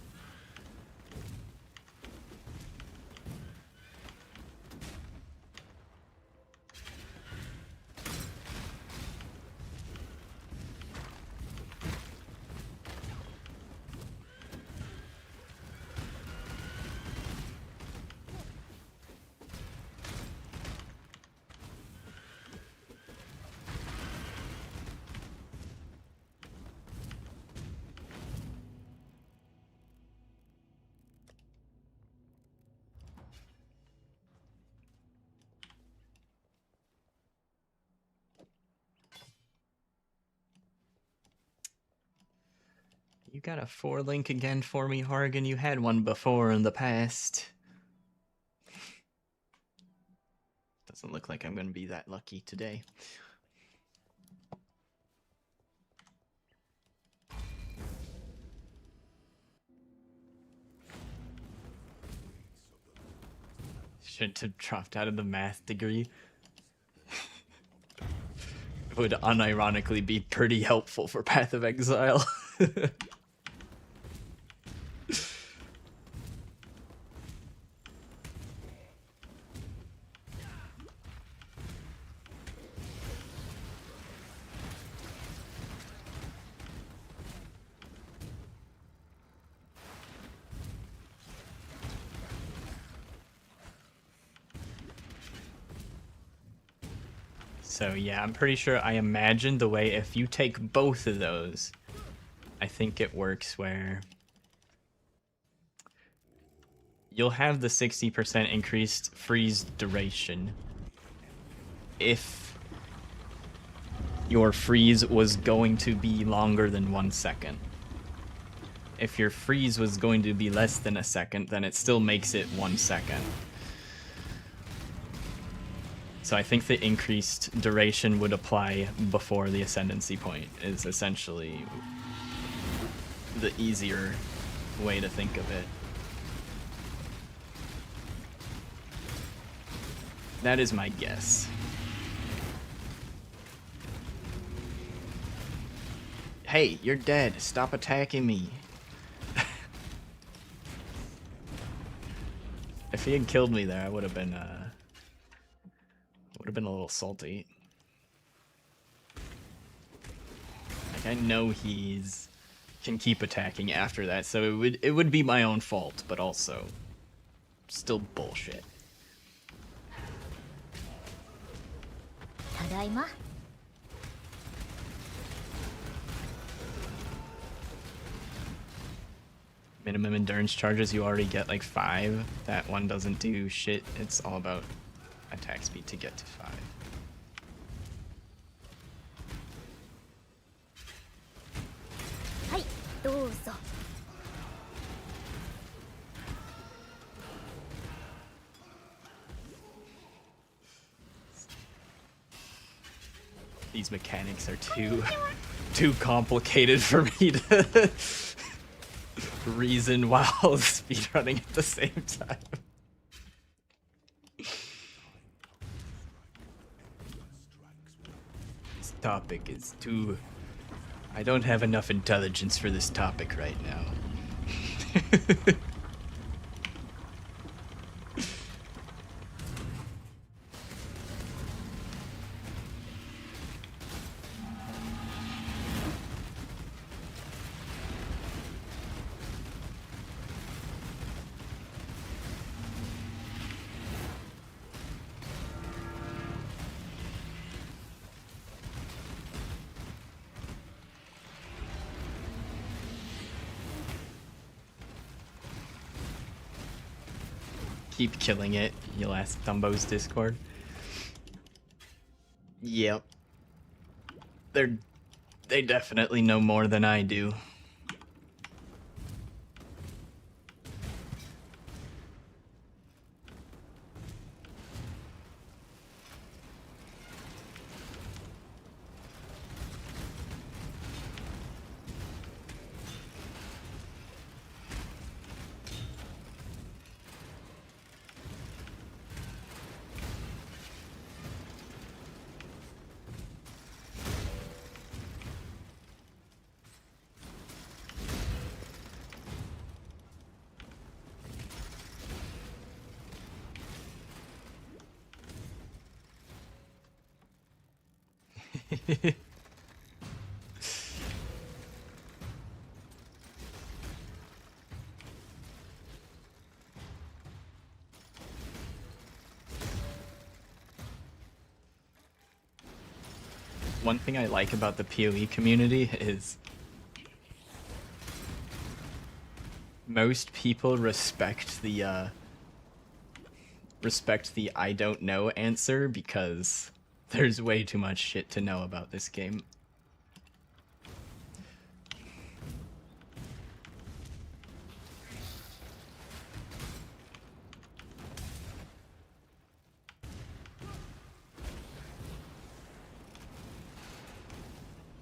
You got a 4-link again for me, Hargan? You had one before in the past. Doesn't look like I'm going to be that lucky today. Should have dropped out of the math degree. Would unironically be pretty helpful for Path of Exile. So yeah, I'm pretty sure I imagined the way if you take both of those, I think it works where you'll have the 60% increased freeze duration if your freeze was going to be longer than 1 second. If your freeze was going to be less than a second, then it still makes it 1 second. So I think the increased duration would apply before the ascendancy point is essentially the easier way to think of it. That is my guess. Hey, you're dead. Stop attacking me. If he had killed me there, I would have have been a little salty. Like, I know he's can keep attacking after that, so it would be my own fault, but also still bullshit. ただいま Minimum endurance charges, you already get like 5. That one doesn't do shit. It's all about attack speed to get to 5. Hi, どうぞ These mechanics are too complicated for me to reason while speedrunning at the same time. This topic is too... I don't have enough intelligence for this topic right now. Keep killing it, you'll ask Dumbo's Discord. Yep. They definitely know more than I do. One thing I like about the PoE community is most people respect the I don't know answer because there's way too much shit to know about this game.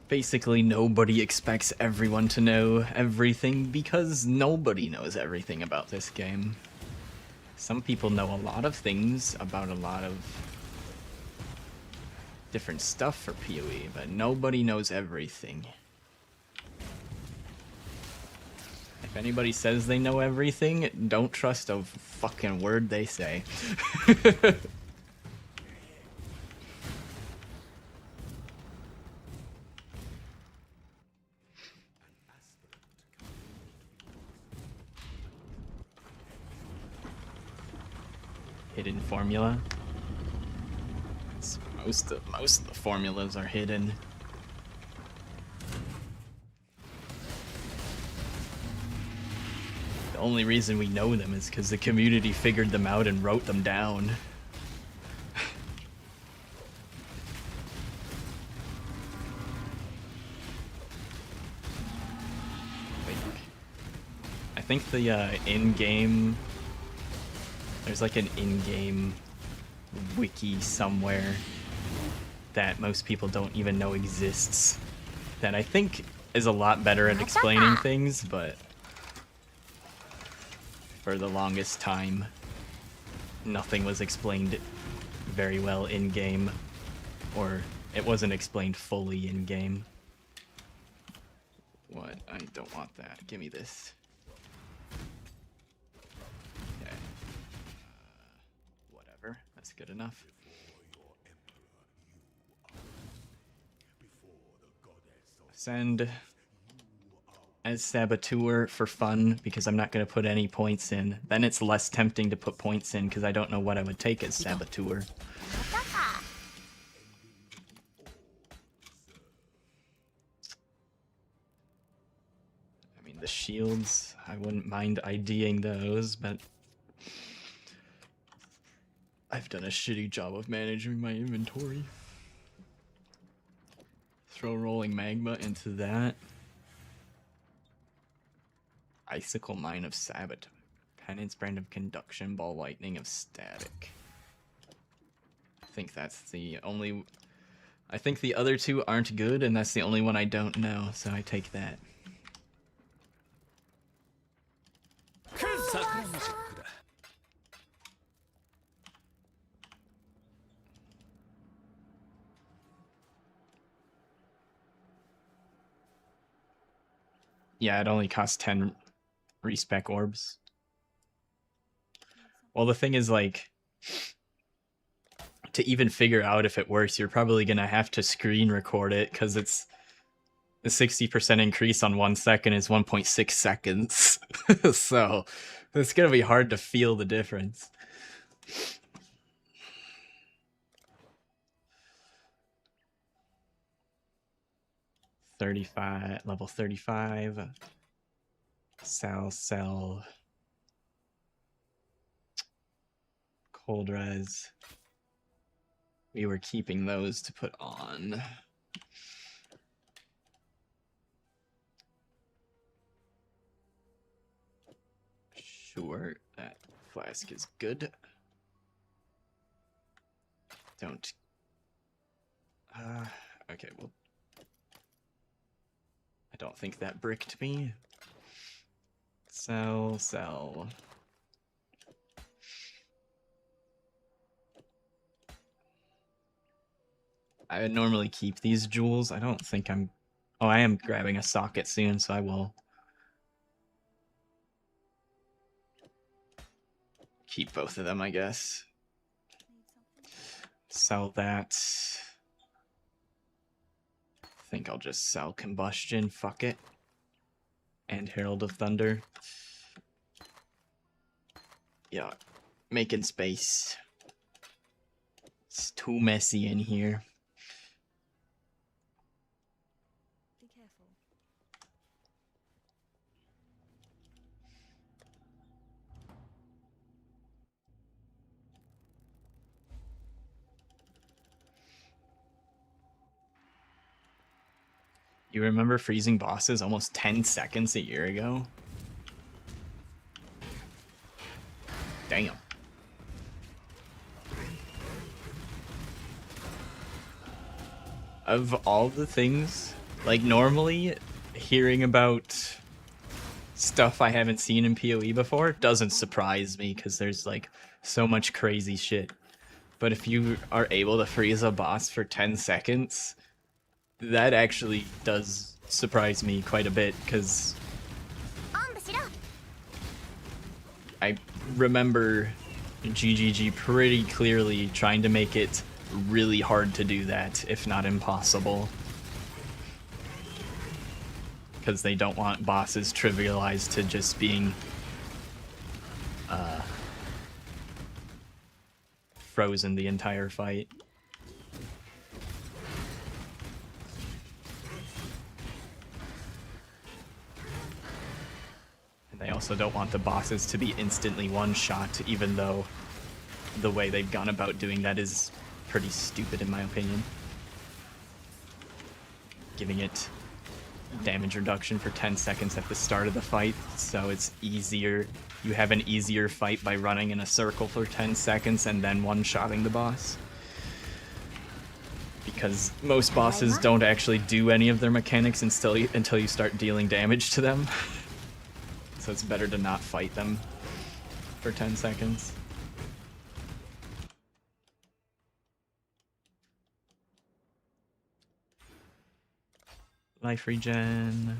Basically, nobody expects everyone to know everything because nobody knows everything about this game. Some people know a lot of things about a lot of different stuff for PoE, but nobody knows everything. If anybody says they know everything, don't trust a fucking word they say. Hidden formula. Most of the formulas are hidden. The only reason we know them is because the community figured them out and wrote them down. I think the in-game... There's like an in-game wiki somewhere that most people don't even know exists that I think is a lot better at explaining things, but for the longest time nothing was explained very well in-game, or it wasn't explained fully in-game. What? I don't want that. Give me this. Okay. Whatever. That's good enough. Before your Send as Saboteur for fun because I'm not going to put any points in. Then it's less tempting to put points in because I don't know what I would take as Saboteur. またか I mean, the shields, I wouldn't mind IDing those, but I've done a shitty job of managing my inventory. Throw rolling magma into that. Icicle Mine of Saboteur. Penance Brand of Conduction, Ball Lightning of Static. I think that's the only... I think the other two aren't good, and that's the only one I don't know, so I take that. 桜マジックだ Yeah, it only costs 10 respec orbs. Well, the thing is, like, to even figure out if it works, you're probably gonna have to screen record it, because it's the 60% increase on 1 second is 1.6 seconds. So it's gonna be hard to feel the difference. Level 35. Sell. Cold res. We were keeping those to put on. Sure, that flask is good. Don't. Okay, well. I don't think that bricked me. Sell. I would normally keep these jewels. I don't think I'm... Oh, I am grabbing a socket soon, so I will keep both of them, I guess. Sell that. I think I'll just sell Combustion. Fuck it. And Herald of Thunder. Yeah, making space. It's too messy in here. Be careful. You remember freezing bosses almost 10 seconds a year ago? Damn. Of all the things, like normally hearing about stuff I haven't seen in PoE before doesn't surprise me because there's like so much crazy shit. But if you are able to freeze a boss for 10 seconds, that actually does surprise me quite a bit because I remember GGG pretty clearly trying to make it really hard to do that, if not impossible. Because they don't want bosses trivialized to just being frozen the entire fight. And they also don't want the bosses to be instantly one-shot, even though the way they've gone about doing that is pretty stupid in my opinion. Giving it damage reduction for 10 seconds at the start of the fight, so it's easier. You have an easier fight by running in a circle for 10 seconds and then one-shotting the boss. Because most bosses don't actually do any of their mechanics until you start dealing damage to them. So it's better to not fight them for 10 seconds. Life regen.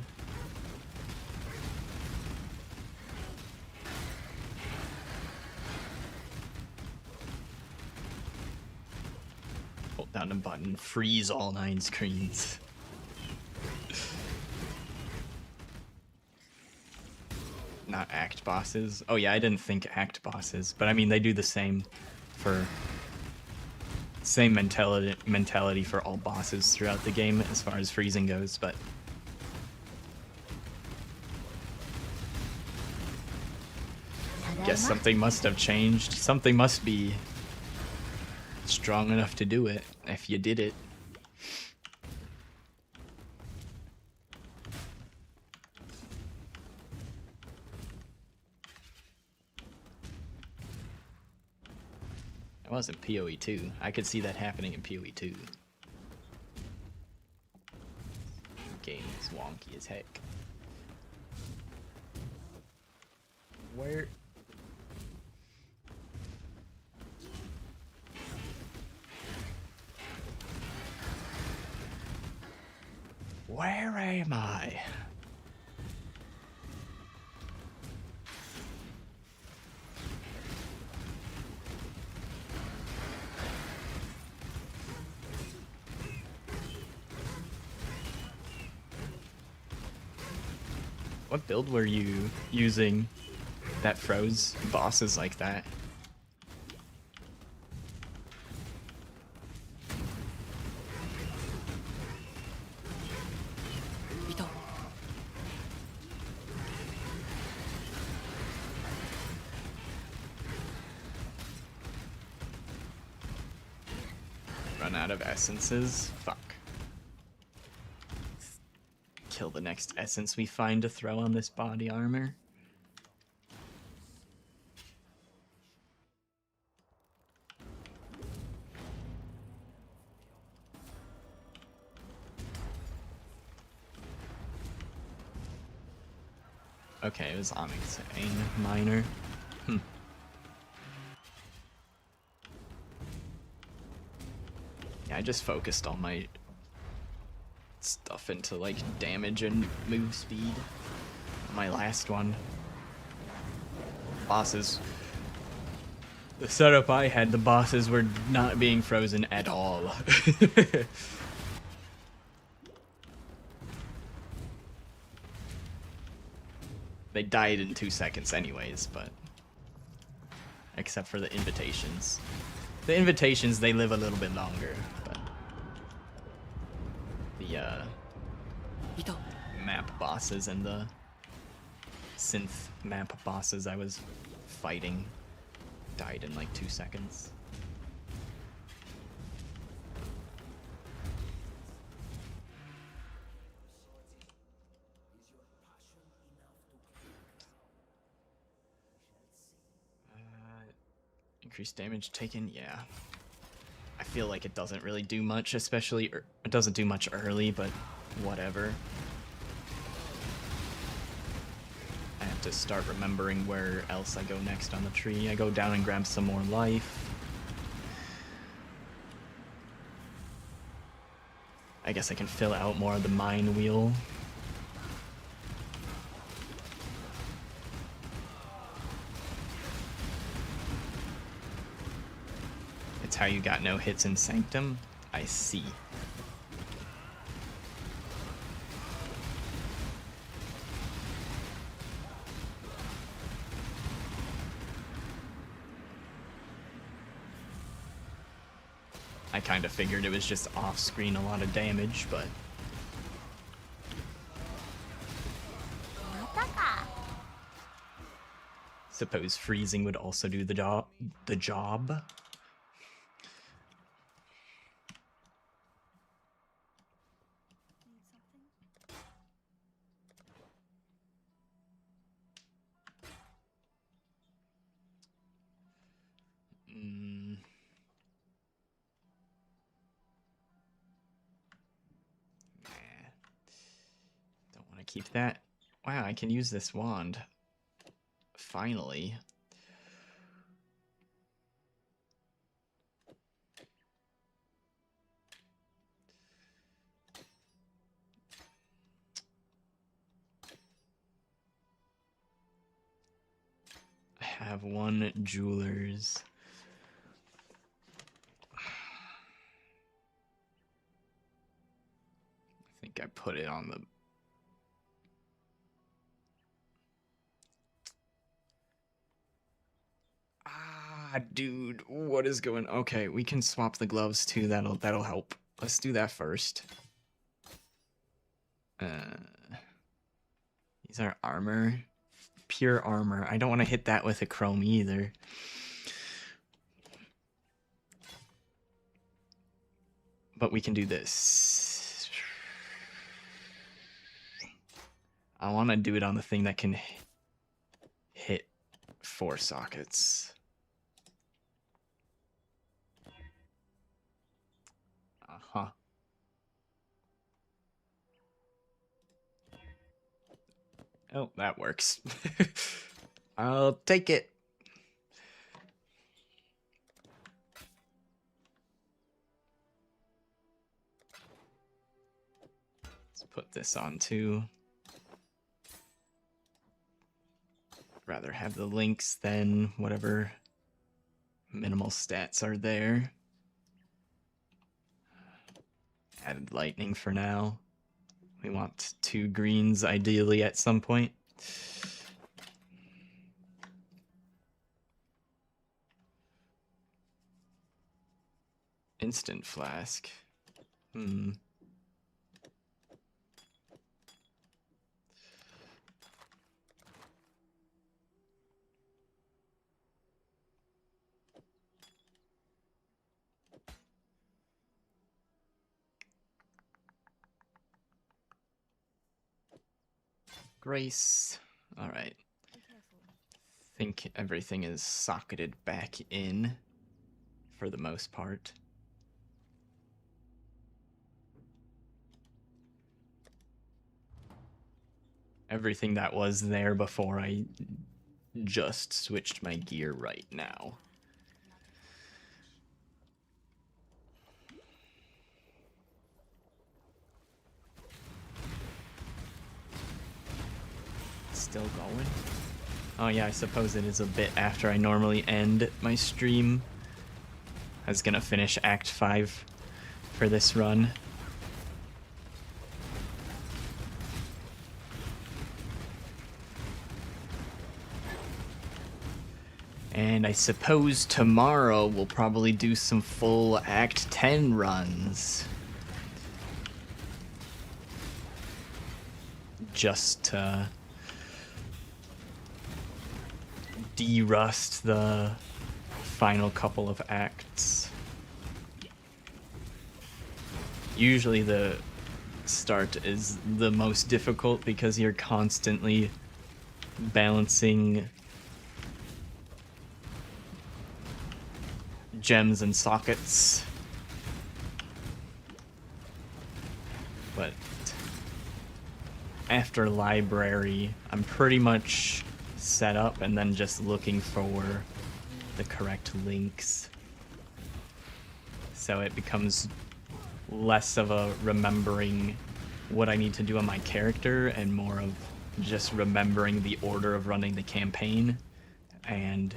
Hold down the button, freeze all 9 screens. Not act bosses. Oh yeah, I didn't think act bosses, but I mean they do the same for same mentality for all bosses throughout the game as far as freezing goes, but guess something must have changed. Something must be strong enough to do it if you did it. It wasn't PoE 2. I could see that happening in PoE 2. Game is wonky as heck. Where? Where am I? What build were you using that froze bosses like that? Run out of essences? Fuck. Kill the next essence we find to throw on this body armor. Okay, it was Onyx Miner. Yeah, I just focused all my stuff into like damage and move speed. My last one. Bosses. The setup I had, the bosses were not being frozen at all. They died in 2 seconds anyways, but... Except for the invitations. The invitations, they live a little bit longer, but... The, map bosses and the synth map bosses I was fighting died in like 2 seconds. Increased damage taken, yeah. I feel like it doesn't really do much, especially, it doesn't do much early, but whatever. I have to start remembering where else I go next on the tree. I go down and grab some more life. I guess I can fill out more of the mine wheel. It's how you got no hits in Sanctum? I see. I kind of figured it was just off-screen a lot of damage, but... Suppose freezing would also do the job. Don't want to keep that. Wow, I can use this wand. Finally. I have one jeweler's. I think I put it on the... Ah, dude, what is going? Okay, we can swap the gloves too. That'll help. Let's do that first. These are armor, pure armor. I don't want to hit that with a chrome either. But we can do this. I want to do it on the thing that can hit 4 sockets. Uh-huh. Oh, that works. I'll take it. Let's put this on too. Rather have the links than whatever minimal stats are there. Added lightning for now. We want 2 greens ideally at some point. Instant flask. Grace. All right. Think everything is socketed back in for the most part. Everything that was there before I just switched my gear right now. Still going? Oh yeah, I suppose it is a bit after I normally end my stream. I was gonna finish Act 5 for this run. And I suppose tomorrow we'll probably do some full Act 10 runs. Just to de-rust the final couple of acts. Usually the start is the most difficult because you're constantly balancing gems and sockets. But after library, I'm pretty much set up and then just looking for the correct links. So it becomes less of a remembering what I need to do on my character and more of just remembering the order of running the campaign. And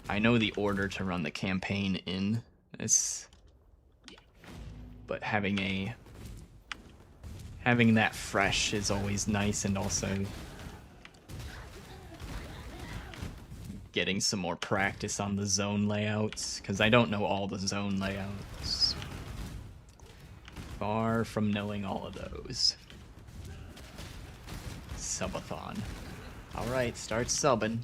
I know the order to run the campaign in. But having that fresh is always nice, and also getting some more practice on the zone layouts, because I don't know all the zone layouts. Far from knowing all of those. Subathon. Alright, start subbing.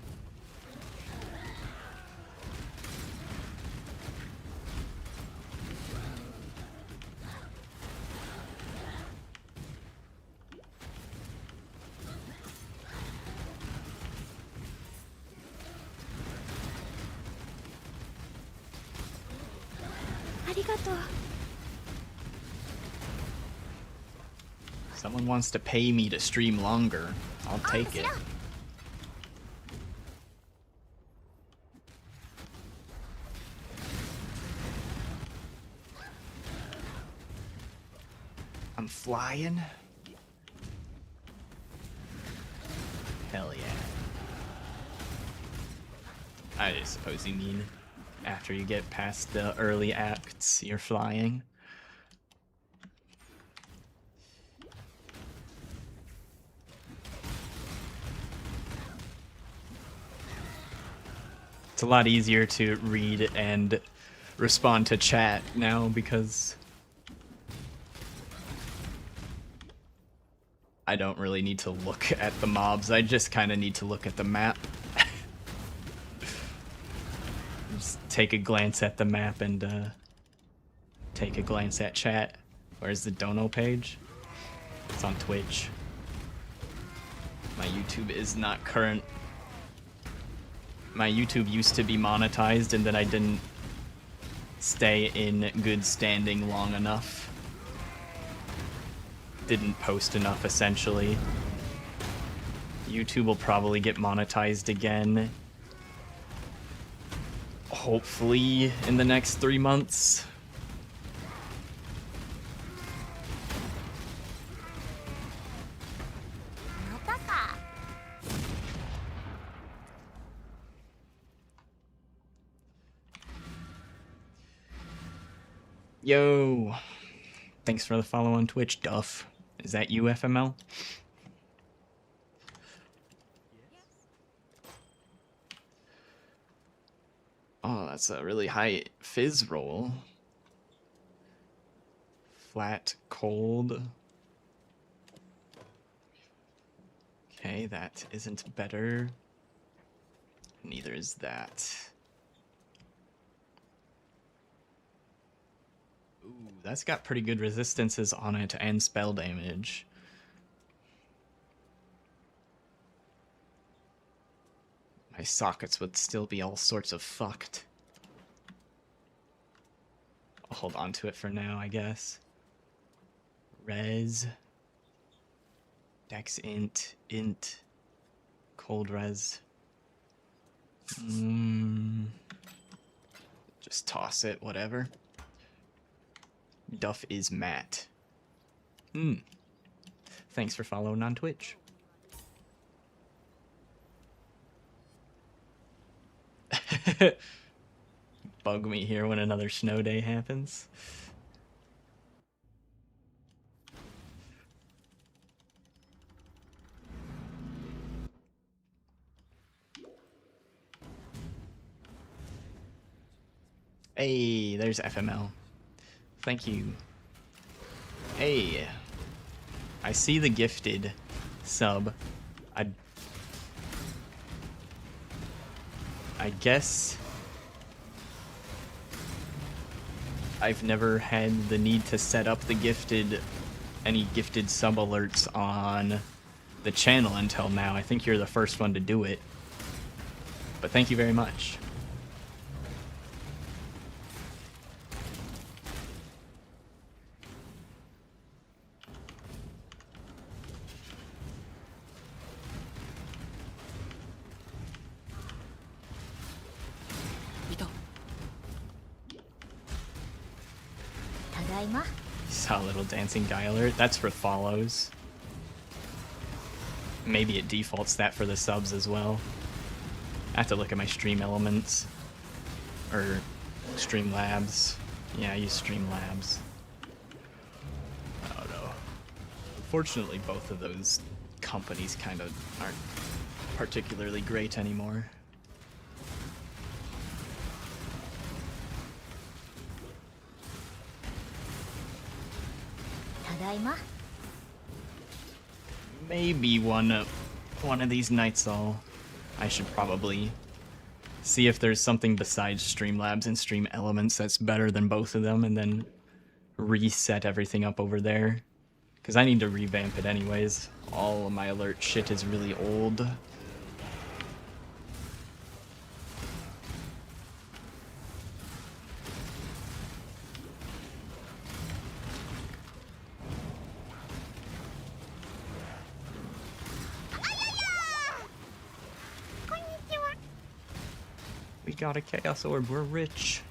Someone wants to pay me to stream longer. I'll take it. I'm flying? Hell yeah. I suppose you mean after you get past the early acts, you're flying. It's a lot easier to read and respond to chat now because I don't really need to look at the mobs. I just kind of need to look at the map. Just take a glance at the map and take a glance at chat. Where's the dono page? It's on Twitch. My YouTube is not current. My YouTube used to be monetized and then I didn't stay in good standing long enough. Didn't post enough, essentially. YouTube will probably get monetized again. Hopefully in the next 3 months. Yo, thanks for the follow on Twitch, Duff. Is that you, FML? Oh, that's a really high fizz roll. Flat, cold. Okay, that isn't better. Neither is that. Ooh, that's got pretty good resistances on it and spell damage. My sockets would still be all sorts of fucked. I'll hold on to it for now, I guess. Res. Dex int. Cold res. Just toss it, whatever. Duff is Matt. Thanks for following on Twitch. Bug me here when another snow day happens. Hey, there's FML. Thank you. Hey, I see the gifted sub. I guess I've never had the need to set up the any gifted sub alerts on the channel until now. I think you're the first one to do it. But thank you very much. Saw a little dancing guy alert. That's for follows. Maybe it defaults that for the subs as well. I have to look at my stream elements. Or stream labs. Yeah, I use stream labs. I don't know. Unfortunately, both of those companies kind of aren't particularly great anymore. Maybe one of these nights I should probably see if there's something besides Streamlabs and Stream Elements that's better than both of them, and then reset everything up over there. Because I need to revamp it anyways. All of my alert shit is really old. We got a Chaos Orb, we're rich.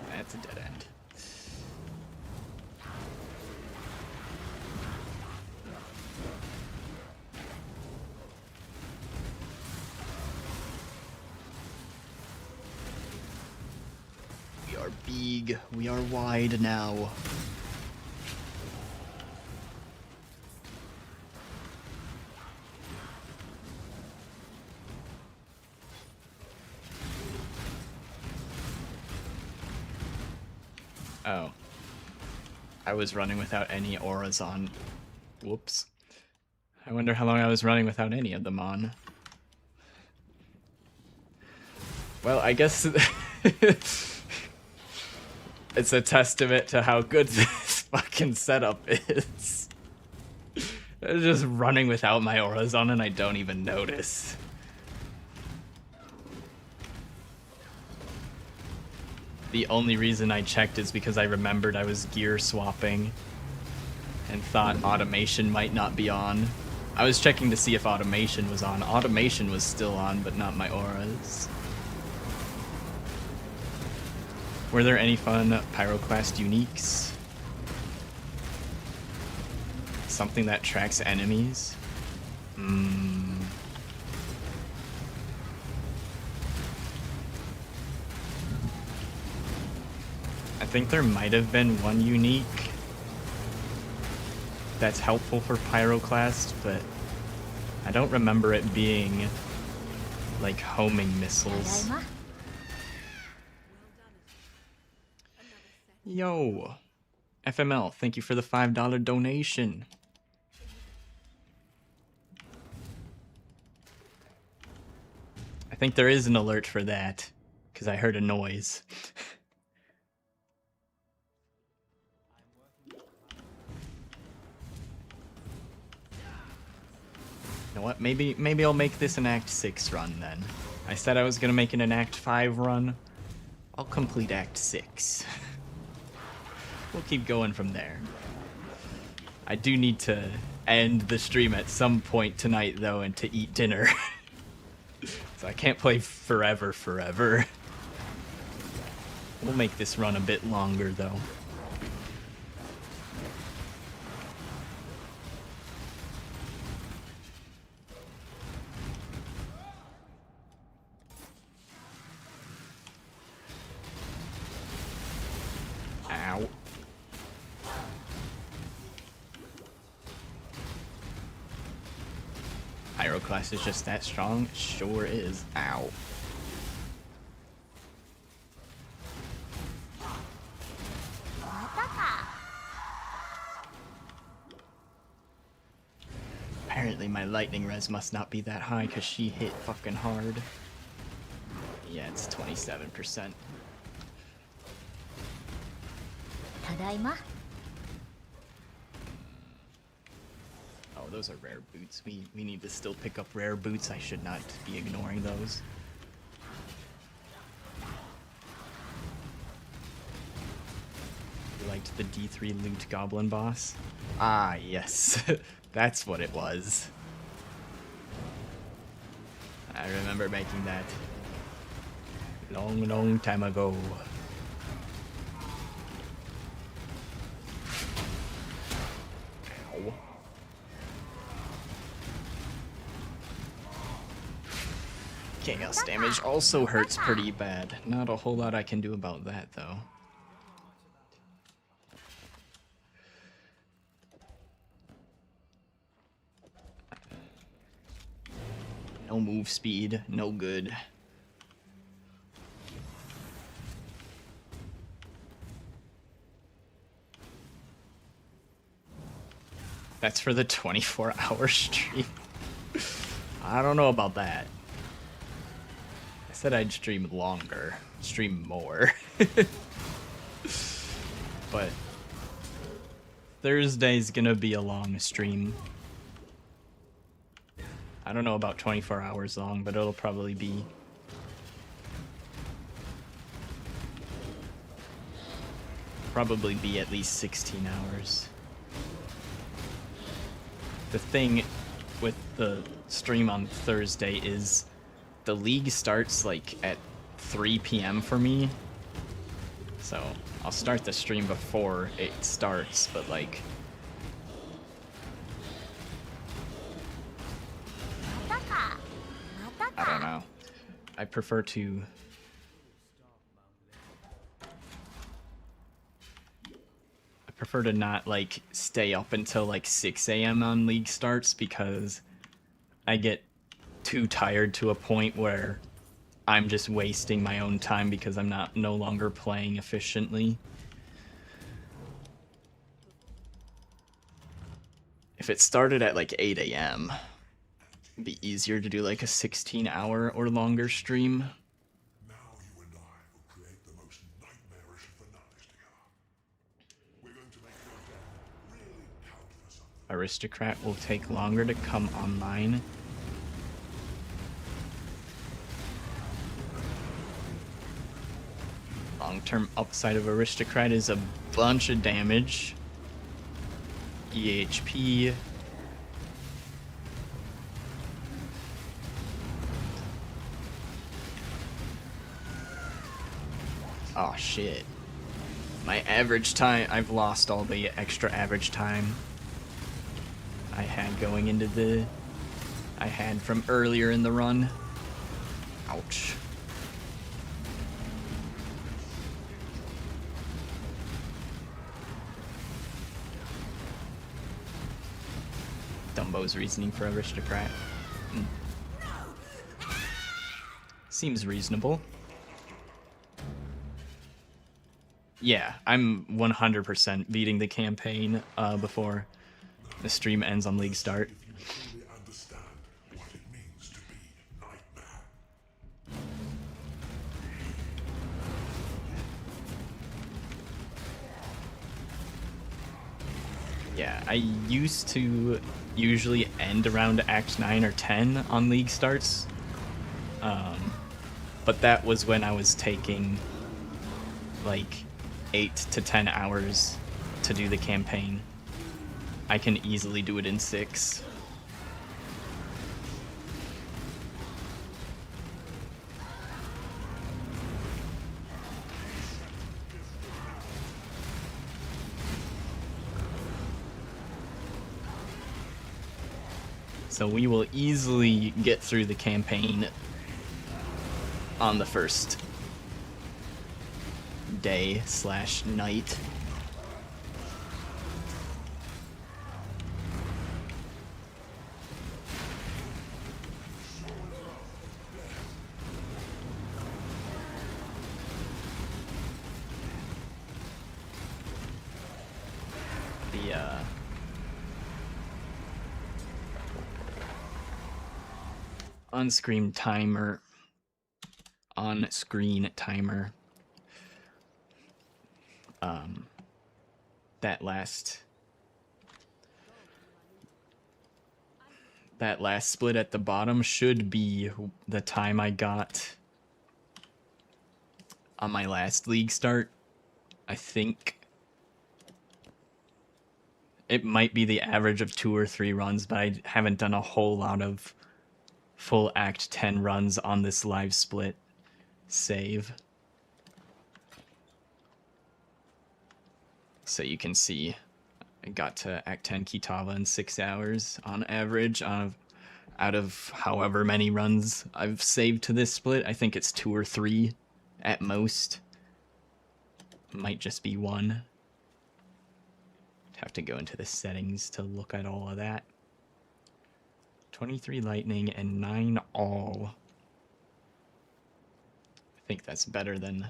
That's a dead end. We are big, we are wide now. I was running without any auras on. Whoops. I wonder how long I was running without any of them on. Well, I guess it's a testament to how good this fucking setup is. I'm just running without my auras on and I don't even notice. The only reason I checked is because I remembered I was gear swapping and thought automation might not be on. I was checking to see if automation was on. Automation was still on, but not my auras. Were there any fun Pyroclast uniques? Something that tracks enemies? I think there might have been one unique that's helpful for Pyroclast, but I don't remember it being like homing missiles. ただいま Yo, FML, thank you for the $5 donation. I think there is an alert for that, because I heard a noise. You know what? Maybe I'll make this an Act 6 run then. I said I was gonna make it an Act 5 run. I'll complete Act 6. We'll keep going from there. I do need to end the stream at some point tonight though and to eat dinner. So I can't play forever. We'll make this run a bit longer though. Ow. Pyroclast is just that strong? Sure is. Ow. Apparently my lightning res must not be that high because she hit fucking hard. Yeah, it's 27%. ただいま Oh, those are rare boots. We need to still pick up rare boots. I should not be ignoring those. You liked the D3 loot goblin boss? Ah, yes. That's what it was. I remember making that long time ago. Ow. Chaos damage also hurts pretty bad. Not a whole lot I can do about that, though. No move speed, no good. That's for the 24-hour stream. I don't know about that. I said I'd stream longer, stream more. But Thursday's gonna be a long stream. I don't know about 24 hours long, but it'll probably be. Probably be at least 16 hours. The thing with the stream on Thursday is the league starts like at 3 p.m. for me. So I'll start the stream before it starts, but like I don't know. I prefer to not like stay up until like 6 a.m. on league starts because I get too tired to a point where I'm just wasting my own time because I'm no longer playing efficiently. If it started at like 8 a.m., it'd be easier to do like a 16-hour or longer stream. Now you and I will create the most nightmarish of finales together. We're going to make your death really count for something. Aristocrat will take longer to come online. Long-term upside of Aristocrat is a bunch of damage. EHP. Oh shit. My average time, I've lost all the extra average time I had going into the, I had from earlier in the run. Ouch. Dumbo's reasoning for Aristocrat. Seems reasonable. Yeah, I'm 100% beating the campaign before the stream ends on League Start. If you truly understand what it means to be Nightmare. Yeah, I used to usually end around Act 9 or 10 on League Starts. But that was when I was taking like 8 to 10 hours to do the campaign. I can easily do it in 6. So we will easily get through the campaign on the first day / night. The on-screen timer that last split at the bottom should be the time I got on my last League Start. I think it might be the average of 2 or 3 runs, but I haven't done a whole lot of full Act 10 runs on this live split save. So you can see I got to Act 10 Kitava in 6 hours on average out of however many runs I've saved to this split. I think it's 2 or 3 at most. Might just be 1. Have to go into the settings to look at all of that. 23 lightning and 9 all. I think that's better than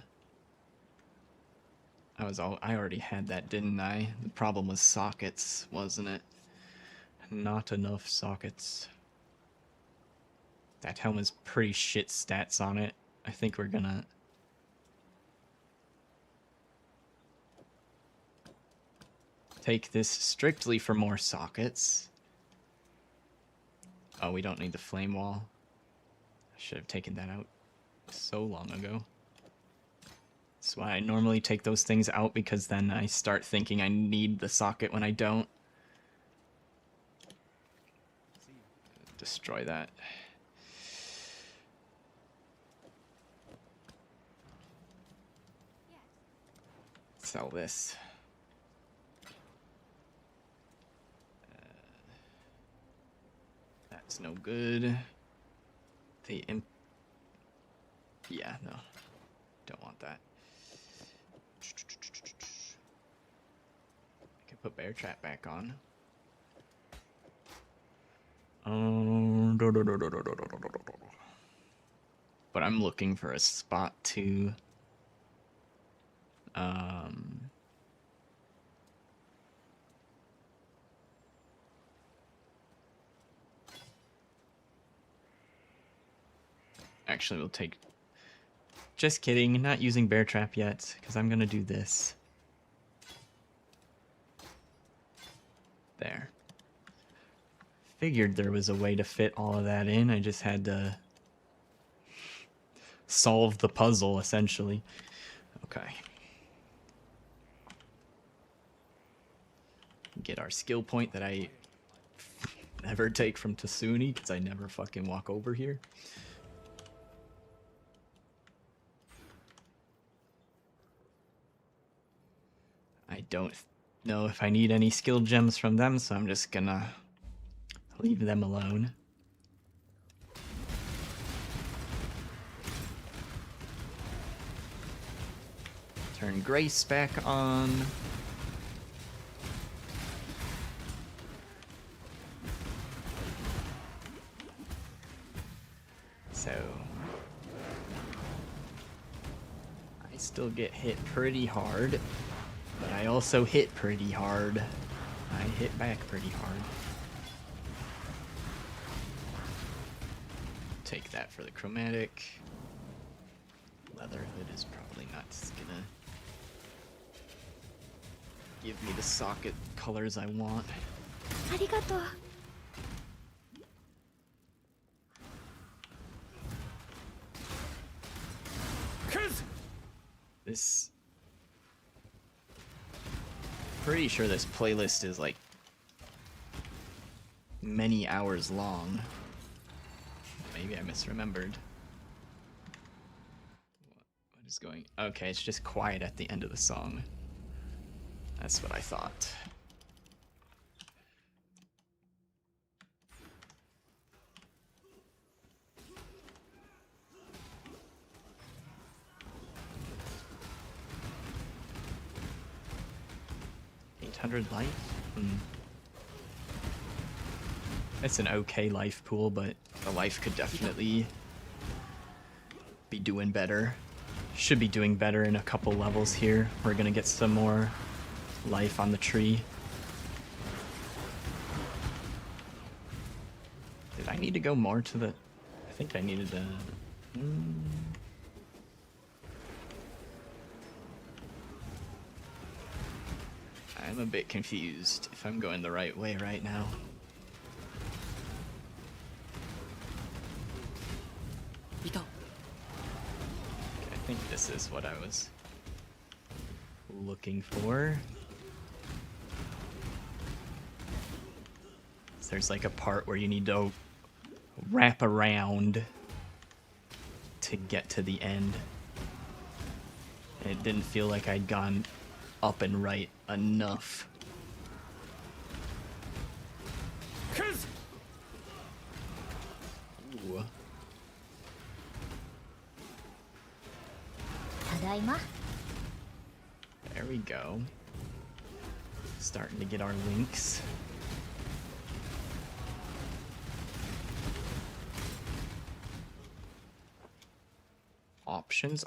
I already had that, didn't I? The problem was sockets, wasn't it? Not enough sockets. That helm has pretty shit stats on it. I think we're gonna take this strictly for more sockets. Oh, we don't need the flame wall. I should have taken that out so long ago. That's why I normally take those things out, because then I start thinking I need the socket when I don't. Destroy that. Sell this. That's no good. The imp... Yeah, no. Don't want that. I can put Bear Trap back on. But I'm looking for a spot to Actually, we'll take... Just kidding, not using Bear Trap yet, because I'm gonna do this. There. Figured there was a way to fit all of that in, I just had to solve the puzzle, essentially. Okay. Get our skill point that I never take from Tasuni, because I never fucking walk over here. I don't know if I need any skill gems from them, so I'm just gonna leave them alone. Turn Grace back on. So I still get hit pretty hard, but I also hit pretty hard. I hit back pretty hard. Take that for the chromatic. Leatherhood is probably not gonna give me the socket colors I want. ありがとう。 This... Pretty sure this playlist is like many hours long. Maybe I misremembered. What is going... Okay, it's just quiet at the end of the song. That's what I thought. Life? It's an okay life pool, but the life could definitely be doing better. Should be doing better in a couple levels here. We're gonna get some more life on the tree. Did I need to go more to the... I think I needed to... I'm a bit confused if I'm going the right way right now. Okay, I think this is what I was looking for. So there's like a part where you need to wrap around to get to the end. And it didn't feel like I'd gone up and right enough. Ooh. ただいま。 There we go. Starting to get our links.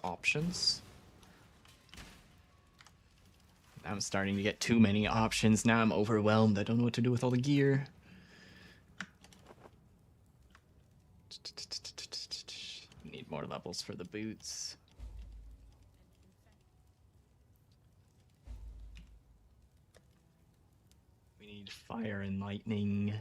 Options. I'm starting to get too many options. Now I'm overwhelmed. I don't know what to do with all the gear. Need more levels for the boots. We need fire and lightning.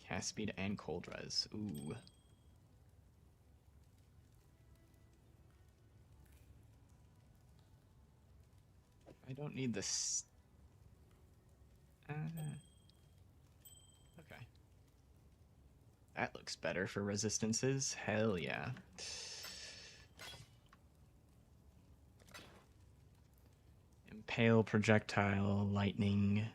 Cast speed and cold res. Ooh. I don't need this. Okay. That looks better for resistances. Hell yeah. Impale, projectile, lightning.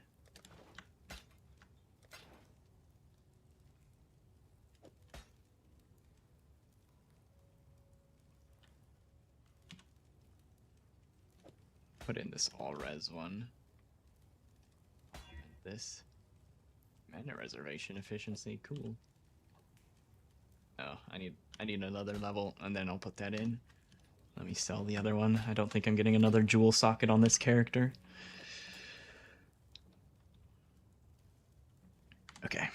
Put in this all-res one. And this. Mana reservation efficiency, cool. Oh, I need another level, and then I'll put that in. Let me sell the other one. I don't think I'm getting another jewel socket on this character. Okay.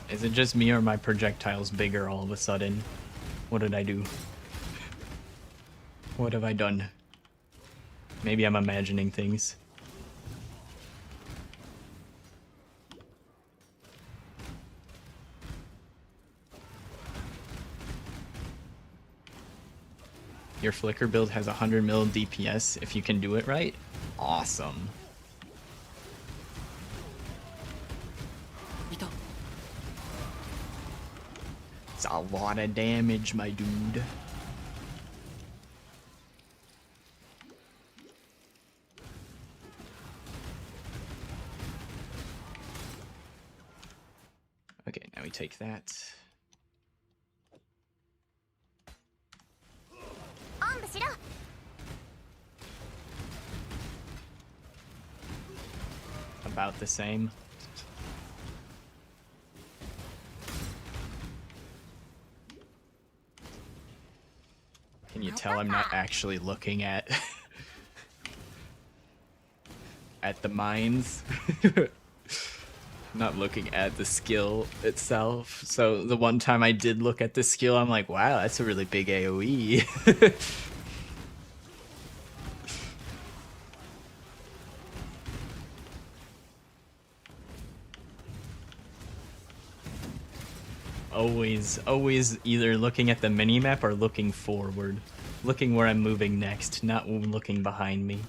Is it just me or are my projectiles bigger all of a sudden? What did I do? What have I done? Maybe I'm imagining things. Your flicker build has 100 mil DPS if you can do it right. Awesome. いた It's a lot of damage, my dude. Okay, now we take that. おんぶしろ。 About the same. Can you tell I'm not actually looking at at the mines? Not looking at the skill itself. So the one time I did look at the skill, I'm like, wow, that's a really big AoE. Always either looking at the minimap or looking forward. Looking where I'm moving next, not looking behind me.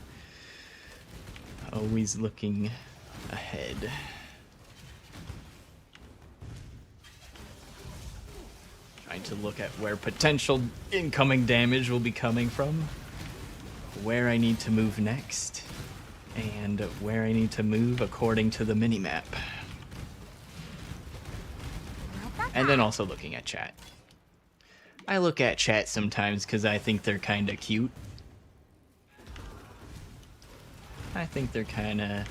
Always looking ahead. Trying to look at where potential incoming damage will be coming from. Where I need to move next. And where I need to move according to the minimap. And then also looking at chat. I look at chat sometimes because I think they're kind of cute. I think they're kind of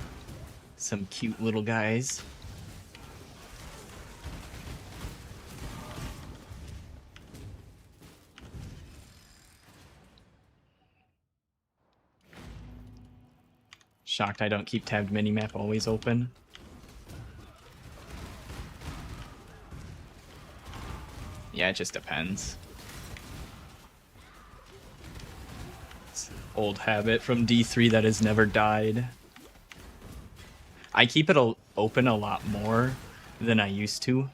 some cute little guys. Shocked I don't keep tabbed minimap always open. Yeah, it just depends. It's an old habit from D3 that has never died. I keep it open a lot more than I used to.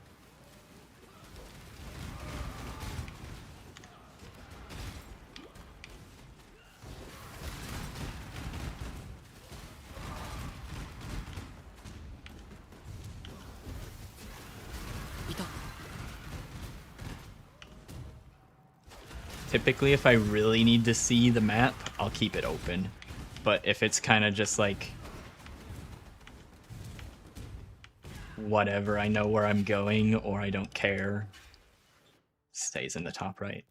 Typically, if I really need to see the map, I'll keep it open. But if it's kind of just like whatever, I know where I'm going or I don't care, stays in the top right.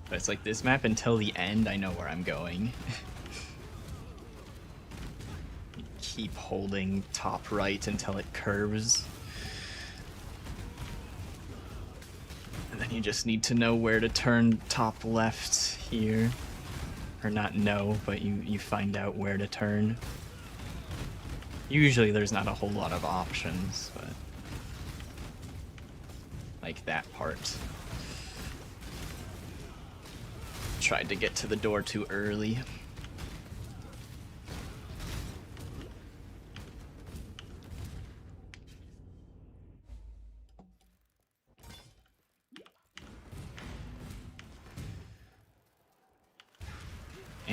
But it's like this map until the end, I know where I'm going. Keep holding top right until it curves. And then you just need to know where to turn top left here. Or not know, but you find out where to turn. Usually there's not a whole lot of options, but like that part. Tried to get to the door too early.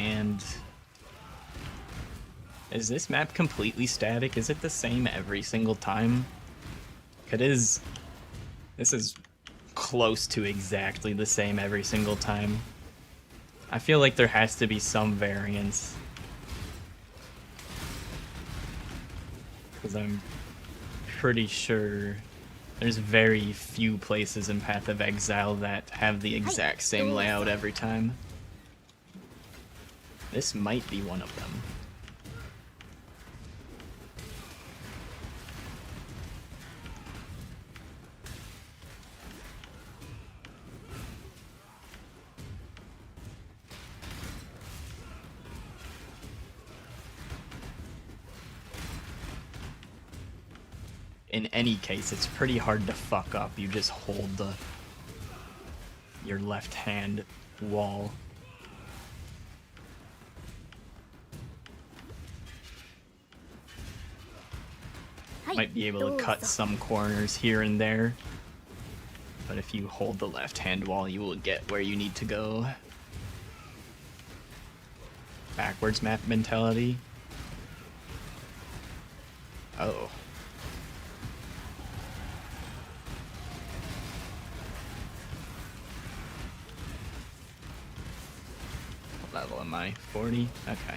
And is this map completely static? Is it the same every single time? It is. This is close to exactly the same every single time. I feel like there has to be some variance. Because I'm pretty sure there's very few places in Path of Exile that have the exact same layout every time. This might be one of them. In any case, it's pretty hard to fuck up. You just hold your left hand wall. Might be able to cut some corners here and there, but if you hold the left hand wall, you will get where you need to go. Backwards map mentality. Oh. What level am I? 40? Okay.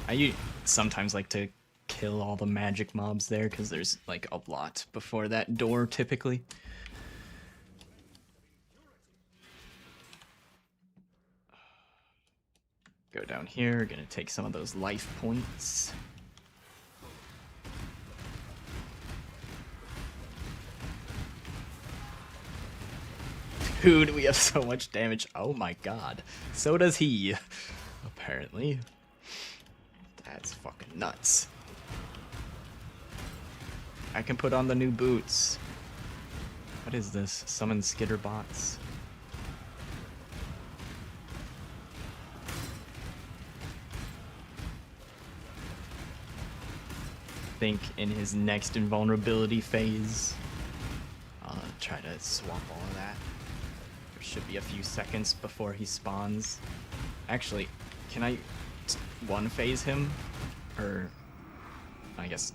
I sometimes like to kill all the magic mobs there because there's like a lot before that door typically. Go down here, gonna take some of those life points. Dude, we have so much damage. Oh my god. So does he. Apparently. That's fucking nuts. I can put on the new boots. What is this? Summon skitter bots. I think in his next invulnerability phase, I'll try to swap all of that. There should be a few seconds before he spawns. Actually, can I one phase him? Or I guess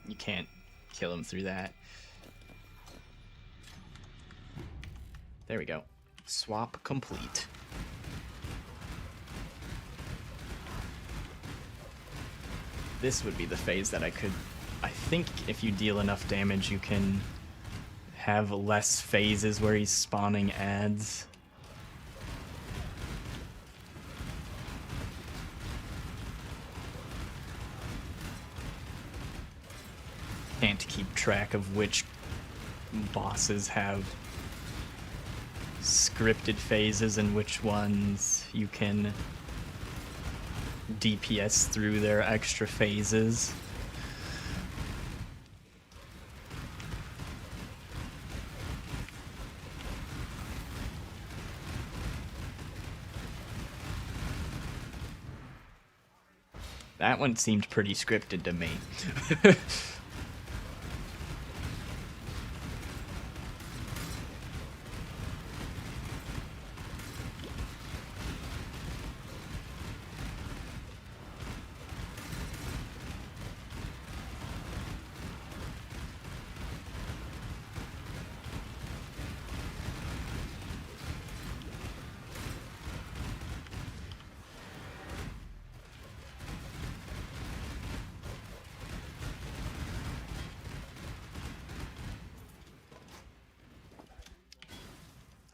you can't kill him through that. There we go. Swap complete. This would be the phase that I think if you deal enough damage, you can have less phases where he's spawning ads. Can't keep track of which bosses have scripted phases and which ones you can DPS through their extra phases. That one seemed pretty scripted to me.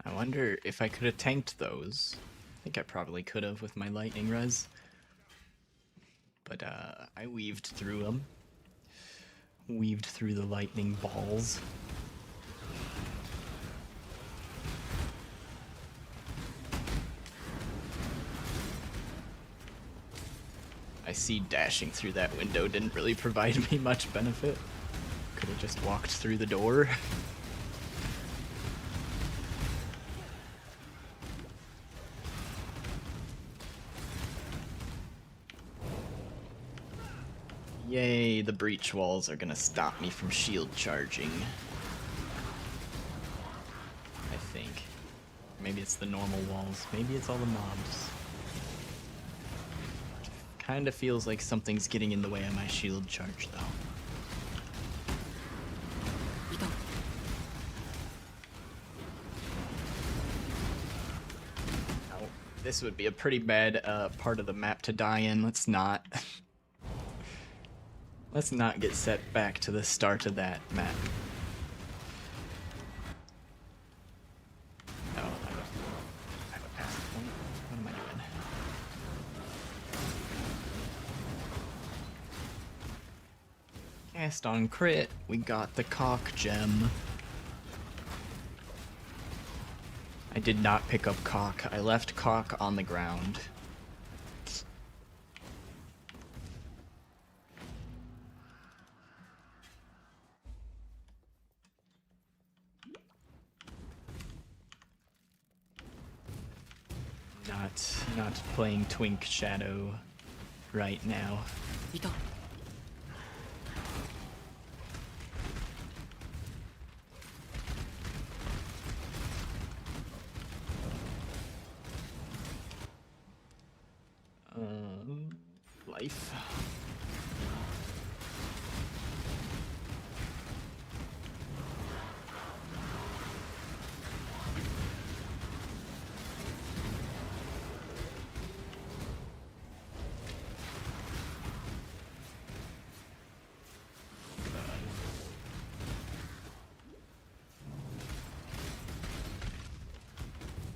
I wonder if I could have tanked those. I think I probably could have with my lightning res. But I weaved through them. Weaved through the lightning balls. I see dashing through that window didn't really provide me much benefit. Could have just walked through the door. Yay, the breach walls are gonna stop me from shield charging. I think. Maybe it's the normal walls. Maybe it's all the mobs. Kinda feels like something's getting in the way of my shield charge, though. 移動 Oh, this would be a pretty bad part of the map to die in. Let's not. Let's not get set back to the start of that map. Oh, I have a pass point. What am I doing? Cast on crit. We got the cock gem. I did not pick up cock. I left cock on the ground. Not playing Twink Shadow right now. 移動 Life.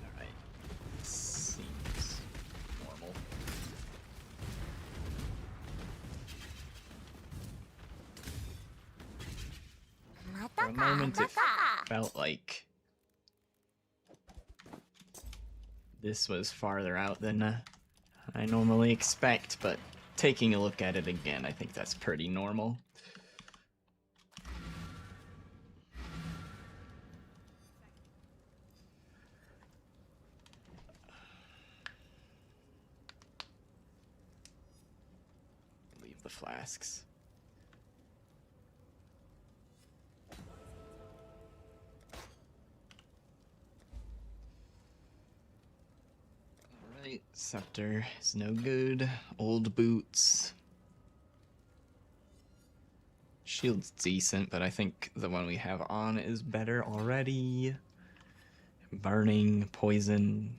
Alright. Seems normal. For a moment it felt like this was farther out than I normally expect, but taking a look at it again, I think that's pretty normal. Leave the flasks. Alright, scepter is no good. Old boots. Shield's decent, but I think the one we have on is better already. Burning, poison.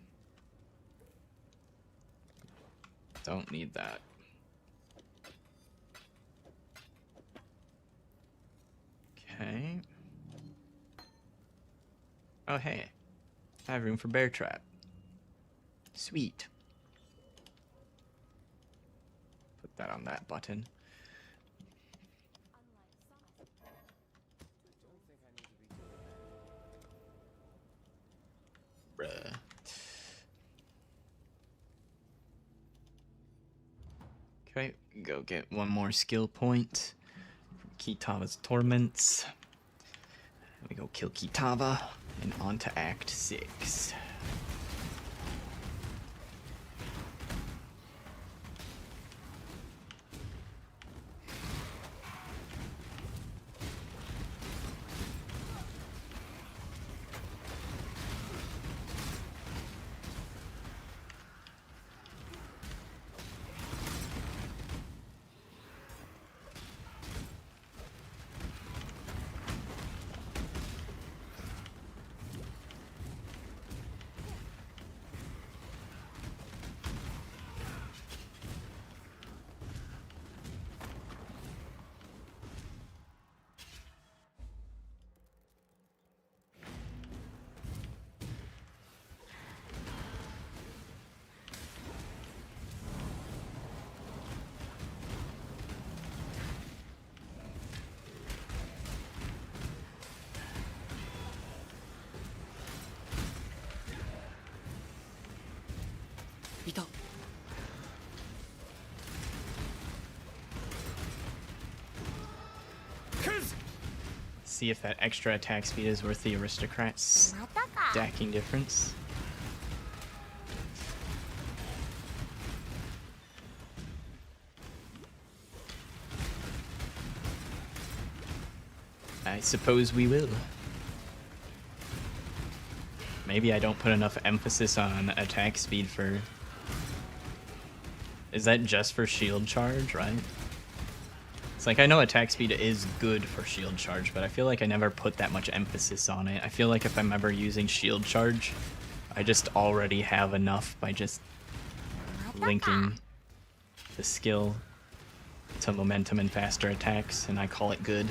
Don't need that. Okay. Oh, hey. I have room for bear trap. Sweet. Put that on that button. Bruh. Okay, go get one more skill point from Kitava's Torments. We go kill Kitava and on to Act 6. See if that extra attack speed is worth the aristocrat's stacking difference. I suppose we will. Maybe I don't put enough emphasis on attack speed for Is that just for shield charge, right? It's like, I know attack speed is good for shield charge, but I feel like I never put that much emphasis on it. I feel like if I'm ever using shield charge, I just already have enough by just linking the skill to momentum and faster attacks, and I call it good.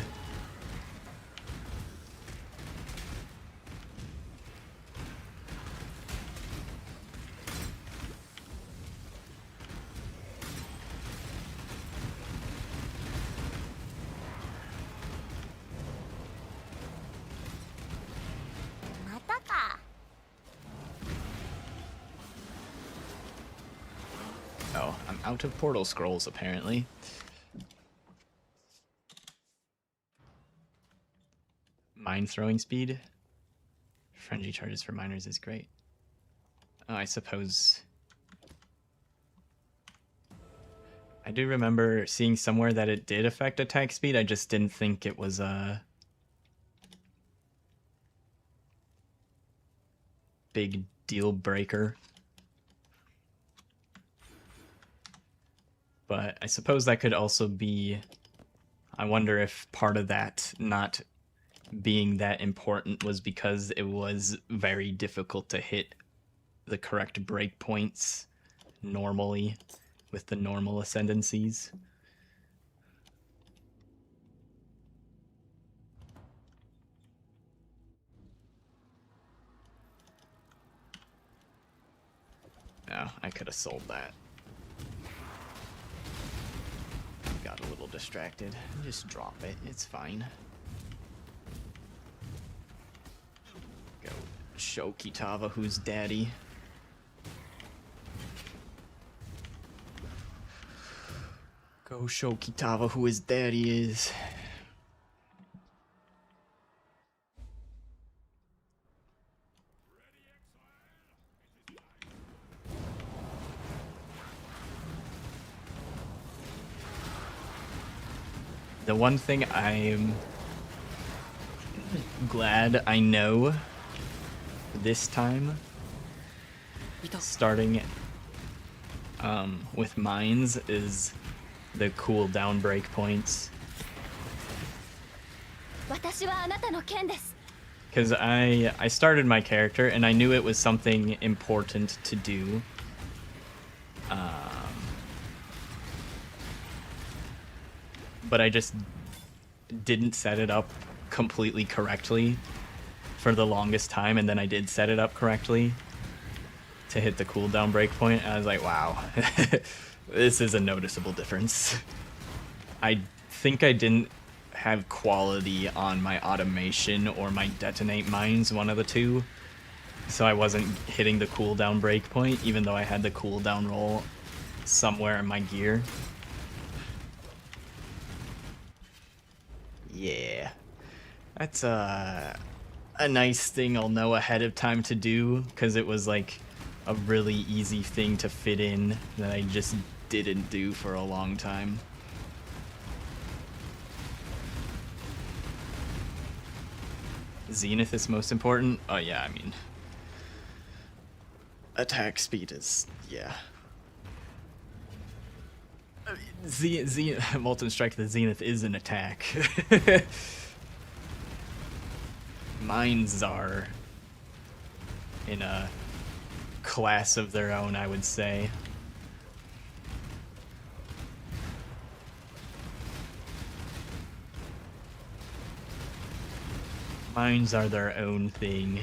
Oh, I'm out of portal scrolls, apparently. Mine throwing speed. Frenzy charges for miners is great. Oh, I suppose... I do remember seeing somewhere that it did affect attack speed, I just didn't think it was a big deal breaker. But I suppose that could also be... I wonder if part of that not being that important was because it was very difficult to hit the correct breakpoints normally with the normal ascendancies. Oh, I could have sold that. Got a little distracted. Just drop it. It's fine. Go show Kitava who's daddy. Go show Kitava who his daddy is. The one thing I'm glad I know this time, starting with mines, is the cooldown breakpoints. 私はあなたの剣です Because I started my character and I knew it was something important to do. But I just didn't set it up completely correctly for the longest time, and then I did set it up correctly to hit the cooldown breakpoint, and I was like, wow, this is a noticeable difference. I think I didn't have quality on my automation or my detonate mines, one of the two, so I wasn't hitting the cooldown breakpoint, even though I had the cooldown roll somewhere in my gear. Yeah, that's a nice thing I'll know ahead of time to do, because it was like a really easy thing to fit in that I just didn't do for a long time. Zenith is most important? Oh yeah, I mean, attack speed is, yeah. Molten Strike the Zenith is an attack. Mines are in a class of their own, I would say. Mines are their own thing.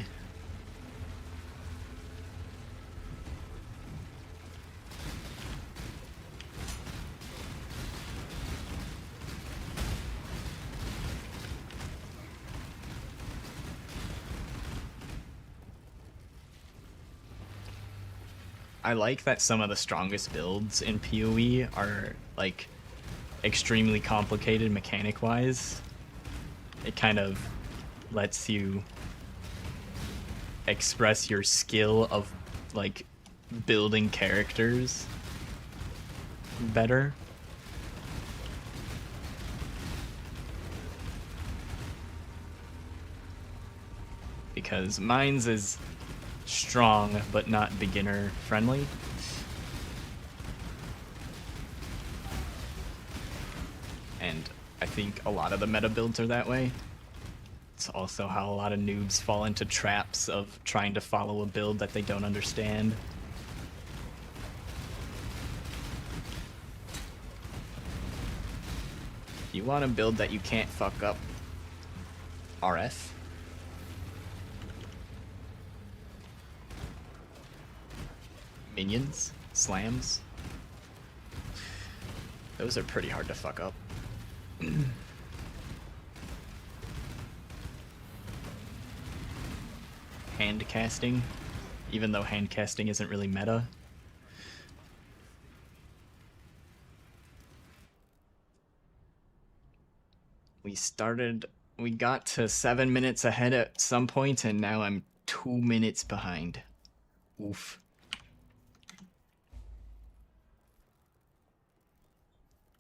I like that some of the strongest builds in PoE are, like, extremely complicated mechanic-wise. It kind of lets you express your skill of, like, building characters better. Because Mines is strong, but not beginner friendly. and I think a lot of the meta builds are that way. It's also how a lot of noobs fall into traps of trying to follow a build that they don't understand. If you want a build that you can't fuck up, RF. Minions, slams. Those are pretty hard to fuck up. Hand casting, even though hand casting isn't really meta. We got to 7 minutes ahead at some point, and now I'm 2 minutes behind. Oof.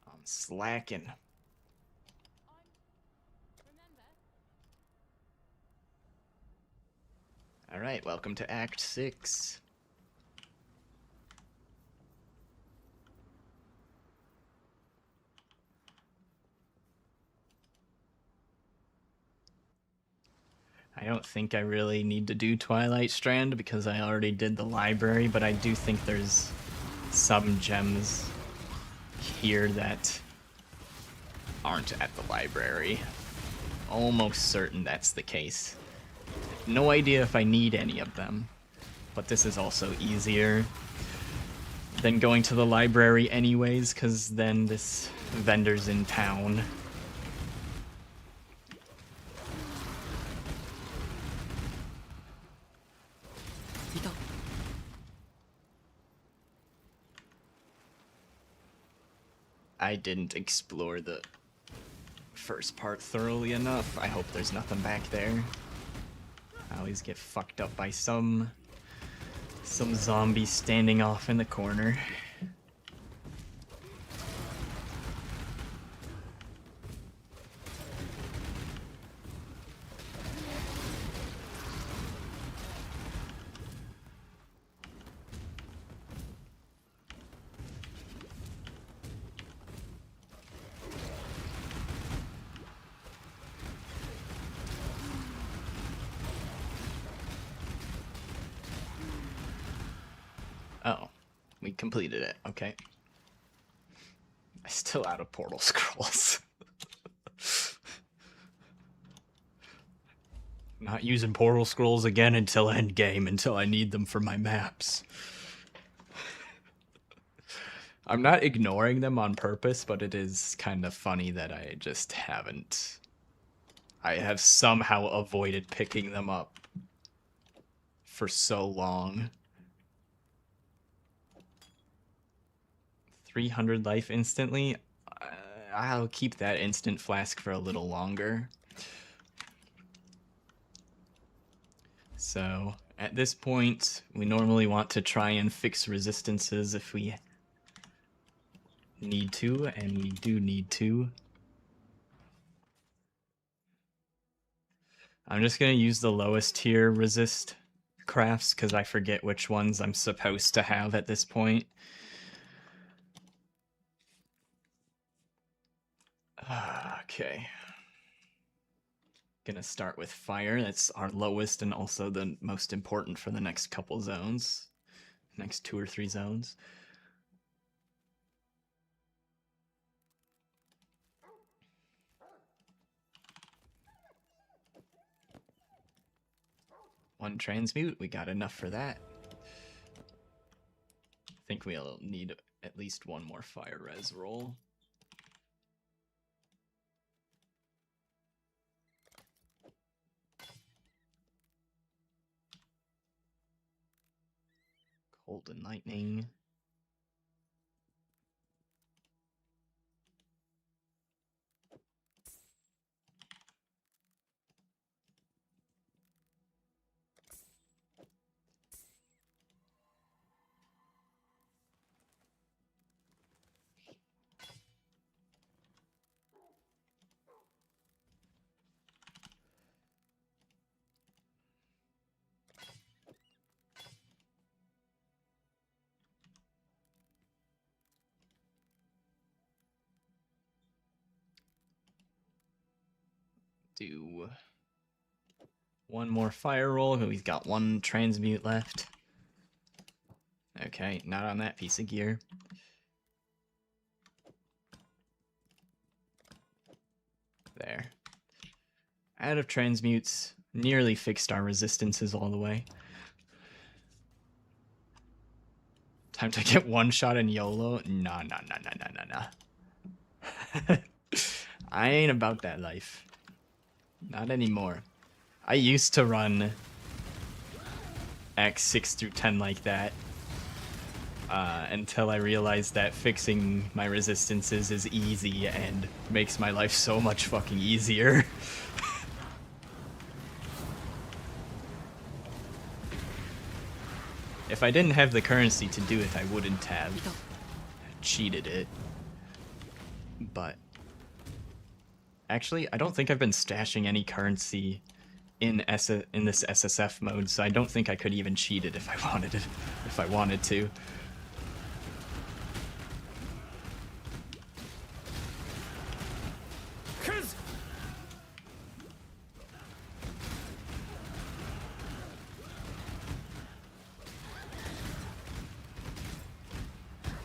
I'm slacking. Alright, welcome to Act 6. I don't think I really need to do Twilight Strand because I already did the library, but I do think there's some gems here that aren't at the library. Almost certain that's the case. No idea if I need any of them, but this is also easier than going to the library anyways, because then this vendor's in town. I didn't explore the first part thoroughly enough. I hope there's nothing back there. I always get fucked up by some zombie standing off in the corner. Oh, we completed it. Okay. I'm still out of portal scrolls. Not using portal scrolls again until endgame, until I need them for my maps. I'm not ignoring them on purpose, but it is kind of funny that I just haven't. I have somehow avoided picking them up for so long. 300 life instantly? I'll keep that instant flask for a little longer. So, at this point, we normally want to try and fix resistances if we need to, and we do need to. I'm just going to use the lowest tier resist crafts because I forget which ones I'm supposed to have at this point. Okay. Gonna start with fire. That's our lowest and also the most important for the next couple zones. Next 2 or 3 zones. One transmute, we got enough for that. I think we'll need at least one more fire res roll. Cold and lightning. do one more fire roll. He's got one transmute left. Okay, not on that piece of gear. There. Out of transmutes, nearly fixed our resistances all the way. Time to get one shot in YOLO? Nah. I ain't about that life. Not anymore. I used to run Acts 6 through 10 like that. Until I realized that fixing my resistances is easy and makes my life so much fucking easier. If I didn't have the currency to do it, I wouldn't have cheated it. But actually, I don't think I've been stashing any currency in this SSF mode, so I don't think I could even cheat it if I wanted to.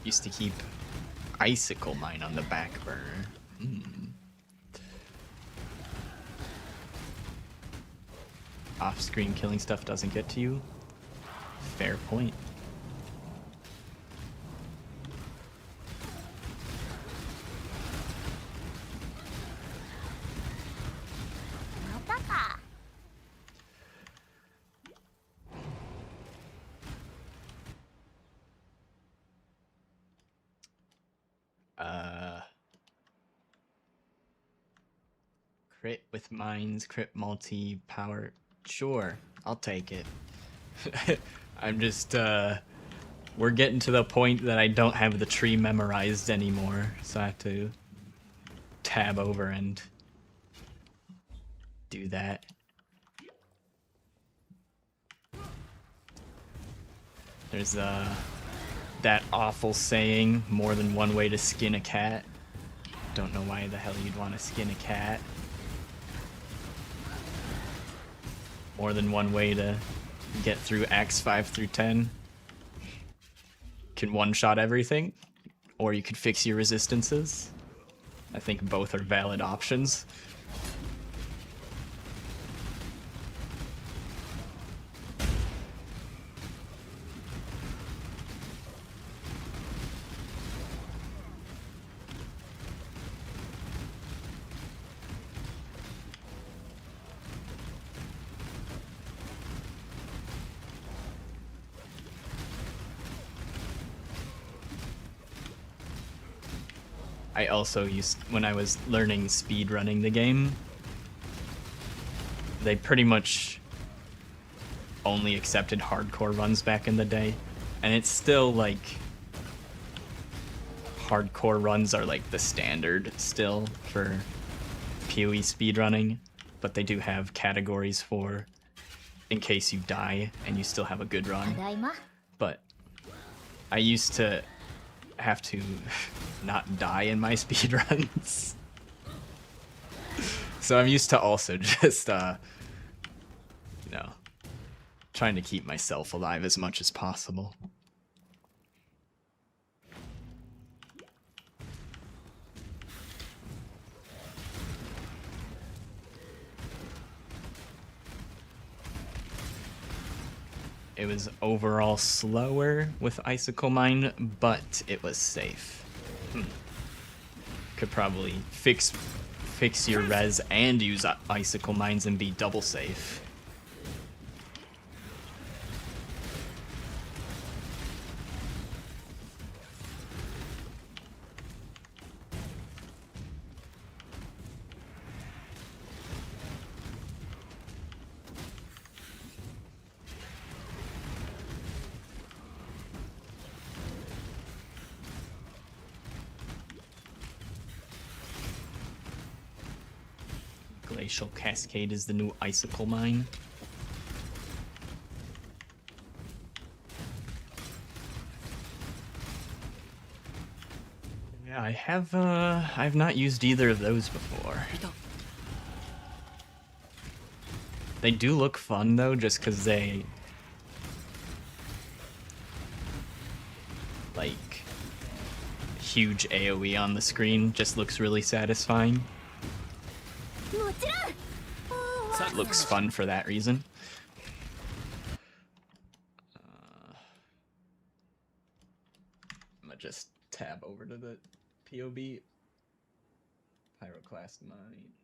Used to keep Icicle Mine on the back burner. Off-screen killing stuff doesn't get to you? Fair point. Crit with mines, crit multi-power. Sure, I'll take it. I'm just, we're getting to the point that I don't have the tree memorized anymore, so I have to tab over and do that. There's, that awful saying, more than one way to skin a cat. Don't know why the hell you'd want to skin a cat. More than one way to get through Acts 5 through 10. Can one-shot everything, or you could fix your resistances. I think both are valid options. I also used, when I was learning speed running the game, they pretty much only accepted hardcore runs back in the day. And it's still like, hardcore runs are like the standard still for PoE speedrunning, but they do have categories for in case you die and you still have a good run. But I used to have to not die in my speedruns. So I'm used to also just, you know, trying to keep myself alive as much as possible. It was overall slower with Icicle Mine, but it was safe. Could probably fix your res and use Icicle Mines and be double safe. Glacial Cascade is the new Icicle Mine. Yeah, I've not used either of those before. They do look fun though, just because they like huge AoE on the screen just looks really satisfying. もちろん It looks fun for that reason. I'm gonna just tab over to the POB. Pyroclast mines.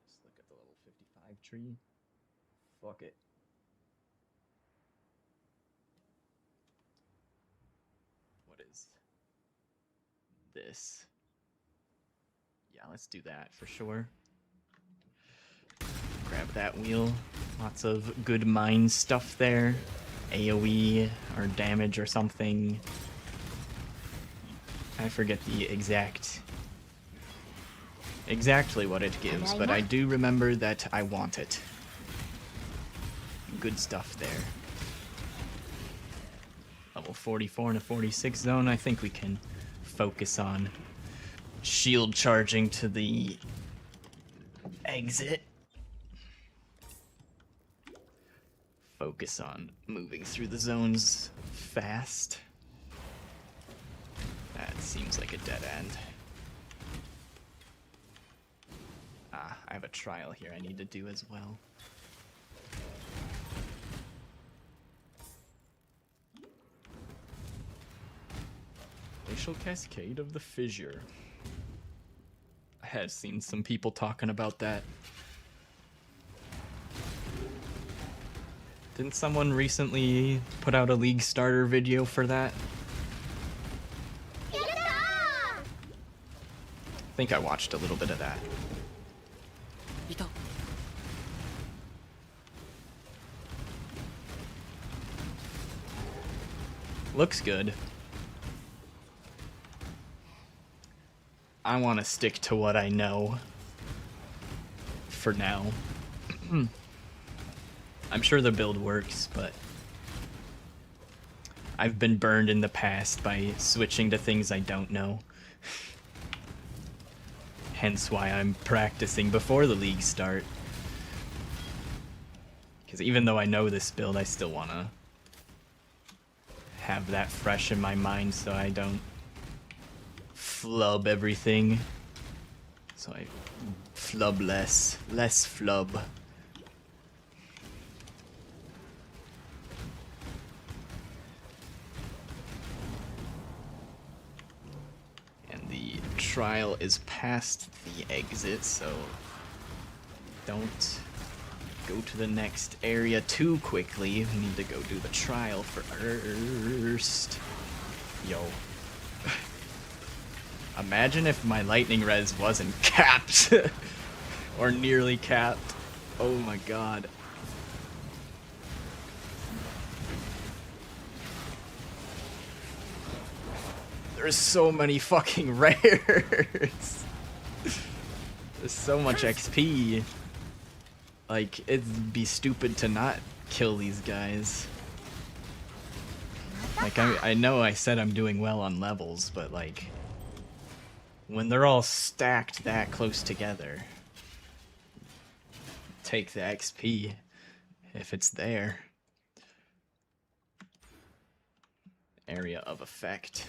Let's look at the level 55 tree. Fuck it. What is this? Yeah, let's do that for sure. Grab that wheel. Lots of good mine stuff there. AoE or damage or something. I forget the exactly what it gives, but I do remember that I want it. Good stuff there. Level 44 in a 46 zone. I think we can focus on shield charging to the exit. Focus on moving through the zones fast. That seems like a dead end. Ah, I have a trial here I need to do as well. Glacial Cascade of the Fissure. I have seen some people talking about that. Didn't someone recently put out a League starter video for that? I think I watched a little bit of that. いた Looks good. I want to stick to what I know for now. I'm sure the build works, but I've been burned in the past by switching to things I don't know. Hence why I'm practicing before the league start. Because even though I know this build, I still want to have that fresh in my mind so I don't flub everything. So I flub less flub. And the trial is past the exit, so don't go to the next area too quickly. We need to go do the trial first. Yo. Imagine if my lightning res wasn't capped. Or nearly capped. Oh my god. There's so many fucking rares. There's so much XP. Like, it'd be stupid to not kill these guys. Like, I know I said I'm doing well on levels, but like, when they're all stacked that close together, take the XP if it's there. Area of effect.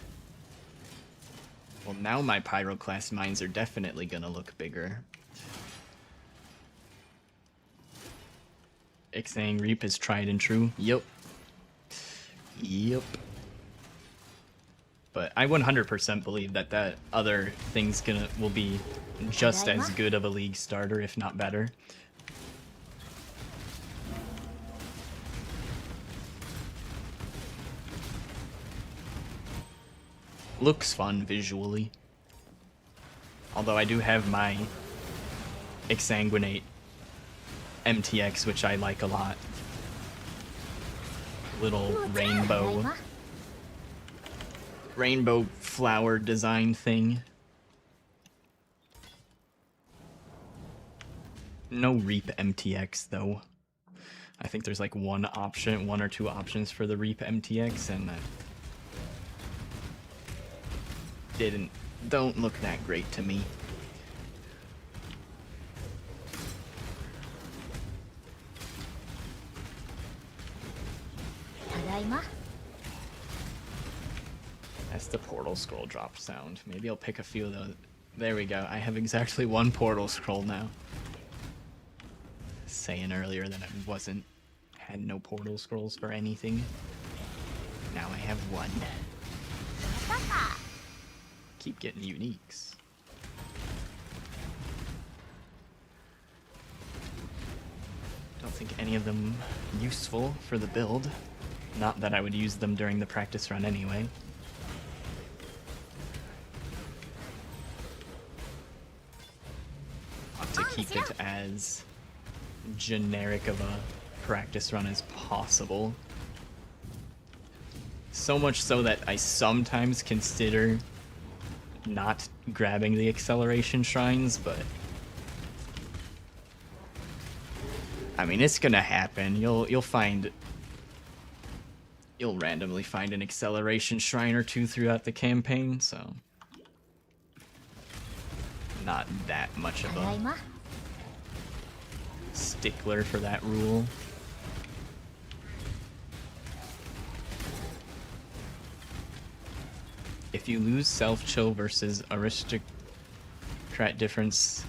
Well, now my Pyroclast mines are definitely gonna look bigger. Ixang Reap is tried and true. Yup. Yup. But I 100% believe that that other thing's will be just as good of a league starter, if not better. Looks fun visually. Although I do have my Exsanguinate MTX, which I like a lot. Little rainbow flower design thing. No Reap MTX though. I think there's like one or two options for the Reap MTX, and that don't look that great to me. ま That's the portal scroll drop sound. Maybe I'll pick a few of those. There we go. I have exactly one portal scroll now. Saying earlier that I had no portal scrolls for anything. Now I have one. Keep getting uniques. Don't think any of them useful for the build. Not that I would use them during the practice run anyway. Want to keep it as generic of a practice run as possible. So much so that I sometimes consider not grabbing the acceleration shrines, but I mean, it's gonna happen. You'll randomly find an acceleration shrine or two throughout the campaign, so not that much of a stickler for that rule. If you lose self-chill versus aristocrat difference...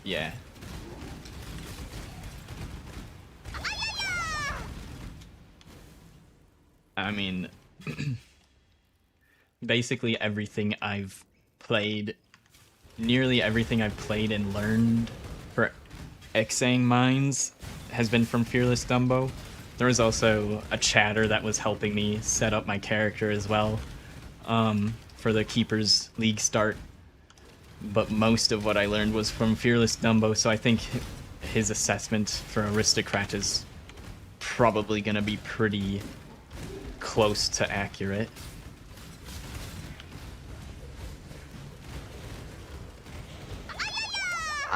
Yeah. I mean... basically everything I've played... Nearly everything I've played and learned for Exile Mines has been from Fearless Dumbo. There was also a chatter that was helping me set up my character as well for the Keeper's League start. But most of what I learned was from Fearless Dumbo, so I think his assessment for Aristocrat is probably going to be pretty close to accurate.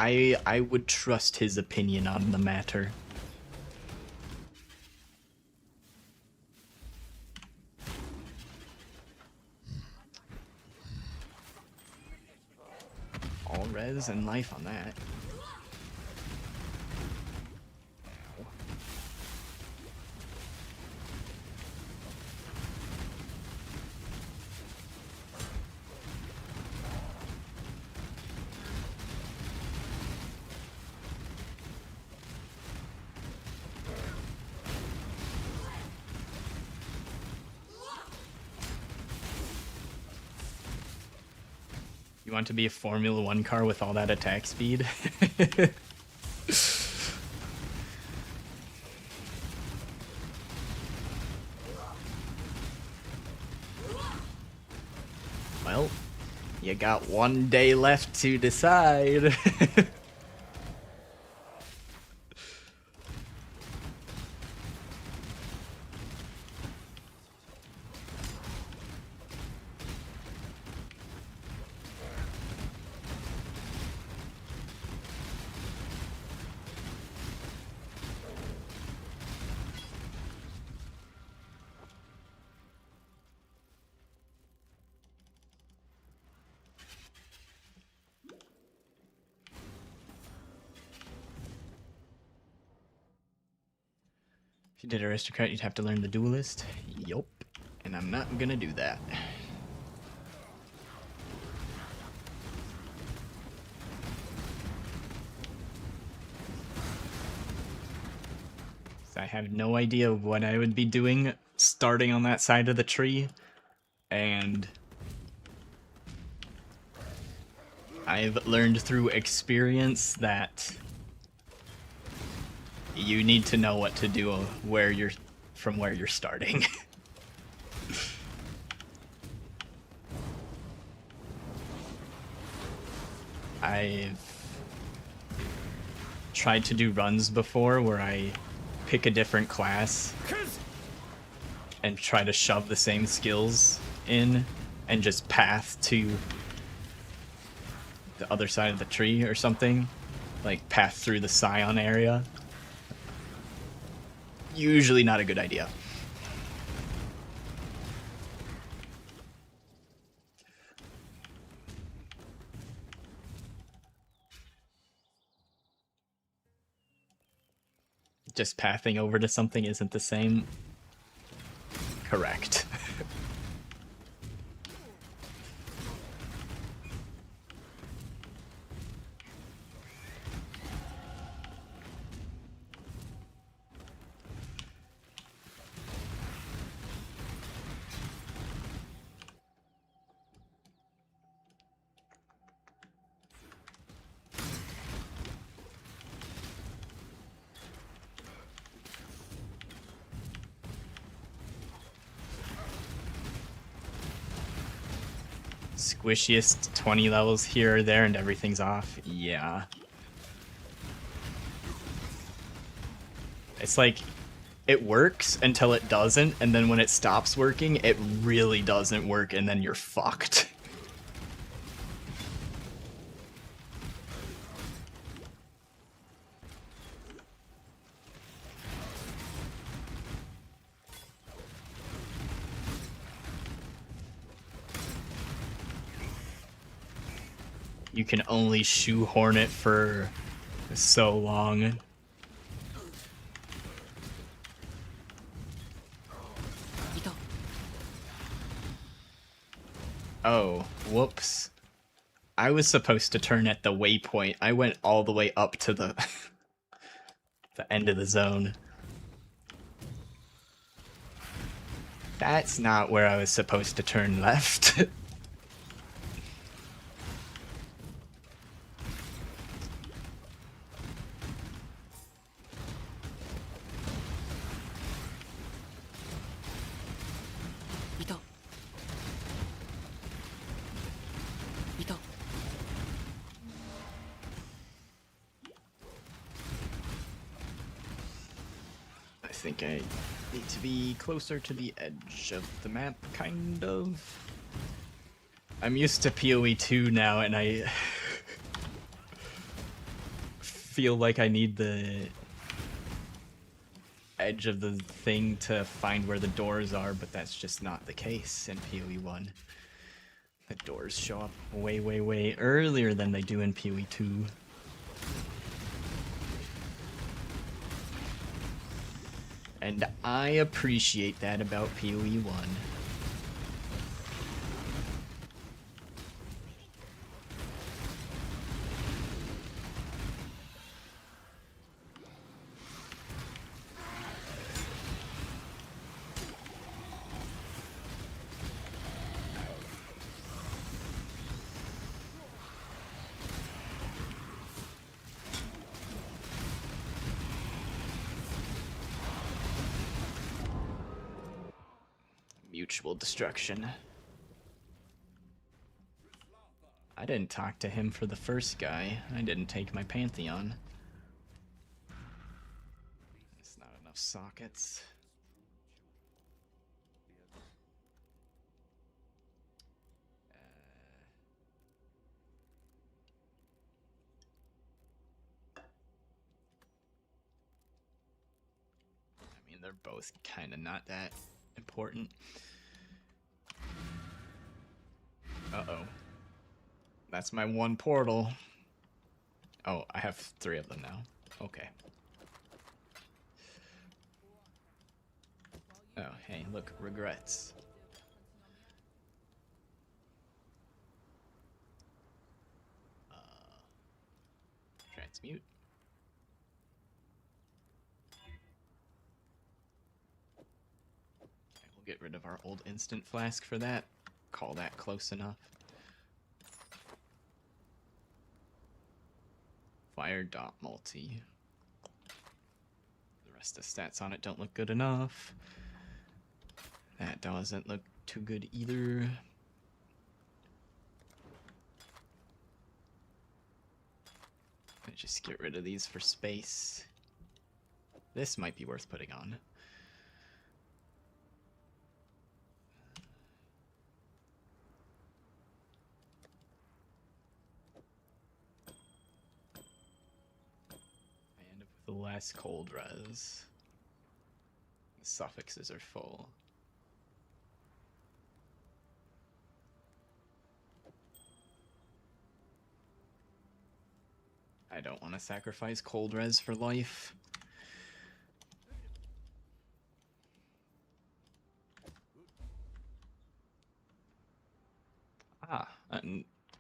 I would trust his opinion on the matter. All res and life on that. You want to be a Formula 1 car with all that attack speed? Well, you got one day left to decide. If you did Aristocrat, you'd have to learn the Duelist. Yup. And I'm not gonna do that. So I have no idea what I would be doing starting on that side of the tree. And I've learned through experience that you need to know what to do from where you're starting. I've tried to do runs before where I pick a different class and try to shove the same skills in and just path to the other side of the tree or something. Like path through the Scion area. Usually not a good idea. just pathing over to something isn't the same? Correct. Squishiest 20 levels here or there and everything's off. Yeah. It's like, it works until it doesn't, and then when it stops working, it really doesn't work, and then you're fucked. You can only shoehorn it for so long. Oh, whoops. I was supposed to turn at the waypoint. I went all the way up to the the end of the zone. That's not where I was supposed to turn left. I think I need to be closer to the edge of the map, kind of. I'm used to PoE 2 now, and I feel like I need the edge of the thing to find where the doors are, but that's just not the case in PoE 1. The doors show up way, way, way earlier than they do in PoE 2. And I appreciate that about PoE 1. Mutual destruction. I didn't talk to him for the first guy. I didn't take my Pantheon. It's not enough sockets. I mean, they're both kind of not that important. Uh-oh. That's my one portal. Oh, I have 3 of them now. Okay. Oh, hey, look, regrets. Transmute. Okay, we'll get rid of our old instant flask for that. Call that close enough. Fire dot multi. The rest of the stats on it don't look good enough. That doesn't look too good either. Let's just get rid of these for space. This might be worth putting on. I end up with less cold res. The suffixes are full. I don't want to sacrifice cold res for life.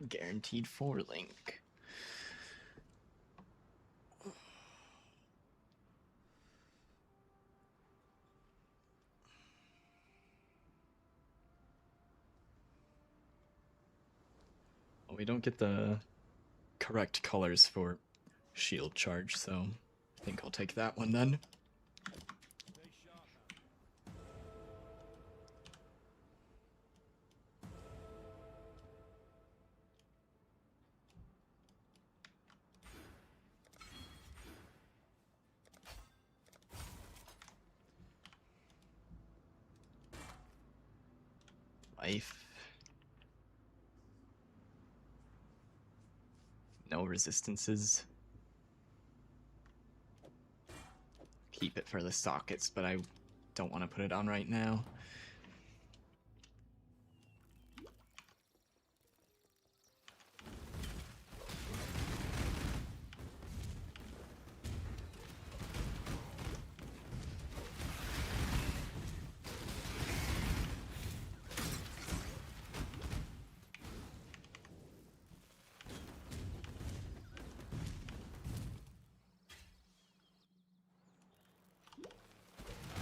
Guaranteed 4 link. Well, we don't get the correct colors for shield charge, so I think I'll take that one then. Life. No resistances. Keep it for the sockets, but I don't want to put it on right now.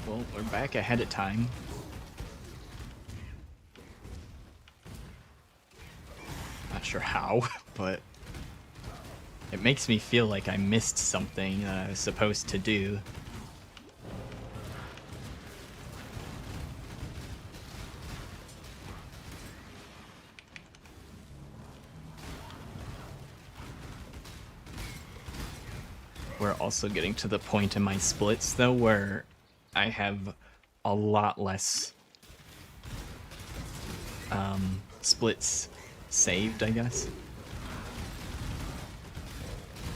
Well, we're back ahead of time. Not sure how, but it makes me feel like I missed something that I was supposed to do. We're also getting to the point in my splits, though, where I have a lot less splits saved, I guess.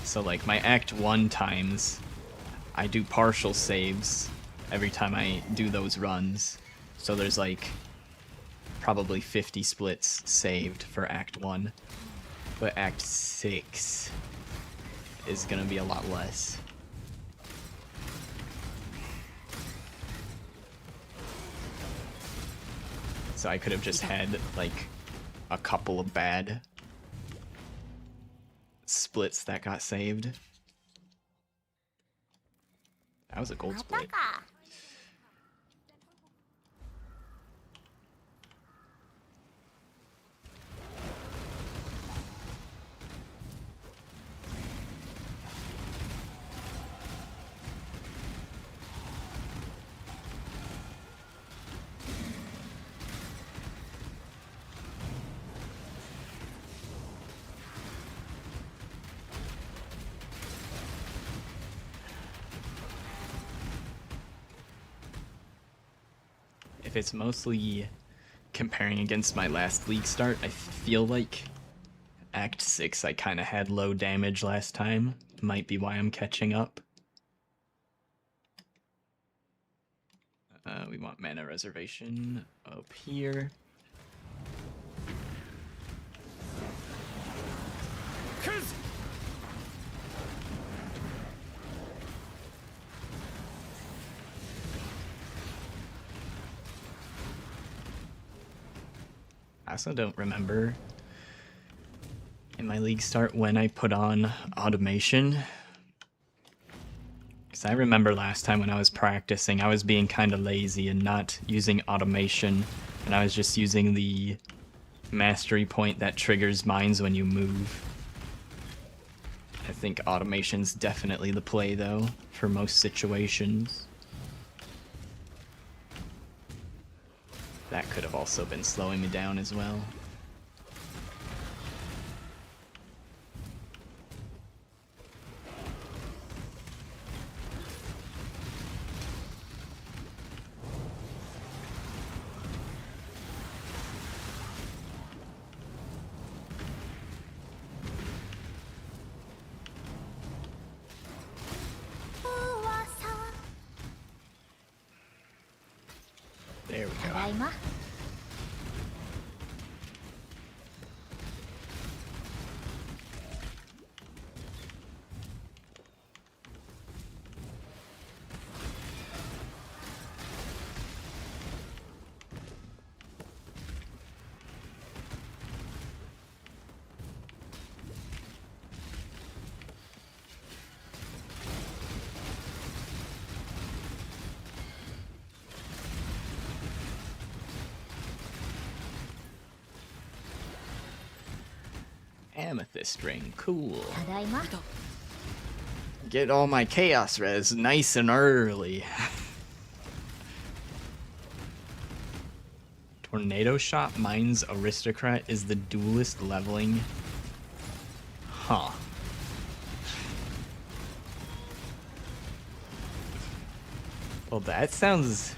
So, like, my Act 1 times, I do partial saves every time I do those runs. So there's, like, probably 50 splits saved for Act 1. But Act 6 is gonna be a lot less. So I could have just had, like, a couple of bad splits that got saved. That was a gold split. If it's mostly comparing against my last league start, I feel like Act 6 I kind of had low damage last time. Might be why I'm catching up. We want mana reservation up here. I also don't remember in my league start when I put on automation. Because I remember last time when I was practicing, I was being kind of lazy and not using automation, and I was just using the mastery point that triggers mines when you move. I think automation's definitely the play, though, for most situations. That could have also been slowing me down as well. There we go. amethyst ring. Cool. ただいま Get all my chaos res nice and early. Tornado shot mines aristocrat is the duelist leveling. Huh. Well, that sounds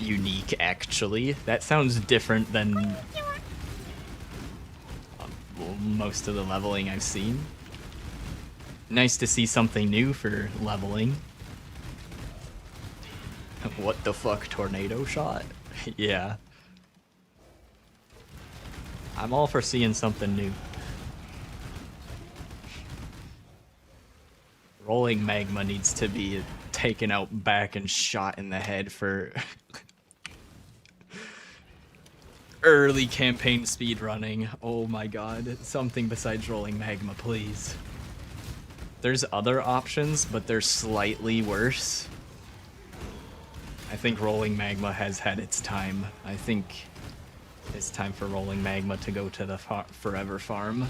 unique, actually. That sounds different than well, most of the leveling I've seen. Nice to see something new for leveling. What the fuck, tornado shot? Yeah. I'm all for seeing something new. Rolling magma needs to be taken out back and shot in the head for early campaign speedrunning. Oh my god. Something besides rolling magma, please. There's other options, but they're slightly worse. I think rolling magma has had its time. I think it's time for rolling magma to go to the forever farm.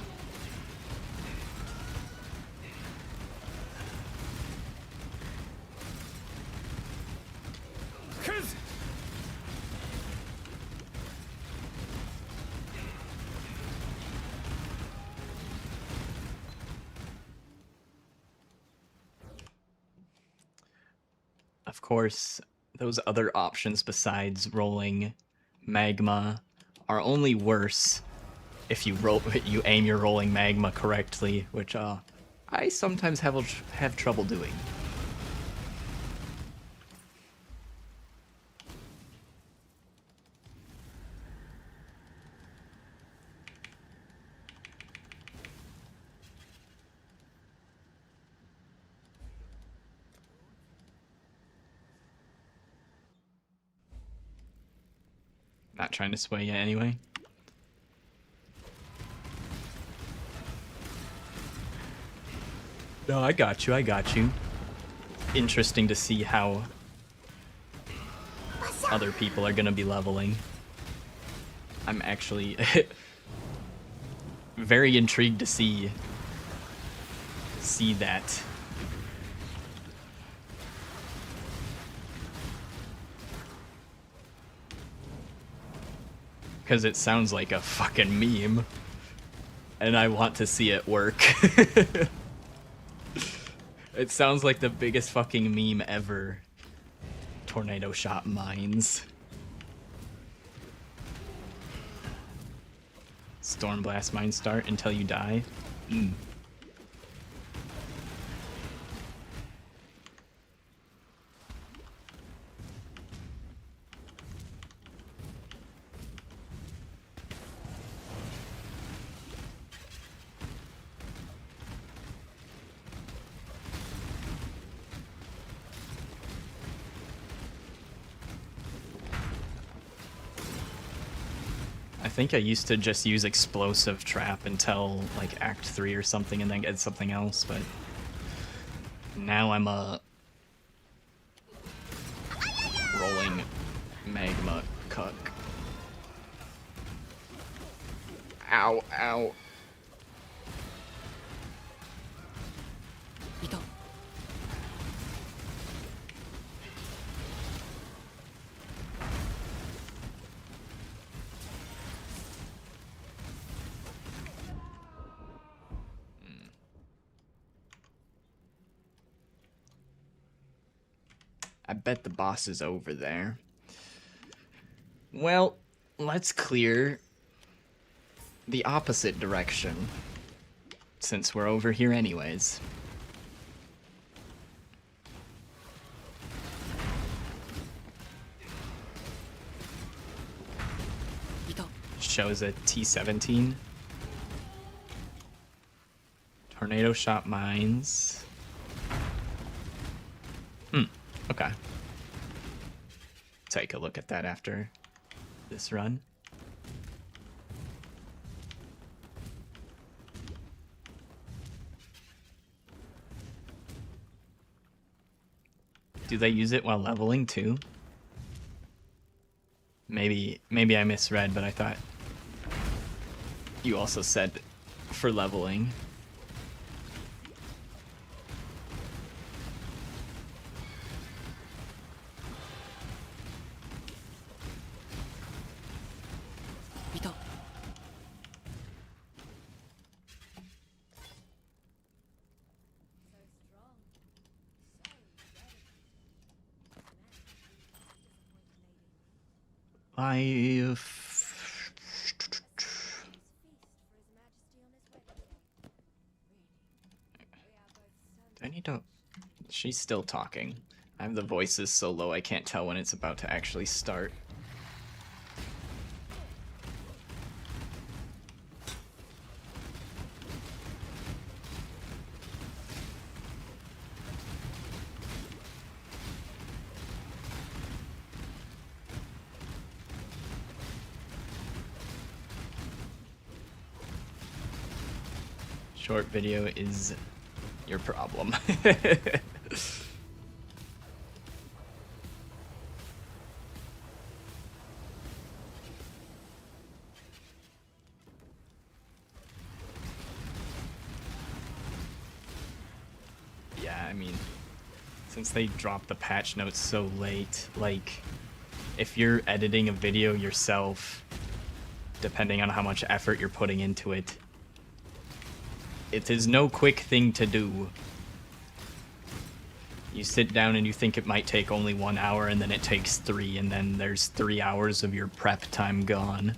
Of course, those other options besides rolling magma are only worse if you aim your rolling magma correctly, which I sometimes have trouble doing. Not trying to sway you anyway. No, I got you, I got you. Interesting to see how other people are gonna be leveling. I'm actually very intrigued to see that. Because it sounds like a fucking meme. And I want to see it work. It sounds like the biggest fucking meme ever. Tornado shot mines. Stormblast mine start until you die. I think I used to just use explosive trap until like Act 3 or something and then get something else, but now I'm a rolling magma cuck. Ow, ow. いた I bet the boss is over there. Well, let's clear the opposite direction, since we're over here anyways. Shows a T-17. Tornado shot mines. Okay. Take a look at that after this run. Do they use it while leveling too? Maybe I misread, but I thought you also said for leveling. I need to... She's still talking. I have the voices so low I can't tell when it's about to actually start. Short video is your problem. Yeah, I mean, since they dropped the patch notes so late, like, if you're editing a video yourself, depending on how much effort you're putting into it, it is no quick thing to do. You sit down and you think it might take only 1 hour, and then it takes 3, and then there's 3 hours of your prep time gone.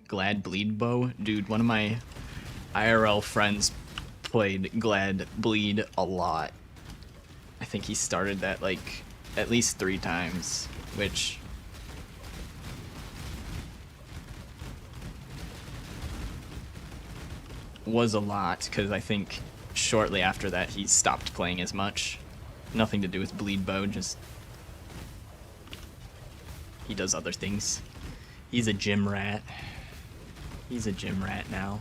Glad Bleed Bow? Dude, one of my IRL friends played Glad Bleed a lot. I think he started that like at least 3 times, which was a lot, because I think shortly after that he stopped playing as much. Nothing to do with Bleed Bow, just he does other things. He's a gym rat. He's a gym rat now.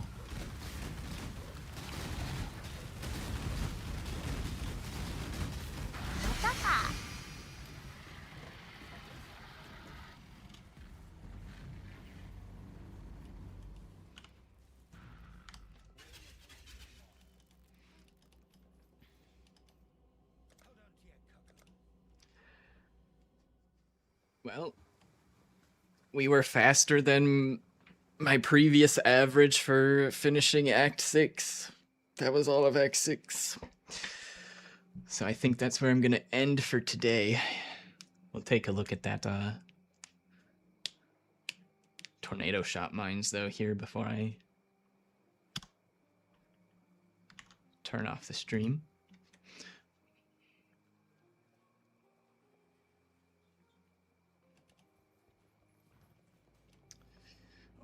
Well, we were faster than my previous average for finishing Act 6. That was all of Act 6. So I think that's where I'm going to end for today. We'll take a look at that tornado shot mines, though, here before I turn off the stream.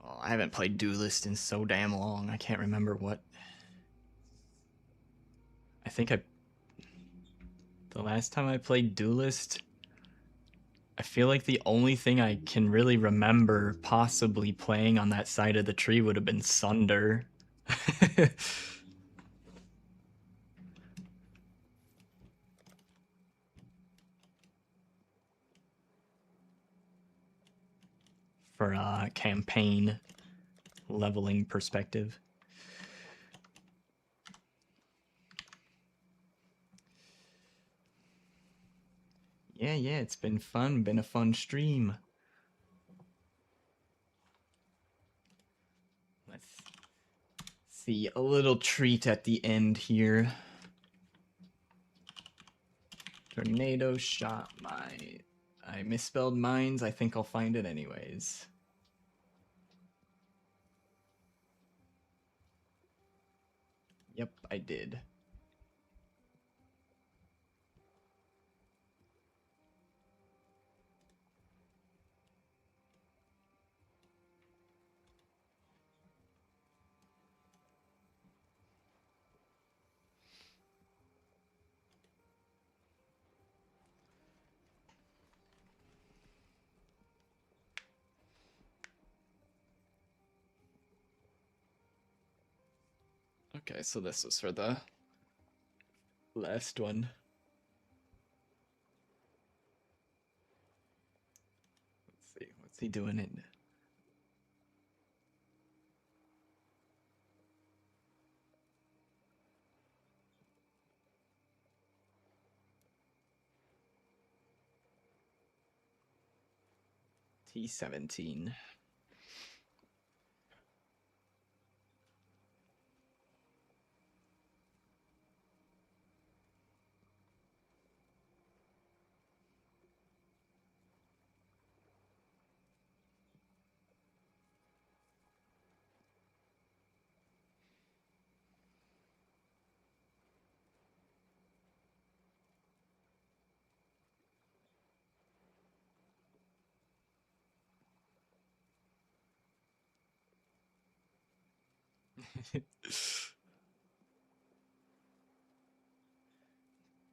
Oh, I haven't played Duelist in so damn long. I can't remember what... I think the last time I played Duelist, I feel like the only thing I can really remember possibly playing on that side of the tree would have been Sunder. For a campaign leveling perspective. Yeah, it's been fun. Been a fun stream. Let's see, a little treat at the end here. Tornado shot mine. I misspelled mines. I think I'll find it anyways. Yep, I did. Okay, so this was for the last one. see. What's he doing it? T17.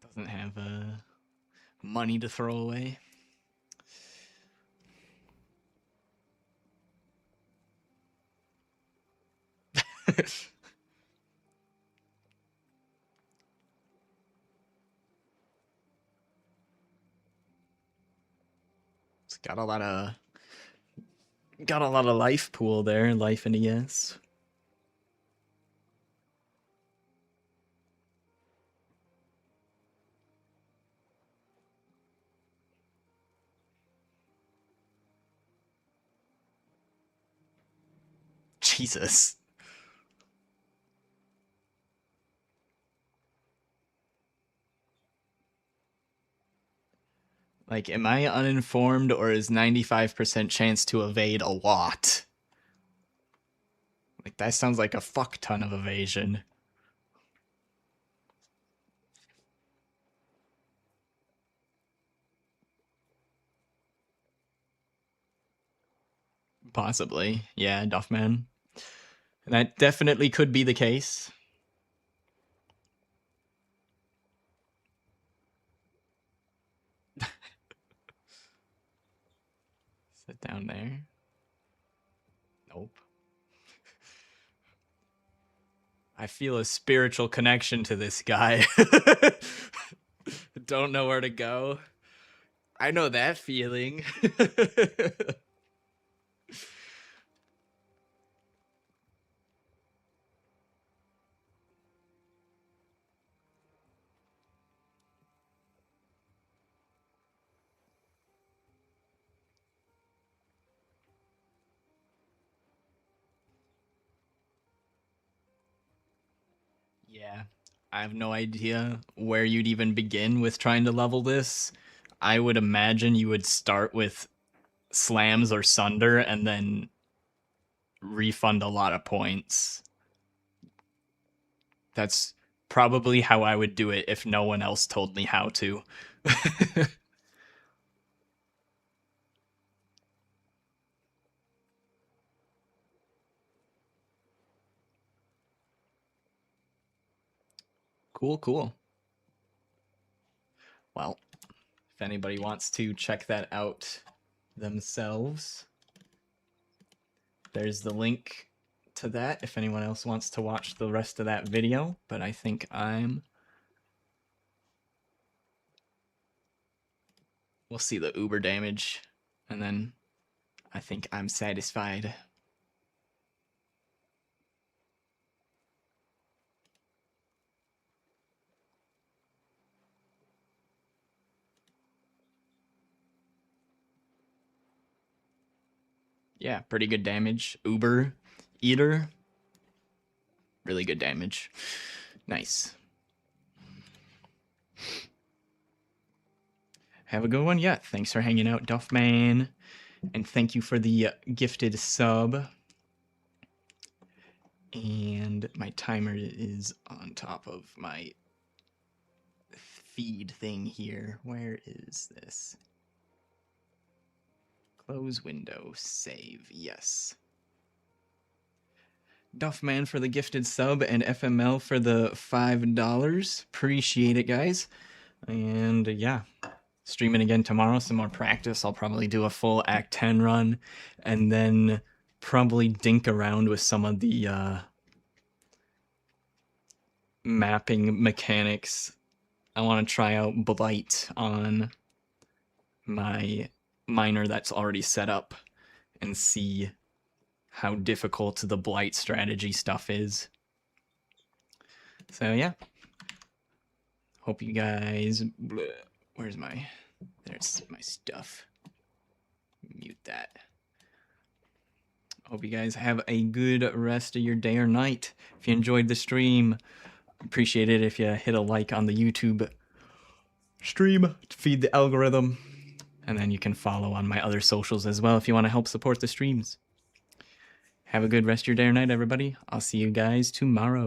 Doesn't have money to throw away. It's got a lot of life pool there, life in ES. Jesus. Like, am I uninformed, or is 95% chance to evade a lot? Like, that sounds like a fuck ton of evasion. Possibly. Yeah, Duffman. That definitely could be the case. Sit down there. Nope. I feel a spiritual connection to this guy. Don't know where to go. I know that feeling. Yeah. I have no idea where you'd even begin with trying to level this. I would imagine you would start with slams or sunder and then refund a lot of points. That's probably how I would do it if no one else told me how to. Cool, cool. Well, if anybody wants to check that out themselves, there's the link to that if anyone else wants to watch the rest of that video, but I think we'll see the uber damage, and then I think I'm satisfied. Yeah, pretty good damage. Uber Eater, really good damage. Nice. Have a good one. Yeah, thanks for hanging out, Duffman. And thank you for the gifted sub. And my timer is on top of my feed thing here. Where is this? Close window, save, yes. Duffman for the gifted sub and FML for the $5. Appreciate it, guys. And yeah, streaming again tomorrow, some more practice. I'll probably do a full Act 10 run and then probably dink around with some of the mapping mechanics. I want to try out Blight on my miner that's already set up and see how difficult the blight strategy stuff is. So yeah, hope you guys, where's my, there's my stuff, mute that. Hope you guys have a good rest of your day or night. If you enjoyed the stream, appreciate it if you hit a like on the YouTube stream to feed the algorithm. And then you can follow on my other socials as well if you want to help support the streams. Have a good rest of your day or night, everybody. I'll see you guys tomorrow.